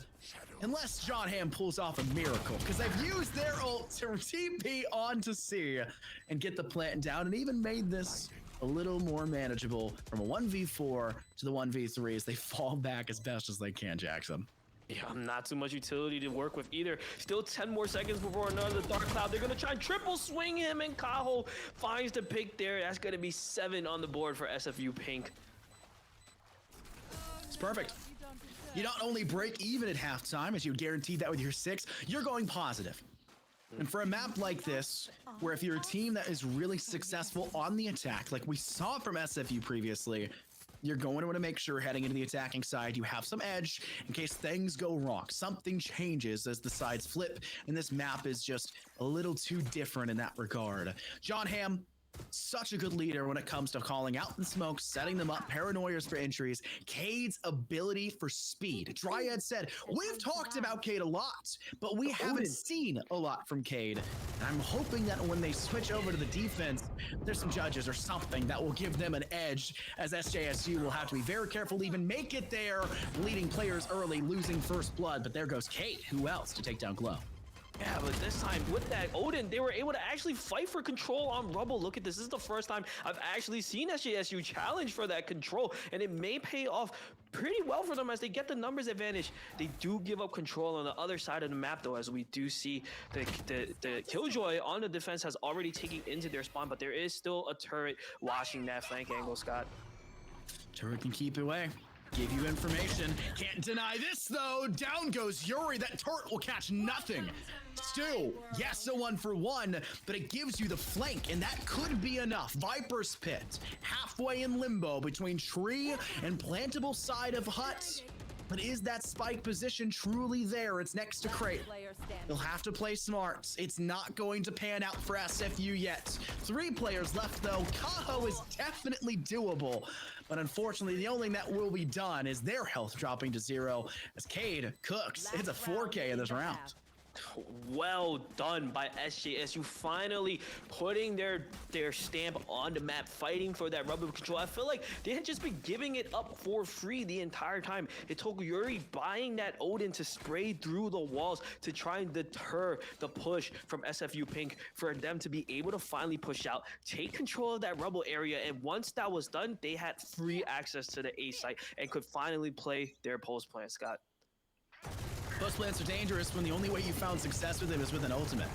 [SPEAKER 2] unless John Hamm pulls off a miracle, because they've used their ult to TP onto C and get the plant down, and even made this a little more manageable from a 1v4 to the 1v3 as they fall back as best as they can, Jackson.
[SPEAKER 1] Yeah, not too much utility to work with either. Still 10 more seconds before another Dark Cloud. They're going to try and triple swing him, and Kaho finds the pick there. That's going to be 7 on the board for SFU Pink.
[SPEAKER 2] It's perfect. You not only break even at halftime, as you guaranteed that with your 6, you're going positive. And for a map like this, where if you're a team that is really successful on the attack, like we saw from SFU previously, you're going to want to make sure heading into the attacking side, you have some edge in case things go wrong. Something changes as the sides flip, and this map is just a little too different in that regard. John Hamm, such a good leader when it comes to calling out the smoke, setting them up, paranoias for entries. Cade's ability for speed. Dryad said, we've talked about Cade a lot, but we haven't seen a lot from Cade. And I'm hoping that when they switch over to the defense, there's some judges or something that will give them an edge, as SJSU will have to be very careful to even make it there, leading players early, losing first blood. But there goes Cade. Who else to take down Glow?
[SPEAKER 1] Yeah, but this time with that Odin, they were able to actually fight for control on Rubble. Look at this. This is the first time I've actually seen SJSU challenge for that control, and it may pay off pretty well for them as they get the numbers advantage. They do give up control on the other side of the map, though, as we do see the Killjoy on the defense has already taken into their spawn, but there is still a turret watching that flank angle, Scott.
[SPEAKER 2] Turret can keep away. Give you information. Can't deny this, though. Down goes Yuri. That turret will catch nothing. Stu, yes, a 1-for-1, but it gives you the flank, and that could be enough. Viper's Pit, halfway in limbo between tree and plantable side of hut. But is that spike position truly there? It's next to Crate. They'll have to play smart. It's not going to pan out for SFU yet. 3 players left, though. Kaho is definitely doable. But unfortunately, the only thing that will be done is their health dropping to 0 as Cade cooks. It's a 4K in this round.
[SPEAKER 1] Well done by SJSU, finally putting their stamp on the map, fighting for that rubber control. I feel like they had just been giving it up for free the entire time. It took Yuri buying that Odin to spray through the walls to try and deter the push from SFU Pink for them to be able to finally push out, take control of that rubble area, and once that was done, they had free access to the A site and could finally play their post plan, Scott.
[SPEAKER 2] Post plants are dangerous when the only way you found success with them is with an ultimate.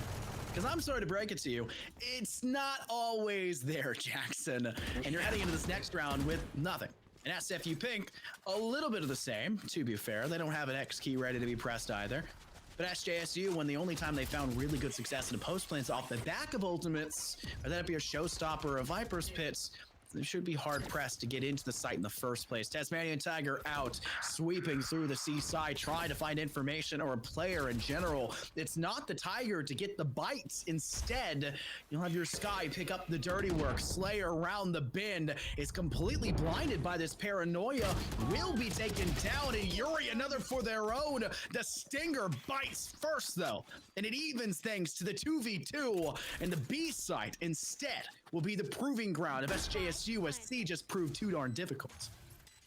[SPEAKER 2] Because I'm sorry to break it to you, it's not always there, Jackson. And you're heading into this next round with nothing. And SFU Pink, a little bit of the same, to be fair. They don't have an X key ready to be pressed either. But SJSU, when the only time they found really good success in the post plants off the back of ultimates, or that be a showstopper or a Viper's Pits, they should be hard-pressed to get into the site in the first place. Tasmanian Tiger out, sweeping through the seaside, trying to find information or a player in general. It's not the Tiger to get the bites. Instead, you'll have your Sky pick up the dirty work. Slayer around the bend is completely blinded by this paranoia. Will be taken down, and Yuri another for their own. The Stinger bites first, though, and it evens things to the 2v2, and the B site instead will be the proving ground of SJSU as C just proved too darn difficult.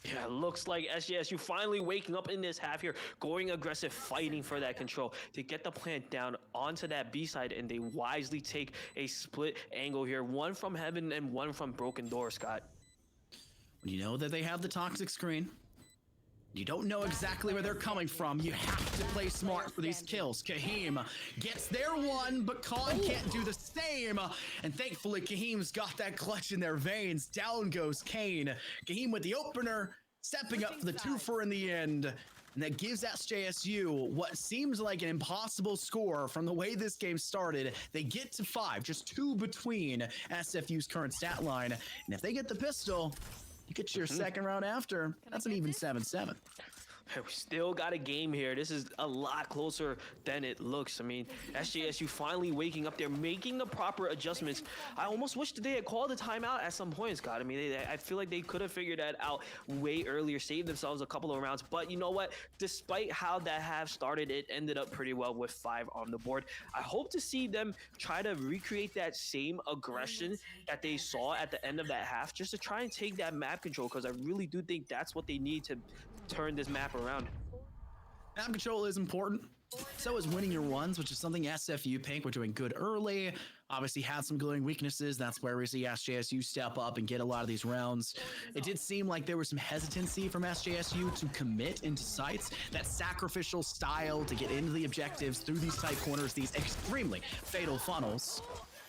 [SPEAKER 1] Yeah, it looks like SJSU finally waking up in this half here, going aggressive, fighting for that control to get the plant down onto that B side, and they wisely take a split angle here, one from Heaven and one from Broken Door, Scott.
[SPEAKER 2] when you know that they have the toxic screen, you don't know exactly where they're coming from, you have to play smart for these kills. Kahim gets their one, but Khan can't do the same. And thankfully, Kahim's got that clutch in their veins. Down goes Kane. Kahim with the opener, stepping up for the twofer in the end. And that gives SJSU what seems like an impossible score from the way this game started. They get to 5, just 2 between SFU's current stat line. And if they get the pistol, you get your second round after. That's an even 7-7.
[SPEAKER 1] We still got a game here. This is a lot closer than it looks. I mean, SJSU finally waking up. They're making the proper adjustments. I almost wish that they had called a timeout at some point, Scott. I mean, I feel like they could have figured that out way earlier, saved themselves a couple of rounds. But you know what? Despite how that half started, it ended up pretty well with 5 on the board. I hope to see them try to recreate that same aggression that they saw at the end of that half, just to try and take that map control, because I really do think that's what they need to turn this map around.
[SPEAKER 2] Map control is important. So is winning your ones, which is something SFU Pink were doing good early. Obviously had some glaring weaknesses. That's where we see SJSU step up and get a lot of these rounds. It did seem like there was some hesitancy from SJSU to commit into sites. That sacrificial style to get into the objectives through these tight corners, these extremely fatal funnels.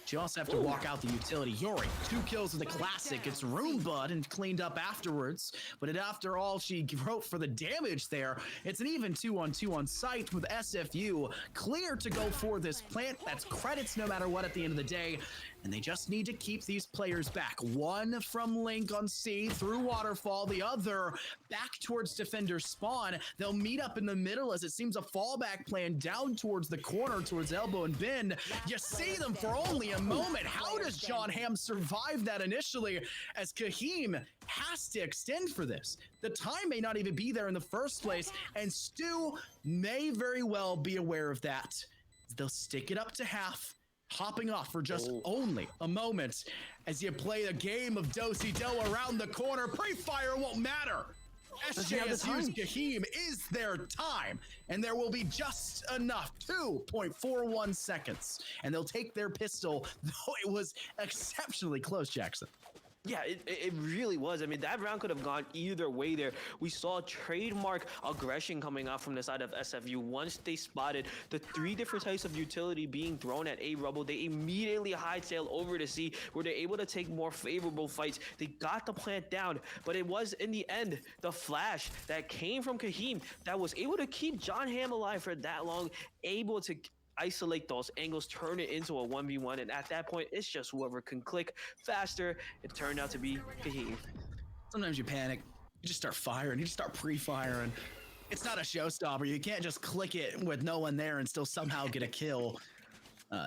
[SPEAKER 2] You also have to walk out the utility. Yori, 2 kills with the classic. It's Room Bud and cleaned up afterwards. But after all she wrote for the damage there, it's an even 2-on-2 on site with SFU clear to go for this plant. That's credits no matter what at the end of the day. And they just need to keep these players back. One from Link on C through Waterfall, the other back towards Defender Spawn. They'll meet up in the middle as it seems a fallback plan down towards the corner, towards Elbow and Bin. You see them for only a moment. How does John Hamm survive that initially, as Kahim has to extend for this? The time may not even be there in the first place, and Stu may very well be aware of that. They'll stick it up to half, hopping off for just only a moment as you play a game of do-si-do around the corner. Pre-fire won't matter. SJSU's Kahim is their time, and there will be just enough, 2.41 seconds, and they'll take their pistol, though it was exceptionally close, Jackson.
[SPEAKER 1] Yeah, it really was. I mean, that round could have gone either way there. We saw trademark aggression coming out from the side of SFU. Once they spotted the 3 different types of utility being thrown at A Rubble, they immediately hightailed over to C, where they're able to take more favorable fights. They got the plant down, but it was in the end the flash that came from Kahim that was able to keep John Hamm alive for that long, able to isolate those angles, turn it into a 1v1, and at that point, it's just whoever can click faster. It turned out to be Kahim.
[SPEAKER 2] Sometimes you panic. You just start firing. You just start pre-firing. It's not a showstopper. You can't just click it with no one there and still somehow get a kill.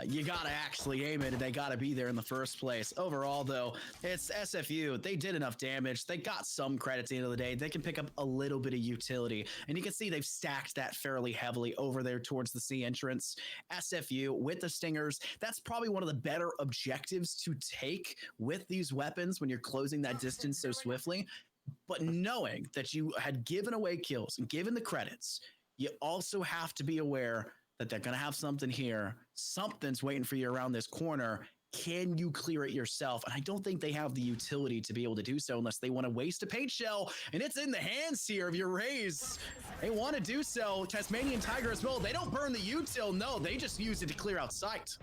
[SPEAKER 2] You gotta actually aim it, and they gotta be there in the first place. Overall, though, it's SFU. They did enough damage. They got some credit at the end of the day. They can pick up a little bit of utility, and you can see they've stacked that fairly heavily over there towards the C entrance. SFU with the Stingers, that's probably one of the better objectives to take with these weapons when you're closing that distance so swiftly. But knowing that you had given away kills and given the credits, you also have to be aware that they're going to have something here. Something's waiting for you around this corner. Can you clear it yourself? And I don't think they have the utility to be able to do so unless they want to waste a paint shell. And it's in the hands here of your Rays. They want to do so. Tasmanian Tiger as well. They don't burn the util. No, they just use it to clear out sight.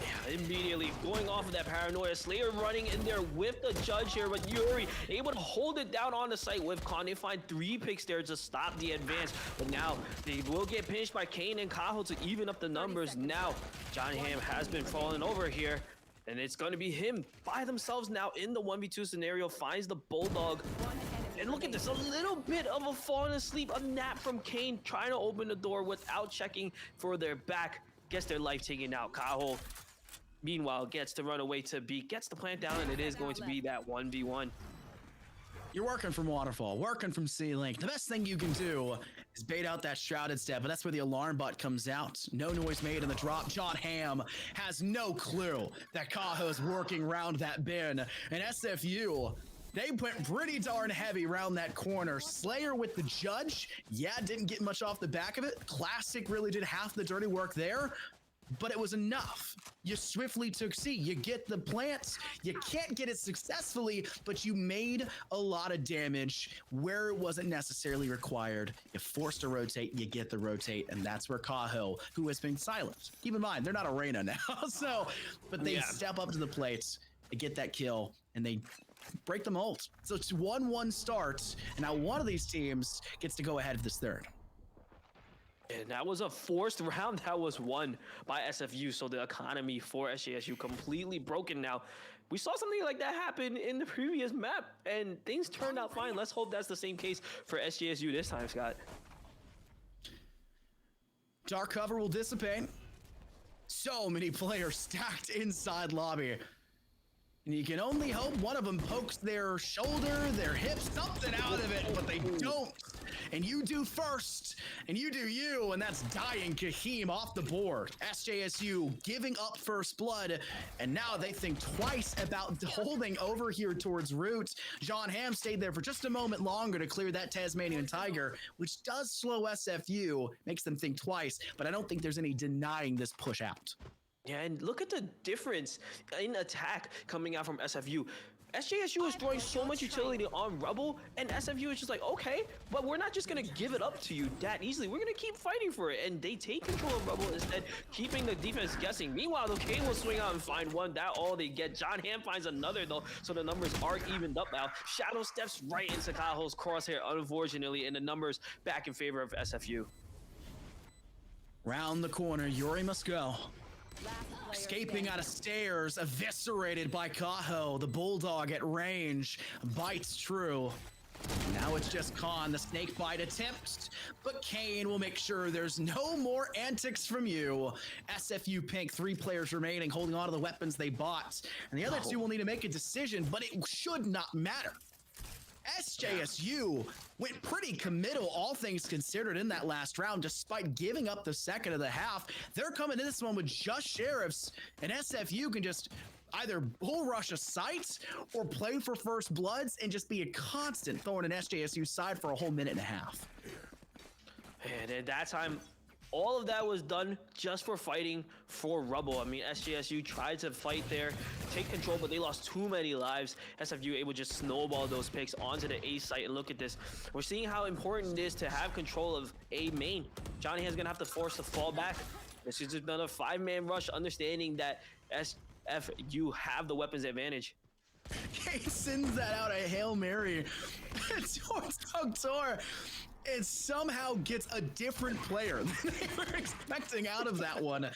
[SPEAKER 1] Yeah, immediately going off of that paranoia. Slayer running in there with the judge here, but Yuri able to hold it down on the site with Khan. They find 3 picks there to stop the advance, but now they will get pinched by Kane and Kaho to even up the numbers. Now, John Hamm has been falling over here, and it's going to be him by themselves now in the 1v2 scenario. Finds the Bulldog. And look at this, a little bit of a falling asleep, a nap from Kane, trying to open the door without checking for their back. Gets their life taken out. Kaho, meanwhile, gets to run away to B, gets the plant down, and it is going to be that 1v1.
[SPEAKER 2] You're working from Waterfall, working from C-Link. The best thing you can do is bait out that Shrouded Step, but that's where the alarm bot comes out. No noise made in the drop. John Hamm has no clue that Kaho's working around that bin. And SFU, they went pretty darn heavy around that corner. Slayer with the judge, yeah, didn't get much off the back of it. Classic really did half the dirty work there, but it was enough. You swiftly took C. You get the plants. You can't get it successfully, but you made a lot of damage where it wasn't necessarily required. You forced a rotate, you get the rotate, and that's where Kaho, who has been silent. Keep in mind, they're not Arena now, so, but they step up to the plates, they get that kill, and they break the mold. So it's 1-1 starts, and now one of these teams gets to go ahead of this third.
[SPEAKER 1] And that was a forced round that was won by SFU, so the economy for SJSU completely broken now. We saw something like that happen in the previous map, and things turned out fine. Let's hope that's the same case for SJSU this time, Scott.
[SPEAKER 2] Dark cover will dissipate. So many players stacked inside lobby. And you can only hope one of them pokes their shoulder, their hip, something out of it, but they don't. And you do first, and you do you, and that's dying Kahim off the board. SJSU giving up first blood, and now they think twice about holding over here towards Root. John Hamm stayed there for just a moment longer to clear that Tasmanian Tiger, which does slow SFU, makes them think twice, but I don't think there's any denying this push out.
[SPEAKER 1] Yeah, and look at the difference in attack coming out from SFU. SJSU is throwing so much utility on Rebel, and SFU is just like, okay, but we're not just gonna give it up to you that easily. We're gonna keep fighting for it, and they take control of Rebel instead, keeping the defense guessing. Meanwhile, the Kane will swing out and find one. That all they get. John Hamm finds another though, so the numbers are evened up now. Shadow steps right into Kaho's crosshair, unfortunately, and the numbers back in favor of SFU.
[SPEAKER 2] Round the corner, Yuri must go. Escaping out of stairs, eviscerated by Kaho. The Bulldog at range bites true. Now it's just Khan, the snake bite attempts, but Kane will make sure there's no more antics from you. SFU Pink, 3 players remaining, holding on to the weapons they bought. And the other two will need to make a decision, but it should not matter. SJSU went pretty committal, all things considered, in that last round, despite giving up the second of the half. They're coming in this one with just sheriffs, and SFU can just either bull rush a site or play for first bloods and just be a constant thorn in SJSU's side for a whole minute and a half.
[SPEAKER 1] And at that time, all of that was done just for fighting for Rubble. I mean, SJSU tried to fight there, take control, but they lost too many lives. SFU able to just snowball those picks onto the A site, and look at this. We're seeing how important it is to have control of A main. Johnny is gonna have to force the fall back. This is another 5-man rush, understanding that SFU have the weapons advantage.
[SPEAKER 2] He sends that out a Hail Mary towards Dogtor. It somehow gets a different player than they were expecting out of that one.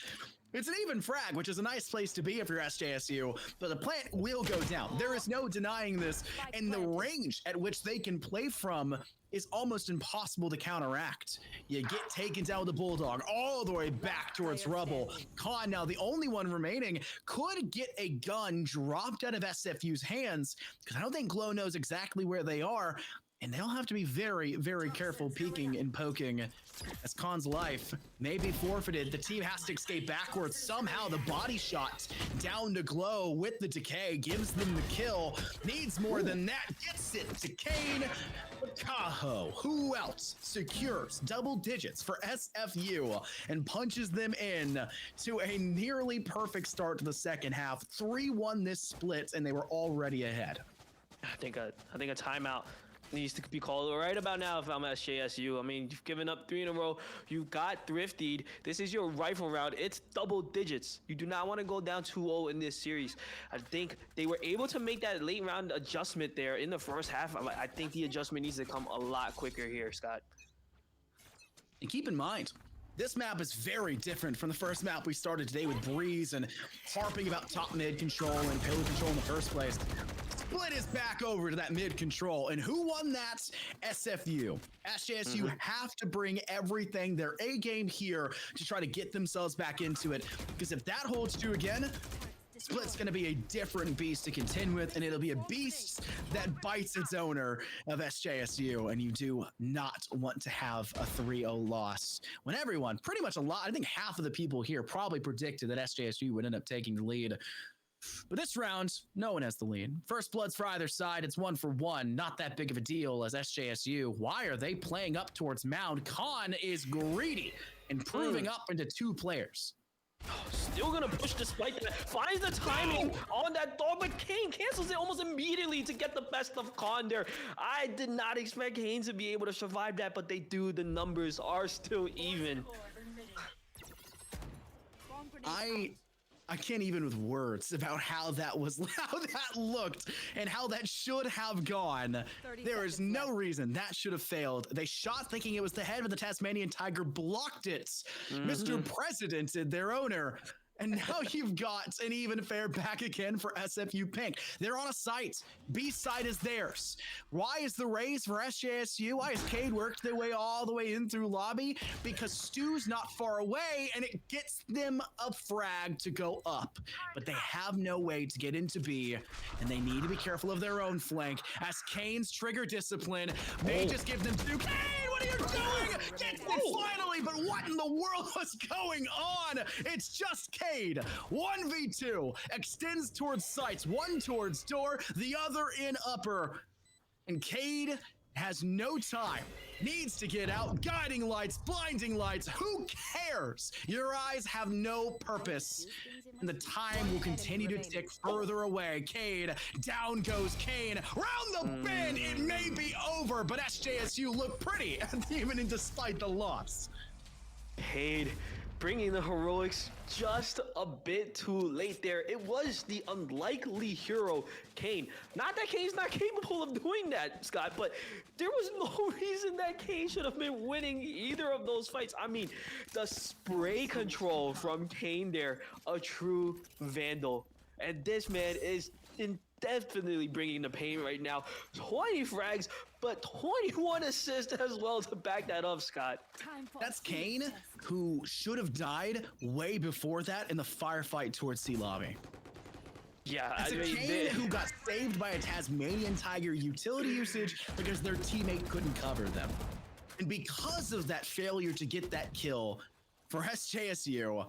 [SPEAKER 2] It's an even frag, which is a nice place to be if you're SJSU, but the plant will go down. There is no denying this, and the range at which they can play from is almost impossible to counteract. You get taken down with the Bulldog all the way back towards Rubble. Khan, now the only one remaining, could get a gun dropped out of SFU's hands, because I don't think Glow knows exactly where they are. And they'll have to be very, very careful peeking and poking, as Khan's life may be forfeited. The team has to escape backwards. Somehow the body shot down to Glow with the decay gives them the kill. Needs more than that. Gets it to Kane. Kaho, who else secures double digits for SFU and punches them in to a nearly perfect start to the second half. 3-1 this split, and they were already ahead.
[SPEAKER 1] I think a timeout needs to be called right about now if I'm at SJSU. I mean, you've given up 3 in a row. You got thriftied. This is your rifle round. It's double digits. You do not want to go down 2-0 in this series. I think they were able to make that late round adjustment there in the first half. I think the adjustment needs to come a lot quicker here, Scott.
[SPEAKER 2] And keep in mind, this map is very different from the first map we started today with Breeze and harping about top mid control and pillar control in the first place. Split is back over to that mid control, and who won that? SFU. SJSU have to bring everything, their A game here, to try to get themselves back into it, because if that holds true again, Split's going to be a different beast to contend with, and it'll be a beast that bites its owner of SJSU, and you do not want to have a 3-0 loss when everyone, pretty much I think half of the people here probably predicted that SJSU would end up taking the lead. But this round, no one has the lead. First bloods for either side. It's 1-for-1. Not that big of a deal as SJSU. Why are they playing up towards Mound? Khan is greedy and proving up into 2 players.
[SPEAKER 1] Still gonna push despite that. Finds the timing on that thought, but Kane cancels it almost immediately to get the best of Khan there. I did not expect Kane to be able to survive that, but they do. The numbers are still even.
[SPEAKER 2] I can't even with words about how that looked and how that should have gone. There is no reason that should have failed. They shot thinking it was the head of the Tasmanian Tiger, blocked it. Mr. President, their owner. And now you've got an even fair back again for SFU Pink. They're on a site. B side is theirs. Why is the raise for SJSU? Why has Cade worked their way all the way in through lobby? Because Stu's not far away and it gets them a frag to go up. But they have no way to get into B and they need to be careful of their own flank as Kane's trigger discipline may just give them two. Kane, what are you doing? Gets it finally, but what in the world was going on? It's just Cade. 1v2 extends towards sights, one towards door, the other in upper. And Cade has no time, needs to get out. Guiding lights, blinding lights, who cares? Your eyes have no purpose. And the time will continue to tick further away. Cade, down goes Kane. Round the bend, it may be over, but SJSU look pretty, even despite the loss.
[SPEAKER 1] Cade bringing the heroics just a bit too late there. It was the unlikely hero, Kane. Not that Kane's not capable of doing that, Scott, but there was no reason that Kane should have been winning either of those fights. I mean, the spray control from Kane there, a true vandal. And this man is definitely bringing the pain right now. 20 frags, but 21 assists as well to back that up, Scott.
[SPEAKER 2] That's Kane, who should have died way before that in the firefight towards C lobby.
[SPEAKER 1] Yeah,
[SPEAKER 2] That's
[SPEAKER 1] I
[SPEAKER 2] a
[SPEAKER 1] mean,
[SPEAKER 2] Kane who got saved by a Tasmanian Tiger utility usage because their teammate couldn't cover them. And because of that failure to get that kill for SJSU,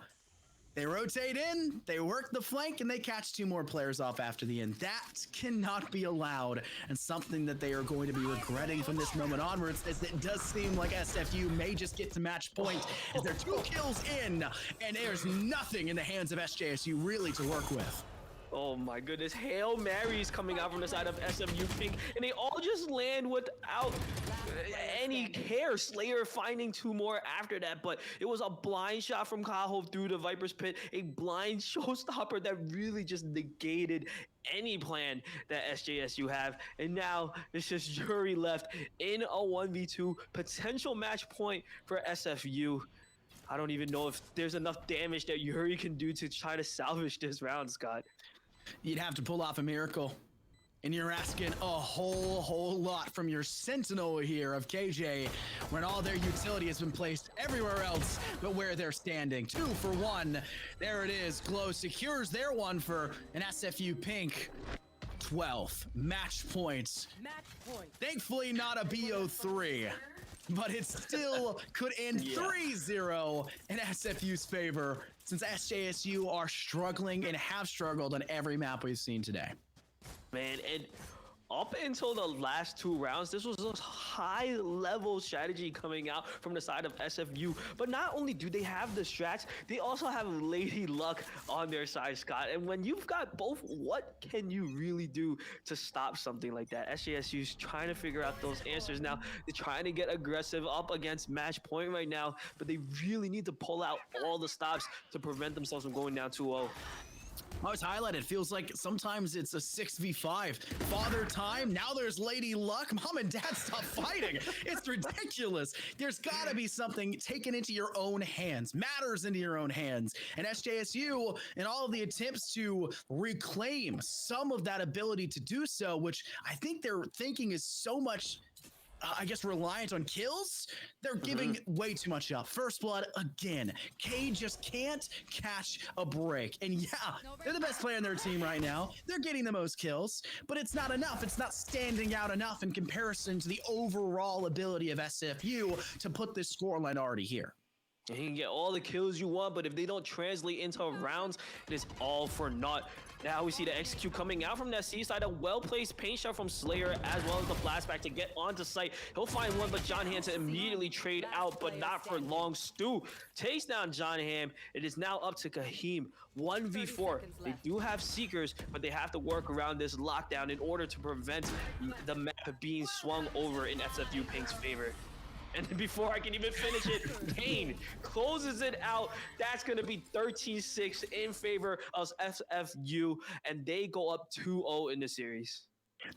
[SPEAKER 2] they rotate in, they work the flank, and they catch two more players off after the end. That cannot be allowed, and something that they are going to be regretting from this moment onwards, as it does seem like SFU may just get to match point, as they're 2 kills in, and there's nothing in the hands of SJSU really to work with.
[SPEAKER 1] oh my goodness, Hail Marys coming out from the side of SMU Pink, and they all just land without any care. Slayer finding 2 more after that, but it was a blind shot from Kaho through the Viper's Pit, a blind showstopper that really just negated any plan that SJSU have. And now it's just Yuri left in a 1v2 potential match point for SFU. I don't even know if there's enough damage that Yuri can do to try to salvage this round, Scott.
[SPEAKER 2] You'd have to pull off a miracle. And you're asking a whole lot from your sentinel here of KJ, when all their utility has been placed everywhere else but where they're standing. 2 for 1. There it is. Glow secures their one for an SFU Pink. 12 match points.
[SPEAKER 5] Match point.
[SPEAKER 2] Thankfully not a BO3, but it still could end 3-0 in SFU's favor, since SJSU are struggling and have struggled on every map we've seen today.
[SPEAKER 1] Man, and up until the last 2 rounds, this was a high-level strategy coming out from the side of SFU. But not only do they have the strats, they also have Lady Luck on their side, Scott. And when you've got both, what can you really do to stop something like that? SJSU's trying to figure out those answers now. They're trying to get aggressive up against match point right now, but they really need to pull out all the stops to prevent themselves from going down 2-0.
[SPEAKER 2] Oh, it's highlighted. Feels like sometimes it's a 6v5. Father time. Now there's Lady Luck. Mom and Dad, stop fighting. It's ridiculous. There's got to be something taken into your own hands, matters into your own hands. And SJSU, in all of the attempts to reclaim some of that ability to do so, which I think they're thinking is so much, I guess, reliant on kills, they're giving way too much up. First blood again. Cade just can't catch a break. And yeah, they're the best player on their team right now. They're getting the most kills, but it's not enough. It's not standing out enough in comparison to the overall ability of SFU to put this scoreline already here.
[SPEAKER 1] You can get all the kills you want, but if they don't translate into rounds, it is all for naught. Now we see the execute coming out from that C side. A well-placed paint shot from Slayer, as well as the flashback to get onto site. He'll find one, but John Ham to immediately trade out, but not for long. Stu takes down John Ham. It is now up to Kahim. 1v4. They do have Seekers, but they have to work around this lockdown in order to prevent the map being swung over in SFU Pink's favor. And then before I can even finish it, Kane closes it out. That's going to be 13-6 in favor of SFU, and they go up 2-0 in the series.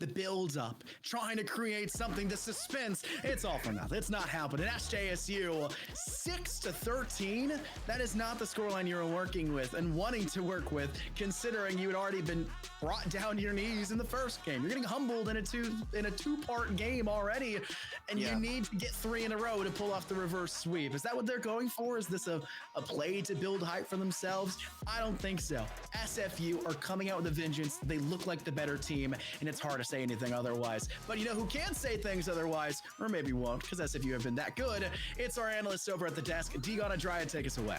[SPEAKER 2] The build up, trying to create something, the suspense, it's all for nothing. It's not happening. SJSU 6-13. That is not the scoreline you were working with and wanting to work with, considering you had already been brought down to your knees in the first game. You're getting humbled in a two-part game already, and you need to get 3 in a row to pull off the reverse sweep. Is that what they're going for? Is this a play to build hype for themselves? I don't think so. SFU are coming out with a vengeance. They look like the better team, and it's hard to say anything otherwise. But you know who can say things otherwise, or maybe won't, because SFU have been that good. It's our analyst over at the desk. Digon and Dryad, take us away.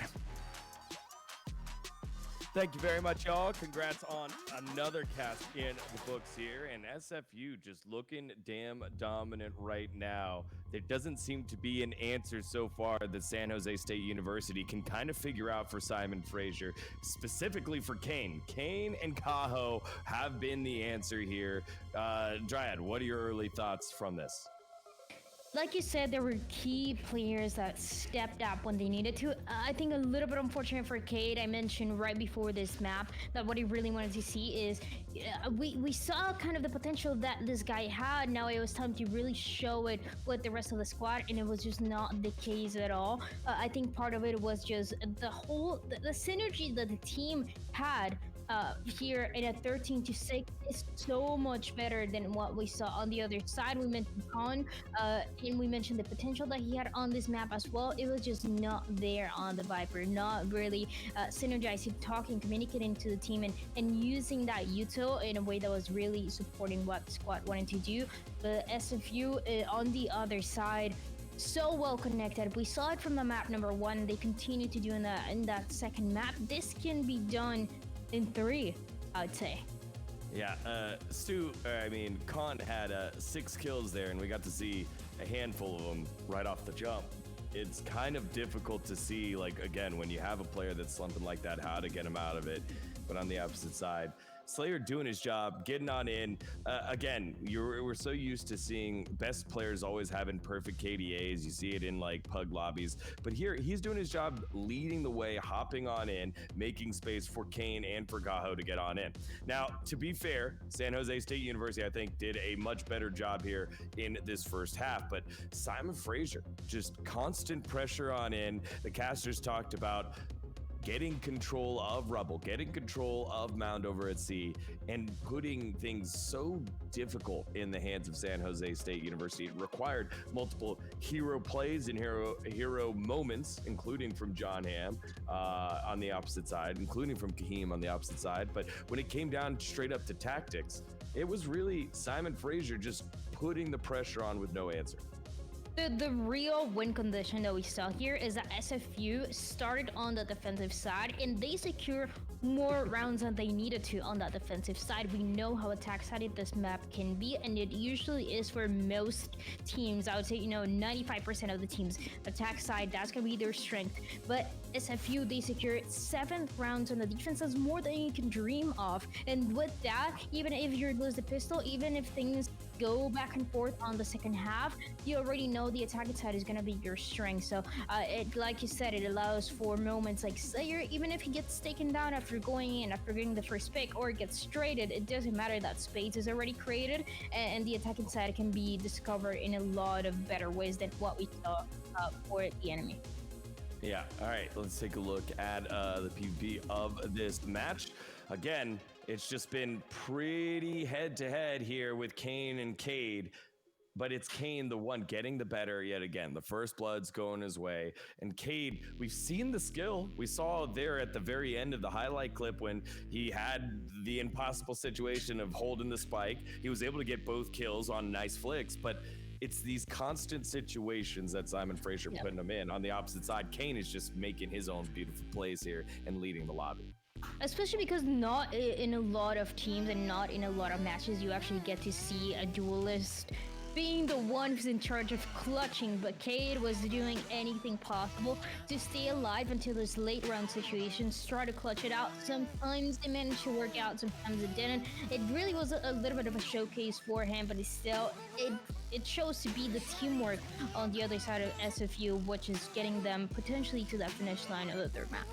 [SPEAKER 3] Thank you very much, y'all. Congrats on another cast in the books here. And SFU just looking damn dominant right now. There doesn't seem to be an answer so far that San Jose State University can kind of figure out for Simon Fraser, specifically for Kane. Kane and Kaho have been the answer here. Dryad, what are your early thoughts from this?
[SPEAKER 4] Like you said, there were key players that stepped up when they needed to. I think a little bit unfortunate for Cade. I mentioned right before this map that what he really wanted to see is we saw kind of the potential that this guy had. Now it was time to really show it with the rest of the squad, and it was just not the case at all. I think part of it was just the synergy that the team had here in a 13-6 is so much better than what we saw on the other side. We mentioned Khan, and we mentioned the potential that he had on this map as well. It was just not there on the Viper, not really synergizing, talking, communicating to the team, and using that util in a way that was really supporting what the squad wanted to do. But SFU on the other side, so well connected. We saw it from the map number 1. They continue to do in that second map. This can be done in 3, I'd say.
[SPEAKER 3] Yeah, Stu, Khan had 6 kills there, and we got to see a handful of them right off the jump. It's kind of difficult to see, like, again, when you have a player that's slumping like that, how to get him out of it. But on the opposite side, Slayer doing his job, getting on in. Again, we're so used to seeing best players always having perfect KDAs. You see it in like pug lobbies. But here, he's doing his job, leading the way, hopping on in, making space for Kane and for Gaho to get on in. Now, to be fair, San Jose State University, I think, did a much better job here in this first half. But Simon Fraser, just constant pressure on in. The casters talked about getting control of Rubble, getting control of Mound over at sea, and putting things so difficult in the hands of San Jose State University. It required multiple hero plays and hero moments, including from John Ham on the opposite side, including from Kahim on the opposite side. But when it came down straight up to tactics, it was really Simon Fraser just putting the pressure on with no answer.
[SPEAKER 4] The real win condition that we saw here is that SFU started on the defensive side, and they secure more rounds than they needed to on that defensive side. We know how attack-sided this map can be, and it usually is for most teams. I would say, 95% of the teams, attack side, that's going to be their strength. But SFU, they secured 7th rounds on the defense. That's more than you can dream of. And with that, even if you lose the pistol, even if things go back and forth on the second half, you already know the attacking side is going to be your strength. So like you said, it allows for moments like Slayer, even if he gets taken down after going in, after getting the first pick, or gets traded, it doesn't matter. That space is already created, and the attacking side can be discovered in a lot of better ways than what we saw for the enemy.
[SPEAKER 3] Yeah, all right, let's take a look at the PvP of this match. Again, it's just been pretty head-to-head here with Kane and Cade, but it's Kane, the one getting the better yet again. The first blood's going his way, and Cade, we've seen the skill. We saw there at the very end of the highlight clip when he had the impossible situation of holding the spike. He was able to get both kills on nice flicks, but it's these constant situations that Simon Fraser putting them in. On the opposite side, Kane is just making his own beautiful plays here and leading the lobby.
[SPEAKER 4] Especially because not in a lot of teams and not in a lot of matches you actually get to see a duelist being the one who's in charge of clutching, but Cade was doing anything possible to stay alive until this late round situations, try to clutch it out. Sometimes it managed to work out, sometimes it didn't. It really was a little bit of a showcase for him, but it's still, it shows to be the teamwork on the other side of SFU, which is getting them potentially to that finish line of the third map.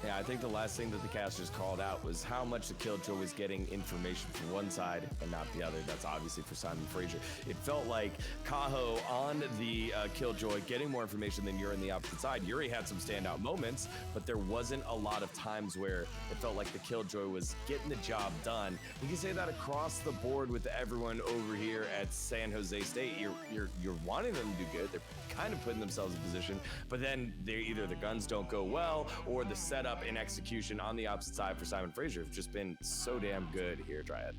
[SPEAKER 3] Yeah, I think the last thing that the casters called out was how much the Killjoy was getting information from one side and not the other. That's obviously for Simon Fraser. It felt like Kaho on the Killjoy getting more information than Yuri on the opposite side. Yuri had some standout moments, but there wasn't a lot of times where it felt like the Killjoy was getting the job done. We can say that across the board with everyone over here at San Jose State. You're wanting them to do good. They're kind of putting themselves in position, but then either the guns don't go well or the setup and execution on the opposite side for Simon Fraser have just been so damn good here, Dryad.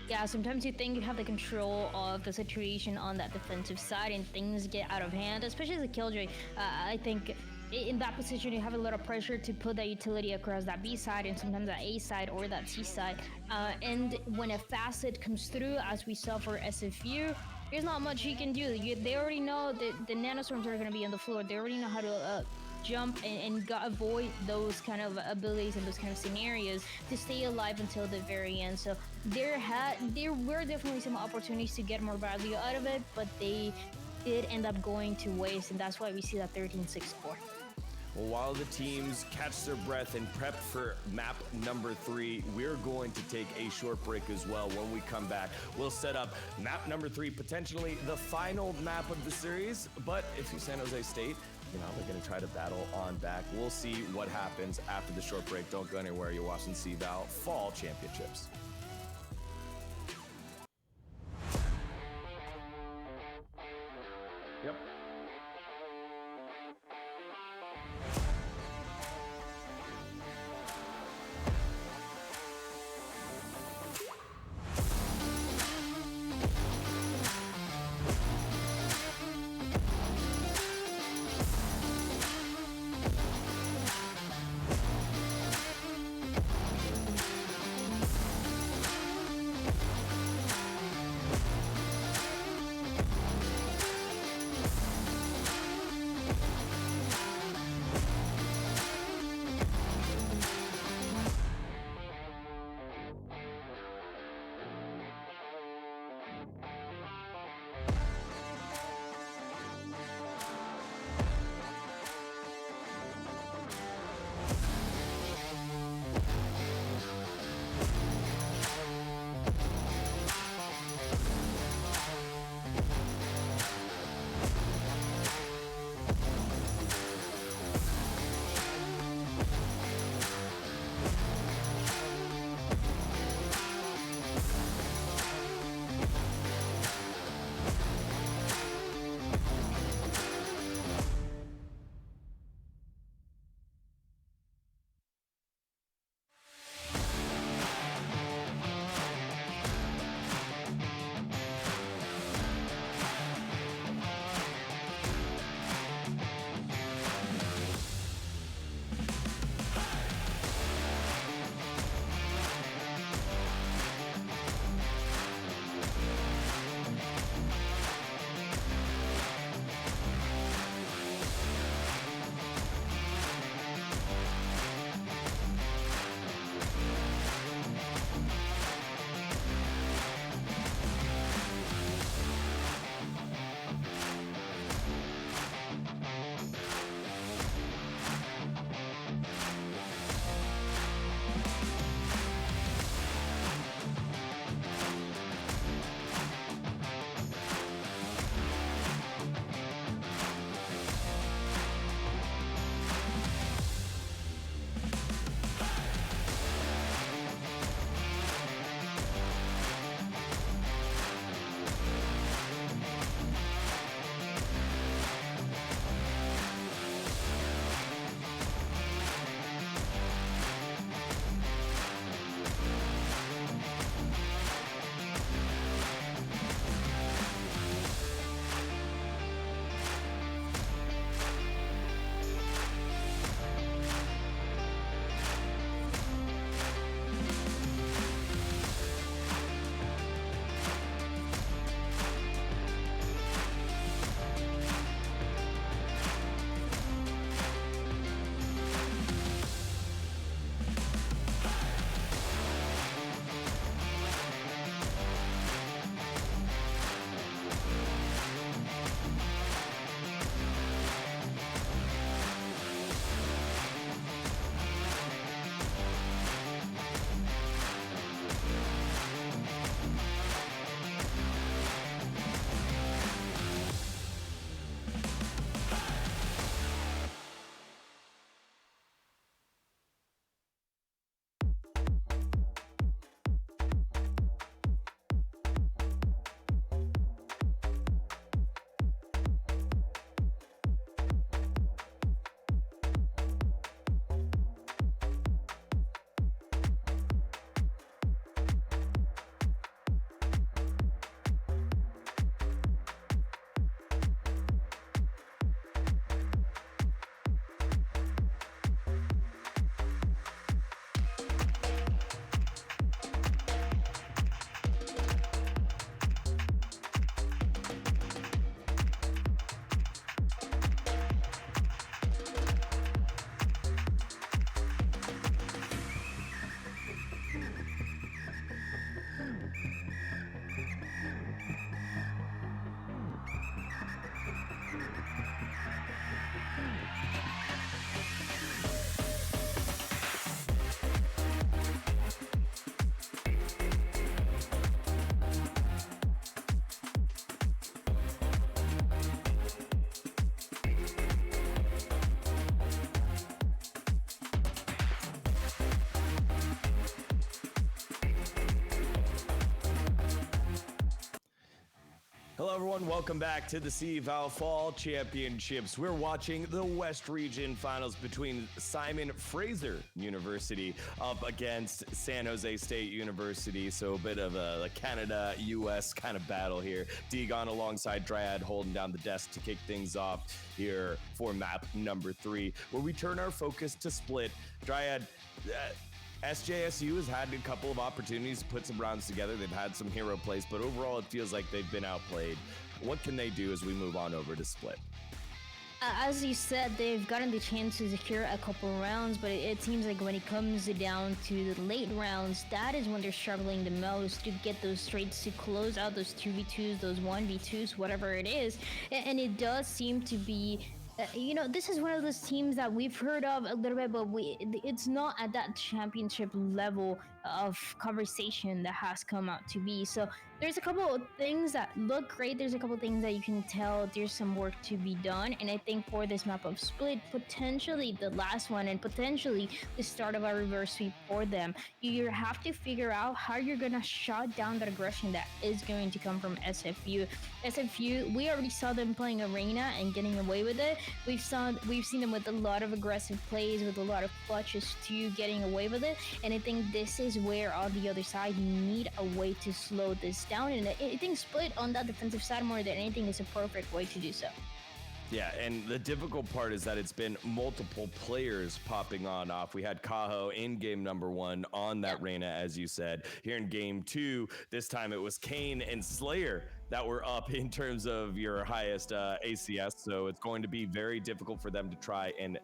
[SPEAKER 4] Yeah, sometimes you think you have the control of the situation on that defensive side and things get out of hand, especially as a Killjoy. I think in that position you have a lot of pressure to put that utility across that B side and sometimes that A side or that C side. And when a facet comes through, as we saw for SFU, there's not much you can do. They already know that the nanostorms are going to be on the floor. They already know how to jump and avoid those kind of abilities and those kind of scenarios to stay alive until the very end. So there were definitely some opportunities to get more value out of it, but they did end up going to waste, and that's why we see that 13-6 score.
[SPEAKER 3] Well, while the teams catch their breath and prep for map number 3, we're going to take a short break as well. When we come back, we'll set up map number 3, potentially the final map of the series. But if you're San Jose State, you know, they're going to try to battle on back. We'll see what happens after the short break. Don't go anywhere. You're watching CVAL Fall Championships. Yep. Hello everyone, welcome back to the CVAL Fall Championships. We're watching the West Region Finals between Simon Fraser University up against San Jose State University. So a bit of a Canada-US kind of battle here. Degon alongside Dryad holding down the desk to kick things off here for map number 3, where we turn our focus to Split. Dryad, SJSU has had a couple of opportunities to put some rounds together. They've had some hero plays, but overall it feels like they've been outplayed. What can they do as we move on over to Split?
[SPEAKER 4] As you said, they've gotten the chance to secure a couple rounds, but it seems like when it comes down to the late rounds, that is when they're struggling the most to get those trades to close out those 2v2s, those 1v2s, whatever it is. And it does seem to be this is one of those teams that we've heard of a little bit, but it's not at that championship level of conversation that has come out to be. So there's a couple of things that look great. There's a couple of things that you can tell there's some work to be done. And I think for this map of Split, potentially the last one and potentially the start of a reverse sweep for them, you have to figure out how you're going to shut down that aggression that is going to come from SFU. SFU, we already saw them playing Arena and getting away with it. We've seen them with a lot of aggressive plays, with a lot of clutches too, getting away with it. And I think this is where on the other side you need a way to slow this down. And I think Split on that defensive side more than anything is a perfect way to do so.
[SPEAKER 3] Yeah, and the difficult part is that it's been multiple players popping on off. We had Kaho in game number 1 on that Reyna, as you said. Here in game 2, this time it was Kane and Slayer that were up in terms of your highest ACS. So it's going to be very difficult for them to try and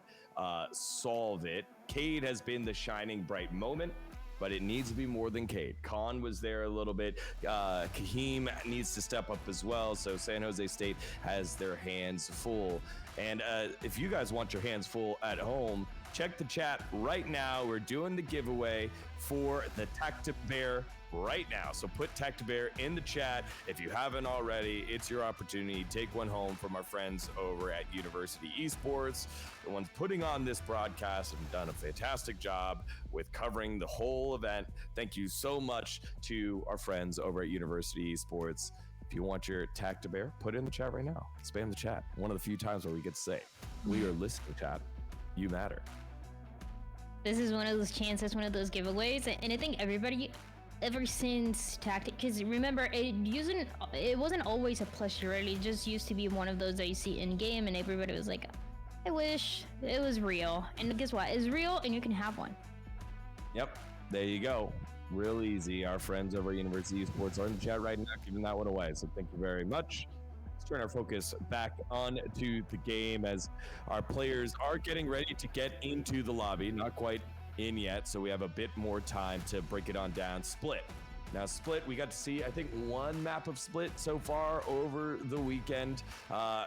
[SPEAKER 3] solve it. Cade has been the shining bright moment, but it needs to be more than Cade. Khan was there a little bit. Kahim needs to step up as well. So San Jose State has their hands full. And if you guys want your hands full at home, check the chat right now. We're doing the giveaway for the Tactic Bear right now. So put Tactic Bear in the chat. If you haven't already, it's your opportunity. Take one home from our friends over at University Esports. The ones putting on this broadcast have done a fantastic job with covering the whole event. Thank you so much to our friends over at University Esports. If you want your Tactic Bear, put it in the chat right now. Spam the chat. One of the few times where we get to say, we are listening, chat. You matter.
[SPEAKER 4] This is one of those chances, one of those giveaways, and I think everybody, ever since Tactic, because remember, it wasn't always a plushie, right? It just used to be one of those that you see in game, and everybody was like, I wish it was real. And guess what? It's real, and you can have one.
[SPEAKER 3] Yep, there you go. Real easy. Our friends over at University Esports are in the chat right now, giving that one away. So thank you very much. Let's turn our focus back on to the game as our players are getting ready to get into the lobby. Not quite in yet, so we have a bit more time to break it on down. Split. Now Split, we got to see, I think, one map of Split so far over the weekend.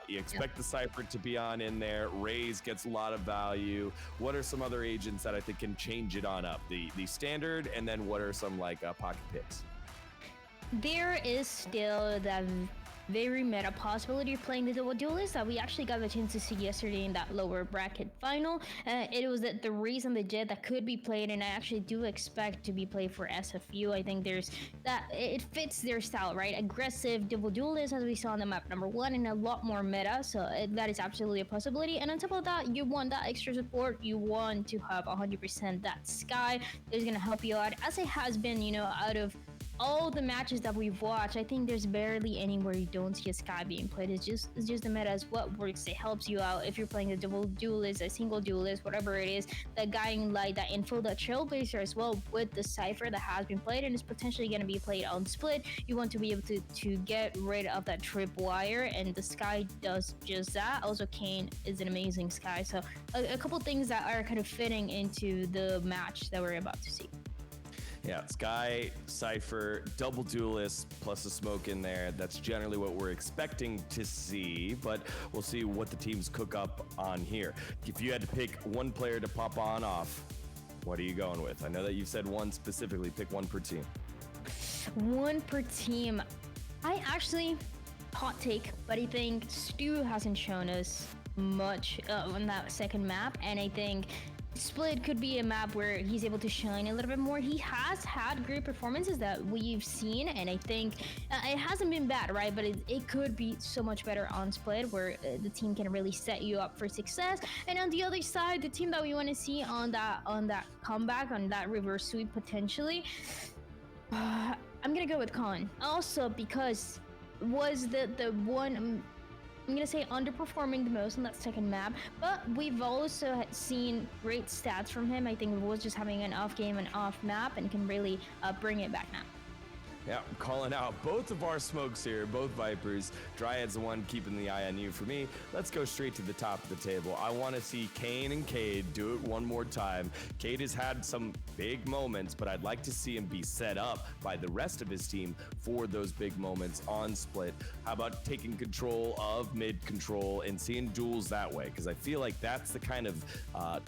[SPEAKER 3] You expect the Cypher to be on in there. Raze gets a lot of value. What are some other agents that I think can change it on up? The standard, and then what are some like pocket picks?
[SPEAKER 4] There is still that very meta possibility of playing the double duelist that we actually got the chance to see yesterday in that lower bracket final. It was the reason the Jet that could be played, and I actually do expect to be played for SFU. I think there's that it fits their style, right? Aggressive double duelist as we saw on the map number 1, and a lot more meta, so that is absolutely a possibility. And on top of that, you want that extra support. You want to have 100% that Sky is going to help you out, as it has been, out of all the matches that we've watched. I think there's barely anywhere you don't see a Sky being played. It's just the meta is what works. It helps you out if you're playing a double duelist, a single duelist, whatever it is. That guiding light, that info, that Trailblazer as well with the Cypher that has been played and is potentially going to be played on Split. You want to be able to get rid of that tripwire, and the Sky does just that. Also, Kane is an amazing Sky. So a couple things that are kind of fitting into the match that we're about to see.
[SPEAKER 3] Yeah, Sky, Cypher, double duelist, plus a smoke in there. That's generally what we're expecting to see, but we'll see what the teams cook up on here. If you had to pick one player to pop on off, what are you going with? I know that you said one specifically. Pick one per team.
[SPEAKER 4] One per team. I actually, hot take, but I think Stu hasn't shown us much on that second map, and I think Split could be a map where he's able to shine a little bit more. He has had great performances that we've seen, and I think it hasn't been bad, right? But it could be so much better on Split, where the team can really set you up for success. And on the other side, the team that we want to see on that comeback, on that reverse sweep potentially, I'm gonna go with Khan. Also because was the one. I'm gonna say underperforming the most on that second map, but we've also seen great stats from him. I think he was just having an off game, an off map, and can really bring it back now.
[SPEAKER 3] Yeah, I'm calling out both of our smokes here, both Vipers. Dryad's the one keeping the eye on you. For me, let's go straight to the top of the table. I want to see Kane and Cade do it one more time. Cade has had some big moments, but I'd like to see him be set up by the rest of his team for those big moments on Split. How about taking control of mid control and seeing duels that way? Because I feel like that's the kind of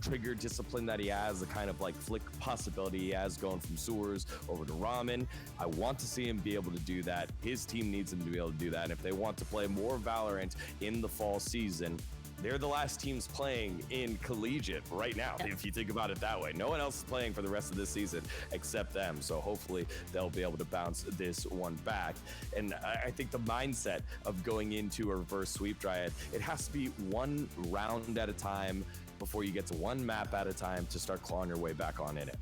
[SPEAKER 3] trigger discipline that he has, the kind of like flick possibility he has going from sewers over to ramen. I want to see him be able to do that. His team needs him to be able to do that. And if they want to play more Valorant in the fall season, they're the last teams playing in collegiate right now, if you think about it that way. No one else is playing for the rest of this season except them. So hopefully they'll be able to bounce this one back. And I think the mindset of going into a reverse sweep Dryad, it has to be one round at a time before you get to one map at a time to start clawing your way back on in it.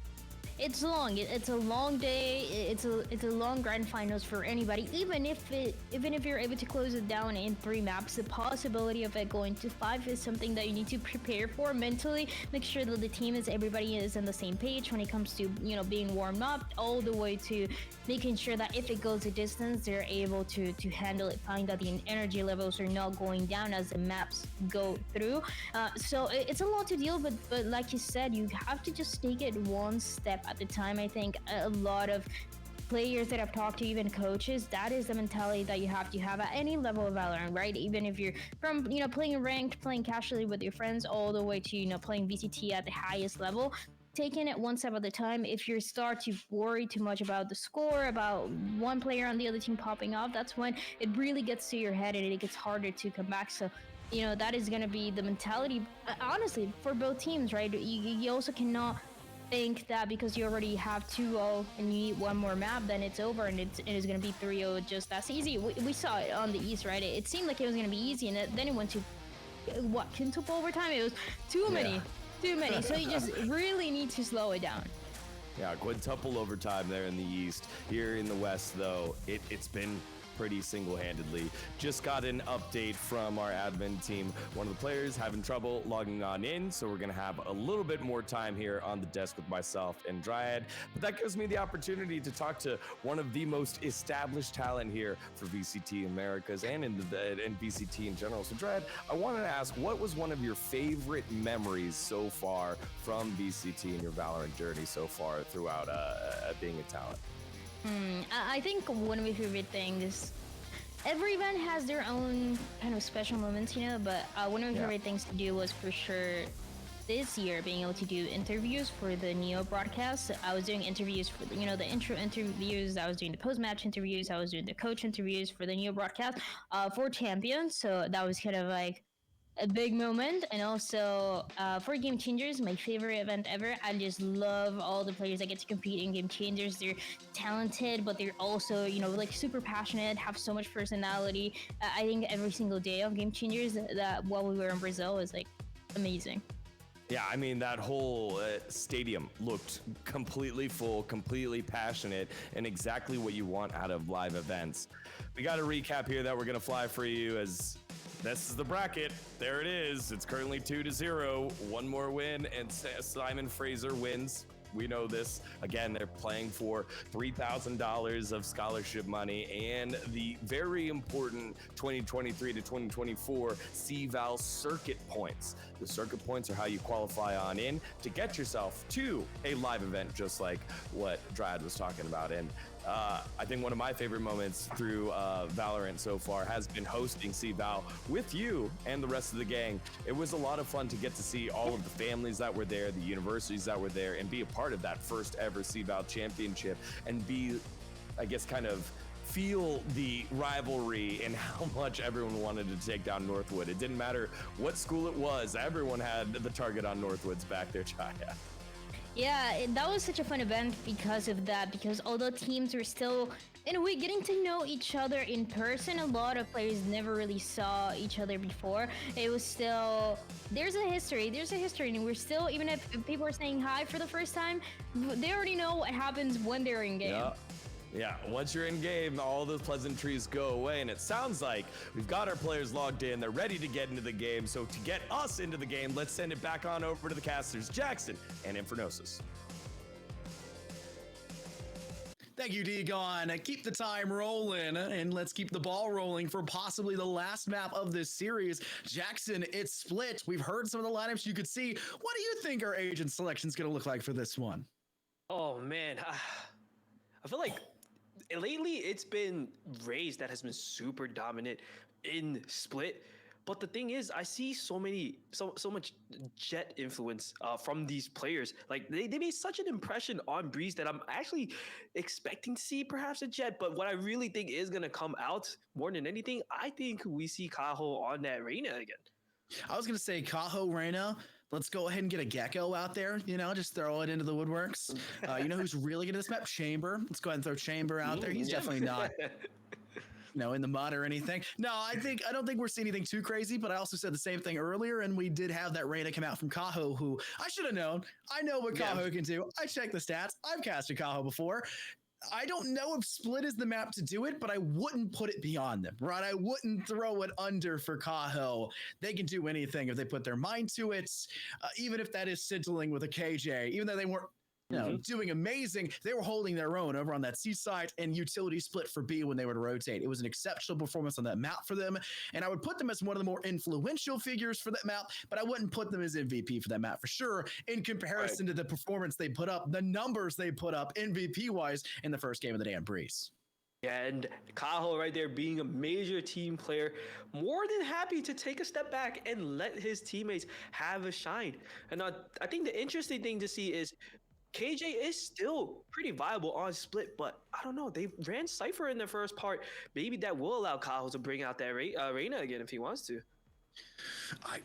[SPEAKER 4] It's long. It's a long day. It's a long grand finals for anybody. Even if you're able to close it down in 3 maps, the possibility of it going to 5 is something that you need to prepare for mentally. Make sure that the team everybody is on the same page when it comes to being warmed up, all the way to making sure that if it goes a distance, they're able to handle it, find that the energy levels are not going down as the maps go through. So it's a lot to deal with, but like you said, you have to just take it one step at the time. I think a lot of players that I've talked to, even coaches, that is the mentality that you have to have at any level of Valorant, right? Even if you're from playing ranked, playing casually with your friends, all the way to playing VCT at the highest level. Taking it one step at a time. If you start to worry too much about the score, about one player on the other team popping off, that's when it really gets to your head and it gets harder to come back. So that is going to be the mentality, honestly, for both teams, right? You also cannot think that because you already have 2-0 and you need one more map, then it's over and it is going to be 3-0 just as easy. We saw it on the East, right? It seemed like it was going to be easy, and then it went to quintuple overtime. It was too many. So you just really need to slow it down.
[SPEAKER 3] Yeah, quintuple overtime there in the East. Here in the West, though, it's been pretty single-handedly. Just got an update from our admin team. One of the players having trouble logging on in, so we're gonna have a little bit more time here on the desk with myself and Dryad. But that gives me the opportunity to talk to one of the most established talent here for VCT Americas and in VCT in general. So Dryad, I wanted to ask, what was one of your favorite memories so far from VCT and your Valorant journey so far throughout being a talent?
[SPEAKER 4] I think one of my favorite things, every event has their own kind of special moments, but one of my favorite things to do was for sure this year being able to do interviews for the Neo broadcast. I was doing interviews for the intro interviews, I was doing the post-match interviews, I was doing the coach interviews for the Neo broadcast for champions. So that was kind of like a big moment. And also for Game Changers, my favorite event ever. I just love all the players that get to compete in Game Changers. They're talented, but they're also like super passionate, have so much personality. I think every single day of Game Changers that while we were in Brazil was like amazing.
[SPEAKER 3] Yeah, I mean, that whole stadium looked completely full, completely passionate, and exactly what you want out of live events. We got a recap here that we're going to fly for you as this is the bracket. There it is. It's currently 2-0. One more win, and Simon Fraser wins. We know this. Again, they're playing for $3,000 of scholarship money and the very important 2023 to 2024 CVAL circuit points. The circuit points are how you qualify on in to get yourself to a live event, just like what Dryad was talking about. And I think one of my favorite moments through Valorant so far has been hosting CVAL with you and the rest of the gang. It was a lot of fun to get to see all of the families that were there, the universities that were there, and be a part of that first ever CVAL championship and be, I guess, kind of feel the rivalry and how much everyone wanted to take down Northwood. It didn't matter what school it was. Everyone had the target on Northwood's back there, Chaya.
[SPEAKER 4] Yeah, that was such a fun event because of that. Because although teams were still, in a way, getting to know each other in person, a lot of players never really saw each other before. It was still, there's a history, and we're still, even if people are saying hi for the first time, they already know what happens when they're in game.
[SPEAKER 3] Yeah. Yeah, once you're in game, all those pleasantries go away, and it sounds like we've got our players logged in. They're ready to get into the game. So to get us into the game, let's send it back on over to the casters, Jackson and Infernosis.
[SPEAKER 2] Thank you, D-Gon. Keep the time rolling, and let's keep the ball rolling for possibly the last map of this series. Jackson, it's split. We've heard some of the lineups you could see. What do you think our agent selection is going to look like for this one?
[SPEAKER 1] Oh man, I feel like lately it's been Raze that has been super dominant in split. But the thing is, I see so much Jet influence from these players. Like they made such an impression on Breeze that I'm actually expecting to see perhaps a Jet. But what I really think is gonna come out more than anything, I think we see Kaho on that Reyna again.
[SPEAKER 2] I was going to say Kaho, Reyna. Let's go ahead and get a Gecko out there, just throw it into the woodworks. You know who's really good at this map? Chamber. Let's go ahead and throw Chamber out there. He's definitely not in the mud or anything. No, I don't think we're seeing anything too crazy, but I also said the same thing earlier, and we did have that Reyna come out from Kaho, who I should have known. I know what Kaho can do. I checked the stats. I've casted Kaho before. I don't know if Split is the map to do it, but I wouldn't put it beyond them, right? I wouldn't throw it under for Kaho. They can do anything if they put their mind to it, even if that is scintillating with a KJ, even though they weren't doing amazing. They were holding their own over on that C site and utility split for B when they would rotate. It was an exceptional performance on that map for them. And I would put them as one of the more influential figures for that map, but I wouldn't put them as MVP for that map for sure in comparison to the performance they put up, the numbers they put up MVP wise in the first game of the day on Breeze.
[SPEAKER 1] Yeah, and Kaho right there being a major team player, more than happy to take a step back and let his teammates have a shine. And I think the interesting thing to see is KJ is still pretty viable on split, but I don't know. They ran Cypher in the first part. Maybe that will allow Kaho to bring out that Reyna again if he wants to.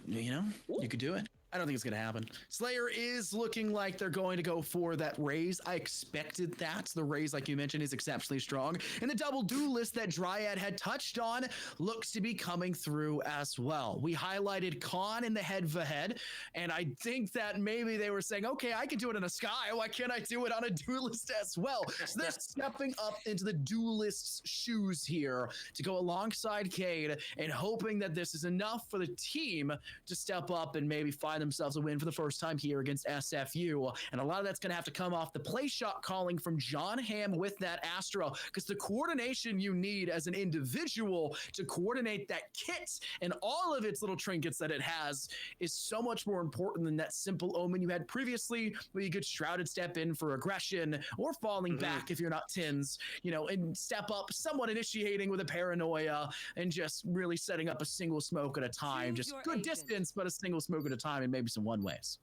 [SPEAKER 2] You could do it. I don't think it's going to happen. Slayer is looking like they're going to go for that Raze. I expected that. The Raze, like you mentioned, is exceptionally strong. And the double duelist that Dryad had touched on looks to be coming through as well. We highlighted Khan in the head-to-head, and I think that maybe they were saying, okay, I can do it in a Sky. Why can't I do it on a duelist as well? So they're stepping up into the duelist's shoes here to go alongside Cade and hoping that this is enough for the team to step up and maybe find themselves a win for the first time here against SFU. And a lot of that's going to have to come off the play shot calling from John Hamm with that Astro, because the coordination you need as an individual to coordinate that kit and all of its little trinkets that it has is so much more important than that simple omen you had previously, where you could Shrouded step in for aggression or falling back if you're not tins, and step up, somewhat initiating with a paranoia and just really setting up a single smoke at a time.
[SPEAKER 5] Choose
[SPEAKER 2] Just
[SPEAKER 5] your
[SPEAKER 2] good
[SPEAKER 5] agent.
[SPEAKER 2] distance, but a single smoke at a time, and maybe some one ways.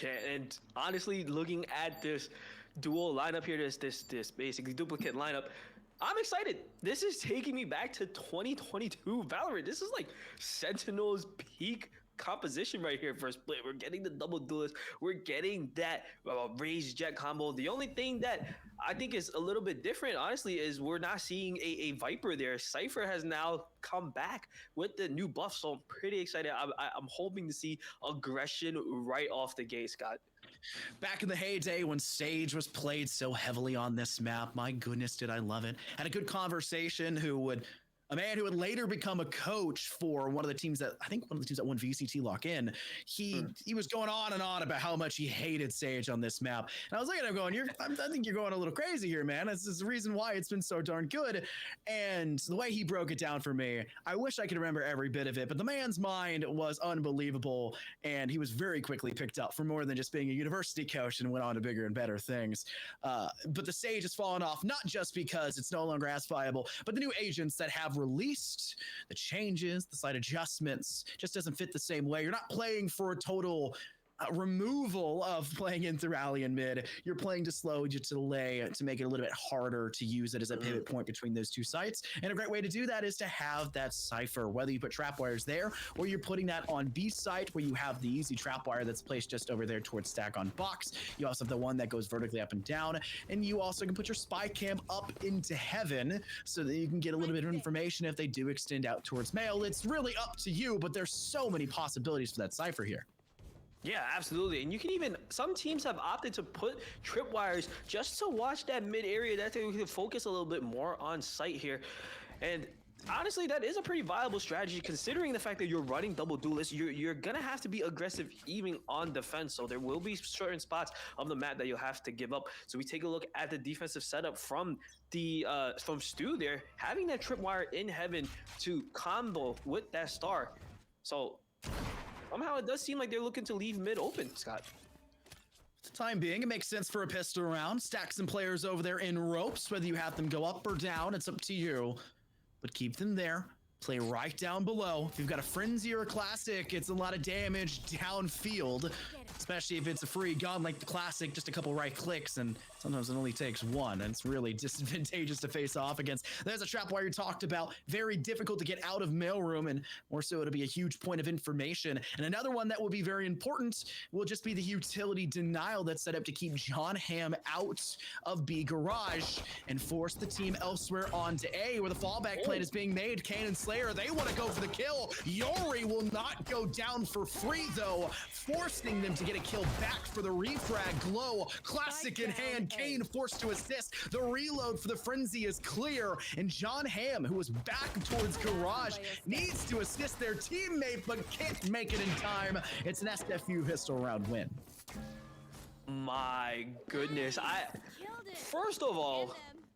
[SPEAKER 1] And honestly, looking at this dual lineup here, this basically duplicate lineup, I'm excited. This is taking me back to 2022 Valorant. This is like Sentinel's peak composition right here for split. We're getting the double duelist. We're getting that Raze Jet combo. The only thing that I think is a little bit different, honestly, is we're not seeing a Viper there. Cypher has now come back with the new buff, so I'm pretty excited. I'm hoping to see aggression right off the gate, Scott.
[SPEAKER 2] Back in the heyday when Sage was played so heavily on this map, my goodness, did I love it. Had a good conversation a man who would later become a coach for one of the teams that won VCT lock-in. He was going on and on about how much he hated Sage on this map. And I was looking at him going, I think you're going a little crazy here, man. This is the reason why it's been so darn good. And the way he broke it down for me, I wish I could remember every bit of it, but the man's mind was unbelievable. And he was very quickly picked up for more than just being a university coach and went on to bigger and better things. But the Sage has fallen off, not just because it's no longer as viable, but the new agents that have released, the changes, the slight adjustments, just doesn't fit the same way. You're not playing for a total removal of playing in through alley and mid. You're playing to slow, to delay, to make it a little bit harder to use it as a pivot point between those two sites. And a great way to do that is to have that cipher, whether you put trap wires there or you're putting that on B site where you have the easy trap wire that's placed just over there towards stack on box. You also have the one that goes vertically up and down, and you also can put your spy cam up into heaven so that you can get a little bit of information if they do extend out towards male. It's really up to you, but there's so many possibilities for that cipher here.
[SPEAKER 1] Yeah, absolutely. And you can even, some teams have opted to put tripwires just to watch that mid area. That they can focus a little bit more on site here. And honestly, that is a pretty viable strategy considering the fact that you're running double duelists. You're gonna have to be aggressive even on defense. So there will be certain spots of the map that you'll have to give up. So we take a look at the defensive setup from the from Stu there, having that tripwire in heaven to combo with that star. So somehow it does seem like they're looking to leave mid open, Scott.
[SPEAKER 2] For the time being, it makes sense for a pistol round. Stack some players over there in ropes, whether you have them go up or down, it's up to you. But keep them there. Play right down below. If you've got a Frenzy or a Classic, it's a lot of damage downfield, especially if it's a free gun like the Classic, just a couple right clicks, and sometimes it only takes one, and it's really disadvantageous to face off against. There's a trap wire you talked about. Very difficult to get out of mailroom, and more so it'll be a huge point of information. And another one that will be very important will just be the utility denial that's set up to keep John Hamm out of B garage and force the team elsewhere onto A, where the fallback plan is being made. Kane and Slayer, they want to go for the kill. Yori will not go down for free, though, forcing them to get a kill back for the refrag. Glow, Classic in hand, Kane forced to assist. The reload for the Frenzy is clear, and John Hamm, who was back towards garage, needs to assist their teammate, but can't make it in time. It's an SFU pistol round win.
[SPEAKER 1] My goodness. First of all,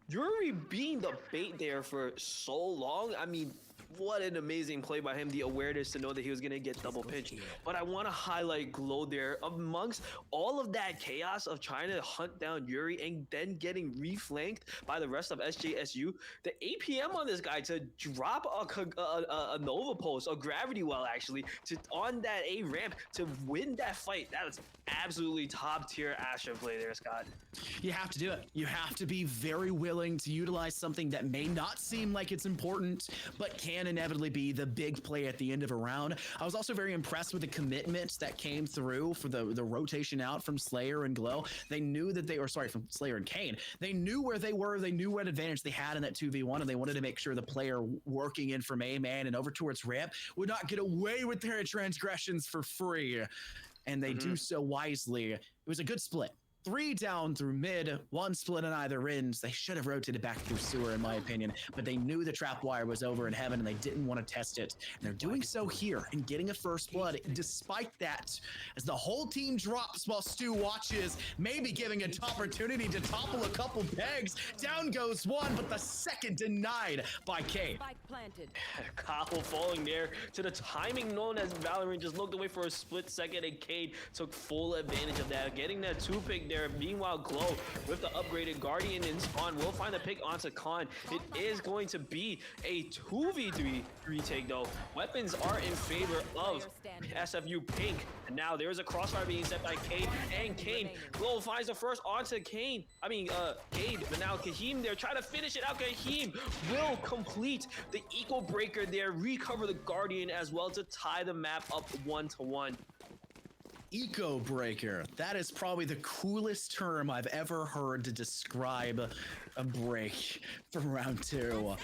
[SPEAKER 1] Yuri being the bait there for so long, I mean, what an amazing play by him, the awareness to know that he was going to get double pinched. But I want to highlight Glow there. Amongst all of that chaos of trying to hunt down Yuri and then getting reflanked by the rest of SJSU, the APM on this guy to drop a Nova Pulse, a Gravity Well actually, to on that A ramp to win that fight, that was absolutely top tier Astra play there, Scott.
[SPEAKER 2] You have to do it. You have to be very willing to utilize something that may not seem like it's important, but can inevitably be the big play at the end of a round. I was also very impressed with the commitment that came through for the rotation out from Slayer and Glow. They knew that they were, sorry, from Slayer and Kane. They knew where they were. They knew what advantage they had in that 2v1, and they wanted to make sure the player working in from A man and over towards ramp would not get away with their transgressions for free. And they do so wisely. It was a good split. 3 down through mid, 1 split on either ends. They should have rotated back through sewer, in my opinion, but they knew the trap wire was over in heaven and they didn't want to test it. And they're doing so here and getting a first blood. Despite that, as the whole team drops while Stu watches, maybe giving an opportunity to topple a couple pegs. Down goes one, but the second denied by Cade.
[SPEAKER 5] Spike planted.
[SPEAKER 1] Kyle falling there to the timing known as VALORANT, just looked away for a split second, and Cade took full advantage of that, getting that 2-pick there. Meanwhile, Glow with the upgraded Guardian in spawn will find a pick onto Khan. It is going to be a 2v3 retake though. Weapons are in favor of SFU Pink. And now there's a crossfire being set by Cade and Kane. Glow finds the first onto Cade, but now Kahim there trying to finish it out. Kahim will complete the eco breaker there, recover the Guardian as well to tie the map up 1-1.
[SPEAKER 2] Eco breaker. That is probably the coolest term I've ever heard to describe a break from round 2.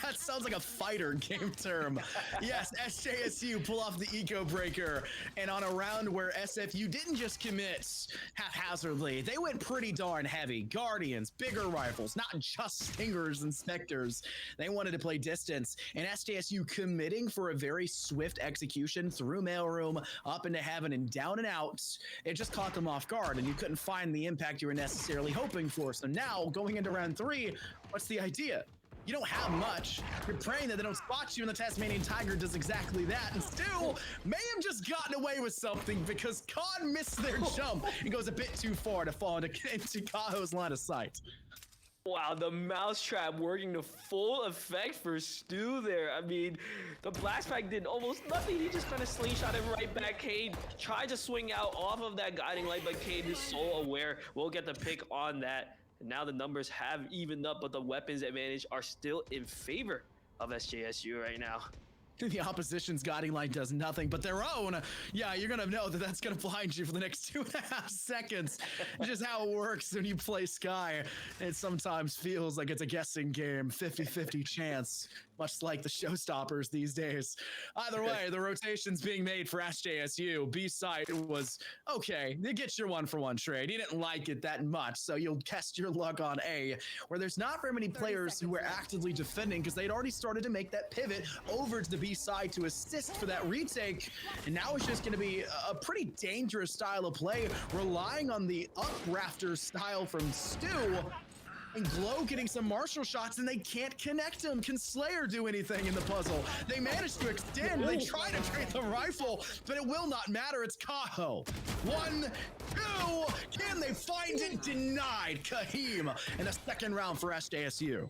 [SPEAKER 2] That sounds like a fighter game term. Yes, SJSU pull off the eco breaker, and on a round where SFU didn't just commit haphazardly, they went pretty darn heavy. Guardians, bigger rifles, not just Stingers and Spectres. They wanted to play distance, and SJSU committing for a very swift execution through mailroom, up into heaven and down and out. It just caught them off guard, and you couldn't find the impact you were necessarily hoping for. So now, going into round 3, what's the idea? You don't have much. You're praying that they don't spot you, and the Tasmanian Tiger does exactly that. And Stu may have just gotten away with something because Khan missed their jump and goes a bit too far to fall into Kaho's line of sight.
[SPEAKER 1] Wow, the mousetrap working to full effect for Stu there. I mean, the blast pack did almost nothing. He just kind of slingshot him right back. Cade tried to swing out off of that guiding light, but Cade is so aware. We'll get the pick on that. And now the numbers have evened up, but the weapons advantage are still in favor of SJSU right now.
[SPEAKER 2] The opposition's guiding light does nothing, but their own, yeah, you're gonna know that that's gonna blind you for the next 2.5 seconds. It's just how it works when you play Sky. It sometimes feels like it's a guessing game, 50-50 chance, much like the showstoppers these days. Either way, the rotation's being made for SJSU. B side was okay. They get your 1-for-1 trade. You didn't like it that much, so you'll test your luck on A, where there's not very many players who were actively defending because they'd already started to make that pivot over to the B side to assist for that retake, and now it's just going to be a pretty dangerous style of play, relying on the up rafter style from Stu. And Glow getting some Marshall shots, and they can't connect him. Can Slayer do anything in the puzzle? They managed to extend. They try to trade the rifle, but it will not matter. It's Kaho. 1, 2. Can they find it? Denied. Kahim in the second round for SJSU.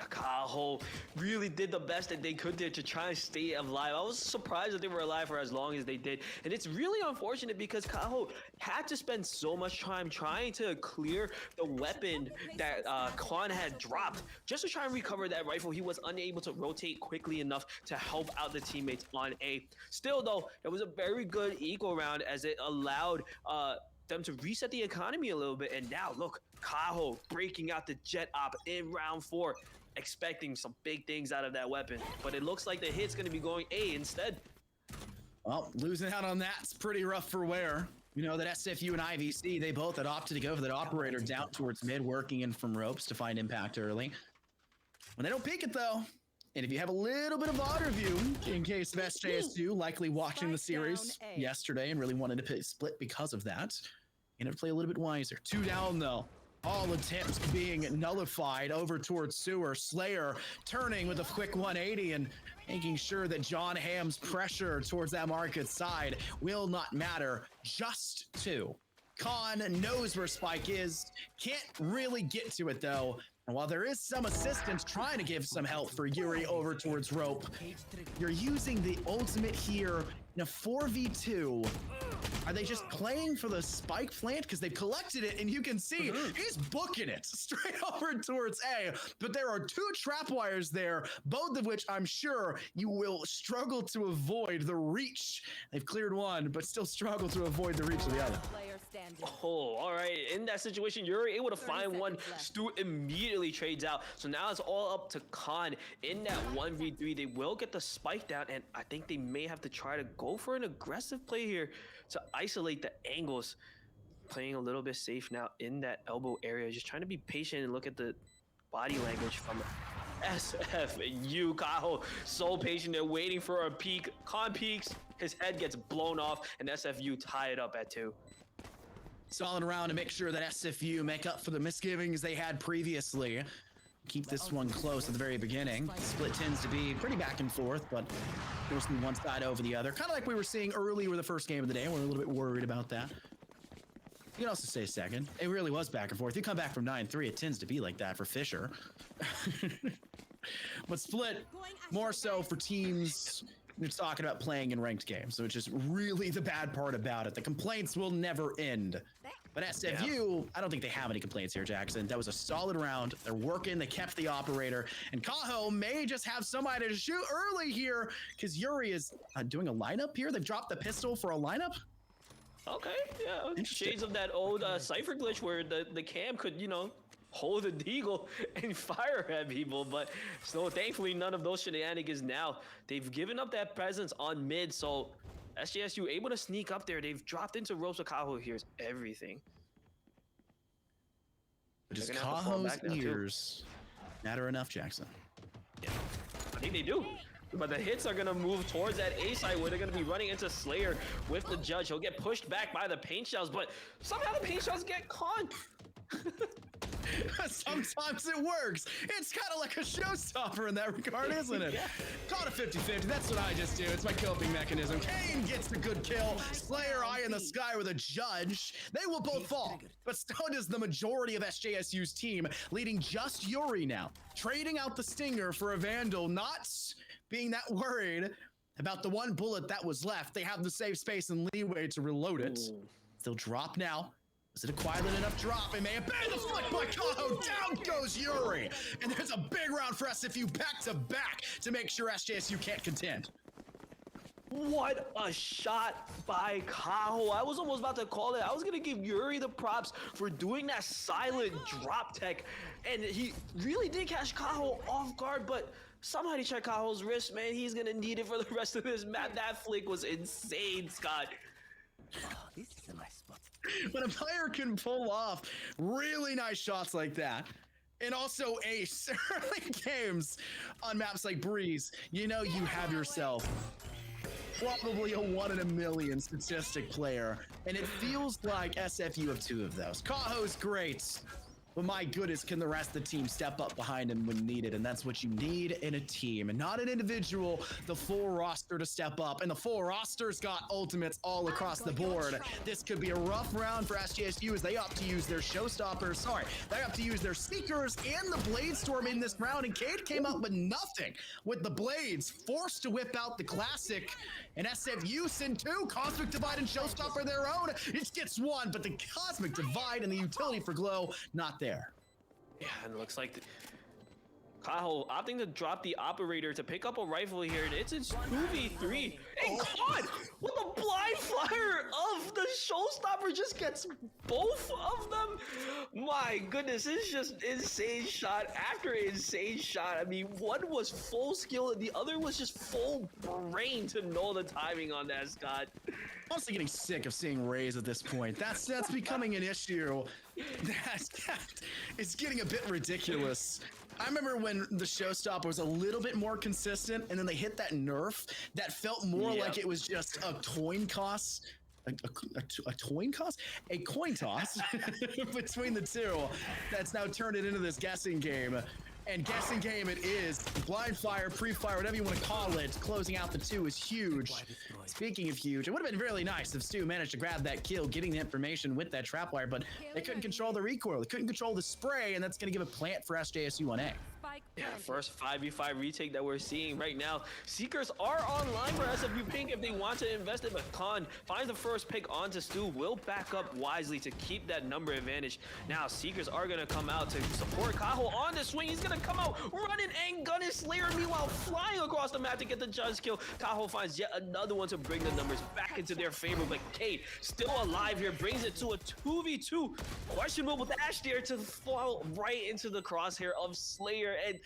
[SPEAKER 1] Kaho really did the best that they could there to try and stay alive. I was surprised that they were alive for as long as they did. And it's really unfortunate because Kaho had to spend so much time trying to clear the weapon that Khan had dropped just to try and recover that rifle. He was unable to rotate quickly enough to help out the teammates on A. Still though, it was a very good equal round as it allowed them to reset the economy a little bit. And now look, Kaho breaking out the jet op in round 4. Expecting some big things out of that weapon, but it looks like the hit's going to be going A instead.
[SPEAKER 2] Well, losing out on that's pretty rough for Ware. You know that SFU and IVC, they both had opted to go for that operator down towards mid, working in from ropes to find impact early. When they don't peek it though, and if you have a little bit of auto view, in case of SJSU likely watching the series yesterday and really wanted to split because of that, you have to play a little bit wiser. 2 down though. All attempts being nullified over towards Sewer. Slayer turning with a quick 180 and making sure that John Ham's pressure towards that market side will not matter. Just 2. Khan knows where Spike is. Can't really get to it though. And while there is some assistance trying to give some help for Yuri over towards Rope, you're using the ultimate here in a 4v2. Are they just playing for the spike plant? Because they've collected it, and you can see he's booking it straight over towards A. But there are 2 trap wires there, both of which I'm sure you will struggle to avoid the reach. They've cleared one, but still struggle to avoid the reach of the other.
[SPEAKER 1] Oh, all right. In that situation, you're able to find one. Stu immediately trades out. So now it's all up to Khan. In that 1v3, they will get the spike down, and I think they may have to try to go for an aggressive play here to isolate the angles. Playing a little bit safe now in that elbow area, just trying to be patient and look at the body language from SFU. Kaho so patient, they're waiting for a peek. Khan peeks, his head gets blown off, and SFU tie it up at 2.
[SPEAKER 2] Solid round to make sure that SFU make up for the misgivings they had previously. Keep this one close at the very beginning. Split tends to be pretty back and forth, but goes from one side over the other. Kind of like we were seeing earlier with the first game of the day. We're a little bit worried about that. You can also say second. It really was back and forth. You come back from 9-3, it tends to be like that for Fisher. But Split, more so for teams you're talking about playing in ranked games, so it's just really the bad part about it. The complaints will never end. But SFU, I don't think they have any complaints here, Jackson. That was a solid round. They're working, they kept the operator, and Kaho may just have somebody to shoot early here, because Yuri is doing a lineup here. They've dropped the pistol for a lineup.
[SPEAKER 1] Okay, yeah. Shades of that old Cypher glitch where the cam could, you know, hold a deagle and fire at people, but so thankfully none of those shenanigans now. They've given up that presence on mid, so SJSU able to sneak up there. They've dropped into ropes. So Kaho hears everything.
[SPEAKER 2] Just Kaho's ears matter enough, Jackson.
[SPEAKER 1] Yeah, I think they do. But the hits are gonna move towards that A side where they're gonna be running into Slayer with the judge. He'll get pushed back by the paint shells, but somehow the paint shells get caught.
[SPEAKER 2] Sometimes it works. It's kind of like a showstopper in that regard, isn't it? Caught a 50-50. That's what I just do. It's my coping mechanism. Kane gets the good kill. Slayer eye in the sky with a judge. They will both fall, but so does the majority of SJSU's team, leading just Yuri now. Trading out the Stinger for a Vandal, not being that worried about the one bullet that was left. They have the safe space and leeway to reload it. They'll drop now. Was it a quiet enough drop? It may have been the flick by Kaho. Down goes Yuri. And there's a big round for SFU back to back to make sure SJSU can't contend.
[SPEAKER 1] What a shot by Kaho. I was almost about to call it. I was going to give Yuri the props for doing that silent drop tech. And he really did catch Kaho off guard, but somehow he checked Kaho's wrist, man. He's going to need it for the rest of this map. That flick was insane, Scott.
[SPEAKER 6] This is a nice spot.
[SPEAKER 2] When a player can pull off really nice shots like that, and also ace early games on maps like Breeze, you know you have yourself probably a 1 in a million statistic player, and it feels like SFU have 2 of those. Kaho's great, but my goodness, can the rest of the team step up behind him when needed? And that's what you need in a team, and not an individual, the full roster to step up. And the full roster's got ultimates all across the board. This could be a rough round for SJSU as they opt to use their showstoppers. Sorry, they opt to use their Seekers and the Blade Storm in this round. And Cade came up with nothing with the Blades, forced to whip out the classic. And SFU send 2, Cosmic Divide and Showstopper their own. It gets 1, but the Cosmic Divide and the utility for Glow, not there.
[SPEAKER 1] Yeah, and it looks like Kaho opting to drop the operator to pick up a rifle here, and it's a 2v3. And God, with the blind fire of the showstopper just gets both of them. My goodness, it's just insane shot after insane shot. I mean, one was full skill and the other was just full brain to know the timing on that, Scott.
[SPEAKER 2] I'm honestly getting sick of seeing Rays at this point. That's becoming an issue. It's getting a bit ridiculous. I remember when the showstopper was a little bit more consistent, and then they hit that nerf that felt more like it was just a coin toss. A coin toss? A coin toss between the two that's now turned it into this guessing game. And guessing game it is. Blind fire, pre-fire, whatever you want to call it, closing out the 2 is huge. Speaking of huge, it would have been really nice if Stu managed to grab that kill, getting the information with that trapwire, but they couldn't control the recoil, they couldn't control the spray, and that's going to give a plant for SJSU on A.
[SPEAKER 1] Yeah, first 5v5 retake that we're seeing right now. Seekers are online for SFU Pink if they want to invest it, but Khan finds the first pick onto Stu, will back up wisely to keep that number advantage. Now, Seekers are going to come out to support Kaho on the swing. He's going to come out running and gunning Slayer, meanwhile flying across the map to get the judge kill. Kaho finds yet another one to bring the numbers back into their favor, but Cade still alive here, brings it to a 2v2. Questionable dash there to fall right into the crosshair of Slayer, and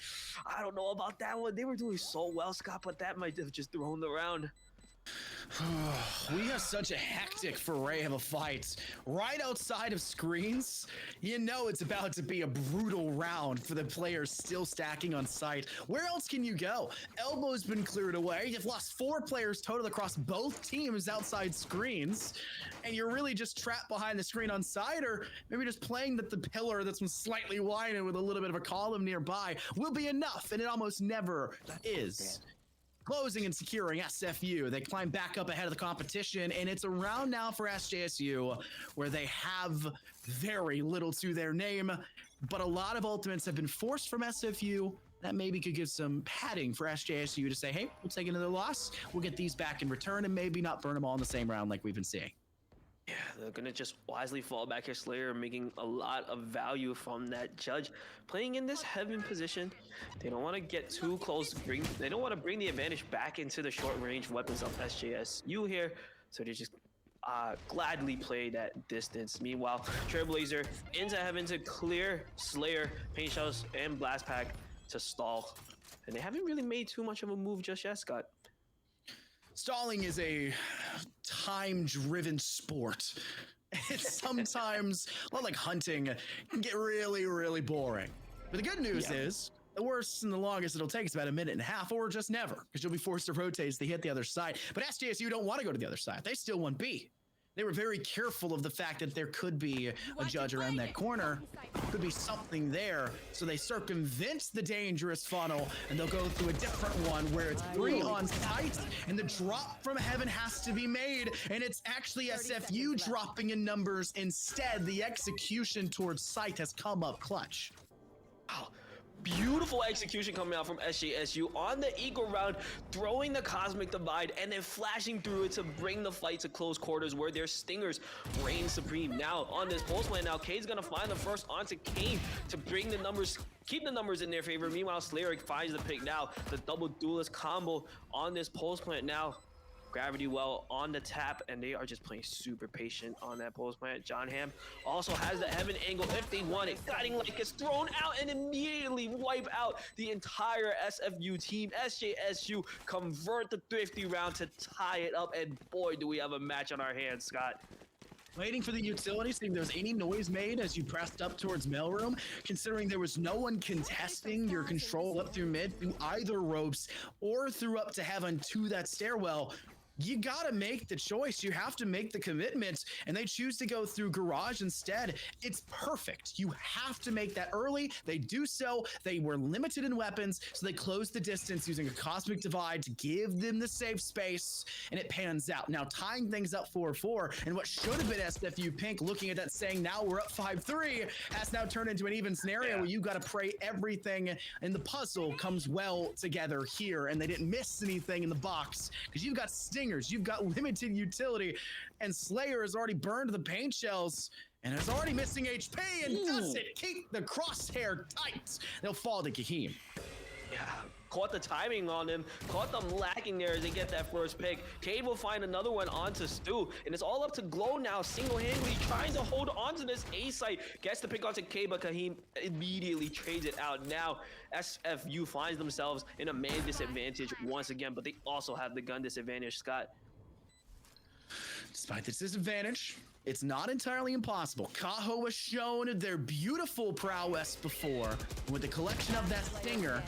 [SPEAKER 1] I don't know about that one. They were doing so well, Scott, but that might have just thrown the round.
[SPEAKER 2] We have such a hectic foray of a fight right outside of screens. You know it's about to be a brutal round for the players still stacking on site. Where else can you go? Elbow's been cleared away. You've lost 4 players total across both teams outside screens, and you're really just trapped behind the screen on side, or maybe just playing that the pillar that's been slightly widened with a little bit of a column nearby will be enough, and it almost never is. Closing and securing SFU. They climb back up ahead of the competition, and it's a round now for SJSU where they have very little to their name, but a lot of ultimates have been forced from SFU. That maybe could give some padding for SJSU to say, hey, we'll take another loss. We'll get these back in return and maybe not burn them all in the same round like we've been seeing.
[SPEAKER 1] Yeah, they're gonna just wisely fall back here, Slayer, making a lot of value from that judge. Playing in this heaven position, they don't want to get too close. They don't want to bring the advantage back into the short-range weapons of SJSU here, so they just gladly play that distance. Meanwhile, Trailblazer into heaven to clear Slayer, Paint Shells, and Blast Pack to stall, and they haven't really made too much of a move just yet, Scott.
[SPEAKER 2] Stalling is a time-driven sport. It's sometimes, a lot like hunting, can get really, really boring. But the good news is, the worst and the longest it'll take is about 1.5 minutes, or just never, because you'll be forced to rotate as they hit the other side. But SJSU don't want to go to the other side. They still want B. They were very careful of the fact that there could be a judge around that corner. Could be something there. So they circumvent the dangerous funnel and they'll go through a different one where it's 3 on site and the drop from heaven has to be made. And it's actually SFU dropping in numbers instead. The execution towards site has come up clutch.
[SPEAKER 1] Wow. Beautiful execution coming out from SJSU on the eagle round, throwing the Cosmic Divide and then flashing through it to bring the fight to close quarters where their Stingers reign supreme. Now on this post plan, now Kane's gonna find the first onto Kane to bring the numbers, keep the numbers in their favor. Meanwhile, Slayer finds the pick now. The double duelist combo on this post plant now. Gravity Well on the tap, and they are just playing super patient on that post plant. John Hamm also has the heaven angle if they want it. Guiding Light gets thrown out and immediately wipe out the entire SFU team. SJSU convert the thrifty round to tie it up, and boy, do we have a match on our hands, Scott.
[SPEAKER 2] Waiting for the utility, seeing if there was any noise made as you pressed up towards mailroom, considering there was no one contesting your control up through mid, through either ropes, or through up to heaven to that stairwell. You gotta make the choice. You have to make the commitment, and they choose to go through garage instead. It's perfect. You have to make that early. They do so. They were limited in weapons, so they closed the distance using a Cosmic Divide to give them the safe space, and it pans out. Now tying things up 4-4, and what should have been SFU Pink looking at that saying, now we're up 5-3, has now turned into an even scenario where you gotta pray everything in the puzzle comes well together here, and they didn't miss anything in the box, because you've got Sting, you've got limited utility, and Slayer has already burned the paint shells and is already missing HP and doesn't keep the crosshair tight. They'll fall to Kahim.
[SPEAKER 1] Yeah, caught the timing on him, caught them lacking there as they get that first pick. Cade will find another one onto Stu, and it's all up to Glow now, single-handedly trying to hold onto this A site. Gets the pick onto Cade, but Kahim immediately trades it out. Now, SFU finds themselves in a man disadvantage once again, but they also have the gun disadvantage, Scott.
[SPEAKER 2] Despite this disadvantage, it's not entirely impossible. Kaho has shown their beautiful prowess before. With the collection of that Stinger,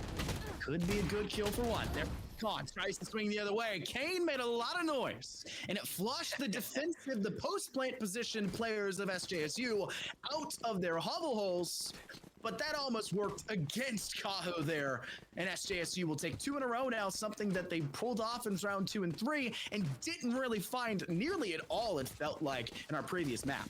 [SPEAKER 2] could be a good kill for one. There, Khan tries to swing the other way. Kane made a lot of noise, and it flushed the defensive, the post-plant position players of SJSU out of their hovel holes. But that almost worked against Kaho there. And SJSU will take 2 in a row now, something that they pulled off in round 2 and 3 and didn't really find nearly at all, it felt like, in our previous map.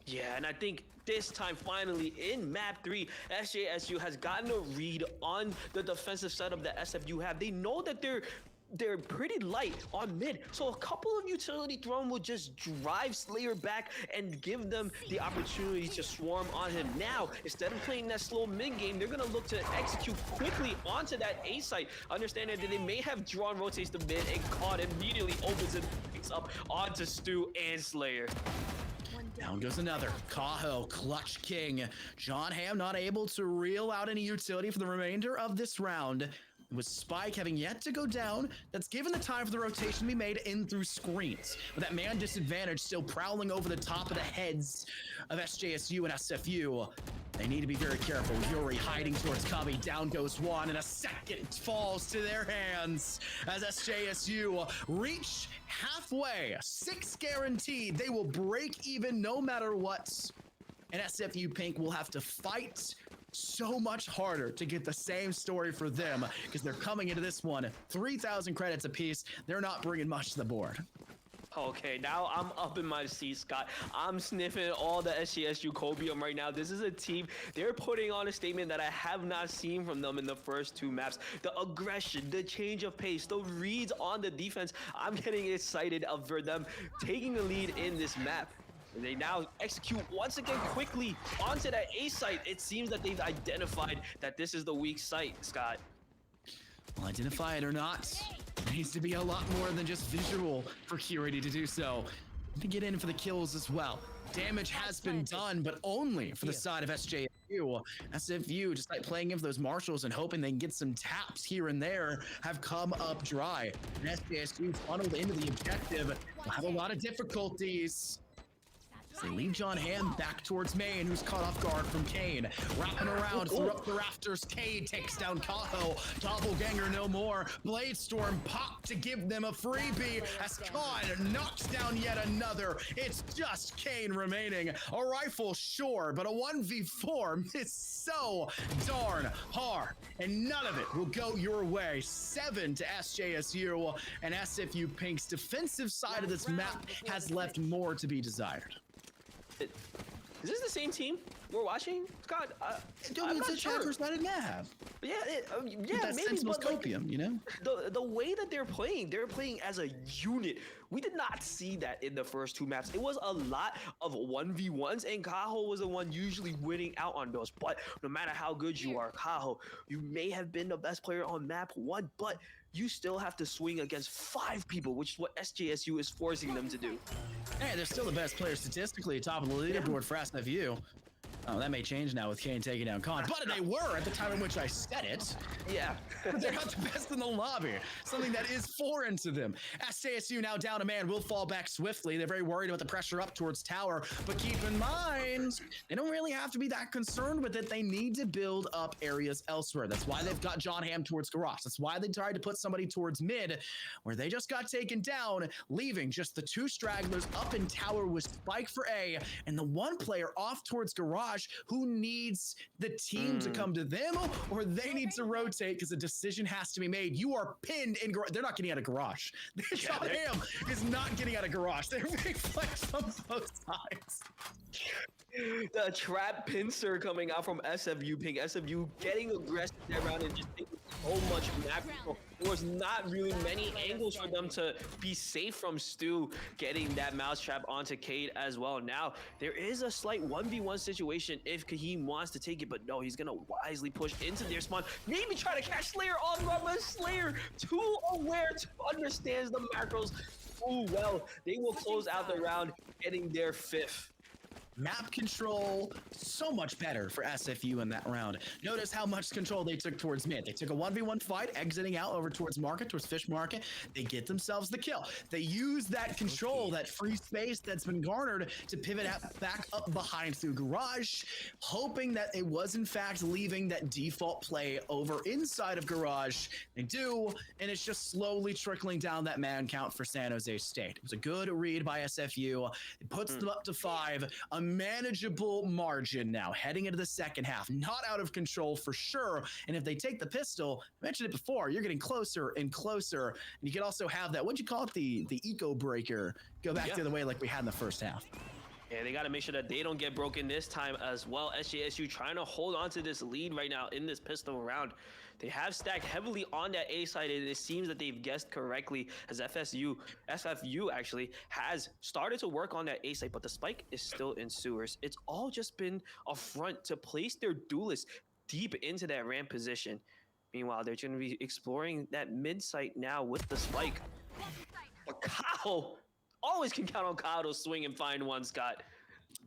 [SPEAKER 1] Yeah, and I think this time finally in map 3, SJSU has gotten a read on the defensive setup that SFU have. They know that they're pretty light on mid, so a couple of utility thrown will just drive Slayer back and give them the opportunity to swarm on him. Now, instead of playing that slow mid game, they're gonna look to execute quickly onto that A site, understanding that they may have drawn rotates to mid and caught immediately opens and picks up onto Stu and Slayer.
[SPEAKER 2] Down goes another. Kaho, Clutch King. John Hamm not able to reel out any utility for the remainder of this round. With Spike having yet to go down, that's given the time for the rotation to be made in through screens. With that man disadvantage still prowling over the top of the heads of SJSU and SFU, they need to be very careful. Yuri hiding towards Cubby. Down goes one, and a second falls to their hands as SJSU reach halfway. 6 guaranteed. They will break even no matter what. And SFU Pink will have to fight so much harder to get the same story for them, because they're coming into this one 3,000 credits apiece. They're not bringing much to the board.
[SPEAKER 1] Okay, now I'm up in my seat, Scott. I'm sniffing all the SJSU copium right now. This is a team, they're putting on a statement that I have not seen from them in the first 2 maps. The aggression, the change of pace, the reads on the defense. I'm getting excited for them taking the lead in this map. They now execute once again quickly onto that A site. It seems that they've identified that this is the weak site, Scott.
[SPEAKER 2] Well, identify it or not, there needs to be a lot more than just visual for Curity to do so. To get in for the kills as well. Damage has been done, but only for the side of SJSU. SFU, just like playing in for those marshals and hoping they can get some taps here and there, have come up dry. And SJSU funneled into the objective will have a lot of difficulties. They leave John Hamm back towards Main, who's caught off guard from Kane. Wrapping around through up the rafters, Cade takes down Kaho. Doppelganger no more. Blade Storm popped to give them a freebie as Khan knocks down yet another. It's just Kane remaining. A rifle, sure, but a 1v4 is so darn hard. And none of it will go your way. 7 to SJSU, and SFU Pink's defensive side of this map has left more to be desired.
[SPEAKER 1] Is this the same team we're watching, Scott? I'm
[SPEAKER 2] It's
[SPEAKER 1] not
[SPEAKER 2] a
[SPEAKER 1] sure.
[SPEAKER 2] chapter-sided map.
[SPEAKER 1] Yeah,
[SPEAKER 2] With that
[SPEAKER 1] maybe,
[SPEAKER 2] sense of
[SPEAKER 1] but like,
[SPEAKER 2] copium, you know?
[SPEAKER 1] the way that they're playing as a unit. We did not see that in the first 2 maps. It was a lot of 1v1s, and Kaho was the one usually winning out on those. But no matter how good you are, Kaho, you may have been the best player on map 1, but you still have to swing against 5 people, which is what SJSU is forcing them to do.
[SPEAKER 2] Hey, they're still the best player statistically, top of the leaderboard for SFU. Oh, that may change now with Kane taking down Khan, but they were at the time in which I said it.
[SPEAKER 1] Yeah.
[SPEAKER 2] They're not the best in the lobby, something that is foreign to them. SJSU now down a man will fall back swiftly. They're very worried about the pressure up towards tower, but keep in mind, they don't really have to be that concerned with it. They need to build up areas elsewhere. That's why they've got John Hamm towards garage. That's why they tried to put somebody towards mid, where they just got taken down, leaving just the 2 stragglers up in tower with Spike for A, and the 1 player off towards garage who needs the team to come to them, or they need to rotate because a decision has to be made. You are pinned in garage. They're not getting out of garage. John Hamm is not getting out of garage. They're being flexed on both sides.
[SPEAKER 1] The trap pincer coming out from SFU Pink. SFU getting aggressive that round and just taking so much map control. There was not really many angles for them to be safe from Stu getting that mousetrap onto Cade as well. Now, there is a slight 1v1 situation if Kahim wants to take it, but no, he's going to wisely push into their spawn. Maybe try to catch Slayer on run, but Slayer too aware, to understands the macros too well. They will close out the round, getting their 5th.
[SPEAKER 2] Map control, so much better for SFU in that round. Notice how much control they took towards mid. They took a 1v1 fight, exiting out over towards market, towards fish market. They get themselves the kill. They use that control, that free space that's been garnered to pivot back up behind through garage, hoping that it was in fact leaving that default play over inside of garage. They do, and it's just slowly trickling down that man count for San Jose State. It was a good read by SFU. It puts them up to 5. A manageable margin now heading into the second half, not out of control for sure. And if they take the pistol, I mentioned it before, you're getting closer and closer, and you can also have that, what'd you call it, the eco breaker go back the other way like we had in the first half.
[SPEAKER 1] Yeah, they got to make sure that they don't get broken this time as well. SJSU trying to hold on to this lead right now in this pistol round. They have stacked heavily on that A side, and it seems that they've guessed correctly as SFU actually has started to work on that A side, but the spike is still in sewers. It's all just been a front to place their duelists deep into that ramp position. Meanwhile, they're going to be exploring that mid site now with the spike. But Kyle always can count on Kyle to swing and find one, Scott.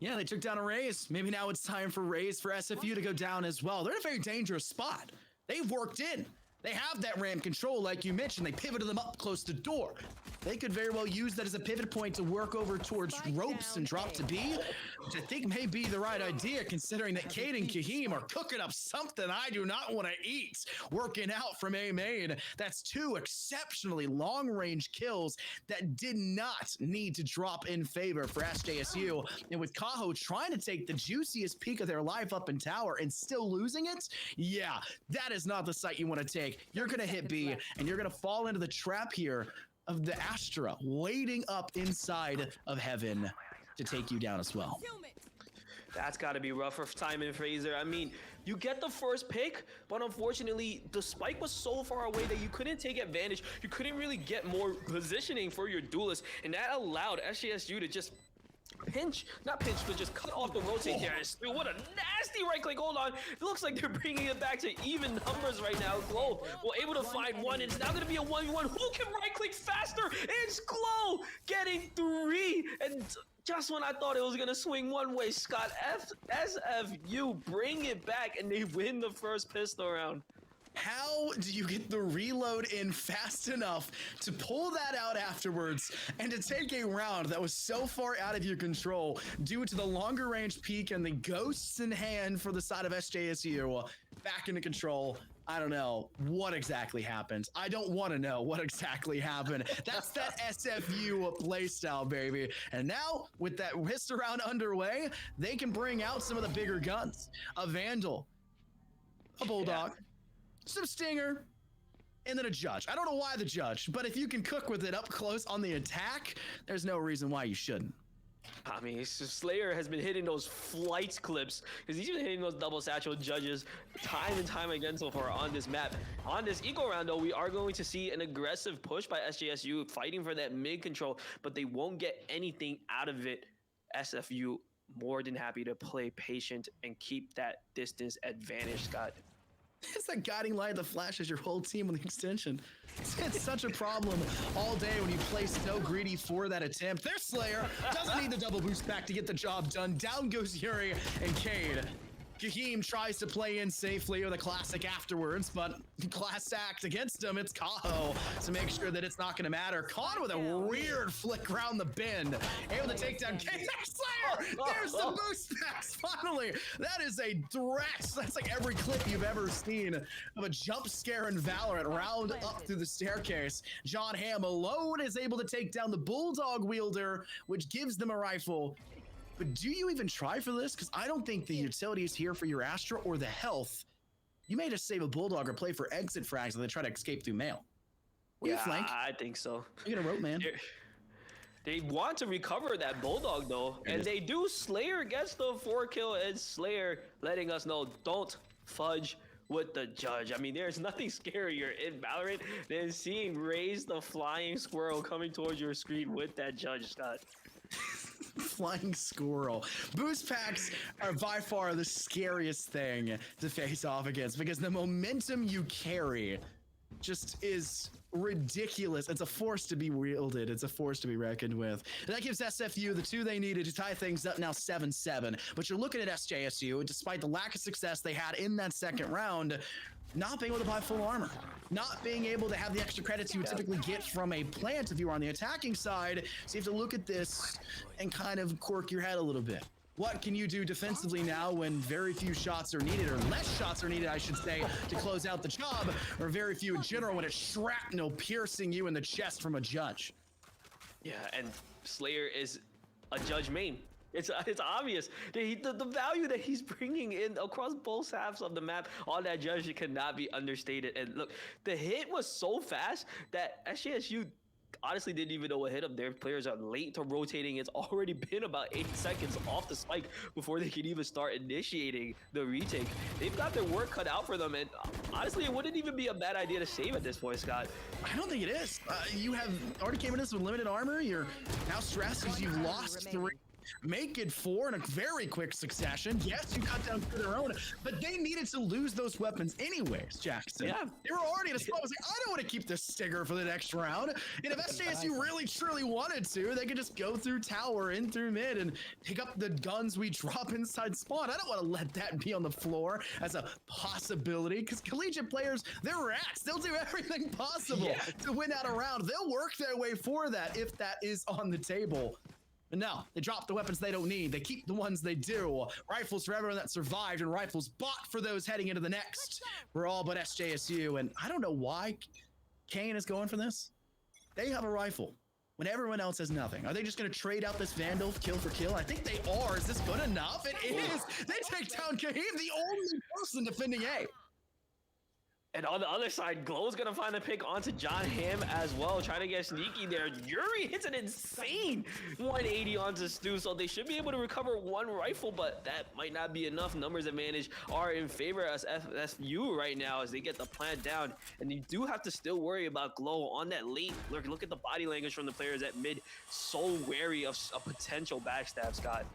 [SPEAKER 2] Yeah, they took down a Raze. Maybe now it's time for Raze for SFU to go down as well. They're in a very dangerous spot. They've worked in. They have that ramp control, like you mentioned. They pivoted them up close to door. They could very well use that as a pivot point to work over towards ropes and drop to B, which I think may be the right idea, considering that Cade and Kahim are cooking up something I do not want to eat. Working out from A main. That's 2 exceptionally long-range kills that did not need to drop in favor for SJSU. And with Kaho trying to take the juiciest peak of their life up in tower and still losing it, yeah, that is not the site you want to take. You're going to hit B, and you're going to fall into the trap here of the Astra waiting up inside of heaven to take you down as well.
[SPEAKER 1] That's got to be rough for Simon Fraser. I mean, you get the first pick, but unfortunately, the spike was so far away that you couldn't take advantage. You couldn't really get more positioning for your duelist, and that allowed SJSU to just not pinch, but just cut off the rotate there. And what a nasty right click. Hold on. It looks like they're bringing it back to even numbers right now. Glow will able to find 1. It's now going to be a 1v1. Who can right click faster? It's Glow getting 3. And just when I thought it was going to swing one way, Scott, SFU bring it back and they win the first pistol round.
[SPEAKER 2] How do you get the reload in fast enough to pull that out afterwards and to take a round that was so far out of your control due to the longer range peak and the ghosts in hand for the side of SJSU back into control? I don't know what exactly happened. I don't want to know what exactly happened. That's that SFU playstyle, baby. And now, with that whist around underway, they can bring out some of the bigger guns. A Vandal, a Bulldog, some Stinger, and then a Judge. I don't know why the Judge, but if you can cook with it up close on the attack, there's no reason why you shouldn't.
[SPEAKER 1] I mean, Slayer has been hitting those flights clips because he's been hitting those double satchel Judges time and time again so far on this map. On this eco round, though, we are going to see an aggressive push by SJSU fighting for that mid control, but they won't get anything out of it. SFU more than happy to play patient and keep that distance advantage, Scott.
[SPEAKER 2] It's that guiding light that flashes your whole team on the extension. It's such a problem all day when you play so greedy for that attempt. Their Slayer doesn't need the double boost back to get the job done. Down goes Yuri and Cade. Kahim tries to play in safely with a classic afterwards, but class act against him, it's Kaho to make sure that it's not going to matter. Khan with a weird flick around the bend, able to take down Cade. Slayer! There's the boost packs, finally! That is a threat. That's like every clip you've ever seen of a jump scare in Valorant, round up through the staircase. John Hamm alone is able to take down the Bulldog wielder, which gives them a rifle. But do you even try for this? Because I don't think the utility is here for your Astra or the health. You may just save a Bulldog or play for exit frags and then try to escape through mail. Or you flank.
[SPEAKER 1] I think so.
[SPEAKER 2] You're gonna rope, man.
[SPEAKER 1] They want to recover that Bulldog, though, and they do. Slayer gets the 4 kill, and Slayer letting us know, don't fudge with the Judge. I mean, there's nothing scarier in Valorant than seeing Raise the Flying Squirrel coming towards your screen with that Judge, Scott.
[SPEAKER 2] Flying squirrel. Boost packs are by far the scariest thing to face off against because the momentum you carry just is ridiculous. It's a force to be wielded. It's a force to be reckoned with. And that gives SFU the 2 they needed to tie things up now 7-7. But you're looking at SJSU, despite the lack of success they had in that second round, not being able to buy full armor, not being able to have the extra credits you would typically get from a plant if you were on the attacking side. So you have to look at this and kind of quirk your head a little bit. What can you do defensively now when very few shots are needed, or less shots are needed, I should say, to close out the job, or very few in general when it's shrapnel piercing you in the chest from a Judge?
[SPEAKER 1] Yeah, and Slayer is a Judge main. It's obvious. The value that he's bringing in across both halves of the map on that Judge cannot be understated. And look, the hit was so fast that SJSU honestly didn't even know what hit them. Their players are late to rotating. It's already been about 8 seconds off the spike before they can even start initiating the retake. They've got their work cut out for them, and honestly, it wouldn't even be a bad idea to save at this point, Scott.
[SPEAKER 2] I don't think it is. You have already came in this with limited armor. You're now stressed because you've lost 3. Make it 4 in a very quick succession. Yes, you cut down to their own, but they needed to lose those weapons anyways, Jackson.
[SPEAKER 1] Yeah.
[SPEAKER 2] They were already in a spot. I was like, I don't want to keep this Stinger for the next round. And if SJSU really, truly wanted to, they could just go through tower, in through mid, and pick up the guns we drop inside spawn. I don't want to let that be on the floor as a possibility, because collegiate players, they're rats. They'll do everything possible to win out a round. They'll work their way for that if that is on the table. But no, they drop the weapons they don't need. They keep the ones they do. Rifles for everyone that survived, and rifles bought for those heading into the next. We're all but SJSU, and I don't know why Kane is going for this. They have a rifle when everyone else has nothing. Are they just going to trade out this Vandal kill for kill? I think they are. Is this good enough? It is. They take down Kahim, the only person defending A.
[SPEAKER 1] And on the other side, Glow's gonna find a pick onto John Hamm as well, trying to get sneaky there. Yuri hits an insane 180 onto Stu, so they should be able to recover 1 rifle, but that might not be enough. Numbers advantage are in favor as SFU right now as they get the plant down, and you do have to still worry about Glow on that late. Look at the body language from the players at mid, so wary of a potential backstab, Scott.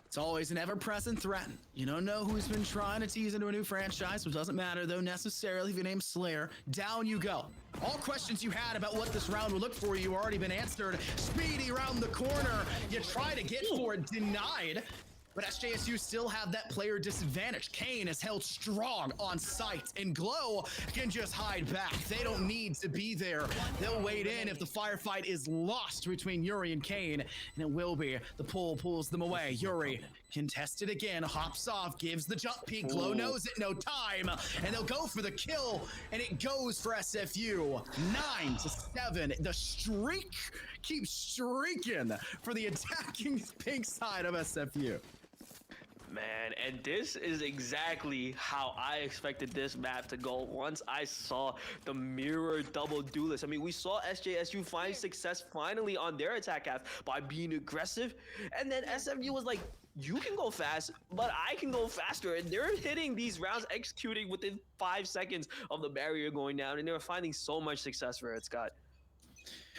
[SPEAKER 2] It's always an ever-present threat. You don't know who's been trying to tease into a new franchise, which doesn't matter, though, necessarily, if your name's Slayer. Down you go. All questions you had about what this round would look for you already been answered. Speedy around the corner. You try to get for it, denied. but SJSU still have that player disadvantage. Kane is held strong on site, and Glow can just hide back. They don't need to be there. They'll wait in if the firefight is lost between Yuri and Kane, and it will be. The pull pulls them away. Yuri contested again, hops off, gives the jump peek. Glow knows it, no time, and they'll go for the kill, and it goes for SFU. 9-7. The streak keeps streaking for the attacking pink side of SFU.
[SPEAKER 1] Man, and this is exactly how I expected this map to go once I saw the mirror double duelist. I mean, we saw SJSU find success finally on their attack half by being aggressive, and then SFU was like, you can go fast, but I can go faster. And they're hitting these rounds, executing within 5 seconds of the barrier going down, and they were finding so much success for it, Scott.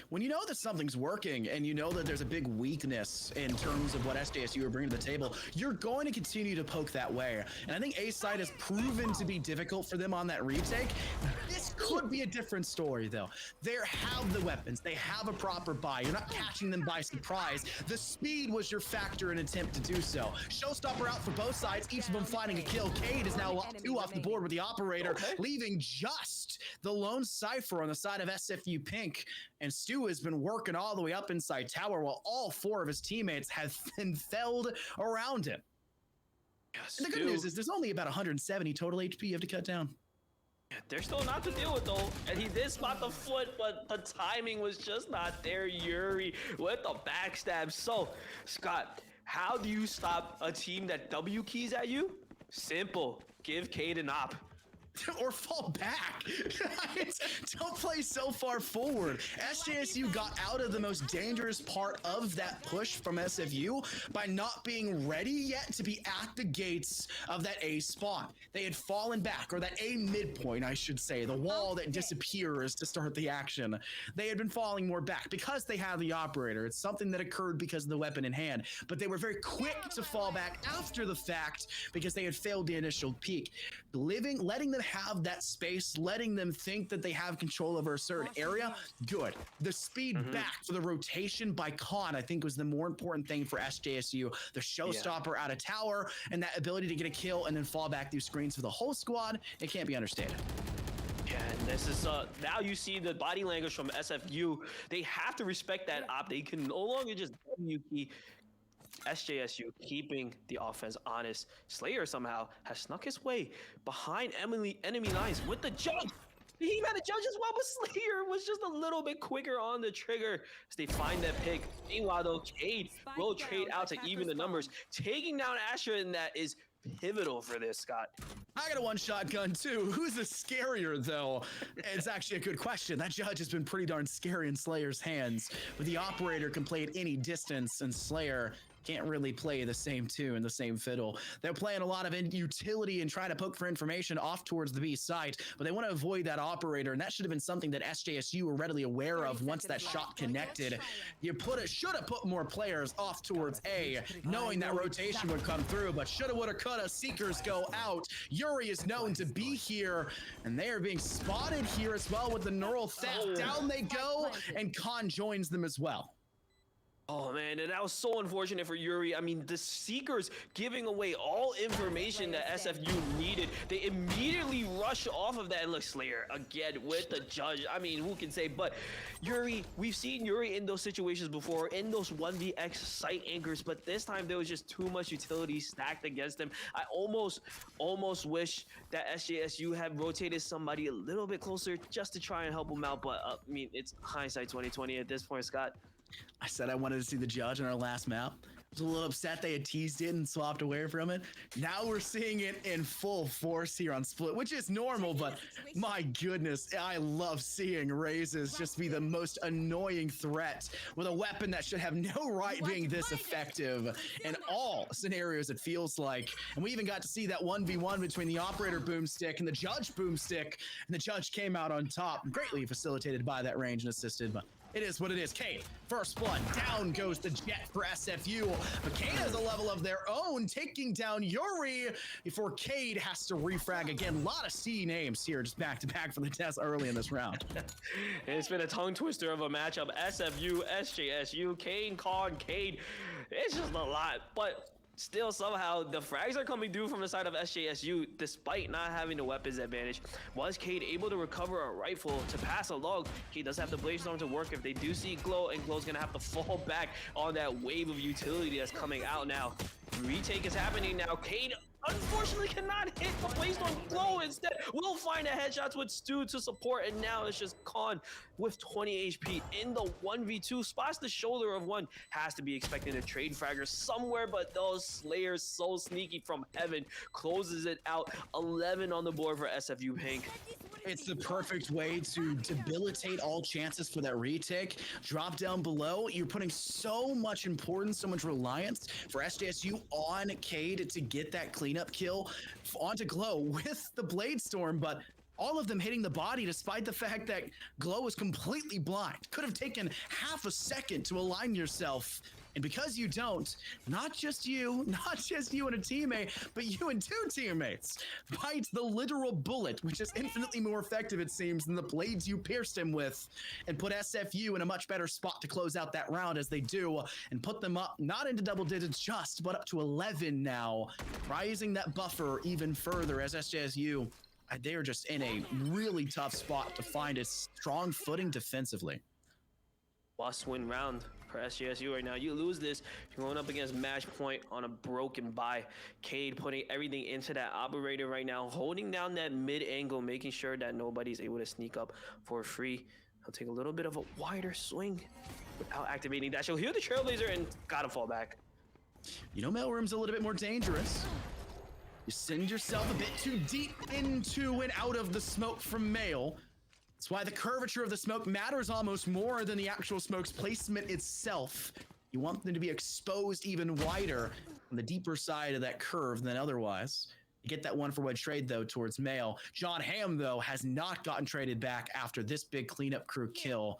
[SPEAKER 2] When you know that something's working and you know that there's a big weakness in terms of what SJSU are bringing to the table, you're going to continue to poke that way. And I think A side has proven to be difficult for them on that retake. This could be a different story, though. They have the weapons. They have a proper buy. You're not catching them by surprise. The speed was your factor in attempt to do so. Showstopper out for both sides, each of them finding a kill. Cade is now 2 off the board with the operator, leaving just the lone Cypher on the side of SFU Pink. And Stu has been working all the way up inside tower while all 4 of his teammates have been felled around him. And the good news is there's only about 170 total HP you have to cut down.
[SPEAKER 1] There's still not to deal with though, and he did spot the foot, but the timing was just not there. Yuri with the backstab. So, Scott, how do you stop a team that W keys at you? Simple. Give Cade an op.
[SPEAKER 2] Or fall back. Don't play so far forward. SJSU got out of the most dangerous part of that push from SFU by not being ready yet to be at the gates of that A spot. They had fallen back, or that A midpoint, I should say, the wall that disappears to start the action. They had been falling more back because they had the operator. It's something that occurred because of the weapon in hand, but they were very quick to fall back after the fact because they had failed the initial peak. Letting them have that space, letting them think that they have control over a certain area, good. The speed back for the rotation by Khan, I think, was the more important thing for SJSU. The showstopper out of tower, and that ability to get a kill and then fall back through screens for the whole squad, it can't be understated.
[SPEAKER 1] Yeah, and this is now you see the body language from SFU. They have to respect that op. They can no longer just WP. SJSU keeping the offense honest. Slayer somehow has snuck his way behind enemy lines with the jump. He had a judge as well, but Slayer was just a little bit quicker on the trigger as they find that pick. Meanwhile, though, Cade will trade out to even the numbers, taking down Asher, and that is pivotal for this, Scott.
[SPEAKER 2] I got a one-shot gun too. Who's the scarier though? It's actually a good question. That judge has been pretty darn scary in Slayer's hands. But the operator can play at any distance, and Slayer can't really play the same tune, the same fiddle. They're playing a lot of utility and trying to poke for information off towards the B site, but they want to avoid that operator, and that should have been something that SJSU were readily aware of once that shot connected. You should have put more players off towards A, knowing that rotation would come through, but shoulda, woulda, coulda, Seekers go out. Yuri is known to be here, and they are being spotted here as well with the neural theft. Down they go, and Khan joins them as well.
[SPEAKER 1] Oh man, and that was so unfortunate for Yuri. I mean, the Seekers giving away all information that SFU needed. They immediately rush off of that, and look, Slayer again with the judge. I mean, who can say? But Yuri, we've seen Yuri in those situations before, in those 1vx site anchors, but this time there was just too much utility stacked against him. I almost wish that SJSU had rotated somebody a little bit closer just to try and help him out, but I mean, it's hindsight 2020 at this point, Scott.
[SPEAKER 2] I said I wanted to see the judge in our last map. I was a little upset they had teased it and swapped away from it. Now we're seeing it in full force here on Split, which is normal, but my goodness, I love seeing Raises just be the most annoying threat with a weapon that should have no right being this effective in all scenarios, it feels like. And we even got to see that 1v1 between the operator boomstick and the judge boomstick, and the judge came out on top, greatly facilitated by that range and assisted, but it is what it is. Cade, first blood. Down goes the jet for SFU. But Cade has a level of their own, taking down Yuri before Cade has to refrag again. A lot of C names here, just back to back for the test early in this round.
[SPEAKER 1] It's been a tongue twister of a matchup. SFU, SJSU, Kane, Khan, Cade. It's just a lot. But still somehow the frags are coming through from the side of SJSU despite not having the weapons advantage. Was Cade able to recover a rifle to pass along? He does have the Blaze Storm to work if they do see Glow, and Glow's gonna have to fall back on that wave of utility that's coming out now. Retake is happening now. Cade unfortunately cannot hit the Blaze Storm. Glow instead will find a headshots with Stu to support, and now it's just Khan with 20 HP in the 1v2. Spots the shoulder of one, has to be expecting a trade fragger somewhere, but those Slayers so sneaky from heaven, closes it out. 11 on the board for SFU Pink.
[SPEAKER 2] It's the perfect way to debilitate all chances for that retake. Drop down below. You're putting so much importance, so much reliance for SJSU on Cade to get that cleanup kill onto Glow with the Blade Storm, but all of them hitting the body despite the fact that Glow was completely blind. Could have taken half a second to align yourself. And because you don't, not just you and a teammate, but you and 2 teammates bite the literal bullet, which is infinitely more effective, it seems, than the blades you pierced him with, and put SFU in a much better spot to close out that round as they do, and put them up, not into double digits just, but up to 11 now, rising that buffer even further as SJSU, they are just in a really tough spot to find a strong footing defensively.
[SPEAKER 1] Must-win round for SJSU right now. You lose this, you're going up against Match Point on a broken buy. Cade putting everything into that operator right now, holding down that mid angle, making sure that nobody's able to sneak up for free. He'll take a little bit of a wider swing without activating that. She'll hear the Trailblazer and gotta fall back.
[SPEAKER 2] You know, Mailroom's a little bit more dangerous. You send yourself a bit too deep into and out of the smoke from Mail. That's why the curvature of the smoke matters almost more than the actual smoke's placement itself. You want them to be exposed even wider on the deeper side of that curve than otherwise. You get that 1-for-1 trade, though, towards Mail. John Hamm, though, has not gotten traded back after this big cleanup crew kill.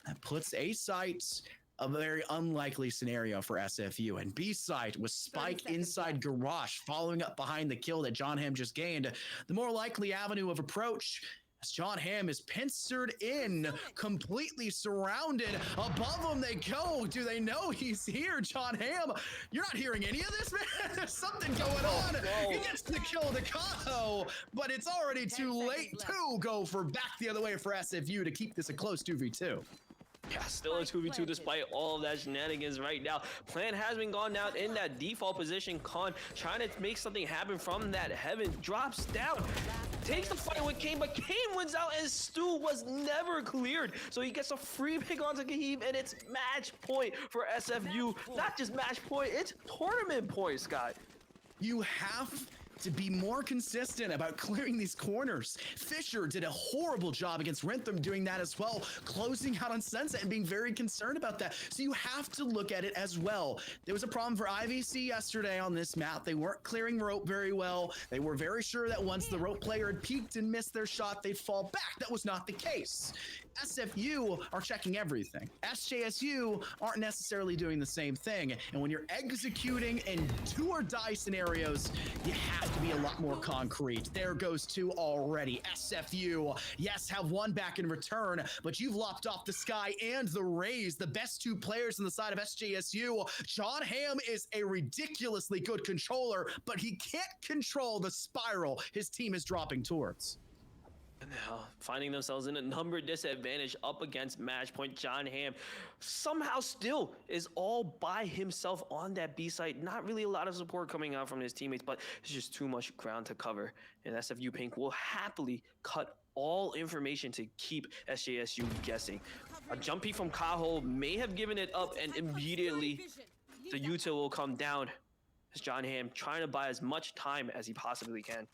[SPEAKER 2] That puts A site a very unlikely scenario for SFU. And B site with Spike inside Garage, following up behind the kill that John Hamm just gained. The more likely avenue of approach, as John Hamm is pincered in, completely surrounded. Above him they go. Do they know he's here? John Hamm, you're not hearing any of this, man? There's something going on. He gets to kill the Kaho, but it's already too late to go for back the other way for SFU to keep this a close 2v2.
[SPEAKER 1] Yeah, still a 2v2 despite all of that shenanigans right now. Plan has been gone down in that default position. Khan trying to make something happen from that heaven. Drops down. Takes the fight with Kane, but Kane wins out and Stu was never cleared. So he gets a free pick onto Kahib, and it's match point for SFU. Not just match point, it's tournament point, Scott.
[SPEAKER 2] You have to be more consistent about clearing these corners. Fisher did a horrible job against Rentham doing that as well, closing out on Sunset and being very concerned about that. So you have to look at it as well. There was a problem for IVC yesterday on this map. They weren't clearing rope very well. They were very sure that once the rope player had peeked and missed their shot, they'd fall back. That was not the case. SFU are checking everything. SJSU aren't necessarily doing the same thing. And when you're executing in do or die scenarios, you have to be a lot more concrete. There goes 2 already. SFU, yes, have 1 back in return, but you've lopped off the Sky and the Rays, the best 2 players on the side of SJSU. John Hamm is a ridiculously good controller, but he can't control the spiral his team is dropping towards.
[SPEAKER 1] Now, finding themselves in a number disadvantage up against match point. John Hamm somehow still is all by himself on that B site. Not really a lot of support coming out from his teammates, but it's just too much ground to cover. And SFU Pink will happily cut all information to keep SJSU guessing. A jumpy from Kaho may have given it up, and immediately the util will come down as John Hamm trying to buy as much time as he possibly can.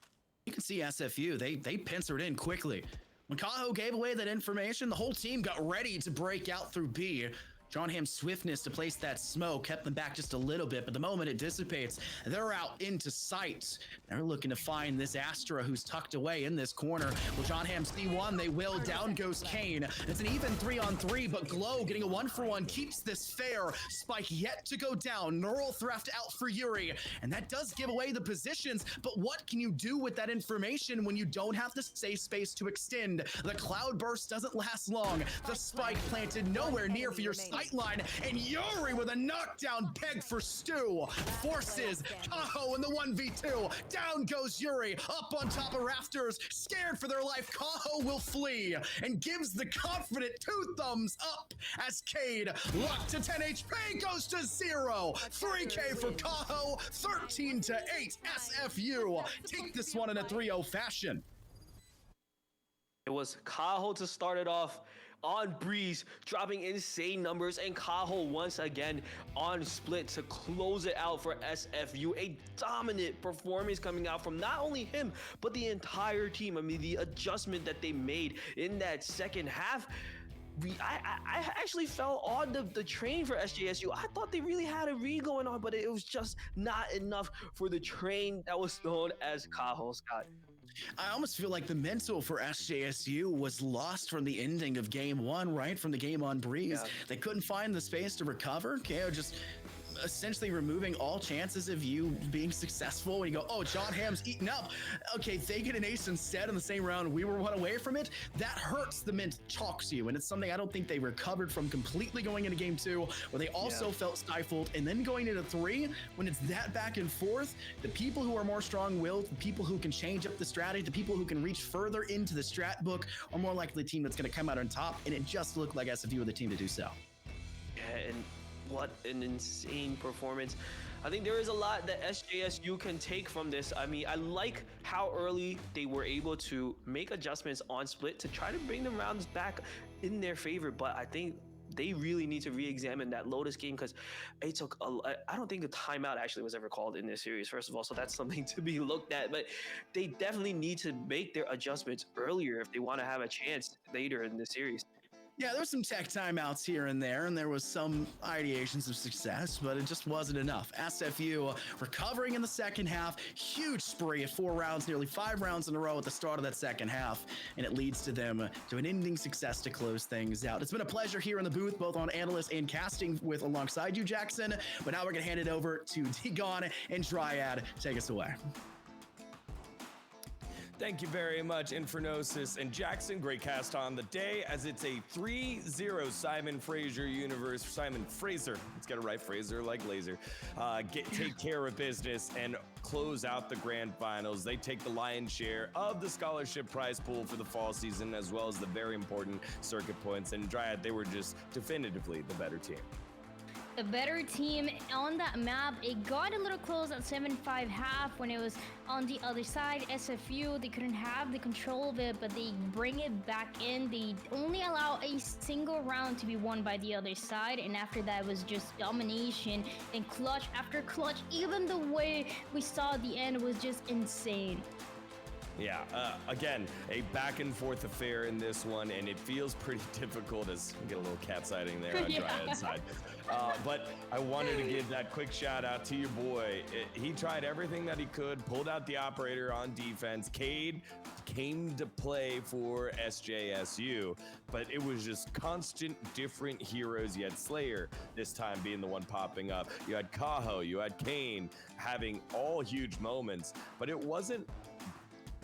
[SPEAKER 2] You can see SFU, they pincered in quickly. When Kaho gave away that information, the whole team got ready to break out through B. John Hamm's swiftness to place that smoke kept them back just a little bit, but the moment it dissipates, they're out into sight. They're looking to find this Astra who's tucked away in this corner. Will John Hamm see one? They will. Down goes Kane. It's an even 3-on-3, but Glow getting a 1-for-1 keeps this fair. Spike yet to go down. Neural Theft out for Yuri, and that does give away the positions, but what can you do with that information when you don't have the safe space to extend? The cloud burst doesn't last long. The spike planted nowhere near for your side. sightline, and Yuri with a knockdown peg for Stu forces Kaho in the 1v2. Down goes Yuri, up on top of rafters, scared for their life. Kaho will flee and gives the confident 2 thumbs up as Cade, locked to 10 HP, goes to 0. 3K for Kaho, 13 to 8. SFU take this one in a 3-0 fashion.
[SPEAKER 1] It was Kaho to start it off on Breeze, dropping insane numbers, and Kaho once again on Split to close it out for SFU. A dominant performance coming out from not only him, but the entire team. I mean, the adjustment that they made in that second half, I actually fell on the train for SJSU. I thought they really had a read going on, but it was just not enough for the train that was known as Kaho, Scott.
[SPEAKER 2] I almost feel like the mental for SJSU was lost from the ending of game 1, right? From the game on Breeze.
[SPEAKER 1] Yeah.
[SPEAKER 2] They couldn't find the space to recover. KO just essentially removing all chances of you being successful when you go, oh, John Ham's eaten up. Okay, they get an ace instead in the same round. We were one away from it. That hurts the mint, chalks you. And it's something I don't think they recovered from completely going into game 2, where they also felt stifled. And then going into 3, when it's that back and forth, the people who are more strong-willed, the people who can change up the strategy, the people who can reach further into the strat book are more likely the team that's going to come out on top. And it just looked like SFU were the team to do so.
[SPEAKER 1] Yeah, and what an insane performance. I think there is a lot that SJSU can take from this. I mean, I like how early they were able to make adjustments on Split to try to bring the rounds back in their favor, but I think they really need to re-examine that Lotus game, because it took I don't think the timeout actually was ever called in this series, first of all, so that's something to be looked at. But they definitely need to make their adjustments earlier if they want to have a chance later in the series.
[SPEAKER 2] Yeah, there were some tech timeouts here and there was some ideations of success, but it just wasn't enough. SFU recovering in the second half, huge spree of 4 rounds, nearly 5 rounds in a row at the start of that second half, and it leads to them to an ending success to close things out. It's been a pleasure here in the booth, both on analyst and casting with alongside you, Jackson, but now we're gonna hand it over to Digon and Dryad. Take us away.
[SPEAKER 3] Thank you very much, Infernosis and Jackson. Great cast on the day, as it's a 3-0 Simon Fraser universe. Simon Fraser, let's get it right, Fraser like laser. Take care of business and close out the grand finals. They take the lion's share of the scholarship prize pool for the fall season, as well as the very important circuit points. And Dryad, they were just definitively the better team.
[SPEAKER 4] The better team on that map. It got a little close at 7-5 half when it was on the other side. SFU, they couldn't have the control of it, but they bring it back in. They only allow a single round to be won by the other side, and after that was just domination and clutch after clutch. Even the way we saw the end was just insane.
[SPEAKER 3] Yeah, again, a back and forth affair in this one, and it feels pretty difficult as we get a little cat sighting there on Dryad's side. But I wanted to give that quick shout out to your boy. He tried everything that he could, pulled out the operator on defense. Cade came to play for SJSU, but it was just constant different heroes. You had Slayer this time being the one popping up. You had Kaho, you had Kane having all huge moments, but it wasn't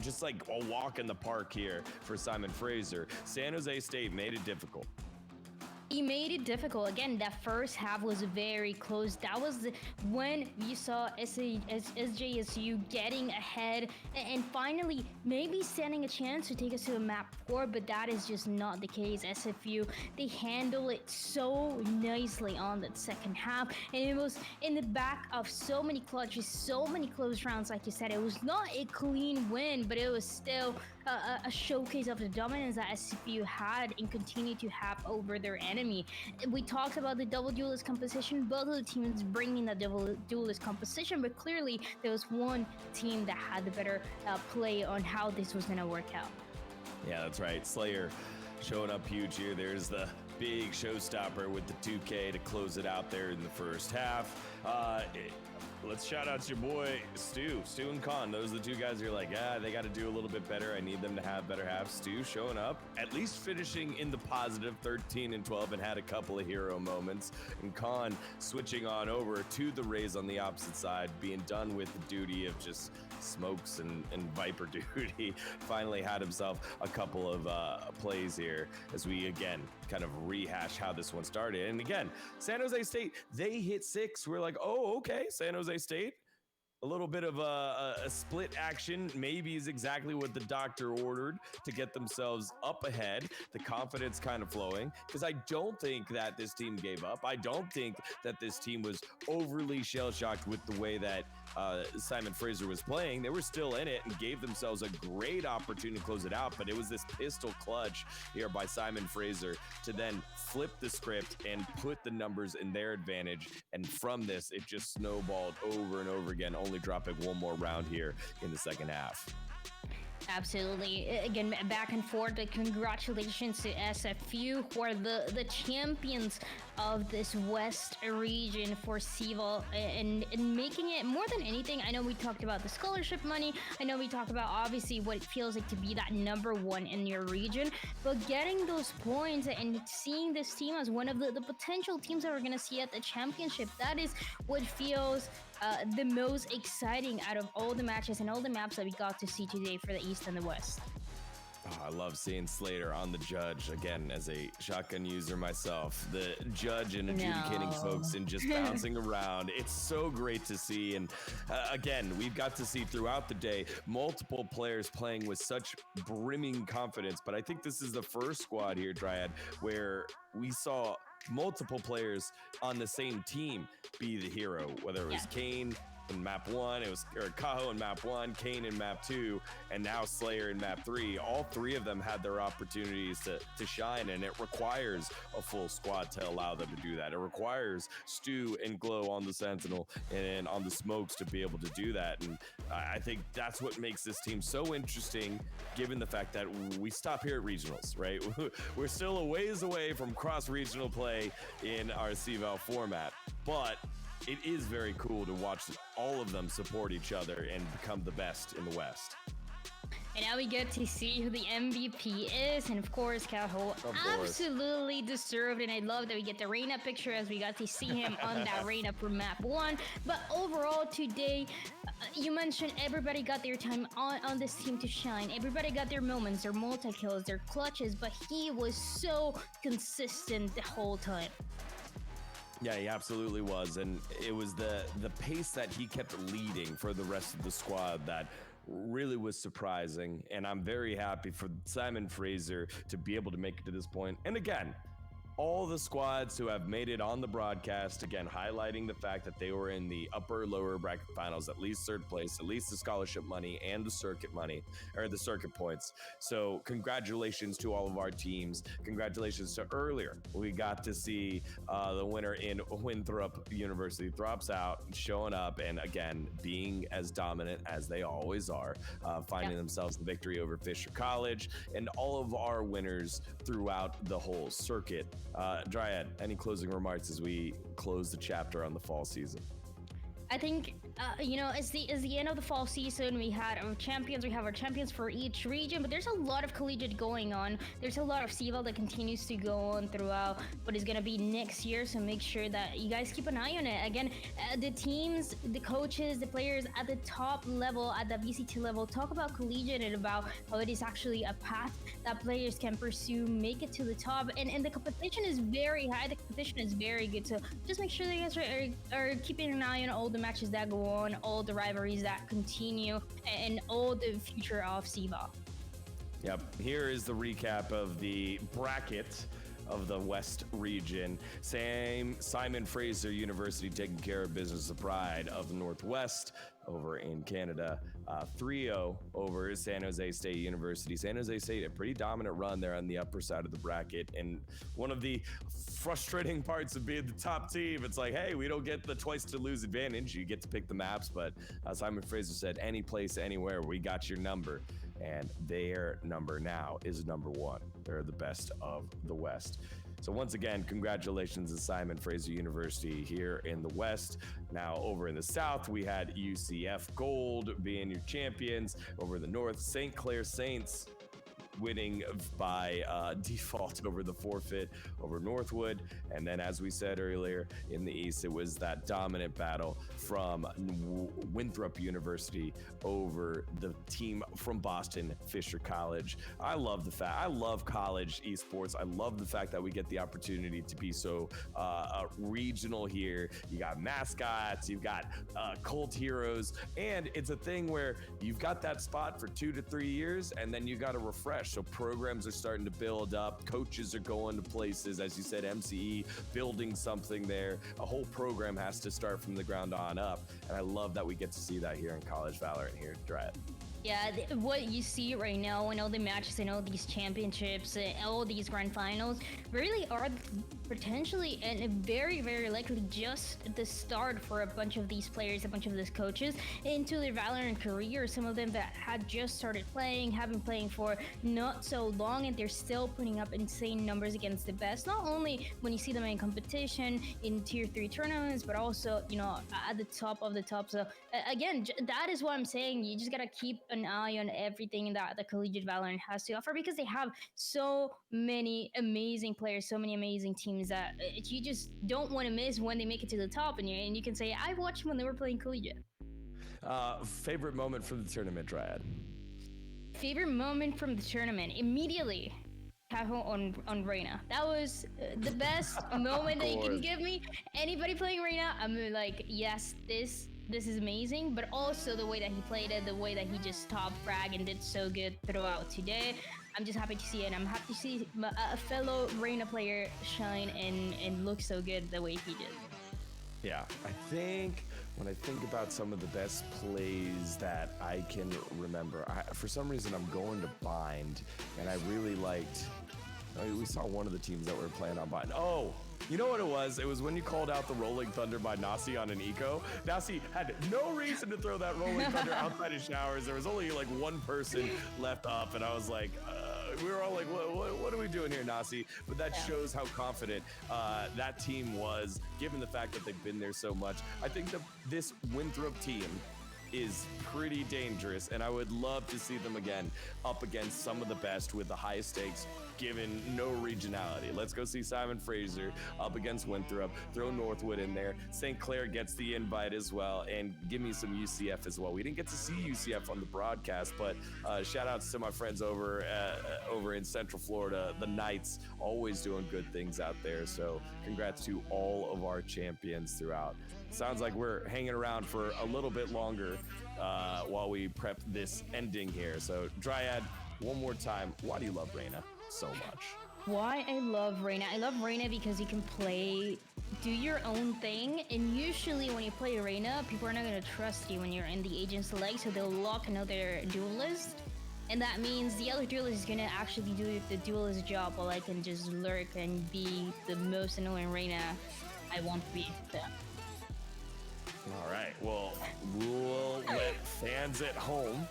[SPEAKER 3] just like a walk in the park here for Simon Fraser. San Jose State made it difficult.
[SPEAKER 4] He made it difficult. Again, that first half was very close. That was when you saw SJSU getting ahead and finally maybe standing a chance to take us to a map 4, but that is just not the case. SFU, they handle it so nicely on that second half, and it was in the back of so many clutches, so many close rounds. Like you said, it was not a clean win, but it was still a showcase of the dominance that SFU had and continue to have over their enemy. We talked about the double duelist composition, both of the teams bringing the double duelist composition, but clearly there was one team that had the better play on how this was going to work out.
[SPEAKER 3] Yeah, that's right. Slayer showing up huge here. There's the big showstopper with the 2K to close it out there in the first half. let's shout out to your boy Stu and Khan. Those are the two guys who are like, they got to do a little bit better. I need them to have better halves. Stu showing up, at least finishing in the positive, 13 and 12, and had a couple of hero moments. And Khan switching on over to the Rays on the opposite side, being done with the duty of just smokes and Viper duty. Finally had himself a couple of plays here as we again kind of rehash how this one started. And again, San Jose State, they hit 6. We're like, oh, okay, San Jose State. A little bit of a split action maybe is exactly what the doctor ordered to get themselves up ahead. The confidence kind of flowing, because I don't think that this team gave up. I don't think that this team was overly shell-shocked with the way that Simon Fraser was playing. They were still in it and gave themselves a great opportunity to close it out, but it was this pistol clutch here by Simon Fraser to then flip the script and put the numbers in their advantage. And from this, it just snowballed over and over again, only dropping one more round here in the second half.
[SPEAKER 4] Absolutely. Again, back and forth, but congratulations to SFU, who are the champions of this West region for CVAL, and making it more than anything. I know we talked about the scholarship money. I know we talked about obviously what it feels like to be that number one in your region, but getting those points and seeing this team as one of the potential teams that we're going to see at the championship, that is what feels the most exciting out of all the matches and all the maps that we got to see today for the East and the West.
[SPEAKER 3] Oh, I love seeing Slater on the judge, again, as a shotgun user myself. The judge and adjudicating folks and just bouncing around. It's so great to see. And again, we've got to see throughout the day multiple players playing with such brimming confidence. But I think this is the first squad here, Dryad, where we saw multiple players on the same team be the hero, whether it was Kane in map 1, it was Kaho in map 1, Kane in map 2, and now Slayer in map 3. All three of them had their opportunities to shine, and it requires a full squad to allow them to do that. It requires Stu and Glow on the Sentinel and on the smokes to be able to do that. And I think that's what makes this team so interesting, given the fact that we stop here at regionals, right? We're still a ways away from cross-regional play in our CVAL format, but it is very cool to watch all of them support each other and become the best in the West.
[SPEAKER 4] And now we get to see who the MVP is, and of course, Kaho absolutely deserved, and I love that we get the Reyna picture as we got to see him on that Reyna from map 1. But overall today, you mentioned everybody got their time on this team to shine. Everybody got their moments, their multi-kills, their clutches, but he was so consistent the whole time.
[SPEAKER 3] Yeah, he absolutely was, and it was the pace that he kept leading for the rest of the squad that really was surprising, and I'm very happy for Simon Fraser to be able to make it to this point. And again, all the squads who have made it on the broadcast, again, highlighting the fact that they were in the upper lower bracket finals, at least third place, at least the scholarship money and the circuit money, or the circuit points. So congratulations to all of our teams. Congratulations to earlier. We got to see the winner in Winthrop University, Throps out, showing up, and again, being as dominant as they always are, finding themselves the victory over Fisher College, and all of our winners throughout the whole circuit. Dryad, any closing remarks as we close the chapter on the fall season?
[SPEAKER 4] I think, it's the end of the fall season. We had our champions. We have our champions for each region, but there's a lot of collegiate going on. There's a lot of CVAL that continues to go on throughout what is going to be next year, so make sure that you guys keep an eye on it. Again, the teams, the coaches, the players at the top level, at the VCT level, talk about collegiate and about how it is actually a path that players can pursue, make it to the top, and the competition is very high. The competition is very good, so just make sure that you guys are keeping an eye on all the matches that go on, all the rivalries that continue, and all the future of CVAL.
[SPEAKER 3] Yep, here is the recap of the bracket of the West region. Simon Fraser University taking care of business, the pride of the Northwest over in Canada. 3-0 over San Jose State University. San Jose State, a pretty dominant run there on the upper side of the bracket. And one of the frustrating parts of being the top team, it's like, hey, we don't get the twice to lose advantage. You get to pick the maps, but Simon Fraser said, any place, anywhere, we got your number. And their number now is number 1. They're the best of the West. So once again, congratulations to Simon Fraser University here in the West. Now over in the South, we had UCF Gold being your champions. Over in the North, St. Clair Saints winning by default over the forfeit over Northwood. And then, as we said earlier, in the East, it was that dominant battle from Winthrop University over the team from Boston, Fisher College. I love college esports. I love the fact that we get the opportunity to be so regional here. You got mascots, you've got cult heroes, and it's a thing where you've got that spot for 2 to 3 years, and then you got to refresh. So programs are starting to build up. Coaches are going to places, as you said, MCE building something there. A whole program has to start from the ground on up, and I love that we get to see that here in college Valorant here at Drat.
[SPEAKER 4] Yeah, what you see right now in all the matches and all these championships, all these grand finals, really are potentially and very, very likely just the start for a bunch of these players, a bunch of these coaches into their Valorant career. Some of them that had just started playing, have been playing for not so long, and they're still putting up insane numbers against the best. Not only when you see them in competition in tier 3 tournaments, but also, you know, at the top of the top. So again, that is what I'm saying. You just gotta keep an eye on everything that the collegiate Valorant has to offer, because they have so many amazing players, so many amazing teams that you just don't want to miss when they make it to the top, and you can say, I watched when they were playing collegiate.
[SPEAKER 3] Favorite moment from the tournament, Dryad?
[SPEAKER 4] Favorite moment from the tournament? Immediately, Tahoe on Reyna. That was the best moment that you can give me. Anybody playing Reyna, I'm like, yes, this is amazing. But also the way that he played it, the way that he just top frag and did so good throughout today. I'm just happy to see it. I'm happy to see a fellow Reyna player shine and look so good the way he did.
[SPEAKER 3] Yeah, I think when I think about some of the best plays that I can remember, for some reason I'm going to Bind, and I really liked, we saw one of the teams that were playing on Bind. Oh, you know what it was? It was when you called out the Rolling Thunder by Nasi on an eco. Nasi had no reason to throw that Rolling Thunder outside his showers. There was only like one person left up, and I was like, we were all like, what are we doing here, Nasi? But that shows how confident that team was, given the fact that they've been there so much. I think this Winthrop team is pretty dangerous, and I would love to see them again up against some of the best with the highest stakes, given no regionality. Let's go see Simon Fraser up against Winthrop, throw Northwood in there. St. Clair gets the invite as well, and give me some UCF as well. We didn't get to see UCF on the broadcast, but shout outs to my friends over in Central Florida, the Knights, always doing good things out there. So congrats to all of our champions throughout. Sounds like we're hanging around for a little bit longer while we prep this ending here. So Dryad, one more time, why do you love Reyna so much?
[SPEAKER 4] Why I love Reyna? I love Reyna because you can do your own thing, and usually when you play Reyna, people are not going to trust you when you're in the agent select, so they'll lock another duelist, and that means the other duelist is going to actually do the duelist job while I can just lurk and be the most annoying Reyna I want to be. So.
[SPEAKER 3] All right, well, we'll let fans at home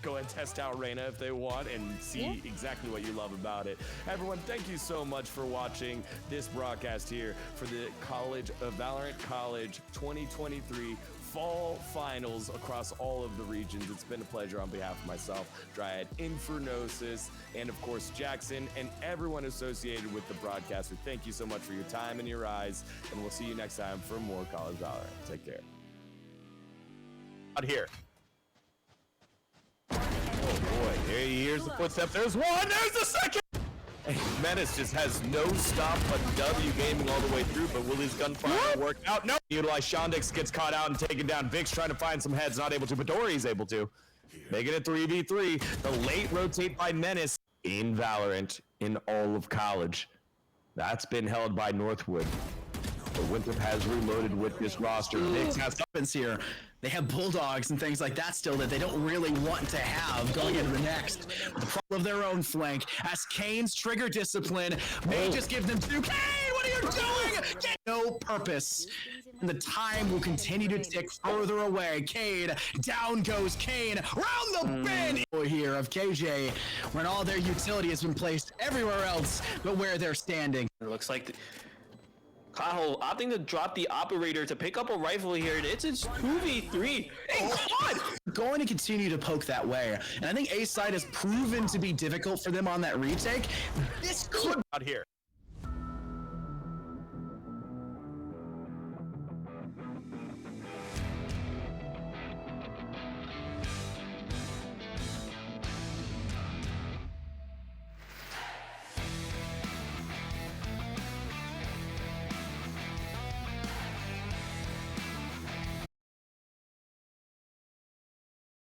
[SPEAKER 3] go and test out Reyna if they want and see exactly what you love about it. Everyone, thank you so much for watching this broadcast here for the Valorant College 2023 Fall Finals across all of the regions. It's been a pleasure on behalf of myself, Dryad, Infernosis, and of course Jackson, and everyone associated with the broadcast. We thank you so much for your time and your eyes, and we'll see you next time for more College Valorant. Take care. Out here. Oh boy, here's the footstep. There's one, there's the second! And Menace just has no stop but W gaming all the way through, but will his gunfire work out? No! Utilize Shondix, gets caught out and taken down. Vix trying to find some heads, not able to, but Dory's able to. Making it 3v3. The late rotate by Menace in Valorant in all of college. That's been held by Northwood. But Winthrop has reloaded with this roster. Vix has
[SPEAKER 2] Weapons here. They have bulldogs and things like that still that they don't really want to have going into the next. The problem of their own flank as Kane's trigger discipline may just give them two. Kane, what are you doing? get no purpose. And the time will continue to tick further away. Cade, down goes Kane, round the bend here of KJ, when all their utility has been placed everywhere else but where they're standing.
[SPEAKER 1] It looks like Kaho opting to drop the operator to pick up a rifle here, and it's 2v3. Hey, God!
[SPEAKER 2] Going to continue to poke that way, and I think A side has proven to be difficult for them on that retake. This could
[SPEAKER 3] Out here.